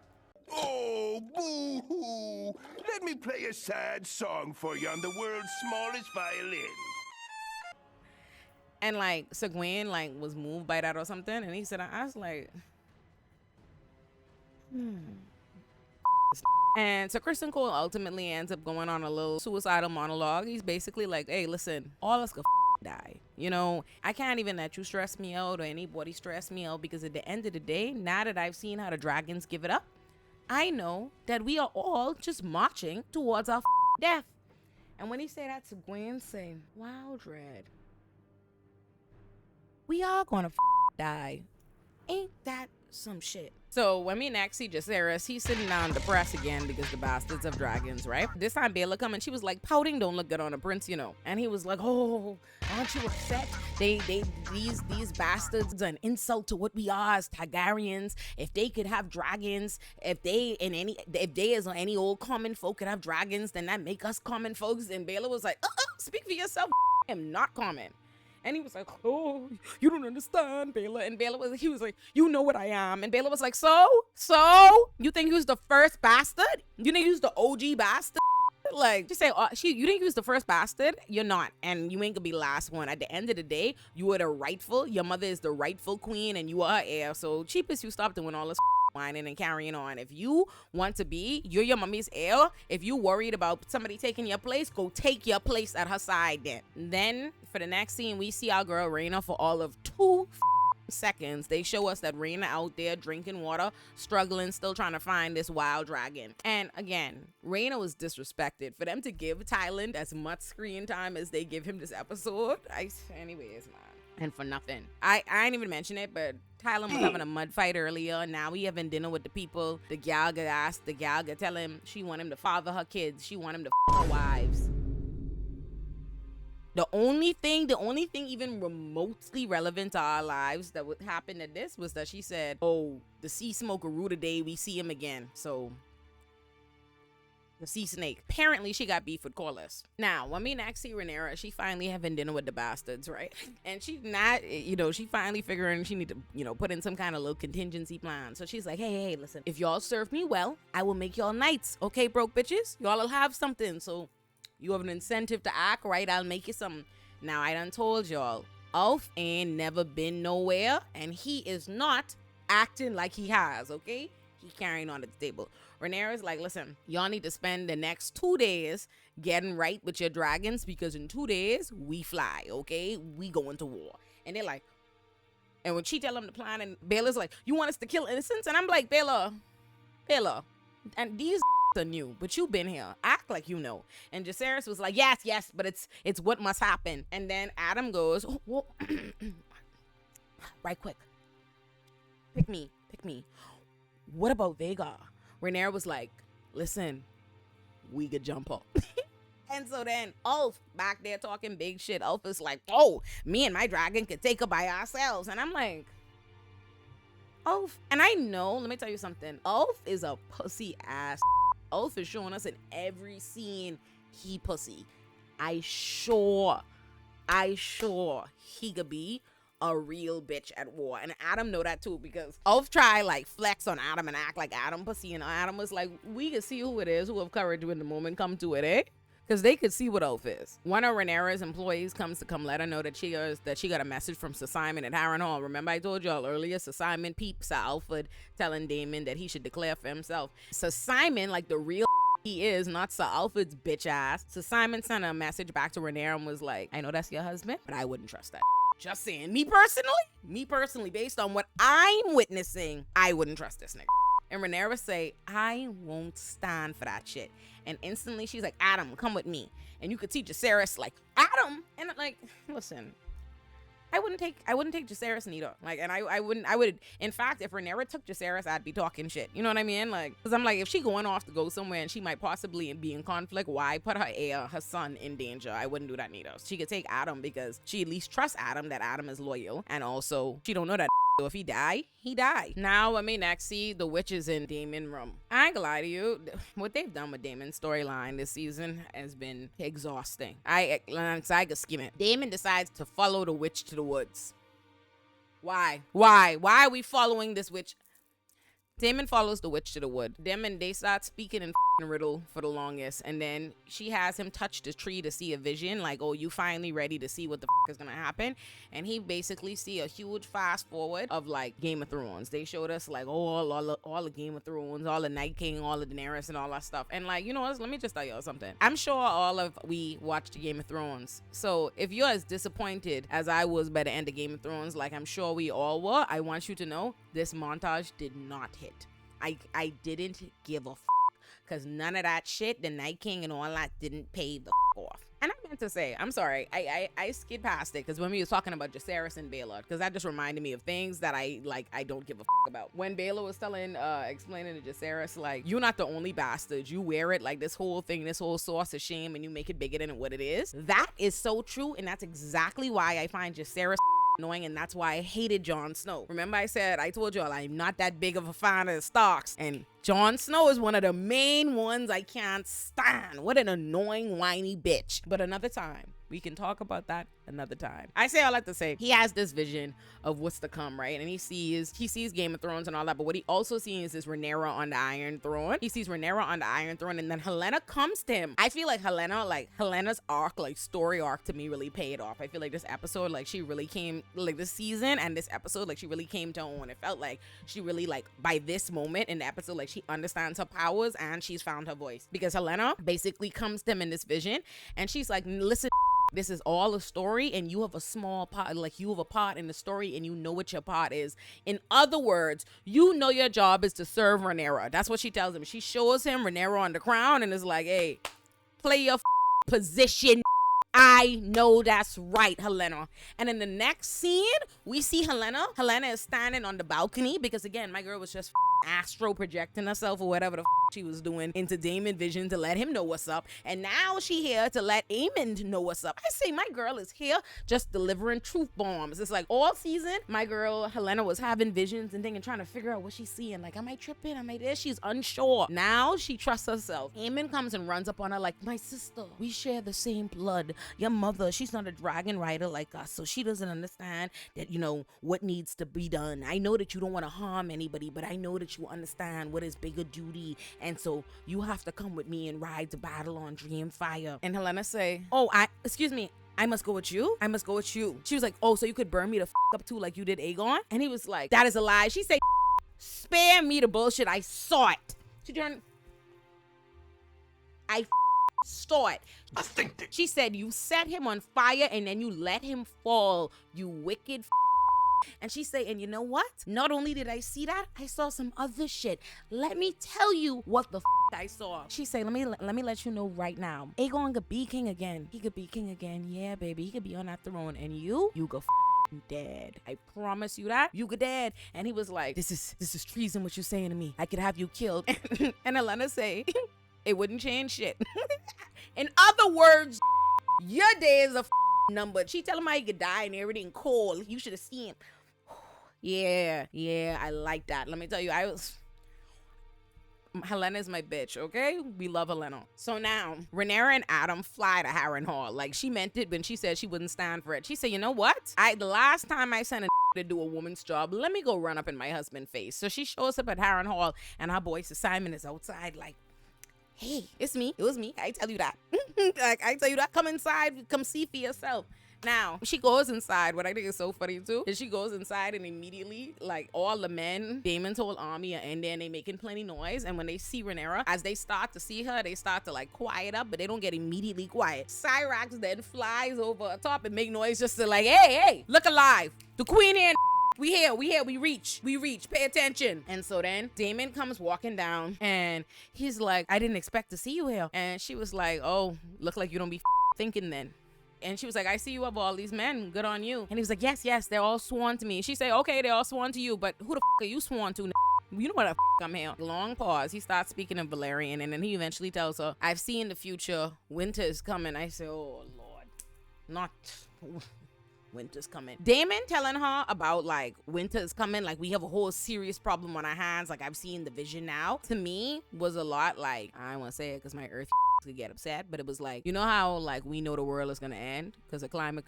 Oh, boo-hoo. Let me play a sad song for you on the world's smallest violin. And like Segwayne like was moved by that or something. And he said, I was like, And so Kristen Cole ultimately ends up going on a little suicidal monologue. He's basically like, hey, listen, all of us could die. You know, I can't even let you stress me out or anybody stress me out, because at the end of the day, now that I've seen how the dragons give it up, I know that we are all just marching towards our death. And when he said that to Gwen, say, wow, Dread, we are gonna die. Ain't that some shit? So when we next see Jaceres, he's sitting down depressed again because the bastards of dragons, right? This time Bela come and she was like, pouting don't look good on a prince, you know. And he was like, oh, aren't you upset? These bastards are an insult to what we are as Targaryens. If they could have dragons, if they as any old common folk could have dragons, then that make us common folks. And Bela was like, speak for yourself. I am not common. And he was like, oh, you don't understand, Bela. And Bela he was like, you know what I am. And Bela was like, so? You think he was the first bastard? You think he was the OG bastard? Like, just say, you think he was the first bastard? You're not. And you ain't gonna be the last one. At the end of the day, you are your mother is the rightful queen and you are her heir. So cheapest you stop doing all this whining and carrying on. If you want to be, you're your mommy's heir. If you worried about somebody taking your place, go take your place at her side then. Then for the next scene, we see our girl Rhaena for all of 2 seconds. They show us that Rhaena out there drinking water, struggling, still trying to find this wild dragon. And again, Rhaena was disrespected. For them to give Tyland as much screen time as they give him this episode, anyways, man. And for nothing. I ain't even mention it, but Tyland was having a mud fight earlier. Now we having dinner with the people. The gal got tell him she want him to father her kids. She want him to her wives. The only thing even remotely relevant to our lives that would happen to this was that she said, oh, the sea smoker rue today we see him again. So the sea snake. Apparently she got beef with Corlys. Now, when we next see Rhaenyra, she finally having dinner with the bastards, right? And she's not, she finally figuring she need to, put in some kind of little contingency plan. So she's like, hey, listen, if y'all serve me well, I will make y'all knights. Okay, broke bitches? Y'all will have something. So you have an incentive to act right. I'll make you some. Now, I done told y'all, Ulf ain't never been nowhere, and he is not acting like he has, okay? He carrying on at the table. Rhaenyra's like, listen, y'all need to spend the next 2 days getting right with your dragons, because in 2 days, we fly, okay? We go into war. And they're like, and when she tell them the plan, and Bela's like, you want us to kill innocents? And I'm like, Bela, and these are new, but you've been here. Act like you know. And Jaceres was like, yes, but it's what must happen. And then Adam goes, right quick. Pick me. What about Vhagar? Rhaenyra was like, listen, we could jump up. And so then Ulf back there talking big shit. Ulf is like, oh, me and my dragon could take her by ourselves. And I'm like, Ulf. And I know, let me tell you something. Ulf is a pussy ass. Ulf is showing us in every scene he pussy. I sure he could be a real bitch at war. And Adam know that too, because Ulf try like flex on Adam and act like Adam pussy, and Adam was like, we can see who it is who have courage when the moment come to it, eh? because they could see what Oath is. One of Rhaenyra's employees comes to let her know that she got a message from Sir Simon at Harrenhal. Remember I told y'all earlier, Sir Simon peeps Sir Alfred telling Daemon that he should declare for himself. Sir Simon, like the real he is, not Sir Alfred's bitch ass. So Simon sent a message back to Rhaenyra and was like, I know that's your husband, but I wouldn't trust that. Just saying. Me personally, based on what I'm witnessing, I wouldn't trust this nigga. And Rhaenyra say, I won't stand for that shit. And instantly she's like, Adam, come with me. And you could see Jacaerys like, Adam. And like, listen, I wouldn't take Jacaerys neither. Like, and I would, in fact, if Rhaenyra took Jacaerys, I'd be talking shit. You know what I mean? Like, because I'm like, if she going off to go somewhere and she might possibly be in conflict, why put her heir, her son, in danger? I wouldn't do that neither. She could take Adam because she at least trusts Adam, that Adam is loyal. And also, she don't know that. So if he die, he die. Now, let me next see the witches in Daemon's room. I ain't gonna lie to you. What they've done with Daemon's storyline this season has been exhausting. I could skim it. Daemon decides to follow the witch to the woods. Why? Why are we following this witch? Daemon follows the witch to the wood. They start speaking in riddle for the longest, and then she has him touch the tree to see a vision, like, oh, you finally ready to see what the is gonna happen. And he basically see a huge fast forward of like Game of Thrones. They showed us like all the Game of Thrones, all the Night King, all the Daenerys and all that stuff. And like, you know what, let me just tell y'all something. I'm sure all of we watched Game of Thrones, so if you're as disappointed as I was by the end of Game of Thrones, like I'm sure we all were, I want you to know this montage did not hit. I didn't give a because none of that shit, the Night King and all that, didn't pay the off. And I meant to say, I'm sorry, I skid past it because when we was talking about Jacaerys and Baelor, because that just reminded me of things that I don't give a about. When Baelor was explaining to Jacaerys, like, you're not the only bastard. You wear it like this whole thing, this whole source of shame, and you make it bigger than what it is. That is so true, and that's exactly why I find Jacaerys annoying, and that's why I hated Jon Snow. Remember I told y'all I'm not that big of a fan of the Starks, and Jon Snow is one of the main ones I can't stand. What an annoying, whiny bitch. But another time. We can talk about that another time. I say all that to say, he has this vision of what's to come, right? And he sees Game of Thrones and all that, but what he also sees is Rhaenyra on the Iron Throne. He sees Rhaenyra on the Iron Throne, and then Helaena comes to him. I feel like Helena's arc, like story arc to me, really paid off. I feel like this episode, like she really came, like this season and this episode, like she really came to own. It felt like she really, like by this moment in the episode, like she understands her powers and she's found her voice. Because Helaena basically comes to him in this vision and she's like, listen, this is all a story and you have a small part, like you have a part in the story and you know what your part is. In other words, you know your job is to serve Rhaenyra. That's what she tells him. She shows him Rhaenyra on the crown and is like, hey, play your position. I know that's right, Helaena. And in the next scene, we see Helaena. Helaena is standing on the balcony because, again, my girl was just astro projecting herself or whatever the she was doing into Daemon vision to let him know what's up. And now she here to let Aemond know what's up. I say my girl is here just delivering truth bombs. It's like all season, my girl Helaena was having visions and thinking, trying to figure out what she's seeing. Like, am I tripping? Am I there? She's unsure. Now she trusts herself. Aemond comes and runs up on her like, my sister, we share the same blood. Your mother, she's not a dragon rider like us, so she doesn't understand that, you know, what needs to be done. I know that you don't want to harm anybody, but I know that you understand what is bigger duty, and so you have to come with me and ride to battle on Dreamfire. And Helaena say, oh, excuse me, I must go with you? I must go with you. She was like, oh, so you could burn me the up too like you did Aegon? And he was like, that is a lie. She said, spare me the bullshit. I saw it. She turned, I saw it. I think that She said, you set him on fire and then you let him fall, you wicked And she said, and you know what? Not only did I see that, I saw some other shit. Let me tell you what the I saw. She said, let me let you know right now. Aegon could be king again. He could be king again. Yeah, baby. He could be on that throne. And you go dead. I promise you that. You go dead. And he was like, this is treason what you're saying to me. I could have you killed. And Helaena say, it wouldn't change shit. In other words, your day is a number. She tell him how he could die and everything cold. You should have seen him. Yeah, I like that. Let me tell you, Helena's my bitch, okay? We love Helaena. So now, Rhaenyra and Adam fly to Harrenhal. Like, she meant it when she said she wouldn't stand for it. She said, you know what? The last time I sent a to do a woman's job, let me go run up in my husband's face. So she shows up at Harrenhal, and her boy Sir Simon is outside like, hey, it's me. It was me. I tell you that. Like, I tell you that. Come inside. Come see for yourself. Now, she goes inside. What I think is so funny, too, is she goes inside and immediately, like, all the men, Damon's whole army are in there and they making plenty noise. And when they see Rhaenyra, as they start to see her, they start to, like, quiet up, but they don't get immediately quiet. Cyrax then flies over top and make noise just to, like, hey, look alive. The queen here. We here, we reach, pay attention. And so then Damon comes walking down and he's like, I didn't expect to see you here. And she was like, oh, look like you don't be thinking then. And she was like, I see you have all these men. Good on you. And he was like, yes, they're all sworn to me. She said, okay, they're all sworn to you, but who the are you sworn to? You know what the I'm here. Long pause. He starts speaking in Valerian, and then he eventually tells her, I've seen the future. Winter is coming. I said, oh, Lord. Not... winter's coming. Damon telling her about like winter is coming, like we have a whole serious problem on our hands, like I've seen the vision now, to me was a lot like, I don't want to say it because my earth could get upset, but it was like, you know how like we know the world is gonna end because the climate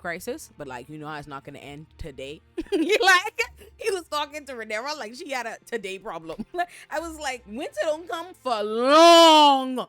crisis, but like you know how it's not gonna end today. Like he was talking to Rhaenyra like she had a today problem. I was like, winter don't come for long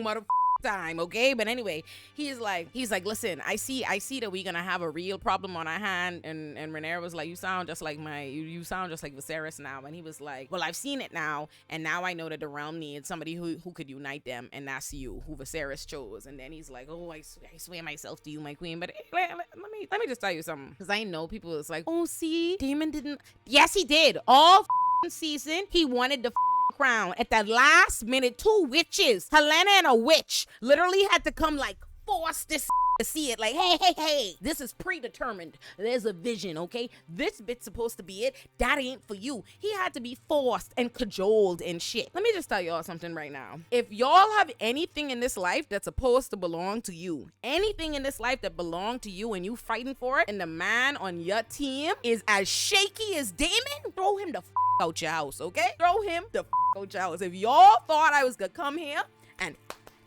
motherfucker time, okay? But anyway, he's like, listen, I see that we're gonna have a real problem on our hand. And Rhaenyra was like, you sound just like you sound just like Viserys now. And he was like, well, I've seen it now, and now I know that the realm needs somebody who could unite them, and that's you, who Viserys chose. And then he's like, oh, I swear myself to you, my queen. But let me just tell you something, because I know people is like, oh, see, Daemon didn't. Yes, he did. All season he wanted the crown. At the last minute, 2 witches, Helena and a witch, literally had to come like force this to see it. Like, hey, this is predetermined. There's a vision, okay? This bit's supposed to be it. That ain't for you. He had to be forced and cajoled and shit. Let me just tell y'all something right now. If y'all have anything in this life that's supposed to belong to you, anything in this life that belong to you and you fighting for it, and the man on your team is as shaky as Daemon, throw him the out your house, okay? Throw him the out your house. If y'all thought I was gonna come here and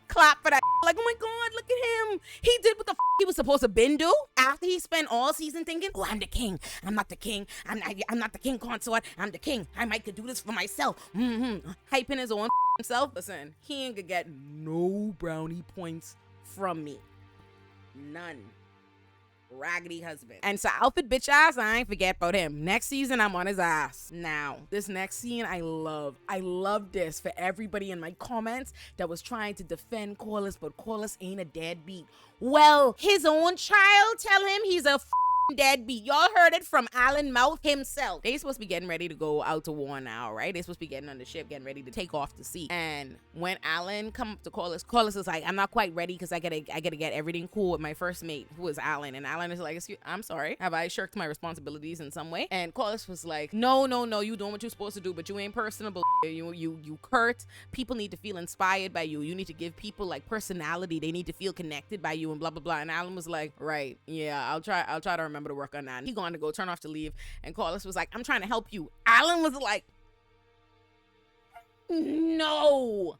clap for that, like, oh my God, look at him. He did what the he was supposed to been do after he spent all season thinking, oh, I'm the king. I'm not the king. I'm not the king consort. I'm the king. I might could do this for myself. Hyping his own himself. Listen, he ain't gonna get no brownie points from me. None. Raggedy husband. And so outfit bitch ass, I ain't forget about him. Next season, I'm on his ass. Now, this next scene, I love this for everybody in my comments that was trying to defend Corlys, but Corlys ain't a deadbeat. Well, his own child tell him he's a deadbeat. Y'all heard it from Alan Mouth himself. They supposed to be getting ready to go out to war now, right? They supposed to be getting on the ship, getting ready to take off to sea. And when Alan come up to Corlys is like, I'm not quite ready because I gotta get everything cool with my first mate, who is Alan. And Alan is like, I'm sorry, have I shirked my responsibilities in some way? And Corlys was like, no, you doing what you're supposed to do, but you ain't personable. You curt. People need to feel inspired by you. You need to give people like personality. They need to feel connected by you and blah blah blah. And Alan was like, right, yeah, I'll try to remember to work on that. He going to go turn off to leave, and Corlys was like, I'm trying to help you. Alan was like, no,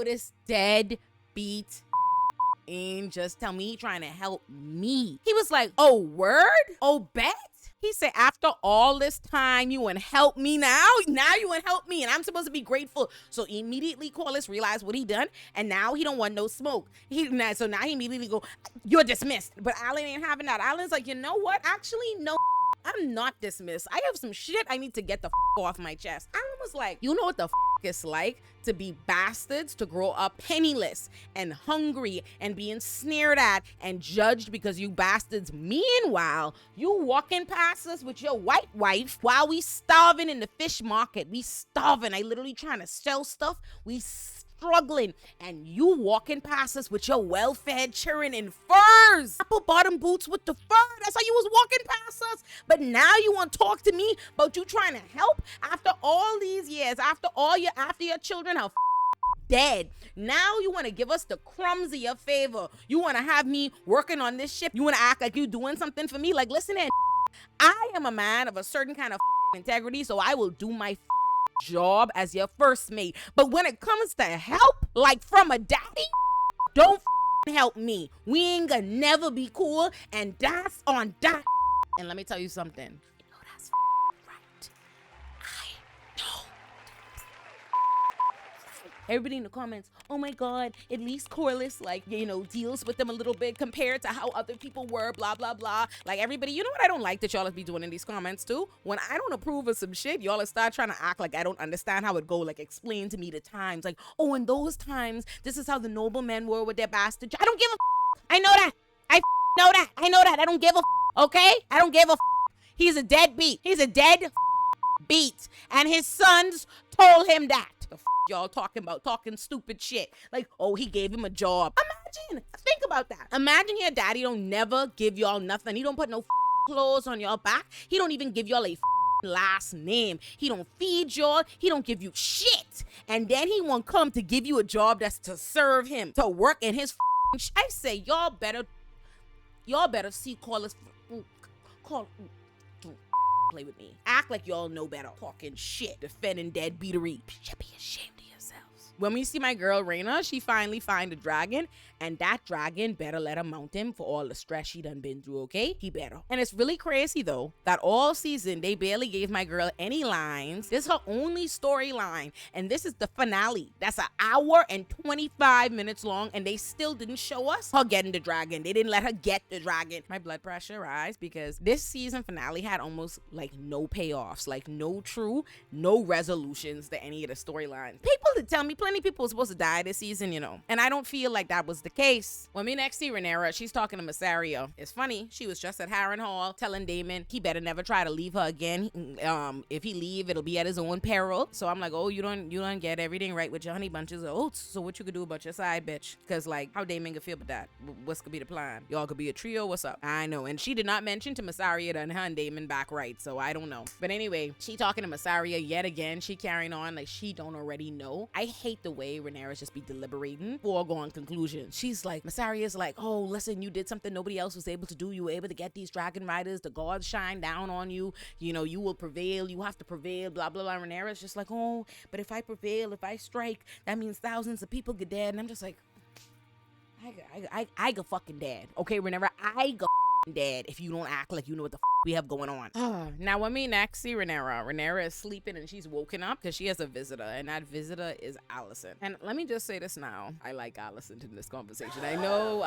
this dead beat ain't just tell me he trying to help me. He was like, oh, word? Oh, bet? He said, after all this time, you want to help me now? Now you want to help me, and I'm supposed to be grateful. So immediately Corlys realized what he done, and now he don't want no smoke. So now he immediately go, you're dismissed. But Alan ain't having that. Alan's like, you know what? Actually, no, I'm not dismissed. I have some shit I need to get the off my chest. Alan was like, you know what the it's like to be bastards, to grow up penniless and hungry and being sneered at and judged because you bastards. Meanwhile, you walking past us with your white wife while we starving in the fish market. We starving. I literally trying to sell stuff. We struggling, and you walking past us with your well-fed children in furs, apple bottom boots with the fur. That's how you was walking past us. But now you want to talk to me about you trying to help after all these years, after your children are dead. Now you want to give us the crumbs of your favor. You want to have me working on this ship. You want to act like you doing something for me. Like, listen, I am a man of a certain kind of integrity, so I will do my job as your first mate. But when it comes to help, like from a daddy, don't help me. We ain't gonna never be cool, and that's on that. And let me tell you something. You know that's right. I know Everybody in the comments, oh my God, at least Corliss, like, you know, deals with them a little bit compared to how other people were, blah, blah, blah. Like, everybody, you know what I don't like that y'all be doing in these comments too? When I don't approve of some shit, y'all start trying to act like I don't understand how it go. Like, explain to me the times. Like, oh, in those times, this is how the noblemen were with their bastard. I don't give a I know that. Know that. I know that. I don't give a okay? I don't give a He's a deadbeat. He's a dead beat. And his sons told him that. The y'all talking about? Talking stupid shit. Like, oh, he gave him a job. Imagine. Think about that. Imagine your daddy don't never give y'all nothing. He don't put no clothes on y'all back. He don't even give y'all a last name. He don't feed y'all. He don't give you shit. And then he won't come to give you a job that's to serve him, to work in his I say, y'all better see Corliss. Play with me. Act like y'all know better. Talking shit. Defending dead beatery. Should be ashamed of yourselves. When we see my girl Raina, she finally find a dragon, and that dragon better let her mount him for all the stress she done been through, okay? He better. And it's really crazy though, that all season they barely gave my girl any lines. This is her only storyline, and this is the finale. That's an hour and 25 minutes long, and they still didn't show us her getting the dragon. They didn't let her get the dragon. My blood pressure rise because this season finale had almost like no payoffs, like no resolutions to any of the storylines. People did tell me plenty of people were supposed to die this season, you know, and I don't feel like that was the case. When we next see Rhaenyra, she's talking to Mysaria. It's funny, she was just at Harrenhal telling Daemon he better never try to leave her again. If he leave, it'll be at his own peril. So I'm like, oh, you don't get everything right with your honey bunches of oats. So what you could do about your side bitch? Because like, how Daemon could feel about that? What's gonna be the plan? Y'all could be a trio. What's up? I know. And she did not mention to Mysaria that her and Daemon back right. So I don't know. But anyway, she talking to Mysaria yet again. She carrying on like she don't already know. I hate the way Rhaenyra just be deliberating foregone conclusions. She's like, Mysaria's like, oh, listen, you did something nobody else was able to do. You were able to get these dragon riders. The gods shine down on you. You know, you will prevail. You have to prevail, blah, blah, blah. Rhaenyra's just like, oh, but if I prevail, if I strike, that means thousands of people get dead. And I'm just like, I go fucking dead. Okay, Rhaenyra, I go dead if you don't act like you know what the we have going on. Now when we next see Rhaenyra is sleeping and she's woken up because she has a visitor, and that visitor is Alicent. And let me just say this now, I like Alicent in this conversation. I know,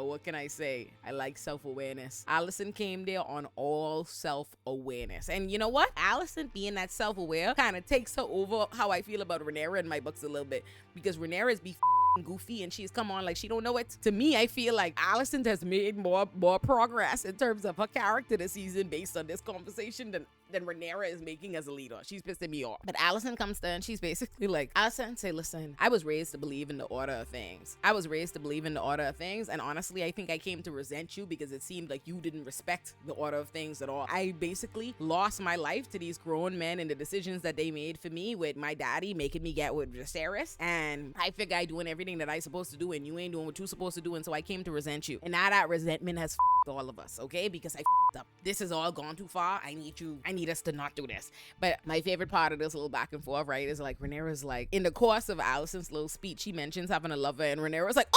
what can I say? I like self-awareness. Alicent came there on all self-awareness, and you know what? Alicent being that self-aware kind of takes her over how I feel about Rhaenyra in my books a little bit, because Rhaenyra's be goofy and she's come on like she don't know it. To me, I feel like Alicent has made more progress in terms of her character this season based on this conversation than Rhaenyra is making as a leader. She's pissing me off. But Alicent comes to her and she's basically like, Alicent say, listen, I was raised to believe in the order of things. And honestly, I think I came to resent you because it seemed like you didn't respect the order of things at all. I basically lost my life to these grown men and the decisions that they made for me, with my daddy making me get with Viserys, and I figure I doing everything that I supposed to do and you ain't doing what you supposed to do, and so I came to resent you. And now that resentment has all of us, okay? Because I up. This has all gone too far. I need us to not do this. But my favorite part of this little back and forth, right, is like Rhaenyra's like, in the course of Alicent's little speech, she mentions having a lover, and Rhaenyra's like,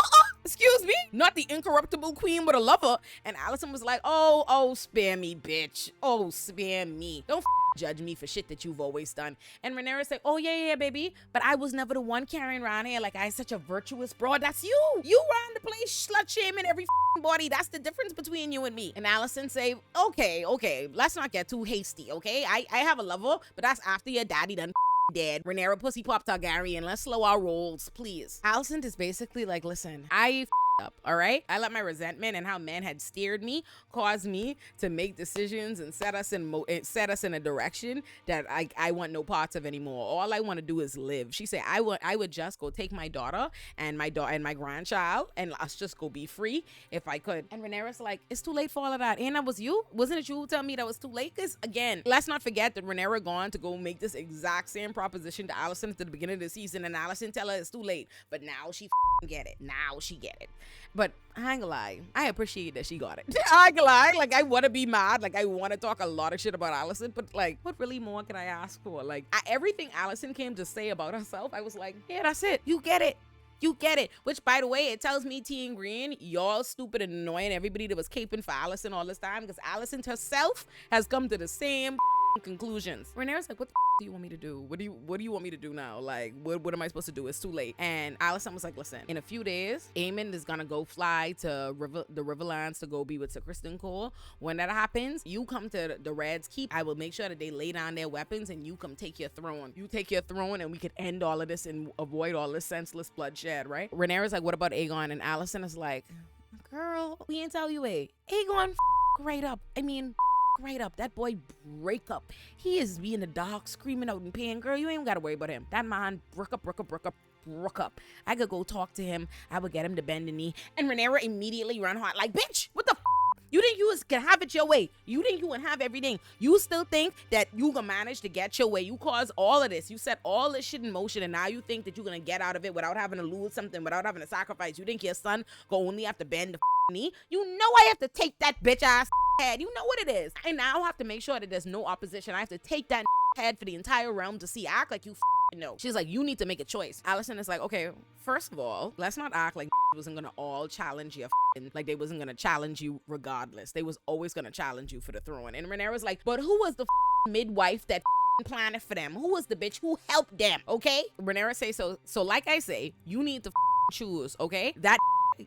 excuse me, not the incorruptible queen with a lover. And Alicent was like, oh, spare me, bitch. Oh, spare me. Don't judge me for shit that you've always done. And Rhaenyra's like, oh yeah, baby, but I was never the one carrying around here like I such a virtuous broad. That's you. You ran the place slut shaming every body. That's the difference between you and me. And Alicent say, okay, let's not get too hasty, okay? I have a lover, but that's after your daddy done dead. Rhaenyra pussy pop Targaryen. Let's slow our rolls, please. Alicent is basically like, listen, I up, all right? I let my resentment and how men had steered me cause me to make decisions and set us in a direction that I want no parts of anymore. All I want to do is live. She said I would just go take my daughter and my grandchild and let's just go be free if I could. And Rhaenyra's like, it's too late for all of that. And that was you? Wasn't it you who told me that was too late? Because again, let's not forget that Rhaenyra gone to go make this exact same proposition to Alicent at the beginning of the season, and Alicent tell her it's too late. But now she get it. Now she get it. But I ain't gonna lie, I appreciate that she got it. I ain't gonna lie, like I want to be mad, like I want to talk a lot of shit about Alicent, but like, what really more can I ask for? Like everything Alicent came to say about herself, I was like, yeah, that's it. You get it. You get it. Which, by the way, it tells me, T and Green, y'all stupid and annoying everybody that was caping for Alicent all this time, because Alicent herself has come to the same conclusions. Rhaenyra's like, what the do you want me to do? What do you want me to do now? Like, what am I supposed to do? It's too late. And Alicent was like, listen, in a few days, Aemon is gonna go fly to the Riverlands to go be with Sir Criston Cole. When that happens, you come to the Red's Keep. I will make sure that they lay down their weapons and you come take your throne. You take your throne and we could end all of this and avoid all this senseless bloodshed, right? Rhaenyra's like, what about Aegon? And Alicent is like, girl, we ain't tell you, Aegon right up. I mean, right up. That boy break up. He is being the dog screaming out in pain. Girl, you ain't gotta worry about him. That man broke up. I could go talk to him. I would get him to bend the knee. And Rhaenyra immediately run hot like, bitch, what the you think you can have it your way? You think you can have everything? You still think that you can manage to get your way? You caused all of this. You set all this shit in motion, and now you think that you're gonna get out of it without having to lose something, without having to sacrifice. You think your son go only have to bend the knee? You know I have to take that bitch ass head. You know what it is. I now have to make sure that there's no opposition. I have to take that head for the entire realm to see. Act like you know. She's like, you need to make a choice. Alicent is like, okay, first of all, let's not act like wasn't gonna all challenge you, like they wasn't gonna challenge you regardless. They was always gonna challenge you for the throne. And Rhaenyra's like, but who was the midwife that planned for them? Who was the bitch who helped them? Okay? Rhaenyra say so like I say, you need to choose, okay? That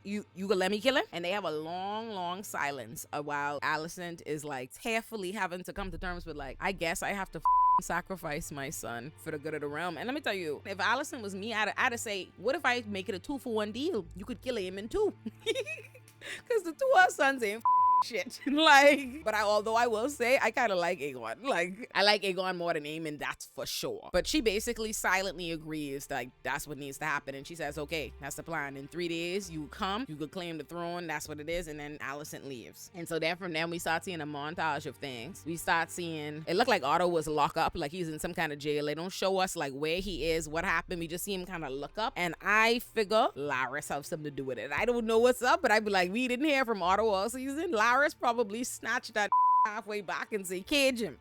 you gonna let me kill him? And they have a long silence while Alicent is like tearfully having to come to terms with like, I guess I have to sacrifice my son for the good of the realm. And let me tell you, if Alicent was me, I'd say, what if I make it a 2-for-1 deal? You could kill him in two. Because the two of our sons ain't shit. Like, but although I will say, I kind of like Aegon. Like, I like Aegon more than Aemon, that's for sure. But she basically silently agrees, like, that's what needs to happen. And she says, okay, that's the plan. In 3 days, you come, you could claim the throne, that's what it is. And then Alicent leaves. And so then from there, we start seeing a montage of things. We start seeing, it looked like Otto was locked up, like he's in some kind of jail. They don't show us like where he is, what happened. We just see him kind of look up. And I figure Larys has something to do with it. I don't know what's up, but I'd be like, we didn't hear from Otto all season. Larys probably snatched that halfway back and say, cage him.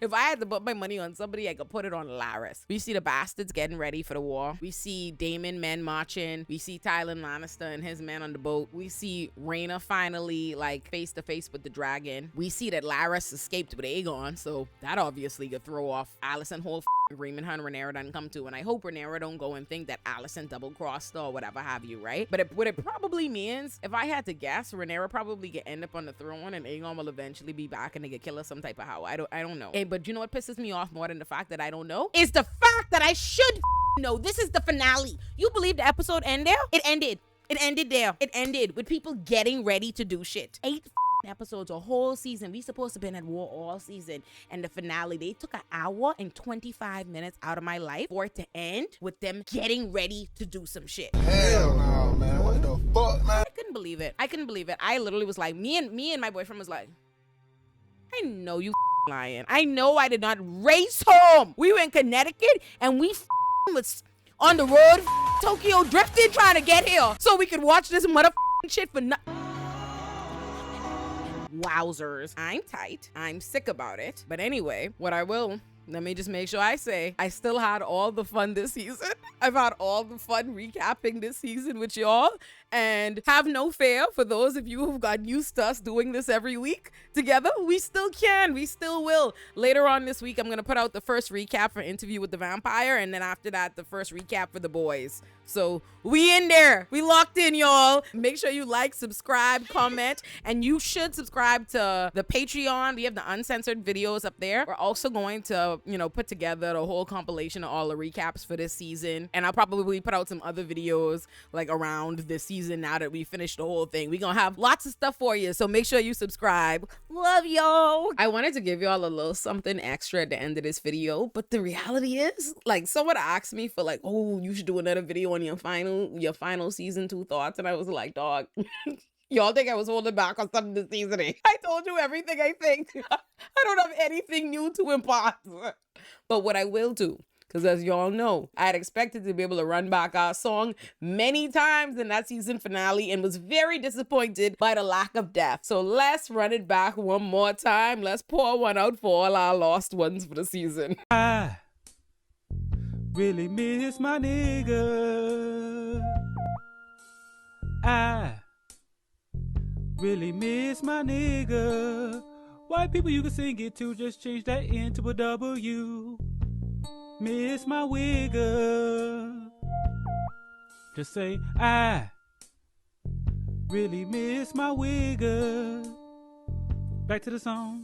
If I had to put my money on somebody, I could put it on Larys. We see the bastards getting ready for the war. We see Daemon men marching. We see Tyrion Lannister and his men on the boat. We see Rhaena finally like face to face with the dragon. We see that Larys escaped with Aegon, so that obviously could throw off Alicent whole agreement her and Rhaenyra done come to. And I hope Rhaenyra don't go and think that Alicent double-crossed or whatever have you, right? But what it probably means, if I had to guess, Rhaenyra probably get end up on the throne and Aegon will eventually be back and they get killed some type of how. I don't know. Hey, but you know what pisses me off more than the fact that I don't know? Is the fact that I should know. This is the finale. You believe the episode ended there? It ended. It ended there. It ended with people getting ready to do shit. 8 episodes, a whole season. We supposed to been at war all season. And the finale, they took an hour and 25 minutes out of my life for it to end with them getting ready to do some shit. Hell no, man. What the fuck, man? I couldn't believe it. I literally was like, me and my boyfriend was like, I know you lying. I know I did not race home. We were in Connecticut and we was on the road Tokyo drifting trying to get here so we could watch this shit for nothing. Wowzers. I'm tight. I'm sick about it. But anyway, let me just make sure I say, I still had all the fun this season. I've had all the fun recapping this season with y'all. And have no fear for those of you who've got used to us doing this every week together. We still can. We still will. Later on this week, I'm going to put out the first recap for Interview with the Vampire. And then after that, the first recap for The Boys. So we in there. We locked in, y'all. Make sure you like, subscribe, comment. And you should subscribe to the Patreon. We have the uncensored videos up there. We're also going to, put together the whole compilation of all the recaps for this season. And I'll probably put out some other videos like around this season now that we finished the whole thing. We're gonna have lots of stuff for you, so make sure you subscribe. Love y'all. I wanted to give y'all a little something extra at the end of this video, but the reality is, like, someone asked me for like, oh, you should do another video on your final season 2 thoughts, and I was like, dog, y'all think I was holding back on something this season? I told you everything I think. I don't have anything new to impart. But what I will do, because as y'all know, I had expected to be able to run back our song many times in that season finale and was very disappointed by the lack of depth. So let's run it back one more time. Let's pour one out for all our lost ones for the season. I really miss my nigga. I really miss my nigga. White people, you can sing it too, just change that into a W. Miss my wigger. Just say, I really miss my wigger. Back to the song.